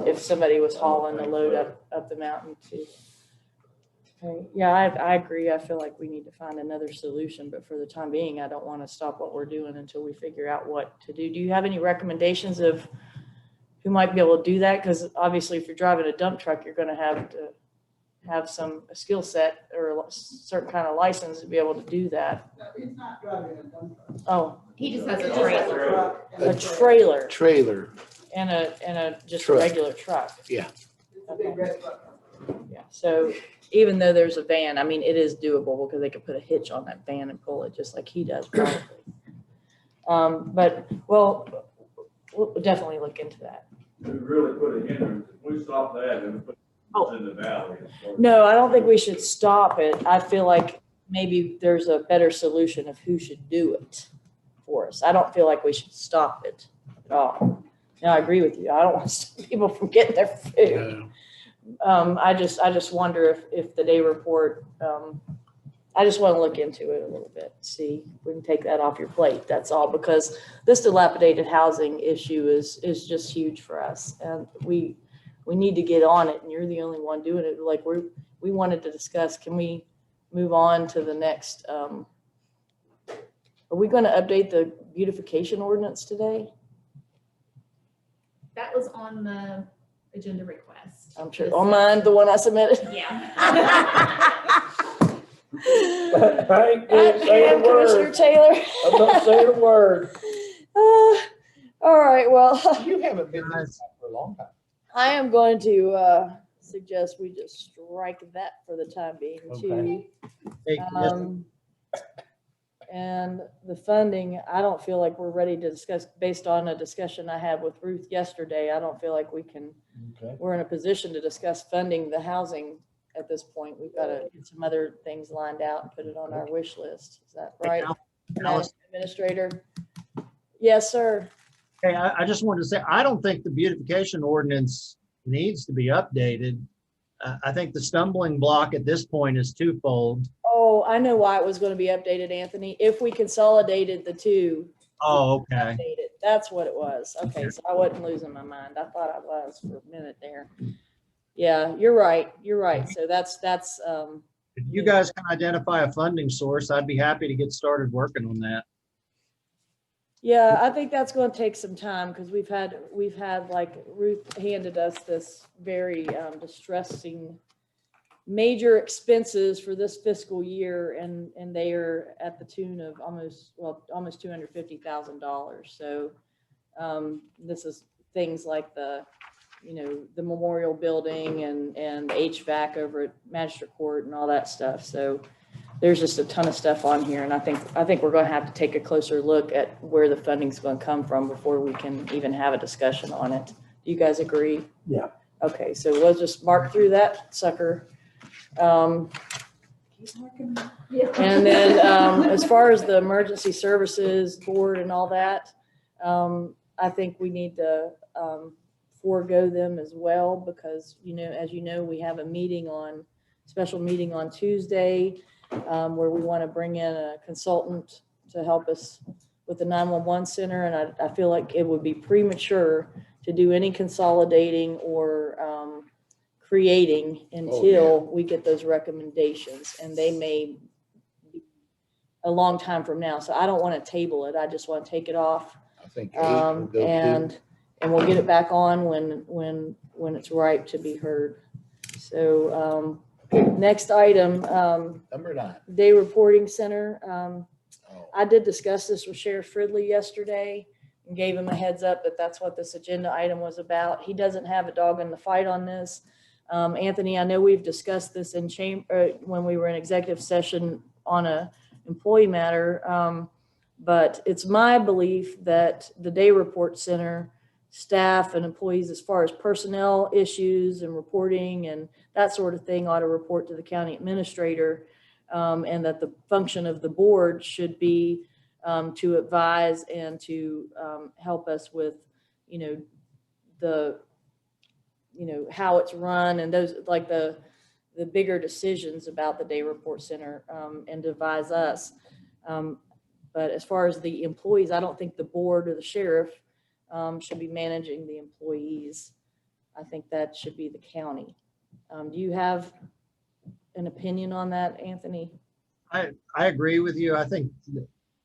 if somebody was hauling a load up the mountain too. Okay, yeah, I agree. I feel like we need to find another solution, but for the time being, I don't want to stop what we're doing until we figure out what to do. Do you have any recommendations of who might be able to do that? Because obviously if you're driving a dump truck, you're going to have some skill set or a certain kind of license to be able to do that. No, he's not driving a dump truck. Oh, He just has He a just has trailer. truck and a trailer Trailer, and a just a Truck. regular truck. yeah. It's a big red truck. Yeah, so even though there's a van, I mean, it is doable because they could put a hitch on that van and pull it just like he does probably. But, well, we'll definitely look into that. We really put a hindrance, if we stop that and put it in the valley. No, I don't think we should stop it. I feel like maybe there's a better solution of who should do it for us. I don't feel like we should stop it at all. Now, I agree with you. I don't want to stop people from getting their food. I just wonder if the day report, I just want to look into it a little bit, see if we can take that off your plate. That's all, because this dilapidated housing issue is just huge for us. And we need to get on it, and you're the only one doing it. Like we wanted to discuss, can we move on to the next, are we going to update the beautification ordinance today? That was on the agenda request. I'm sure, on mine, the one I submitted? Yeah. I ain't gonna say a Commissioner word. Taylor. I'm not saying a word. All right, well, You haven't been doing that for a long time. I am going to suggest we just strike that for the time being too. Hey, And the funding, I don't feel like we're ready to discuss, based on a discussion I had with Ruth yesterday. I don't feel like we can, we're in a position to discuss funding the housing at this point. We've got to get some other things lined out and put it on our wish list. Is that right? Alice? Administrator? Yes, sir. Hey, I just wanted to say, I don't think the beautification ordinance needs to be updated. I think the stumbling block at this point is twofold. Oh, I know why it was going to be updated, Anthony. If we consolidated the two. Oh, okay. Updated. That's what it was. Okay, so I wasn't losing my mind. I thought I was for a minute there. Yeah, you're right. You're right. So that's If you guys can identify a funding source, I'd be happy to get started working on that. yeah, I think that's going to take some time because we've had like Ruth handed us this very distressing major expenses for this fiscal year, and they are at the tune of almost $250,000. So this is things like the memorial building and HVAC over at Magistrate Court and all that stuff. So there's just a ton of stuff on here, and I think we're going to have to take a closer look at where the funding's going to come from before we can even have a discussion on it. Do you guys agree? Yeah. Okay, so we'll just mark through that sucker. And then as far as the emergency services board and all that, I think we need to forego them as well because, as you know, we have a special meeting on Tuesday where we want to bring in a consultant to help us with the 911 center. And I feel like it would be premature to do any consolidating or creating until we get those recommendations, and they may be a long time from now. So I don't want to table it. I just want to take it off. I think 8 will go And we'll get it back on when it's ripe to be heard. So next item, number 9. Day Reporting Center. I did discuss this with Sheriff Fridley yesterday and gave him a heads up that that's what this agenda item was about. He doesn't have a dog in the fight on this. Anthony, I know we've discussed this in chamber when we were in executive session on a employee matter, but it's my belief that the Day Report Center staff and employees, as far as personnel issues and reporting and that sort of thing, ought to report to the county administrator, and that the function of the board should be to advise and to help us with, how it's run and those, like the bigger decisions about the day report center, and advise us. But as far as the employees, I don't think the board or the sheriff should be managing the employees. I think that should be the county. Do you have an opinion on that, Anthony? I agree with you. I think,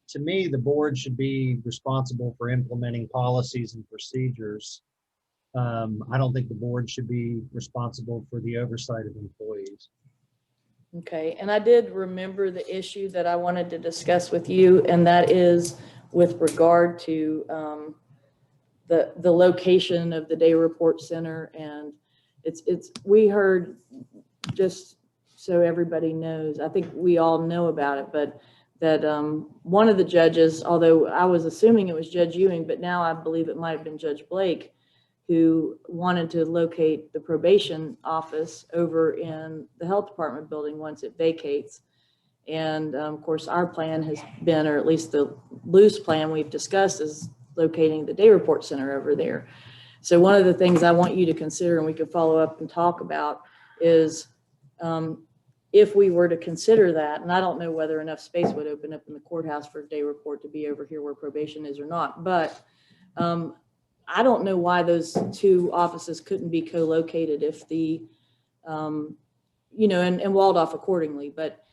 to me, the board should be responsible for implementing policies and procedures. I don't think the board should be responsible for the oversight of employees. Okay, and I did remember the issue that I wanted to discuss with you, and that is with regard to the location of the day report center. And we heard, just so everybody knows, I think we all know about it, but that one of the judges, although I was assuming it was Judge Ewing, but now I believe it might have been Judge Blake, who wanted to locate the probation office over in the health department building once it vacates. And of course, our plan has been, or at least the loose plan we've discussed, is locating the day report center over there. So one of the things I want you to consider, and we could follow up and talk about, is if we were to consider that, and I don't know whether enough space would open up in the courthouse for day report to be over here where probation is or not, but I don't know why those two offices couldn't be co-located if the, and walled off accordingly, but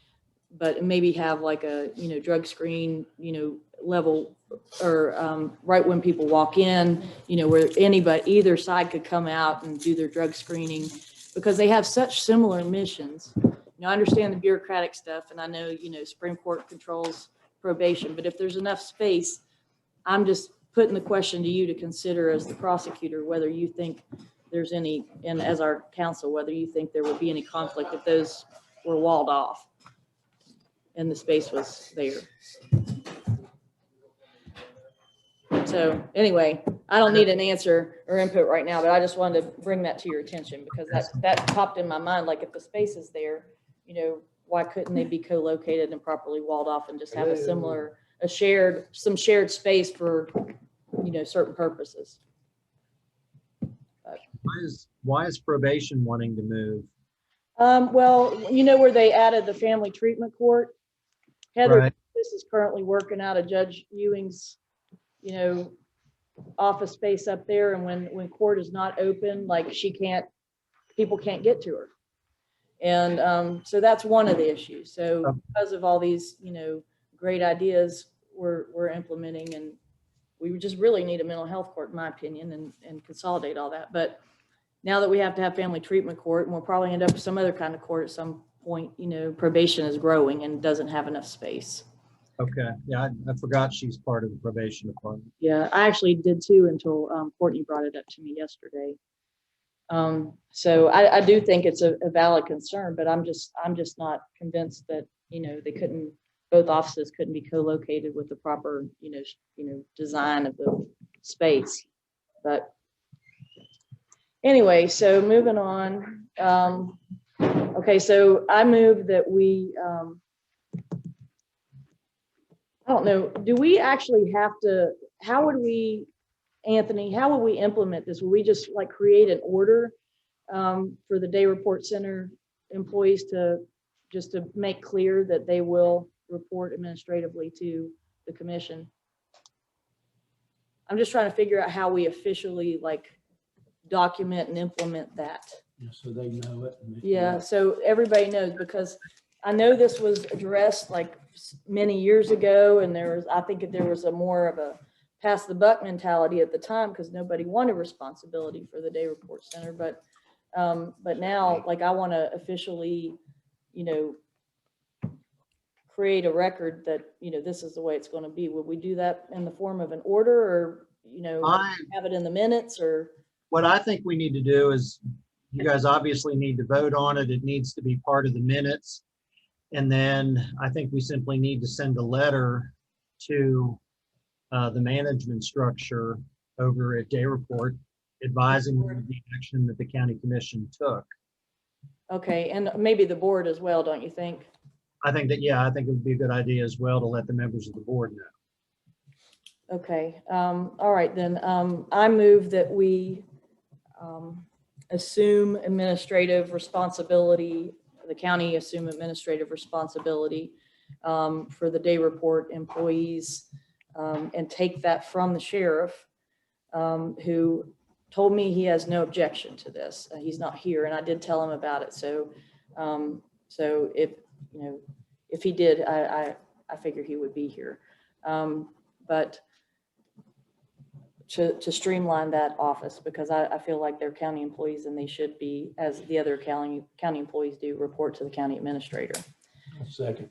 maybe have like a, drug screen, level, or right when people walk in, where either side could come out and do their drug screening, because they have such similar missions. I understand the bureaucratic stuff, and I know, Supreme Court controls probation, but if there's enough space, I'm just putting the question to you to consider as the prosecutor, whether you think there's any, and as our counsel, whether you think there would be any conflict if those were walled off and the space was there. So anyway, I don't need an answer or input right now, but I just wanted to bring that to your attention, because that popped in my mind. Like, if the space is there, why couldn't they be co-located and properly walled off and just have some shared space for, certain purposes? But Why is probation wanting to move? Well, where they added the family treatment court? Heather, Right. This is currently working out of Judge Ewing's, office space up there. And when court is not open, like, people can't get to her. And so that's one of the issues. So because of all these, great ideas we're implementing, and we just really need a mental health court, in my opinion, and consolidate all that. But now that we have to have family treatment court, and we'll probably end up with some other kind of court at some point, probation is growing and doesn't have enough space. Okay, yeah, I forgot she's part of the probation department. Yeah, I actually did too, until Courtney brought it up to me yesterday. So I do think it's a valid concern, but I'm just not convinced that, both offices couldn't be co-located with the proper, design of the space. But anyway, so moving on. Okay, so I move that we, I don't know, do we actually have to, Anthony, how would we implement this? Will we just like create an order for the day report center employees to make clear that they will report administratively to the commission? I'm just trying to figure out how we officially document and implement that. So they know it. Yeah, so everybody knows, because I know this was addressed many years ago, and I think there was a more of a pass the buck mentality at the time, because nobody wanted responsibility for the day report center. But now, I want to officially, create a record that, this is the way it's going to be. Would we do that in the form of an order, or, have it in the minutes, or? What I think we need to do is, you guys obviously need to vote on it. It needs to be part of the minutes. And then I think we simply need to send a letter to the management structure over at Day Report, advising them of the action that the county commission took. Okay, and maybe the board as well, don't you think? I think that, yeah, I think it would be a good idea as well to let the members of the board know. Okay, all right then. I move that we assume administrative responsibility, the county assume administrative responsibility for the day report employees and take that from the sheriff, who told me he has no objection to this. He's not here, and I did tell him about it. So, so if, you know, if he did, I figure he would be here. But to streamline that office, because I feel like they're county employees and they should be, as the other county employees do, report to the county administrator. Second.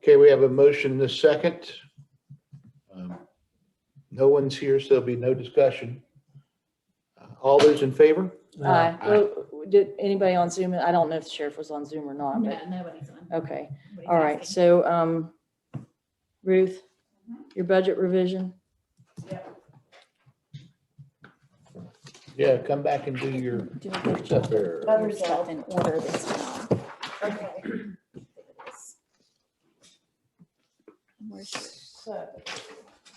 Okay, we have a motion and a second. No one's here, so there'll be no discussion. All those in favor? Aye. Well, did anybody on Zoom? I don't know if the sheriff was on Zoom or not, but, Nobody's on. okay. Nobody's All right, asking. so, Ruth, your budget revision? Yeah, come back and do your stuff there. Other stuff in order this time. Okay. So,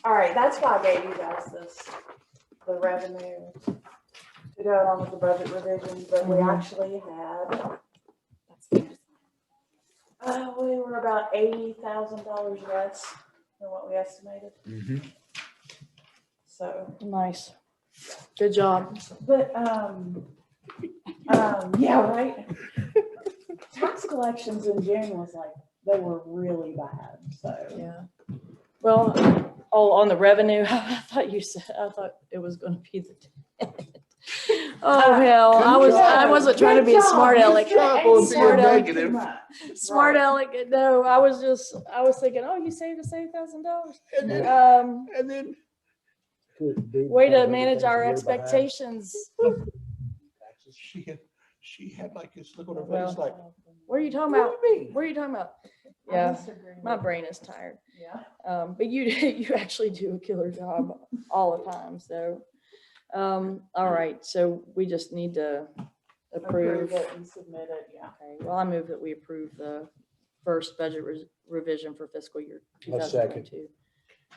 all right, that's why I gave you guys this, the revenue to go along with the budget revision, but we actually had, we were about $80,000 less than what we estimated, so. Nice. Good job. But, yeah, right. Tax collections in June was like, they were really bad, so. Yeah. Well, oh, on the revenue, I thought it was gonna be the. Oh, hell, I wasn't trying to be a smart aleck. Smart aleck. Smart aleck. No, I was thinking, oh, you saved us $8,000. And then. Way to manage our expectations. She had like this look on her Well, face like, what are you talking about? What are you talking about? Yeah, my brain is tired. Yeah. But you actually do a killer job all the time. So, all right. So we just need to approve. It and submit it, yeah. Okay. Well, I move that we approve the first budget revision for fiscal year A second. 2022.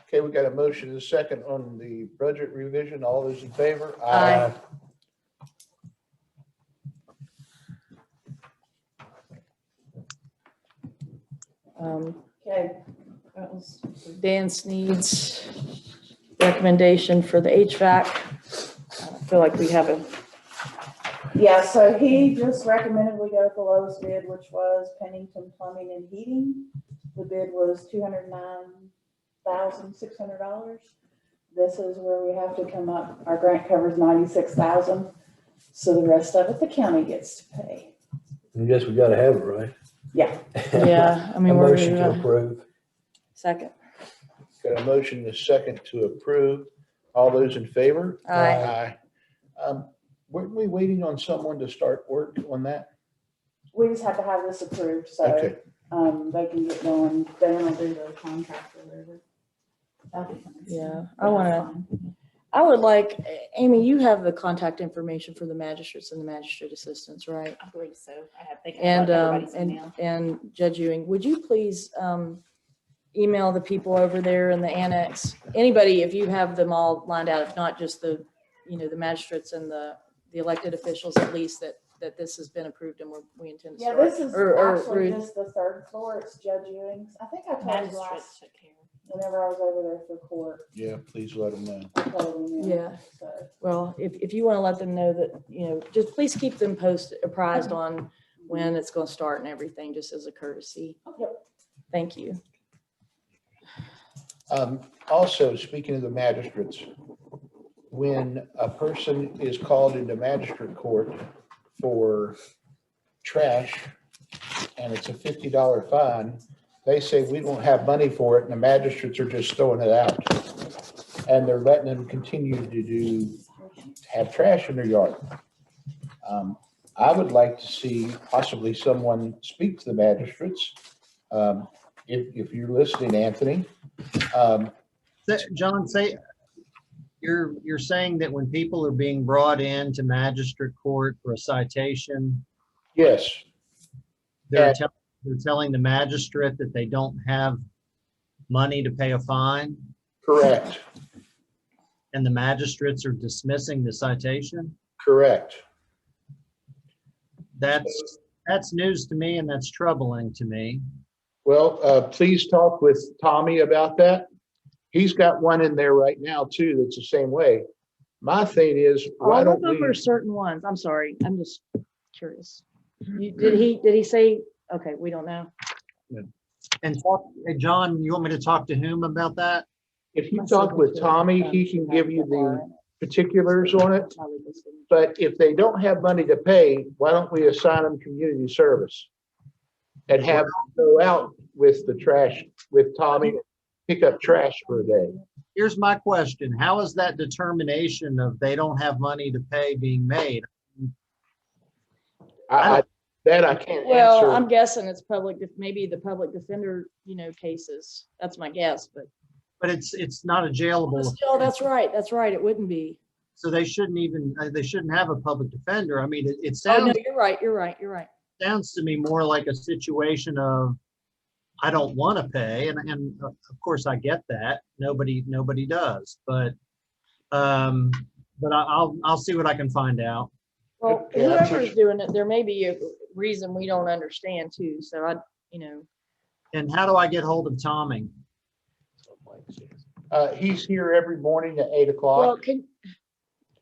okay, we got a motion and a second on the budget revision. All those in favor? Aye. Okay. That was Dan Sneed's recommendation for the HVAC. I feel like we have a. Yeah, so he just recommended we go with the lowest bid, which was Pennington Plumbing and Heating. The bid was $209,600. This is where we have to come up. Our grant covers $96,000. So the rest of it, the county gets to pay. I guess we gotta have it, right? Yeah. Yeah, I mean, A we're motion to approve. second. Got a motion and a second to approve. All those in favor? Aye. Aye. Weren't we waiting on someone to start work on that? We just have to have this approved, so, Okay. they can get going. Then will do the contract or whatever. Yeah, I would like, Amy, you have the contact information for the magistrates and the magistrate assistants, right? I believe so. I have taken And, everybody's email. and Judge Ewing, would you please, email the people over there in the annex? Anybody, if you have them all lined out, if not just the, the magistrates and the elected officials, at least that this has been approved and we intend to Yeah, start. this is Or actually Ruth. just the third floor. It's Judge Ewing's. I think I told you Magistrates last, took care. whenever I was over there for court. Yeah, please let them know. I told him, Yeah. So, Well, if you want to let them know that, just please keep them apprised on when it's going to start and everything, just as a courtesy. Yep. Thank you. Also, speaking of the magistrates, when a person is called into magistrate court for trash and it's a $50 fine, they say we don't have money for it and the magistrates are just throwing it out. And they're letting them continue to have trash in their yard. I would like to see possibly someone speak to the magistrates. If you're listening, Anthony. John, you're saying that when people are being brought in to magistrate court for a citation, Yes. they're telling the magistrate that they don't have money to pay a fine, Correct, and the magistrates are dismissing the citation? correct. That's news to me and that's troubling to me. Well, please talk with Tommy about that. He's got one in there right now too that's the same way. My thing is, why All don't of them are we, certain ones. I'm sorry. I'm just curious. Did he say, okay, we don't know. And hey, John, you want me to talk to whom about that? if you talk with Tommy, he can give you the particulars on it. But if they don't have money to pay, why don't we assign them community service? And have them go out with the trash, with Tommy, pick up trash for a day. Here's my question. How is that determination of they don't have money to pay being made? That I can't Well, answer. I'm guessing it's maybe the public defender, cases. That's my guess, but. But it's not a jailable. Still, that's right. That's right. It wouldn't be. So they shouldn't have a public defender. I mean, it Oh, sounds. no, you're right. You're right. You're right. Sounds to me more like a situation of, I don't want to pay, and of course I get that. Nobody does, but I'll see what I can find out. Well, whoever's doing it, there may be a reason we don't understand too. So And how do I get hold of Tommy? He's here every morning at 8 o'clock. Well, do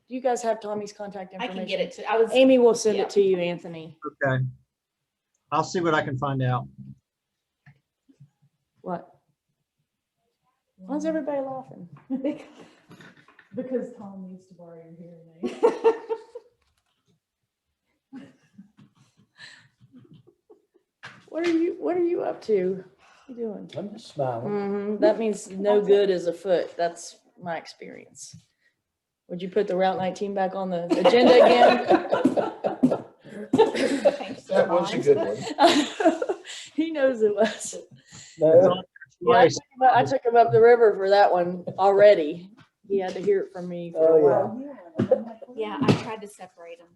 you guys have Tommy's contact I information? can get it to, Amy will send it to you, Anthony. Okay. I'll see what I can find out. What? Why's everybody laughing? Because Tom needs to borrow your hearing aid. What are you up to? What are you doing? I'm just smiling. That means no good is afoot. That's my experience. Would you put the Route 19 back on the agenda again? That was a good one. He knows it was. No. Yeah, I took him up the river for that one already. He had to hear it from me for a while. Yeah, I tried to separate them.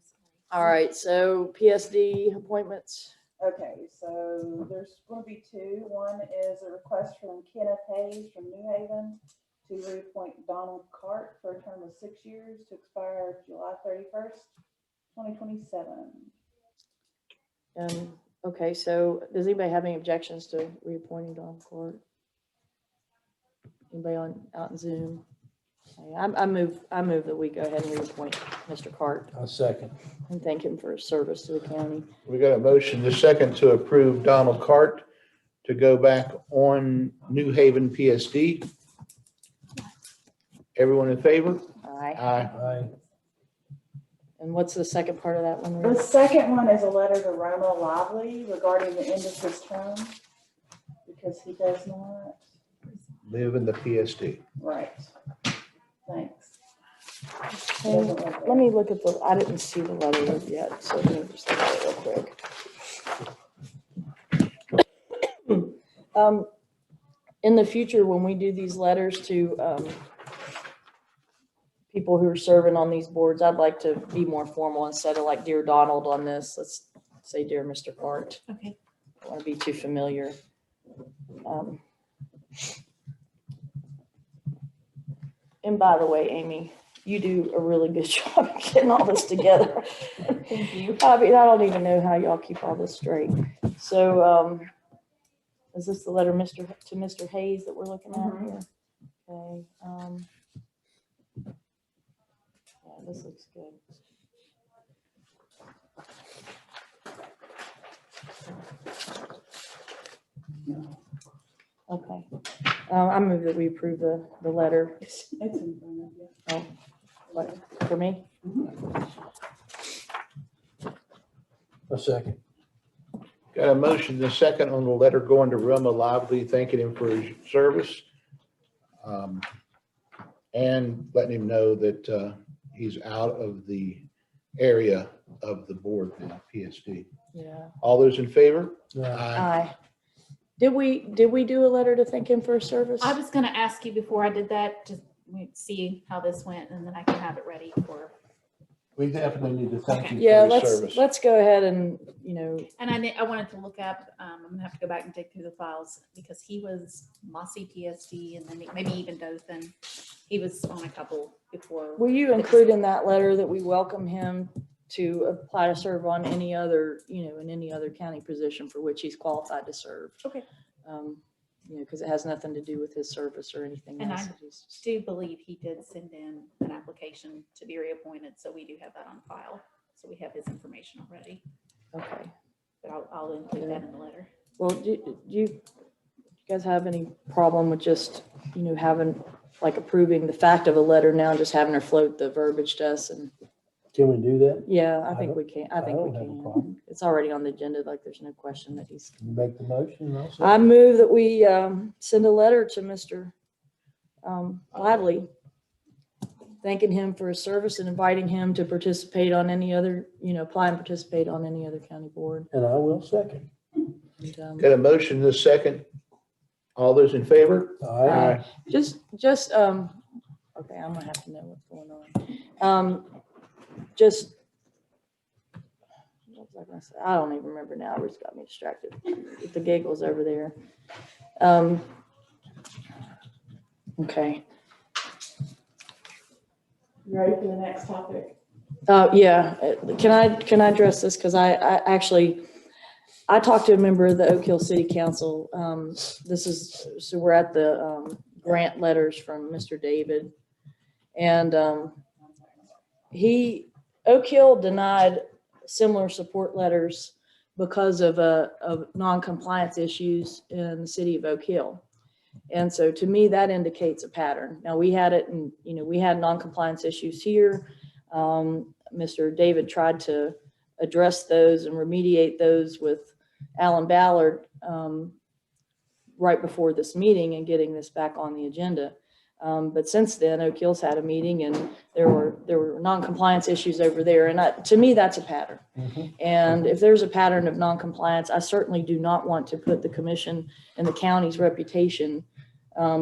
All right, so PSD appointments. Okay, so there's going to be two. One is a request from Kenneth Hayes from New Haven to reappoint Donald Cart for a term of 6 years to expire July 31st, 2027. Okay, so does anybody have any objections to reappointing Donald Cart? Anybody out in Zoom? Okay, I move that we go ahead and reappoint Mr. Cart I'll second. and thank him for his service to the county. We got a motion to second to approve Donald Cart to go back on New Haven PSD. Everyone in favor? Aye. Aye. And what's the second part of that one? The second one is a letter to Roma Lively regarding the end of his term because he does not. Live in the PSD. Right. Thanks. Let me look at I didn't see the letter yet, so let me just look at it real quick. In the future, when we do these letters to people who are serving on these boards, I'd like to be more formal instead of like Dear Donald on this. Let's say Dear Mr. Cart. Okay. I don't want to be too familiar. And by the way, Amy, you do a really good job of getting all this together. Thank you. I mean, I don't even know how y'all keep all this straight. So, is this the letter to Mr. Hayes that we're looking at here? Okay. Yeah, this looks good. Okay. I move that we approve the letter. It's in front of you. Oh, what, for me? A second. Got a motion to second on the letter going to Roma Lively, thanking him for his service. And letting him know that he's out of the area of the board now, PSD. Yeah. All those in favor? Aye. Did we do a letter to thank him for his service? I was gonna ask you before I did that, to see how this went, and then I can have it ready for. We definitely need to thank you Yeah, for your service. let's go ahead and, And I wanted to look up, I'm gonna have to go back and dig through the files because he was Mossy PSD and then maybe even Dothan. He was on a couple before. will you include in that letter that we welcome him to apply to serve on any other, in any other county position for which he's qualified to serve? Okay. Because it has nothing to do with his service or anything And else. I do believe he did send in an application to be reappointed, so we do have that on file. So we have his information already, Okay. but I'll include that in the letter. Well, do you guys have any problem with just, having, like, approving the fact of a letter now, and just having her float the verbiage to us? And Can we do that? yeah, I think we can. I think we don't have a can. problem. It's already on the agenda. Like, there's no question that he's. Can you make the motion and I'll I second? move that we send a letter to Mr. Gladly, thanking him for his service and inviting him to participate on any other, apply and participate on any other county board. And I will second. And, Got a motion in a second. All those in favor? Aye. just, okay, I'm gonna have to know what's going on. Just, what was I gonna say? I don't even remember now. It's got me distracted with the giggles over there. Okay. You ready for the next topic? Yeah, can I address this? Because I actually, I talked to a member of the Oak Hill City Council. So we're at the grant letters from Mr. David. And Oak Hill denied similar support letters because of non-compliance issues in the city of Oak Hill. And so to me, that indicates a pattern. Now, we had it and, we had non-compliance issues here. Mr. David tried to address those and remediate those with Alan Ballard right before this meeting and getting this back on the agenda. But since then, Oak Hill's had a meeting and there were non-compliance issues over there. And to me, that's a pattern. And if there's a pattern of non-compliance, I certainly do not want to put the commission and the county's reputation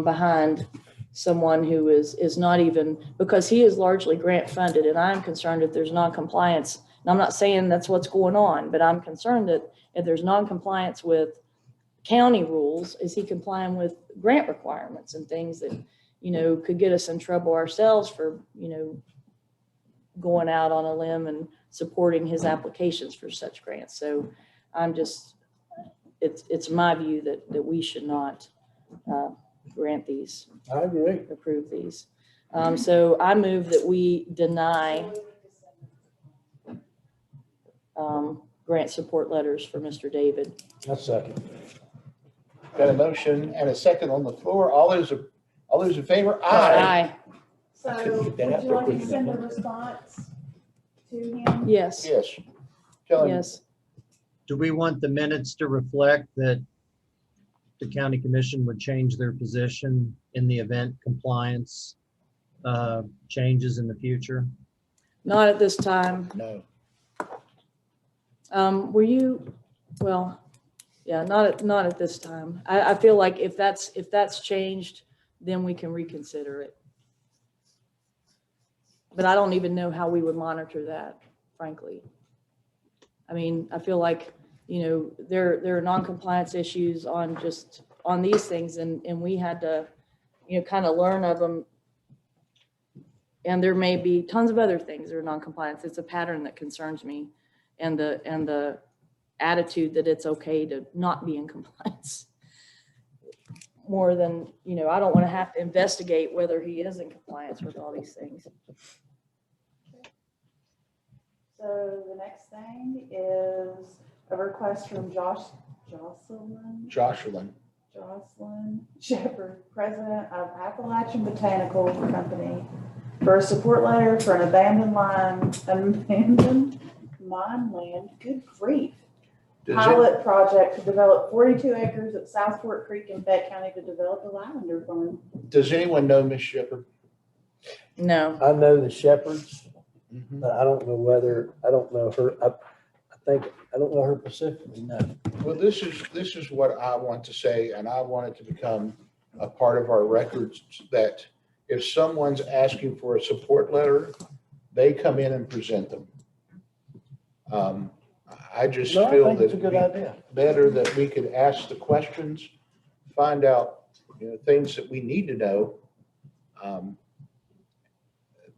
behind someone who is not even, because he is largely grant funded. And I'm concerned if there's non-compliance, and I'm not saying that's what's going on, but I'm concerned that if there's non-compliance with county rules, is he complying with grant requirements and things that, could get us in trouble ourselves for, going out on a limb and supporting his applications for such grants. So I'm just, it's my view that we should not grant these. I agree. Approve these. So I move that we deny grant support letters for Mr. David. A second. Got a motion and a second on the floor. All those in favor? Aye. So I couldn't would get that out you there like quick to send a enough. response to him? Yes. Yes. Tell him. Yes. Do we want the minutes to reflect that the county commission would change their position in the event compliance changes in the future? Not at this time. No. Were you, well, yeah, not at this time. I feel like if that's changed, then we can reconsider it. But I don't even know how we would monitor that, frankly. I mean, I feel like, there are non-compliance issues on these things and we had to, kind of learn of them. And there may be tons of other things that are non-compliance. It's a pattern that concerns me and the attitude that it's okay to not be in compliance. More than, I don't want to have to investigate whether he is in compliance with all these things. So the next thing is a request from Jocelyn Shepherd, president of Appalachian Botanical Company, for a support letter for an abandoned mine land, good grief, pilot project to develop 42 acres at Southport Creek in Fayette County to develop a lavender farm. Does anyone know Miss Shepherd? No. I know the Shepherds, but I don't know her. I don't know her specifically, no. Well, this is what I want to say, and I want it to become a part of our records, that if someone's asking for a support letter, they come in and present them. I just No, I feel think that it's a good we- idea. better that we could ask the questions, find out, things that we need to know.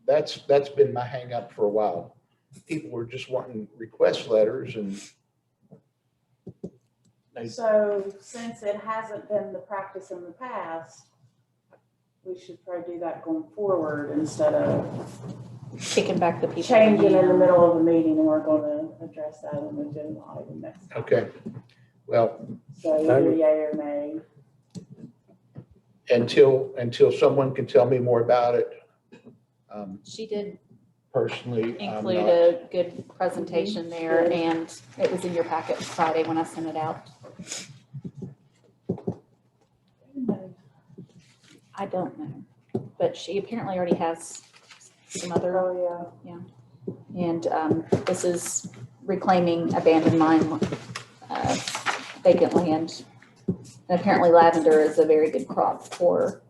That's been my hang up for a while. People were just wanting request letters and So since it hasn't been the practice in the past, we should probably do that going forward instead of Kicking back the people. changing in the middle of a meeting, and we're gonna address that on the agenda item next time. okay. Well, So either yay or nay. until someone can tell me more about it. She did Personally, I'm include not. a good presentation there, and it was in your packet Friday when I sent it out. I don't know, but she apparently already has some other. Oh, yeah. And this is reclaiming abandoned mine, vacant land. And apparently lavender is a very good crop for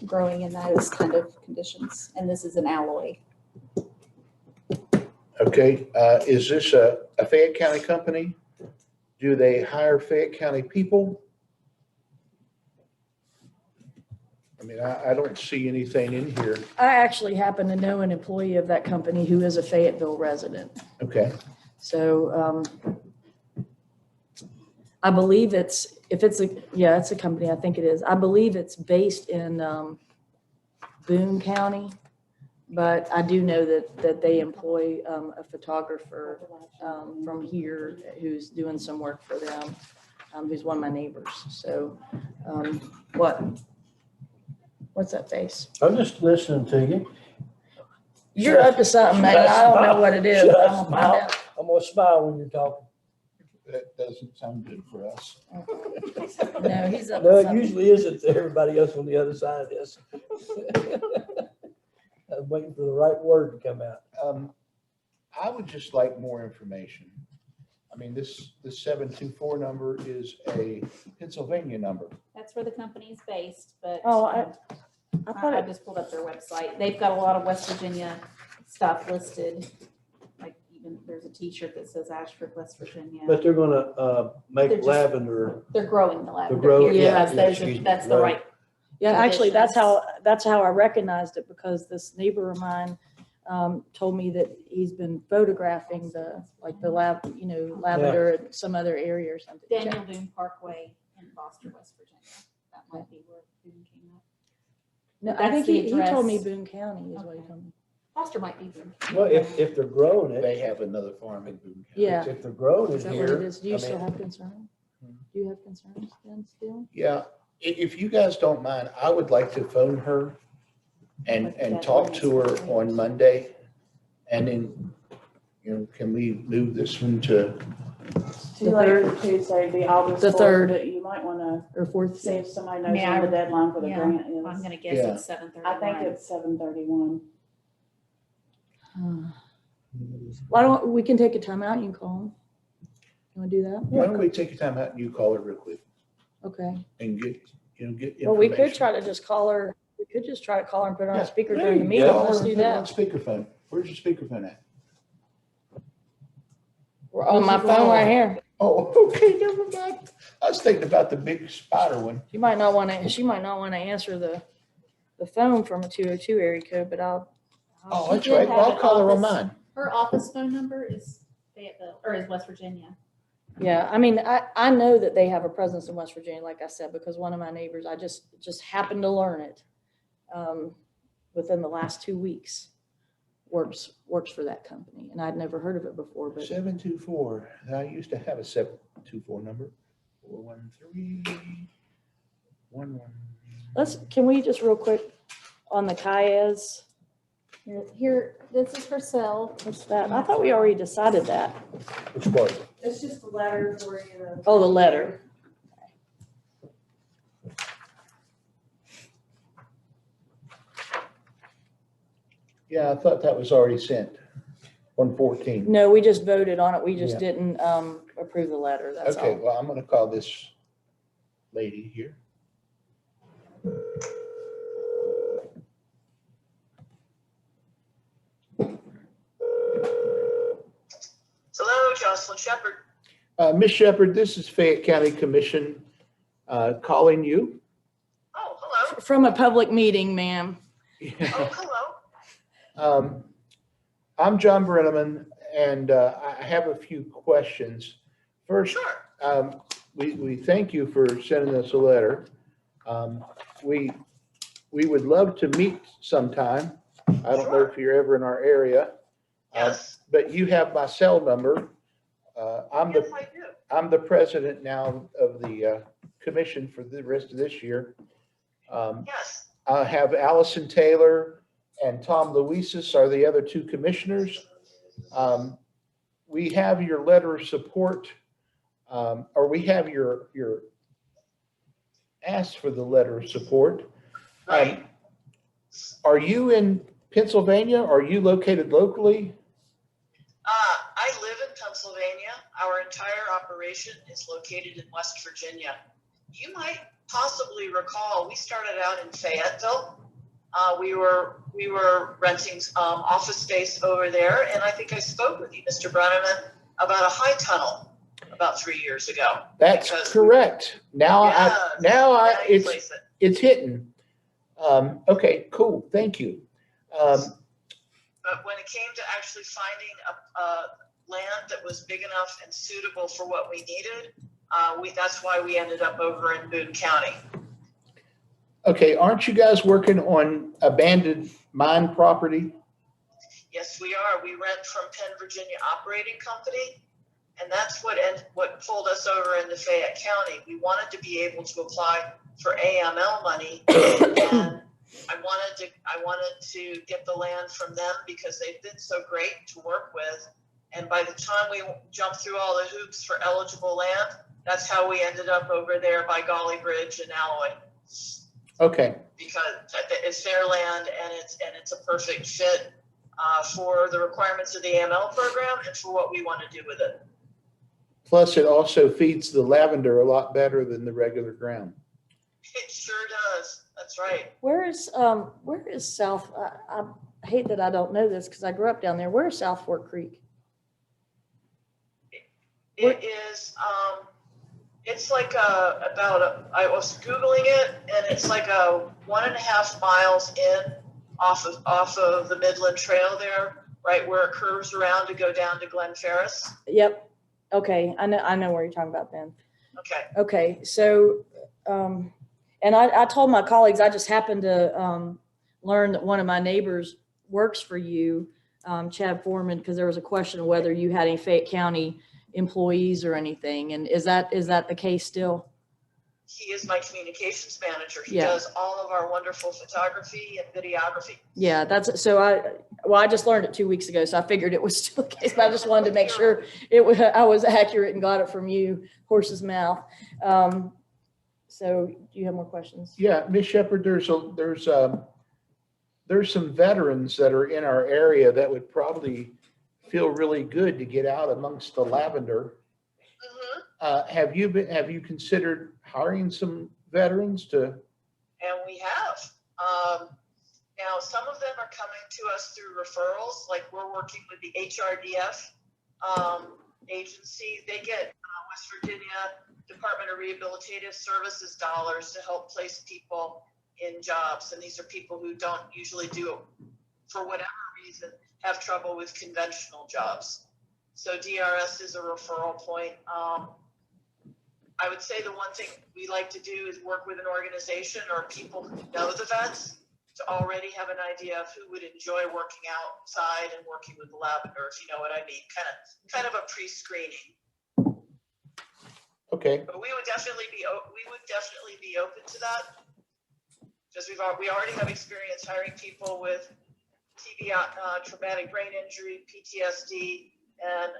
growing in those kind of conditions. And this is an alloy. Okay, is this a Fayette County company? Do they hire Fayette County people? I mean, I don't see anything in here. I actually happen to know an employee of that company who is a Fayetteville resident. Okay, So I believe it's a company, I think it is. I believe it's based in Boone County, but I do know that they employ a photographer from here who's doing some work for them, who's one of my neighbors. So what's that face? I'm just listening to you. You're up to something, man. I don't know what it is. Should But I I'm gonna smile? find out. I'm gonna smile when you're talking. that doesn't sound good for us. No, he's up to No, it something. usually isn't to everybody else on the other side of this. I'm waiting for the right word to come out. I would just like more information. I mean, this 724 number is a Pennsylvania number. That's where the company's based, but. Oh, I thought I it, just pulled up their website. They've got a lot of West Virginia stuff listed. Like even there's a T-shirt that says Ashford, West Virginia. But they're gonna make They're just- lavender. They're growing the lavender. growing- here. yeah, That's the right. yeah, actually, that's conditions. how I recognized it, because this neighbor of mine told me that he's been photographing lavender at some other area or something. Daniel Boone Parkway in Foster, West Virginia. That might be where Boone came up. No, I That's think the he told me address. Boone County is what he told me. Foster might be Boone. Well, if they're growing They it, have another farm in Boone County. Yeah. if they're growing Is it that what it here, is? Do you I still mean, have concerns? Do you have concerns then still? Yeah, if you guys don't mind, I would like to phone her and talk to her on Monday. And then, can we move this one to, Too late for Tuesday, the August The 4th, third. but you might wanna Or fourth? see if somebody knows May when I- the deadline for the yeah, grant I'm is. gonna guess Yeah. it's 7:30. I think it's 7:31. We can take a time out, you can call him. You wanna do that? why don't we take a time out and you call her real quick Okay. and get information. Well, we could try to just call her, we could just try to call her and put her on Yeah, speaker there during the you meeting. go. Let's do Put her on that. speakerphone. Where's your speakerphone at? We're on my phone right here. Oh, okay, never mind. I was thinking about the big spider one. She might not wanna answer the phone from a 202 area code, but Oh, She that's did right. have Well, I'll an call her on office- mine. Her office phone number is Fayetteville, or is West Virginia. yeah, I mean, I know that they have a presence in West Virginia, like I said, because one of my neighbors, I just happened to learn it within the last 2 weeks, works for that company, and I'd never heard of it before, but 724. I used to have a 724 number. 413 11. can we just real quick on the Kaez? Here, this is her cell. What's that? I thought we already decided that. which part? It's just a letter for you to. Oh, the letter. Yeah, I thought that was already sent. 114. No, we just voted on it. We just Yeah. didn't approve the letter. That's Okay, all. well, I'm gonna call this lady here. Jocelyn Shepherd. Ms. Shepherd, this is Fayette County Commission calling you. Oh, hello. From a public meeting, ma'am. Oh, hello. I'm John Brenneman, and I have a few questions. First, Sure. We thank you for sending us a letter. We would love to meet sometime. I don't know if you're ever in our area. Yes. But you have my cell number. Yes, I do. I'm the president now of the commission for the rest of this year. Yes. I have Allison Taylor and Tom Luisis are the other two commissioners. We have your letter of support, or we have your ask for the letter of support. Right. Are you in Pennsylvania? Are you located locally? I live in Pennsylvania. Our entire operation is located in West Virginia. You might possibly recall, we started out in Fayetteville. We were renting office space over there, and I think I spoke with you, Mr. Brenneman, about a high tunnel about 3 years ago. That's correct. It's hitting. Okay, cool. Thank you. But when it came to actually finding a land that was big enough and suitable for what we needed, that's why we ended up over in Boone County. Okay, aren't you guys working on abandoned mine property? Yes, we are. We rent from Penn Virginia Operating Company, and that's what pulled us over into Fayette County. We wanted to be able to apply for AML money, and I wanted to get the land from them because they've been so great to work with. And by the time we jumped through all the hoops for eligible land, that's how we ended up over there by Gauley Bridge and Alloy. Okay. Because it's their land and it's a perfect fit for the requirements of the AML program and for what we want to do with it. Plus, it also feeds the lavender a lot better than the regular ground. It sure does. That's right. Where is South? I hate that I don't know this because I grew up down there. Where is South Fork Creek? It is. It's like I was Googling it, and it's like 1.5 miles in off of the Midland Trail there, right where it curves around to go down to Glen Ferris. Yep. Okay, I know where you're talking about then. Okay. Okay, so and I told my colleagues I just happened to learn that one of my neighbors works for you, Chad Foreman, because there was a question of whether you had any Fayette County employees or anything, and is that the case still? He is my communications manager. He Yeah. does all of our wonderful photography and videography. Yeah, that's so. I just learned it 2 weeks ago, so I figured it was still the case. But I just wanted to make sure I was accurate and got it from you, horse's mouth. So, do you have more questions? Yeah, Ms. Shepherd, there's some veterans that are in our area that would probably feel really good to get out amongst the lavender. Have you considered hiring some veterans to? And we have. Now, some of them are coming to us through referrals. Like we're working with the HRDF agency. They get West Virginia Department of Rehabilitative Services dollars to help place people in jobs. And these are people who don't usually do, for whatever reason, have trouble with conventional jobs. So DRS is a referral point. I would say the one thing we like to do is work with an organization or people who know the vets to already have an idea of who would enjoy working outside and working with the lavender, if you know what I mean, kind of a pre-screening. Okay. But we would definitely be open to that, because we already have experience hiring people with TBI, traumatic brain injury, PTSD, and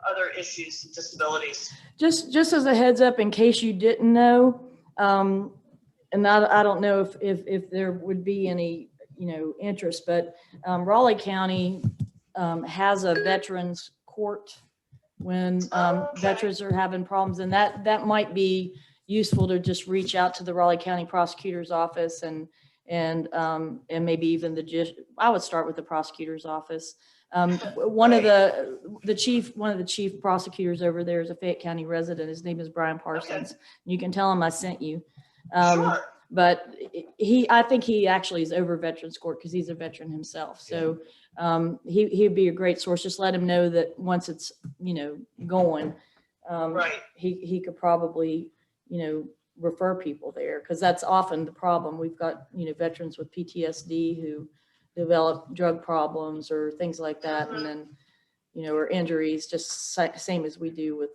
other issues and disabilities. Just as a heads up, in case you didn't know, and I don't know if there would be any interest, but Raleigh County has a veterans court when veterans are having problems, and that might be useful to just reach out to the Raleigh County Prosecutor's Office and maybe even I would start with the prosecutor's office One of the chief prosecutors over there is a Fayette County resident. His name is Brian Parsons. Okay. You can tell him I sent you. Sure. But I think he actually is over Veterans Court because he's a veteran himself. So he'd be a great source. Just let him know that once it's, going, Right. he could probably, refer people there, because that's often the problem. We've got, veterans with PTSD who develop drug problems or things like that. And then, or injuries, just same as we do with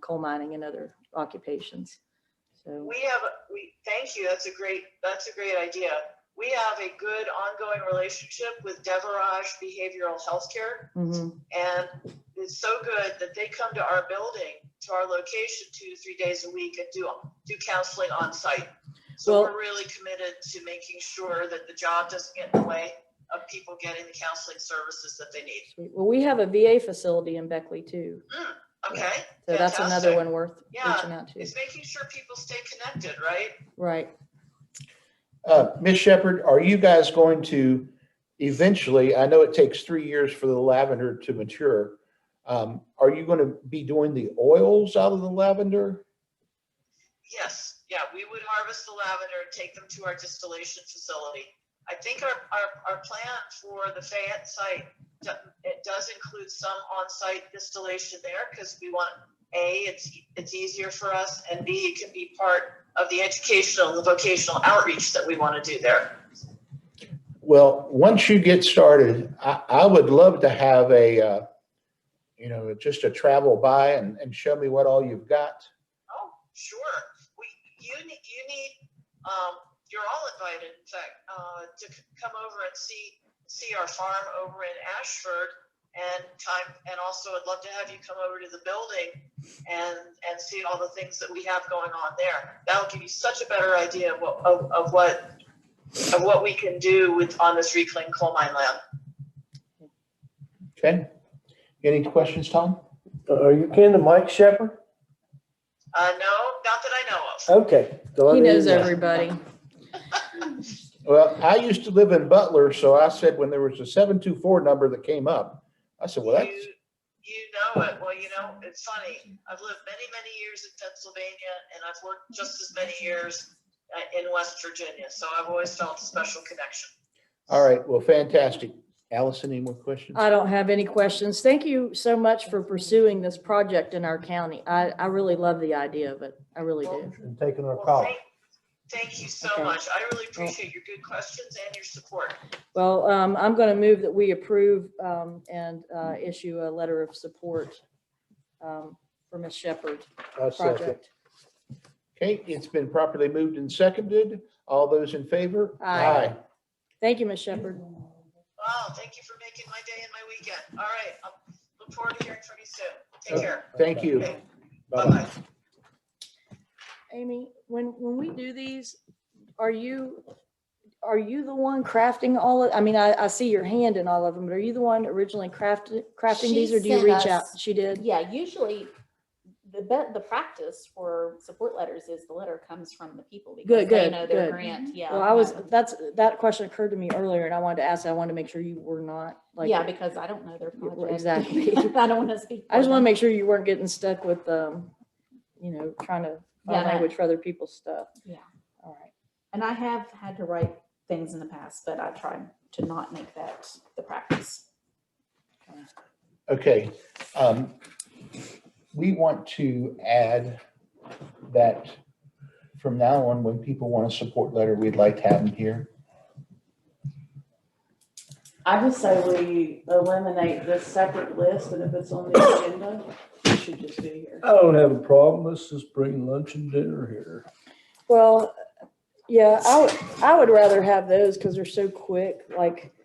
coal mining and other occupations. So Thank you. That's a great idea. We have a good ongoing relationship with Devarage Behavioral Healthcare. And it's so good that they come to our building, to our location 2 to 3 days a week and do counseling on site. So we're really committed to making sure that the job doesn't get in the way of people getting the counseling services that they need. Sweet. Well, we have a VA facility in Beckley too. Okay. So that's another one worth Yeah, reaching out to. it's making sure people stay connected, right? Right. Ms. Shepherd, are you guys going to eventually, I know it takes 3 years for the lavender to mature. Are you going to be doing the oils out of the lavender? Yes. Yeah, we would harvest the lavender and take them to our distillation facility. I think our plan for the Fayette site, it does include some on-site distillation there because we want, A, it's easier for us, and B, it can be part of the educational and the vocational outreach that we want to do there. Well, once you get started, I would love to have a, just a travel by and show me what all you've got. Oh, sure. You need, you're all invited, in fact, to come over and see our farm over in Ashford, and also I'd love to have you come over to the building and see all the things that we have going on there. That'll give you such a better idea of what we can do on this reclaimed coal mine land. Okay. Any questions, Tom? Are you kin to Mike Shepherd? No, not that I know of. Okay. He knows everybody. Well, I used to live in Butler, so I said when there was a 724 number that came up, I said, well, that's... You know it. Well, it's funny. I've lived many, many years in Pennsylvania, and I've worked just as many years in West Virginia. So I've always felt a special connection. All right. Well, fantastic. Allison, any more questions? I don't have any questions. Thank you so much for pursuing this project in our county. I really love the idea of it. I really do. And taking our call. Thank you so much. I really appreciate your good questions and your support. Well, I'm going to move that we approve and issue a letter of support for Ms. Shepherd project. Okay, it's been properly moved and seconded. All those in favor? Aye. Thank you, Ms. Shepherd. Wow, thank you for making my day and my weekend. All right, I'll look forward to hearing from you soon. Take care. Thank you. Okay. Bye-bye. Amy, when we do these, are you the one crafting all of, I see your hand in all of them, but are you the one originally crafting these, or do you reach out? She did? Yeah, usually the practice for support letters is the letter comes from the people because they know their grant. Yeah. Well, that question occurred to me earlier, and I wanted to ask, I wanted to make sure you were not like. Yeah, because I don't know their project. Exactly. I don't want to speak. I just want to make sure you weren't getting stuck with, trying to find language for other people's stuff. Yeah. All right. And I have had to write things in the past, but I try to not make that the practice. Okay. We want to add that from now on, when people want a support letter, we'd like to have them here. I just say we eliminate this separate list, and if it's on the agenda, it should just be here. I don't have a problem. Let's just bring lunch and dinner here. Well, yeah, I would rather have those because they're so quick. Like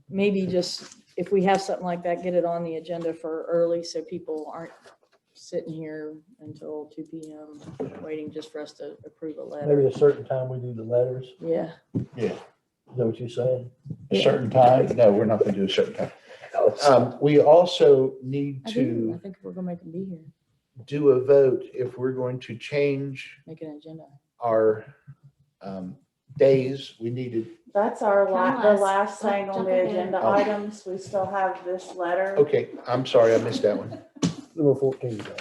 maybe just if we have something like that, get it on the agenda for early so people aren't sitting here until 2 p.m. waiting just for us to approve a letter. Maybe a certain time we do the letters. Yeah. Yeah. Is that what you're saying? A certain time? No, we're not going to do a certain time. We also need I to think we're going to make them be here. do a vote if we're going to change Make an agenda. our days, we needed, That's our the Unless- last thing on the jump ahead. agenda Oh. items. We still have this letter. okay, I'm sorry, I missed that one. Number 14, John.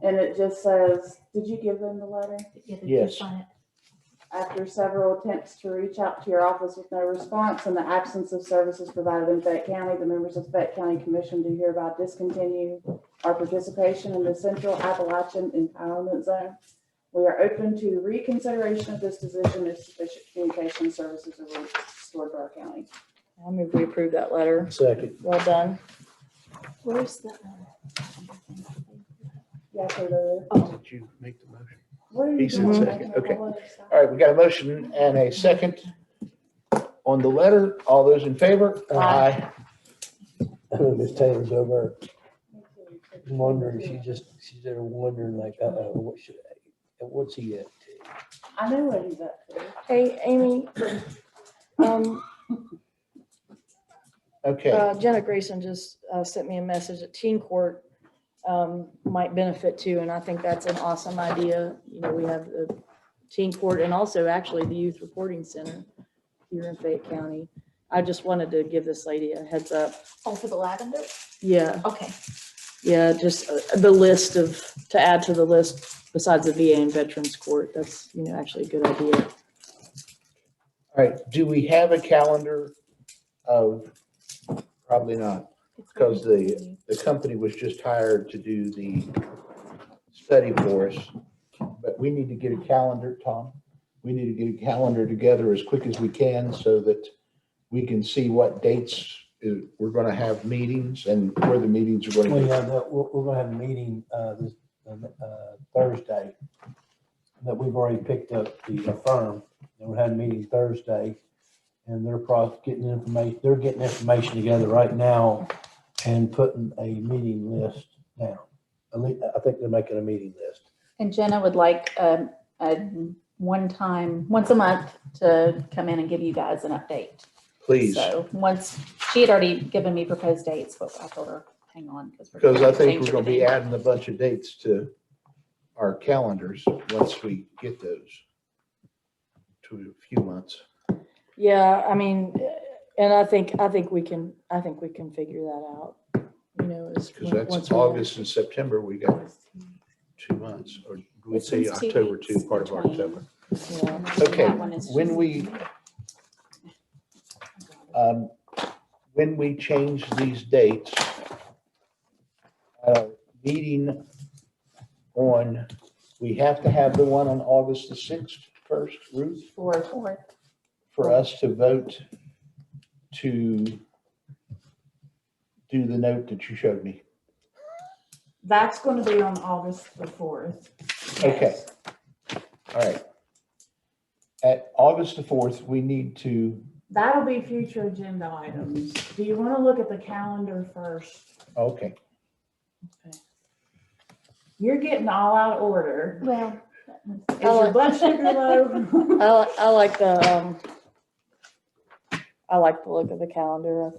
And it just says, did you give them the letter? Yeah, they Yes. can sign it. After several attempts to reach out to your office with no response and the absence of services provided in Fayette County, the members of the Fayette County Commission do hereby discontinue our participation in the Central Appalachian Empowerment Zone. We are open to reconsideration of this decision if sufficient communication services are restored to our county. I move we approve that letter. Second. Well done. Where's the? Yeah, so the. Did you make the motion? What are you He said doing? second, okay. All right, we got a motion and a second on the letter. All those in favor? Aye. I know Miss Taylor's over wondering, she's there wondering like, what's he at? I know what he's up to. Hey, Amy. Okay, Jenna Grayson just sent me a message that teen court might benefit too, and I think that's an awesome idea. You know, we have the teen court and also actually the youth reporting center here in Fayette County. I just wanted to give this lady a heads up. Oh, for the lavender? Yeah, Okay. yeah, just the list to add to the list besides the VA and Veterans Court. That's, you know, actually a good idea. all right, do we have a calendar of, probably not, because the company was just hired to do the study for us. But we need to get a calendar, Tom. We need to get a calendar together as quick as we can so that we can see what dates we're going to have meetings and where the meetings are going to Well, be. yeah, we're gonna have a meeting, this, Thursday, that we've already picked up the firm, and we're having a meeting Thursday, and they're getting information together right now and putting a meeting list down. At least, I think they're making a meeting list. And Jenna would like a once a month to come in and give you guys an update. Please, So once, she had already given me proposed dates, but I told her, hang on. because I think we're going to be adding a bunch of dates to our calendars once we get those to a few months. Yeah, I mean, and I think we can figure that out. You know, Because that's August and September, we got 2 months, or we'd say This one's 2 October weeks too, part of between. October. Yeah. Okay, That one is when just- we change these dates, meeting on, we have to have the one on August the 6th first, Ruth, Fourth. for us to vote to do the note that you showed me. That's going to be on August the 4th. Okay. All right. At August the 4th, we need to, That'll be future agenda items. Do you want to look at the calendar first? okay, You're getting all out of order. Well. Is your blood sugar low? I like the look of the calendar. I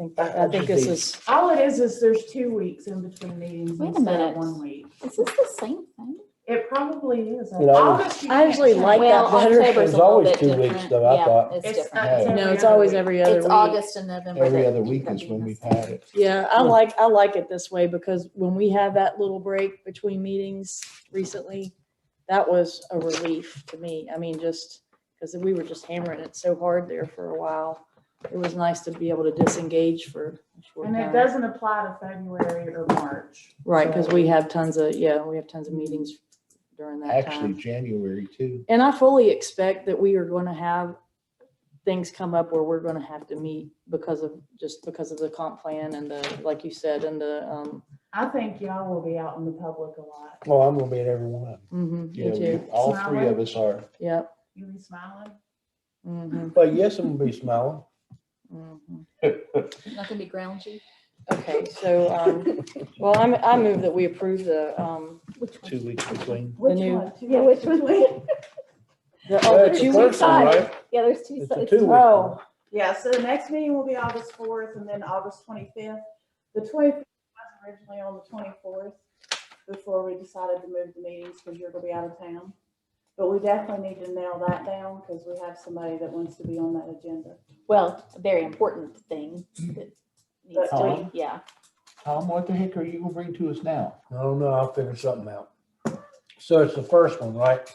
think this is. All it is there's 2 weeks in between meetings Wait a instead minute. of 1 week. Is this the same thing? It probably is. You know, August, you I can't usually change. like that better. It was always 2 weeks though, I thought. It's It's different. Hey. No, it's always every other It's week. August and November. every that other you week can is do when this. we've had it. Yeah, I like it this way because when we had that little break between meetings recently, that was a relief to me. I mean, just because we were just hammering it so hard there for a while. It was nice to be able to disengage for a short time. And it doesn't apply to February or March. Right, because we have tons of meetings during that Actually, time. January too. And I fully expect that we are going to have things come up where we're going to have to meet because of the comp plan and the, like you said, and the, I think y'all will be out in the public a lot. Oh, I'm gonna be at every one. Yeah, me too. all three of us are. Yep. You be smiling? But yes, I'm gonna be smiling. Not gonna be ground you. Okay, so, well, I move that we approve the, 2 weeks between. Which new- one? Yeah, which one? the Yeah, it's the 2 first weeks. one, right? Yeah, there's two. It's a it's 2 week. Oh, yeah, so the next meeting will be August 4th and then August 25th. The 25th was originally on the 24th before we decided to move the meetings because you're gonna be out of town. But we definitely need to nail that down because we have somebody that wants to be on that agenda. Well, a very important thing that needs to Tom? be, yeah. Tom, what the heck are you gonna bring to us now? I don't know, I'll figure something out. So it's the first one, right?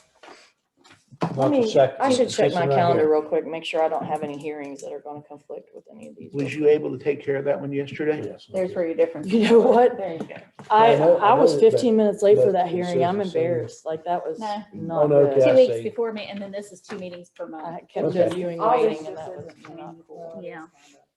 Not the second. I should check It's my right calendar here. real quick, make sure I don't have any hearings that are gonna conflict with any of these. Was you able to take care of that one yesterday? Yes. There's where your difference. You know what? There you go. I I was know that, 15 minutes late for but that it hearing. says I'm the same. embarrassed. Like that was No. not no, good. okay. 2 I weeks see. before me, and then this is 2 meetings per I month. kept Okay. reviewing the August meeting and just that was isn't not changed, cool. Yeah.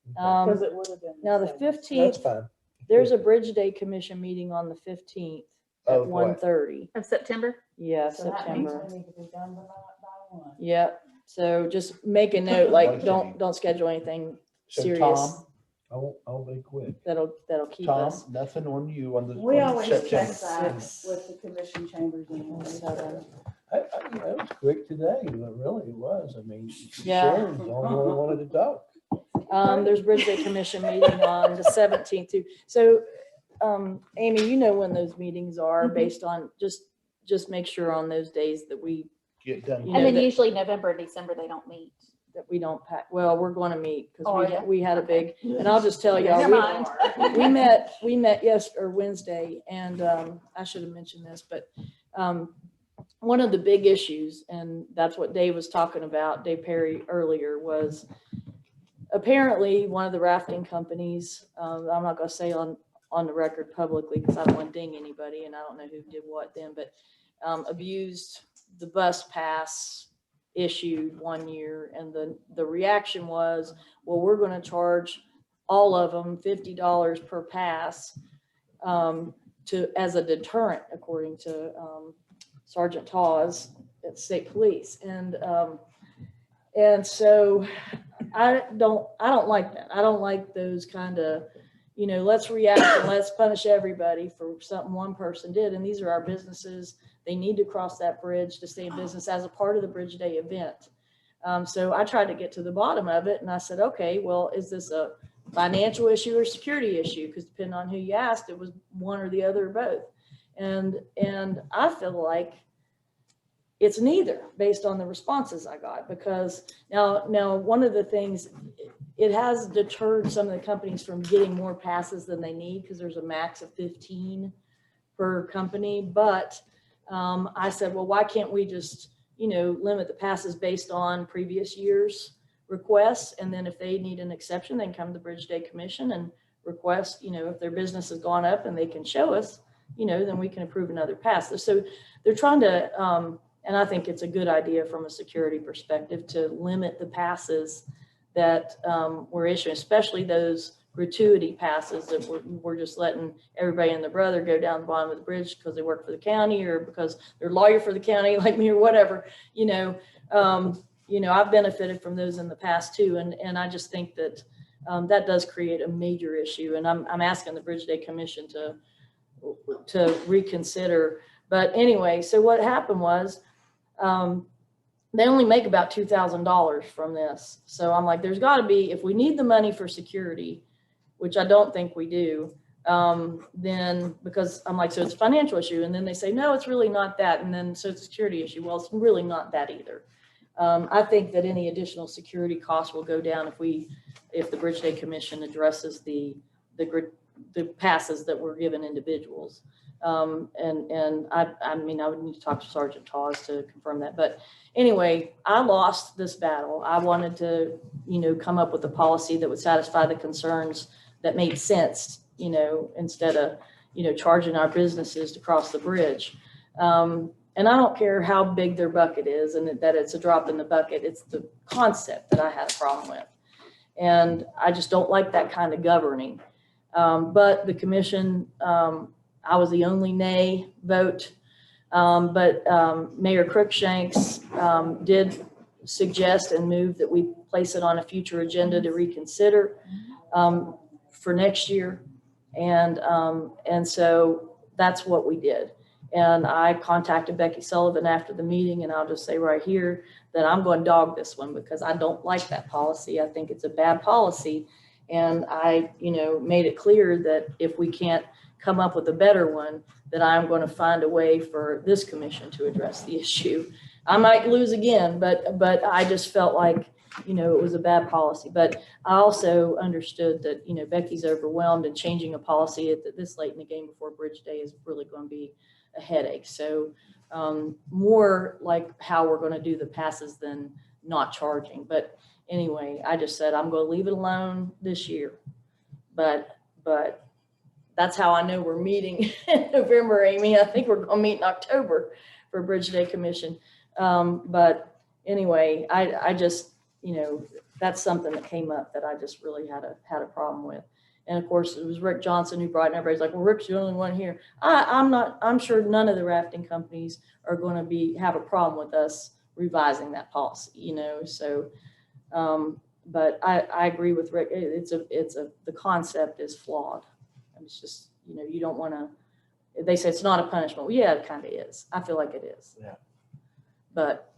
Because it would have been. Now the same. 15th, That's fine. there's a Bridge Day Commission meeting on the 15th at Of what? 1:30. Of September? Yeah, So that means September. we need to be done by 1. Yep. So just make a note, like don't schedule anything So serious Tom, I'll be quick. that'll keep Tom, us. nothing on you on the. We on always check September. that Six. with the commission chambers anyway. Seven. It was quick today, it really was. I mean, Yeah. Sharon's the only one who wanted to talk. There's Bridge Day Commission meeting on the 17th too. So, Amy, you know when those meetings are based on, just make sure on those days that we, Get done. You know, And then that- usually November and December, they don't meet. that we don't pack, well, we're going to meet Oh, because yeah? we had a big, and I'll just tell y'all, Never mind. we met Wednesday and, I should have mentioned this, but, one of the big issues, and that's what Dave was talking about, Dave Perry earlier, was apparently one of the rafting companies, I'm not gonna say on the record publicly because I don't want to ding anybody and I don't know who did what then, but abused the bus pass issued one year, and the reaction was, well, we're going to charge all of them $50 per pass as a deterrent, according to Sergeant Tawes at State Police, and so I don't like that. I don't like those kind of, let's react and let's punish everybody for something one person did. And these are our businesses. They need to cross that bridge to stay in business as a part of the Bridge Day event. So I tried to get to the bottom of it and I said, okay, well, is this a financial issue or security issue? Because depending on who you asked, it was one or the other or both. And I feel like it's neither based on the responses I got, because now one of the things, it has deterred some of the companies from getting more passes than they need because there's a max of 15 per company. But I said, well, why can't we just, limit the passes based on previous year's requests? And then if they need an exception, they can come to the Bridge Day Commission and request, if their business has gone up and they can show us, then we can approve another pass. So they're trying to, and I think it's a good idea from a security perspective to limit the passes that we're issuing, especially those gratuity passes that we're just letting everybody and their brother go down the bottom of the bridge because they work for the county or because they're a lawyer for the county like me or whatever. I've benefited from those in the past too, and I just think that that does create a major issue. And I'm asking the Bridge Day Commission to reconsider. But anyway, so what happened was they only make about $2,000 from this. So I'm like, there's got to be, if we need the money for security, which I don't think we do, then because I'm like, so it's a financial issue. And then they say, no, it's really not that. And then so it's a security issue. Well, it's really not that either. I think that any additional security costs will go down if the Bridge Day Commission addresses the passes that were given individuals. And I mean, I would need to talk to Sergeant Tawes to confirm that. But anyway, I lost this battle. I wanted to, come up with a policy that would satisfy the concerns that made sense, instead of, charging our businesses to cross the bridge. And I don't care how big their bucket is and that it's a drop in the bucket. It's the concept that I had a problem with. And I just don't like that kind of governing. But the commission, I was the only nay vote, but Mayor Crookshanks did suggest and move that we place it on a future agenda to reconsider for next year. And so that's what we did. And I contacted Becky Sullivan after the meeting, and I'll just say right here that I'm going to dog this one because I don't like that policy. I think it's a bad policy. And I, made it clear that if we can't come up with a better one, that I'm going to find a way for this commission to address the issue. I might lose again, but I just felt like, you know, it was a bad policy. But I also understood that, you know, Becky's overwhelmed, and changing a policy at this late in the game before Bridge Day is really going to be a headache. So more like how we're going to do the passes than not charging. But anyway, I just said I'm going to leave it alone this year. But that's how I know we're meeting in November, Amy. I think we're going to meet in October for Bridge Day Commission. But anyway, I just, you know, that's something that came up that I just really had a problem with. And of course, it was Rick Johnson who brought it, and everybody's like, well, Rick's the only one here. I'm sure none of the rafting companies are going to have a problem with us revising that policy, you know, so, but I agree with Rick. The concept is flawed. It's just, you know, you don't want to, they say it's not a punishment. Well, yeah, it kind of is. I feel like it is. Yeah. But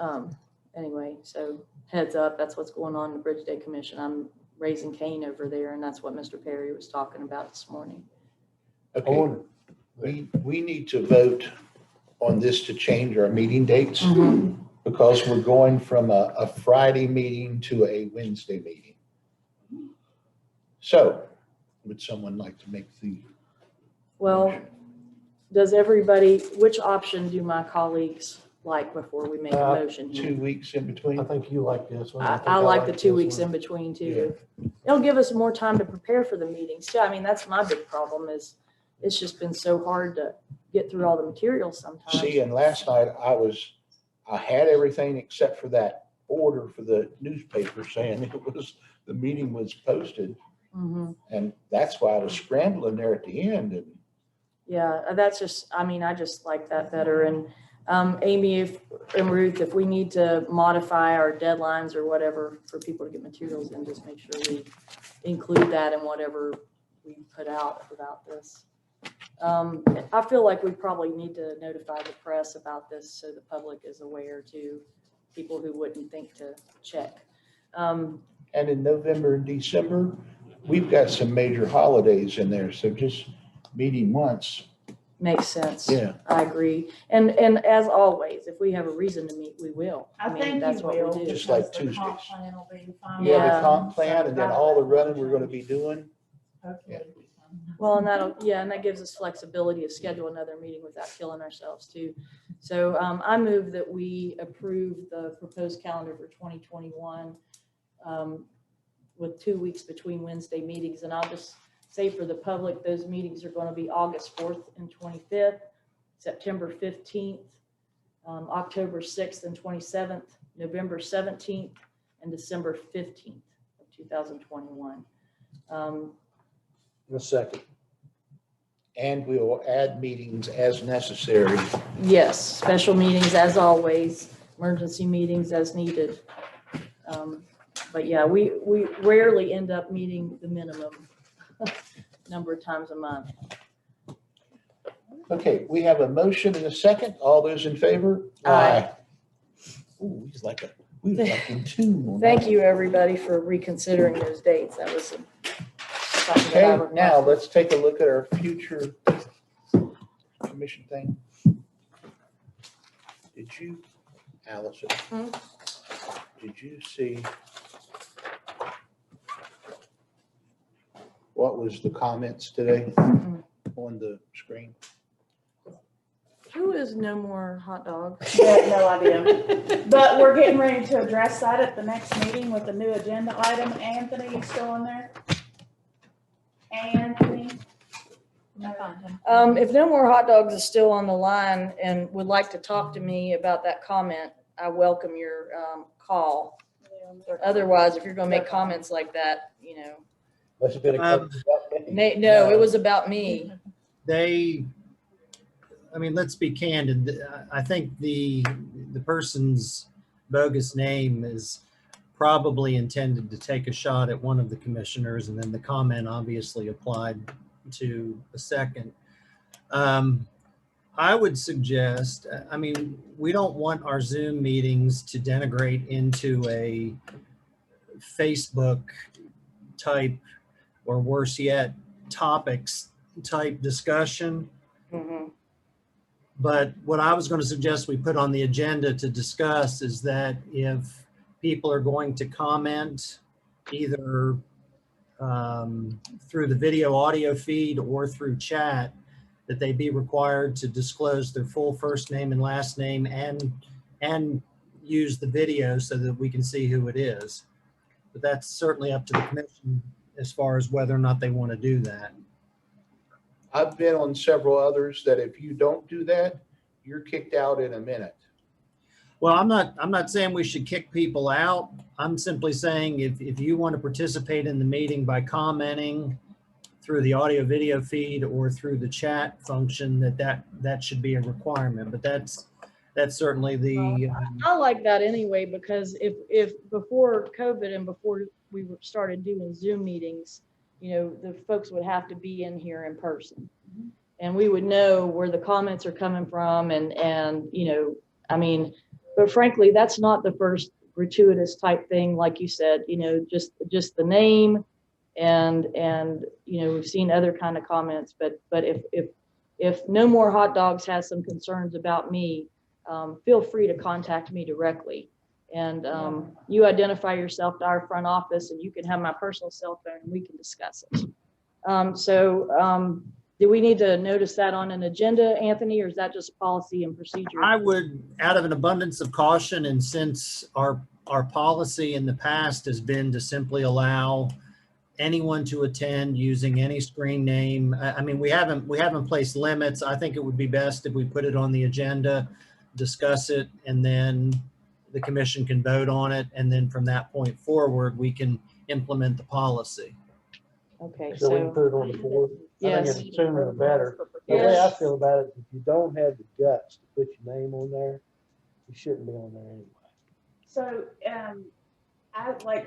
anyway, so heads up, that's what's going on in the Bridge Day Commission. I'm raising Cain over there, and that's what Mr. Perry was talking about this morning. Okay, we need to vote on this to change our meeting dates because we're going from a Friday meeting to a Wednesday meeting. So would someone like to make the? Well, does everybody, which option do my colleagues like before we make a motion here? 2 weeks in between. I think you like this one. I like the 2 weeks in between too. Yeah. It'll give us more time to prepare for the meetings too. I mean, that's my big problem is it's just been so hard to get through all the materials sometimes. See, and last night I had everything except for that order for the newspaper saying the meeting was posted. And that's why I was scrambling there at the end. And yeah, that's just, I mean, I just like that better. And Amy and Ruth, if we need to modify our deadlines or whatever for people to get materials in, just make sure we include that in whatever we put out about this. I feel like we probably need to notify the press about this so the public is aware too, people who wouldn't think to check. And in November and December, we've got some major holidays in there. So just meeting once. Makes sense. Yeah. I agree. And as always, if we have a reason to meet, we will. I mean, think that's you what will. we do. Just like because the Tuesdays. comp plan will be fine. Yeah, the comp plan and then all the running we're going to be doing. Hopefully. Well, and that gives us flexibility to schedule another meeting without killing ourselves too. So I move that we approve the proposed calendar for 2021 with 2 weeks between Wednesday meetings. And I'll just say for the public, those meetings are going to be August 4th and 25th, September 15th, October 6th and 27th, November 17th, and December 15th of 2021. A second. And we will add meetings as necessary. Yes, special meetings as always, emergency meetings as needed. But yeah, we rarely end up meeting the minimum number of times a month. Okay, we have a motion and a second. All those in favor? Aye. Ooh, we was like in tune on Thank that. you, everybody, for reconsidering those dates. That was something that I Okay, now requested. let's take a look at our future commission thing. Did you, Allison, did you see what was the comments today on the screen? Who is No More Hot Dogs? Yeah, no idea. But we're getting ready to address that at the next meeting with the new agenda item. Anthony, you still on there? Anthony? If No More Hot Dogs is still on the line and would like to talk to me about that comment, I welcome your call. Otherwise, if you're gonna make comments like that, you know. Must have been a couple about me. No, it was about me. I mean, let's be candid. I think the person's bogus name is probably intended to take a shot at one of the commissioners, and then the comment obviously applied to a second. I would suggest, I mean, we don't want our Zoom meetings to denigrate into a Facebook type, or worse yet, topics type discussion. But what I was going to suggest we put on the agenda to discuss is that if people are going to comment either through the video audio feed or through chat, that they be required to disclose their full first name and last name and use the video so that we can see who it is. But that's certainly up to the commission as far as whether or not they want to do that. I've been on several others that if you don't do that, you're kicked out in a minute. Well, I'm not saying we should kick people out. I'm simply saying if you want to participate in the meeting by commenting through the audio video feed or through the chat function, that should be a requirement. But that's certainly the. I like that anyway, because if before COVID and before we started doing Zoom meetings, you know, the folks would have to be in here in person. And we would know where the comments are coming from and, you know, I mean, but frankly, that's not the first gratuitous type thing, like you said, you know, just the name and, you know, we've seen other kind of comments, but if No More Hot Dogs has some concerns about me, feel free to contact me directly. And you identify yourself to our front office and you can have my personal cell phone and we can discuss it. Do we need to notice that on an agenda, Anthony, or is that just policy and procedure? I would, out of an abundance of caution, and since our policy in the past has been to simply allow anyone to attend using any screen name. I mean, we haven't placed limits. I think it would be best if we put it on the agenda, discuss it, and then the commission can vote on it. And then from that point forward, we can implement the policy. Okay, So we can put it on the board. I think Yes. it's sooner the better. The way I feel about it, if you don't have the guts to put your name on there, you shouldn't be on there anyway. So,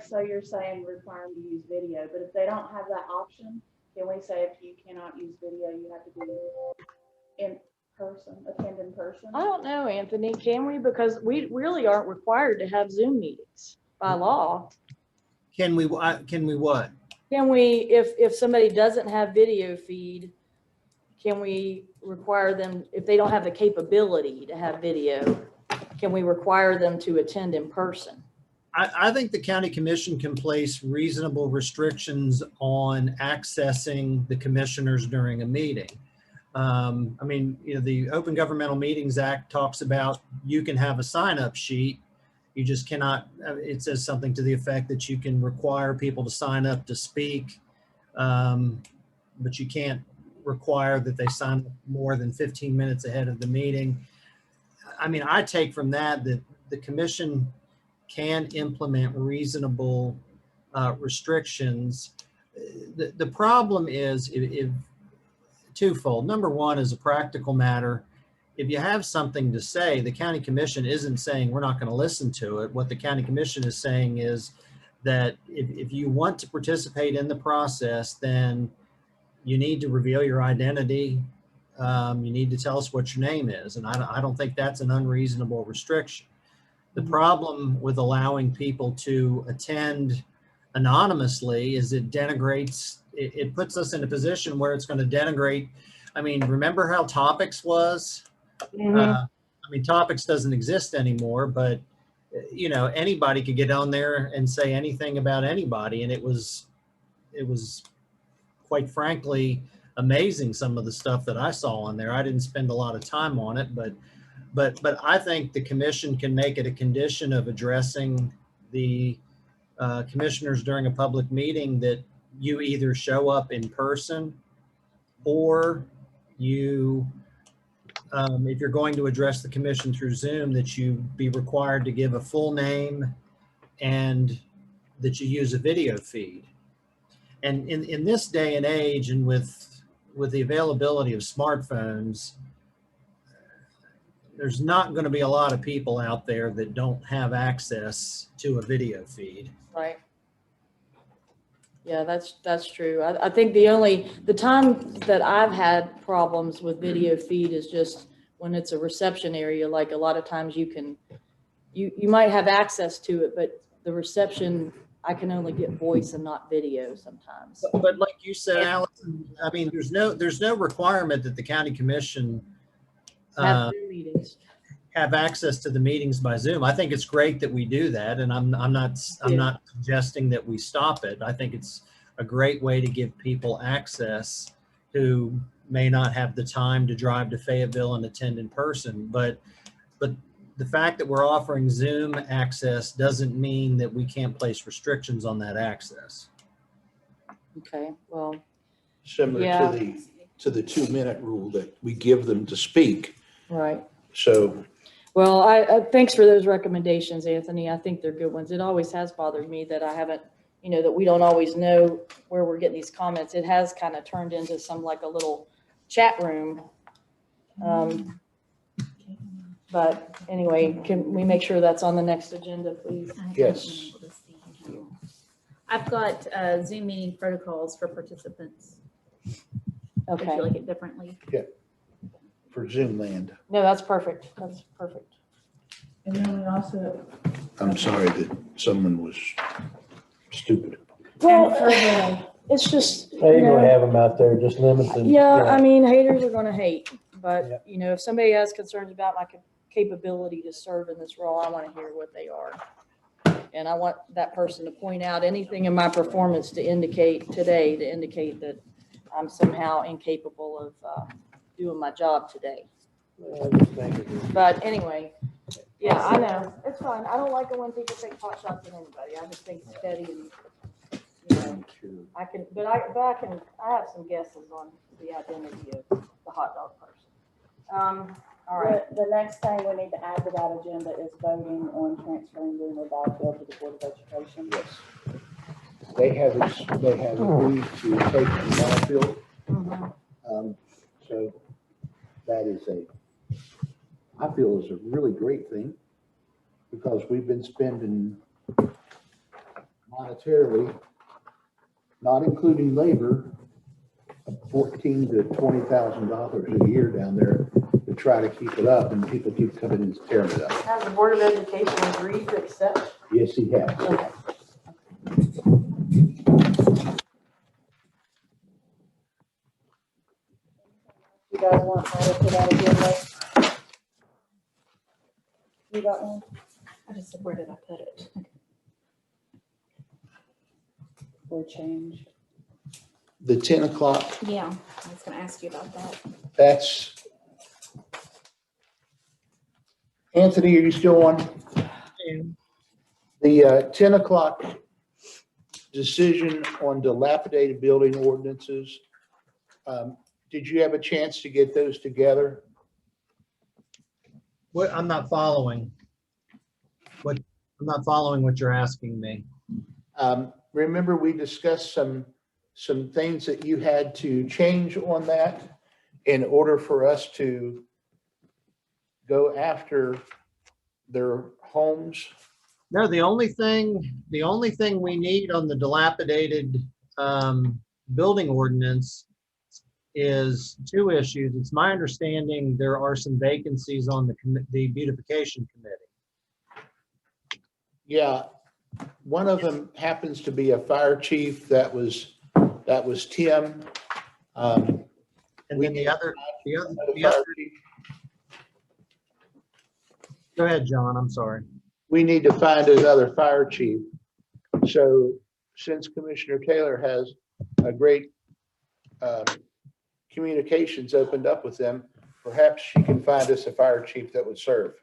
so you're saying require them to use video, but if they don't have that option, can we say if you cannot use video, you have to be in person, attend in person? I don't know, Anthony, can we? Because we really aren't required to have Zoom meetings by law. Can we what? Can we, if somebody doesn't have video feed, can we require them, if they don't have the capability to have video, can we require them to attend in person? I think the county commission can place reasonable restrictions on accessing the commissioners during a meeting. I mean, you know, the Open Governmental Meetings Act talks about you can have a sign-up sheet. You just cannot, it says something to the effect that you can require people to sign up to speak, but you can't require that they sign up more than 15 minutes ahead of the meeting. I mean, I take from that the commission can implement reasonable restrictions. The problem is if twofold. Number one, is a practical matter. If you have something to say, the county commission isn't saying we're not going to listen to it. What the county commission is saying is that if you want to participate in the process, then you need to reveal your identity. You need to tell us what your name is. And I don't think that's an unreasonable restriction. The problem with allowing people to attend anonymously is it denigrates, it puts us in a position where it's going to denigrate. I mean, remember how Topics was? I mean, Topics doesn't exist anymore, but you know, anybody could get on there and say anything about anybody. And it was quite frankly amazing, some of the stuff that I saw on there. I didn't spend a lot of time on it, but I think the commission can make it a condition of addressing the commissioners during a public meeting that you either show up in person or you, if you're going to address the commission through Zoom, that you be required to give a full name and that you use a video feed. And in this day and age, and with the availability of smartphones, there's not going to be a lot of people out there that don't have access to a video feed. Right. Yeah, that's true. I think the time that I've had problems with video feed is just when it's a reception area. Like a lot of times you might have access to it, but the reception, I can only get voice and not video sometimes. But like you said, Allison, I mean, there's no requirement that the county commission Have Zoom meetings. have access to the meetings by Zoom. I think it's great that we do that, and I'm not suggesting that we stop it. I think it's a great way to give people access who may not have the time to drive to Fayetteville and attend in person. But the fact that we're offering Zoom access doesn't mean that we can't place restrictions on that access. Okay, well, Similar Yeah. to the 2-minute rule that we give them to speak. right. So Well, I thanks for those recommendations, Anthony. I think they're good ones. It always has bothered me that I haven't, that we don't always know where we're getting these comments. It has kind of turned into some like a little chat room. But anyway, can we make sure that's on the next agenda, please? Yes. I've got Zoom meeting protocols for participants. Would Okay. you like it differently? for Zoom land. No, that's perfect. That's perfect. And then we also. I'm sorry that someone was stupid. Well, it's just. How you gonna have them out there, just limit them? Yeah, I mean, haters are gonna hate, but if somebody has concerns about my capability to serve in this role, I want to hear what they are. And I want that person to point out anything in my performance to indicate that I'm somehow incapable of doing my job today. But anyway, yeah, I know, it's fine. I don't like it when people take pot shots at anybody. I just think it's petty and, I have some guesses on the identity of the hot dog person. All right. The next thing we need to add to that agenda is voting on transferring the Meadow bill to the Board of Education. Yes. They have agreed to take the Meadow. So that is I feel is a really great thing because we've been spending monetarily, not including labor, $14,000 to $20,000 a year down there to try to keep it up, and people keep coming and tearing it up. Has the Board of Education agreed to accept? Yes, he has. Okay. You guys want added to that agenda? You got one? I just said, where did I put it? Or change? The 10 o'clock, Yeah, I was gonna ask you about that. that's, Anthony, are you still on? The 10 o'clock decision on dilapidated building ordinances, did you have a chance to get those together? What, I'm not following. I'm not following what you're asking me. Remember we discussed some things that you had to change on that in order for us to go after their homes? No, the only thing we need on the dilapidated building ordinance is two issues. It's my understanding there are some vacancies on the beautification committee. Yeah, one of them happens to be a fire chief. That was Tim. And then the other. Go ahead, John. I'm sorry. We need to find another fire chief. So since Commissioner Taylor has a great communications opened up with them, perhaps she can find us a fire chief that would serve.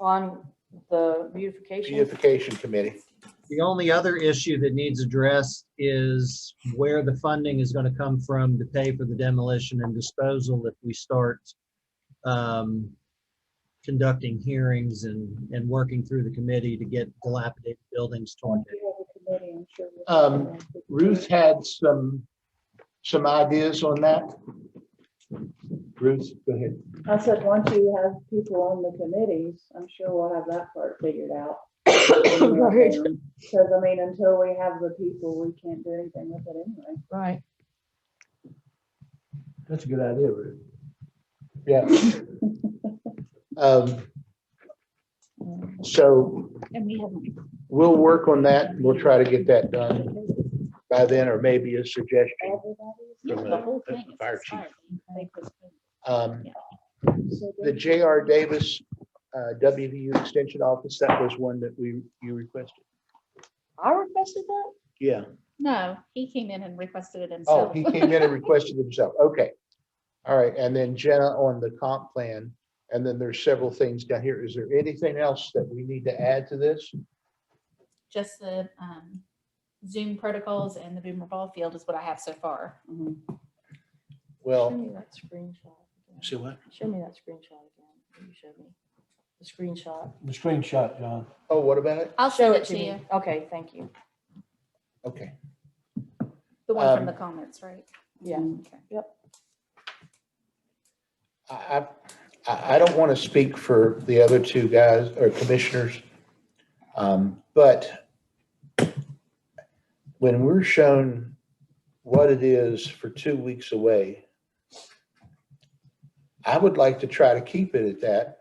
On the beautification? Beautification committee. The only other issue that needs addressed is where the funding is going to come from to pay for the demolition and disposal if we start conducting hearings and working through the committee to get dilapidated buildings torn down. Ruth had some ideas on that. Ruth, go ahead. I said, once you have people on the committees, I'm sure we'll have that part figured out. Right. Because I mean, until we have the people, we can't do anything with it anyway. Right. That's a good idea, Ruth. Yeah. So we'll work on that. We'll try to get that done by then, or maybe a suggestion from The whole a thing is fire chief. exciting. the J.R. Davis WVU Extension Office, that was one that you requested. I requested that? Yeah. No, he came in and requested it Oh, himself. he came in and requested himself. Okay. All right. And then Jenna on the comp plan. And then there's several things down here. Is there anything else that we need to add to this? Just the Zoom protocols and the boomer ball field is what I have so far. Well, Show me that screenshot again. see what? Show me that screenshot again. You showed me the screenshot. The screenshot, John. Oh, what about it? I'll Show send it it to to me. you. Okay, thank you. Okay. The one from Um, the comments, right? Yeah. Okay. Yep. I don't want to speak for the other two guys or commissioners. But when we're shown what it is for 2 weeks away, I would like to try to keep it at that,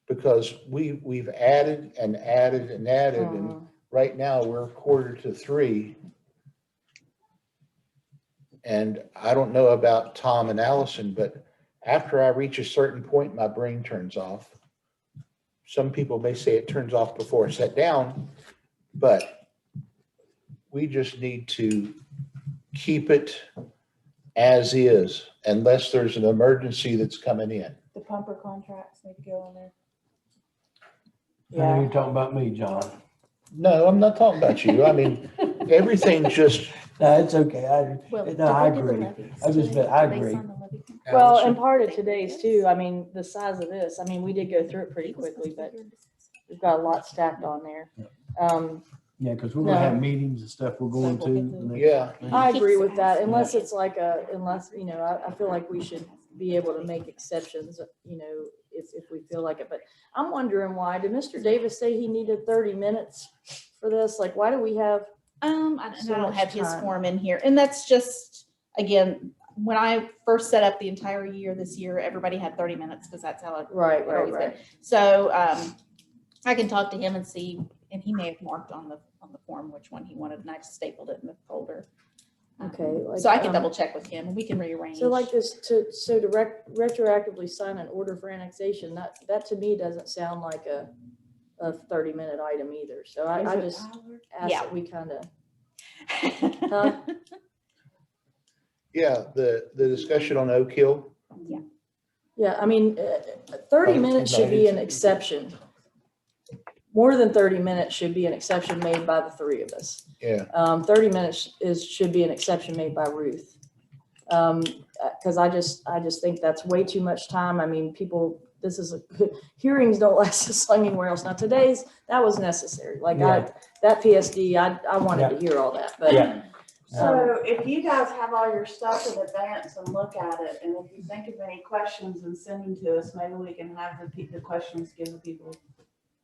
because we've added and added and added, and right now we're 2:45. And I don't know about Tom and Allison, but after I reach a certain point, my brain turns off. Some people may say it turns off before it's set down, but we just need to keep it as is unless there's an emergency that's coming in. The pumper contracts need to go on there. I know you're talking about me, John. No, I'm not talking about you. I mean, everything just. No, it's okay. I did agree. they do the levies I just, today? I Did they agree. sign the levy contract? Well, Allison? and part of today's too, I mean, the size of this, I mean, we did go through it pretty quickly, but we've got a lot stacked on there. Yeah, because we're gonna No. have meetings and stuff we're going to. the next Yeah. thing. I agree with that, unless it's like unless, you know, I feel like we should be able to make exceptions, you know, if we feel like it, but I'm wondering why, did Mr. Davis say he needed 30 minutes for this? Like, why do we have? I So don't much have his time. form in here. And that's just, again, when I first set up the entire year this year, everybody had 30 minutes because that's how it Right, it always been. right. So I can talk to him and see, and he may have marked on the form which one he wanted, and I just stapled it in the folder. Okay. Like, So I can double check with him and we can rearrange. So like this, to retroactively sign an order for annexation, that to me doesn't sound like a 30-minute item either. So I just ask that we kind of. Huh? Yeah, the discussion on Oak Hill. Yeah, I mean, 30 minutes should be an exception. More than 30 minutes should be an exception made by the three of us. Yeah. 30 minutes should be an exception made by Ruth. Because I just think that's way too much time. I mean, hearings don't last as long anywhere else. Now that was necessary. Like that PSD, I wanted to hear all that, but. So if you guys have all your stuff in advance and look at it, and if you think of any questions and send them to us, maybe we can have the questions, give the people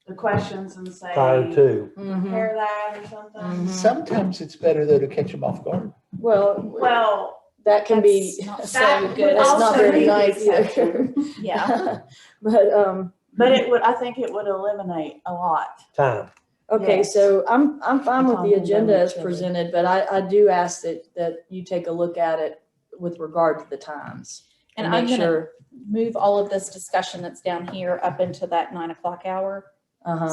the questions and say. Prior to. Compare that or something. Sometimes it's better though to catch them off guard. Well, that can be not so would good. That's not also very be the nice either. exception. Yeah. But I think it would eliminate a lot. Time. okay, Yes. so I'm fine with the Tom, agenda as chili. presented, but I do ask that you take a look at it with regard to the times. And make I'm gonna sure. move all of this discussion that's down here up into that 9 o'clock hour.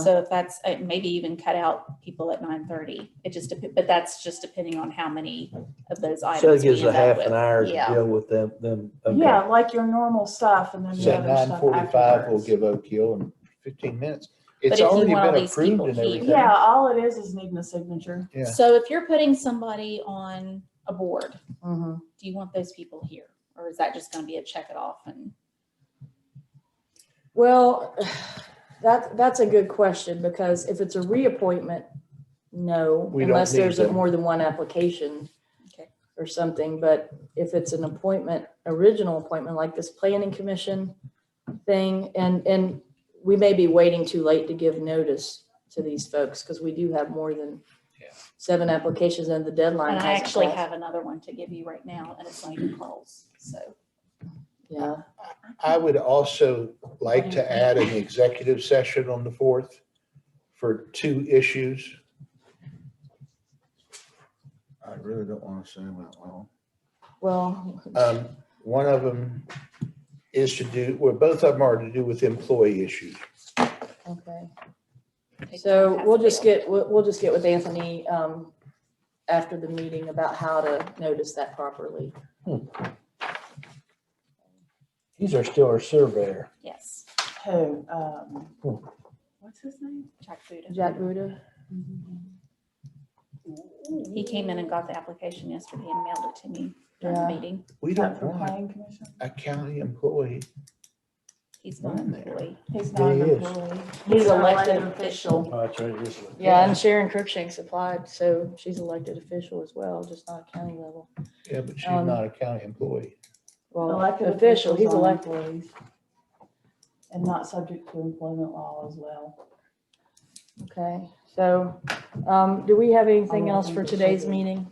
So if that's, maybe even cut out people at 9:30. It just, but that's just depending on how many of those items. So it gives we a end up half with. an hour to Yeah. deal with them. Okay. Yeah, like your normal stuff and then the Say other stuff 9:45 will afterwards. give Oak Hill in 15 minutes. But It's if you already want all been these approved people and here- everything. Yeah, all it is needing a signature. Yeah. So if you're putting somebody on a board, Mm-hmm. do you want those people here? Or is that just gonna be a check it off and? Well, that's a good question, because if it's a reappointment, no, We don't unless need there's them. more than one application. Okay. Or something, but if it's an appointment, original appointment, like this planning commission thing, and we may be waiting too late to give notice to these folks, because we do have more than 7 applications and the deadline. And I hasn't actually passed. have another one to give you right now, and it's not even Carl's, so. Yeah. I would also like to add an executive session on the 4th for 2 issues. I really don't want to say them out loud. Well. One of them is to do, well, both of them are to do with employee issues. Okay. So we'll just get with Anthony, after the meeting about how to notice that properly. He's still our surveyor. Yes. Who, What's his name? Jack Buda. Jack Buda? He came in and got the application yesterday and mailed it to me during the Yeah. meeting. We Not don't for want planning commission? a county employee. He's not an employee. He's not an He is. employee. He's an elected official. Oh, that's right. It is. Yeah, and Sharon Cruikshank's applied, so she's elected official as well, just not a county level. Yeah, but she's Um, not a county employee. Well, Elected official, he's officials are elected. employees and not subject to employment law as well. Okay, so, do we have anything I else think for it should today's be. meeting?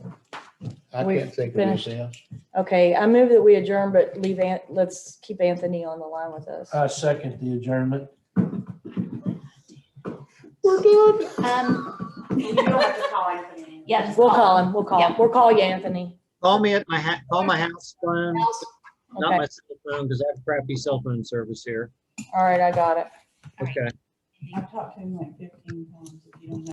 I We've can't think of finished. anything else. Okay, I move that we adjourn, but let's keep Anthony on the line with us. I second the adjournment. We're done. You don't have to call Anthony. Yeah, just We'll call him, we'll call him. Yeah. We'll call you, Anthony. Call me at call my house phone, not Okay, my cell phone, because I have crappy cell phone service here. all right, I got it. Okay. I've talked to him like 15 times, if you don't know.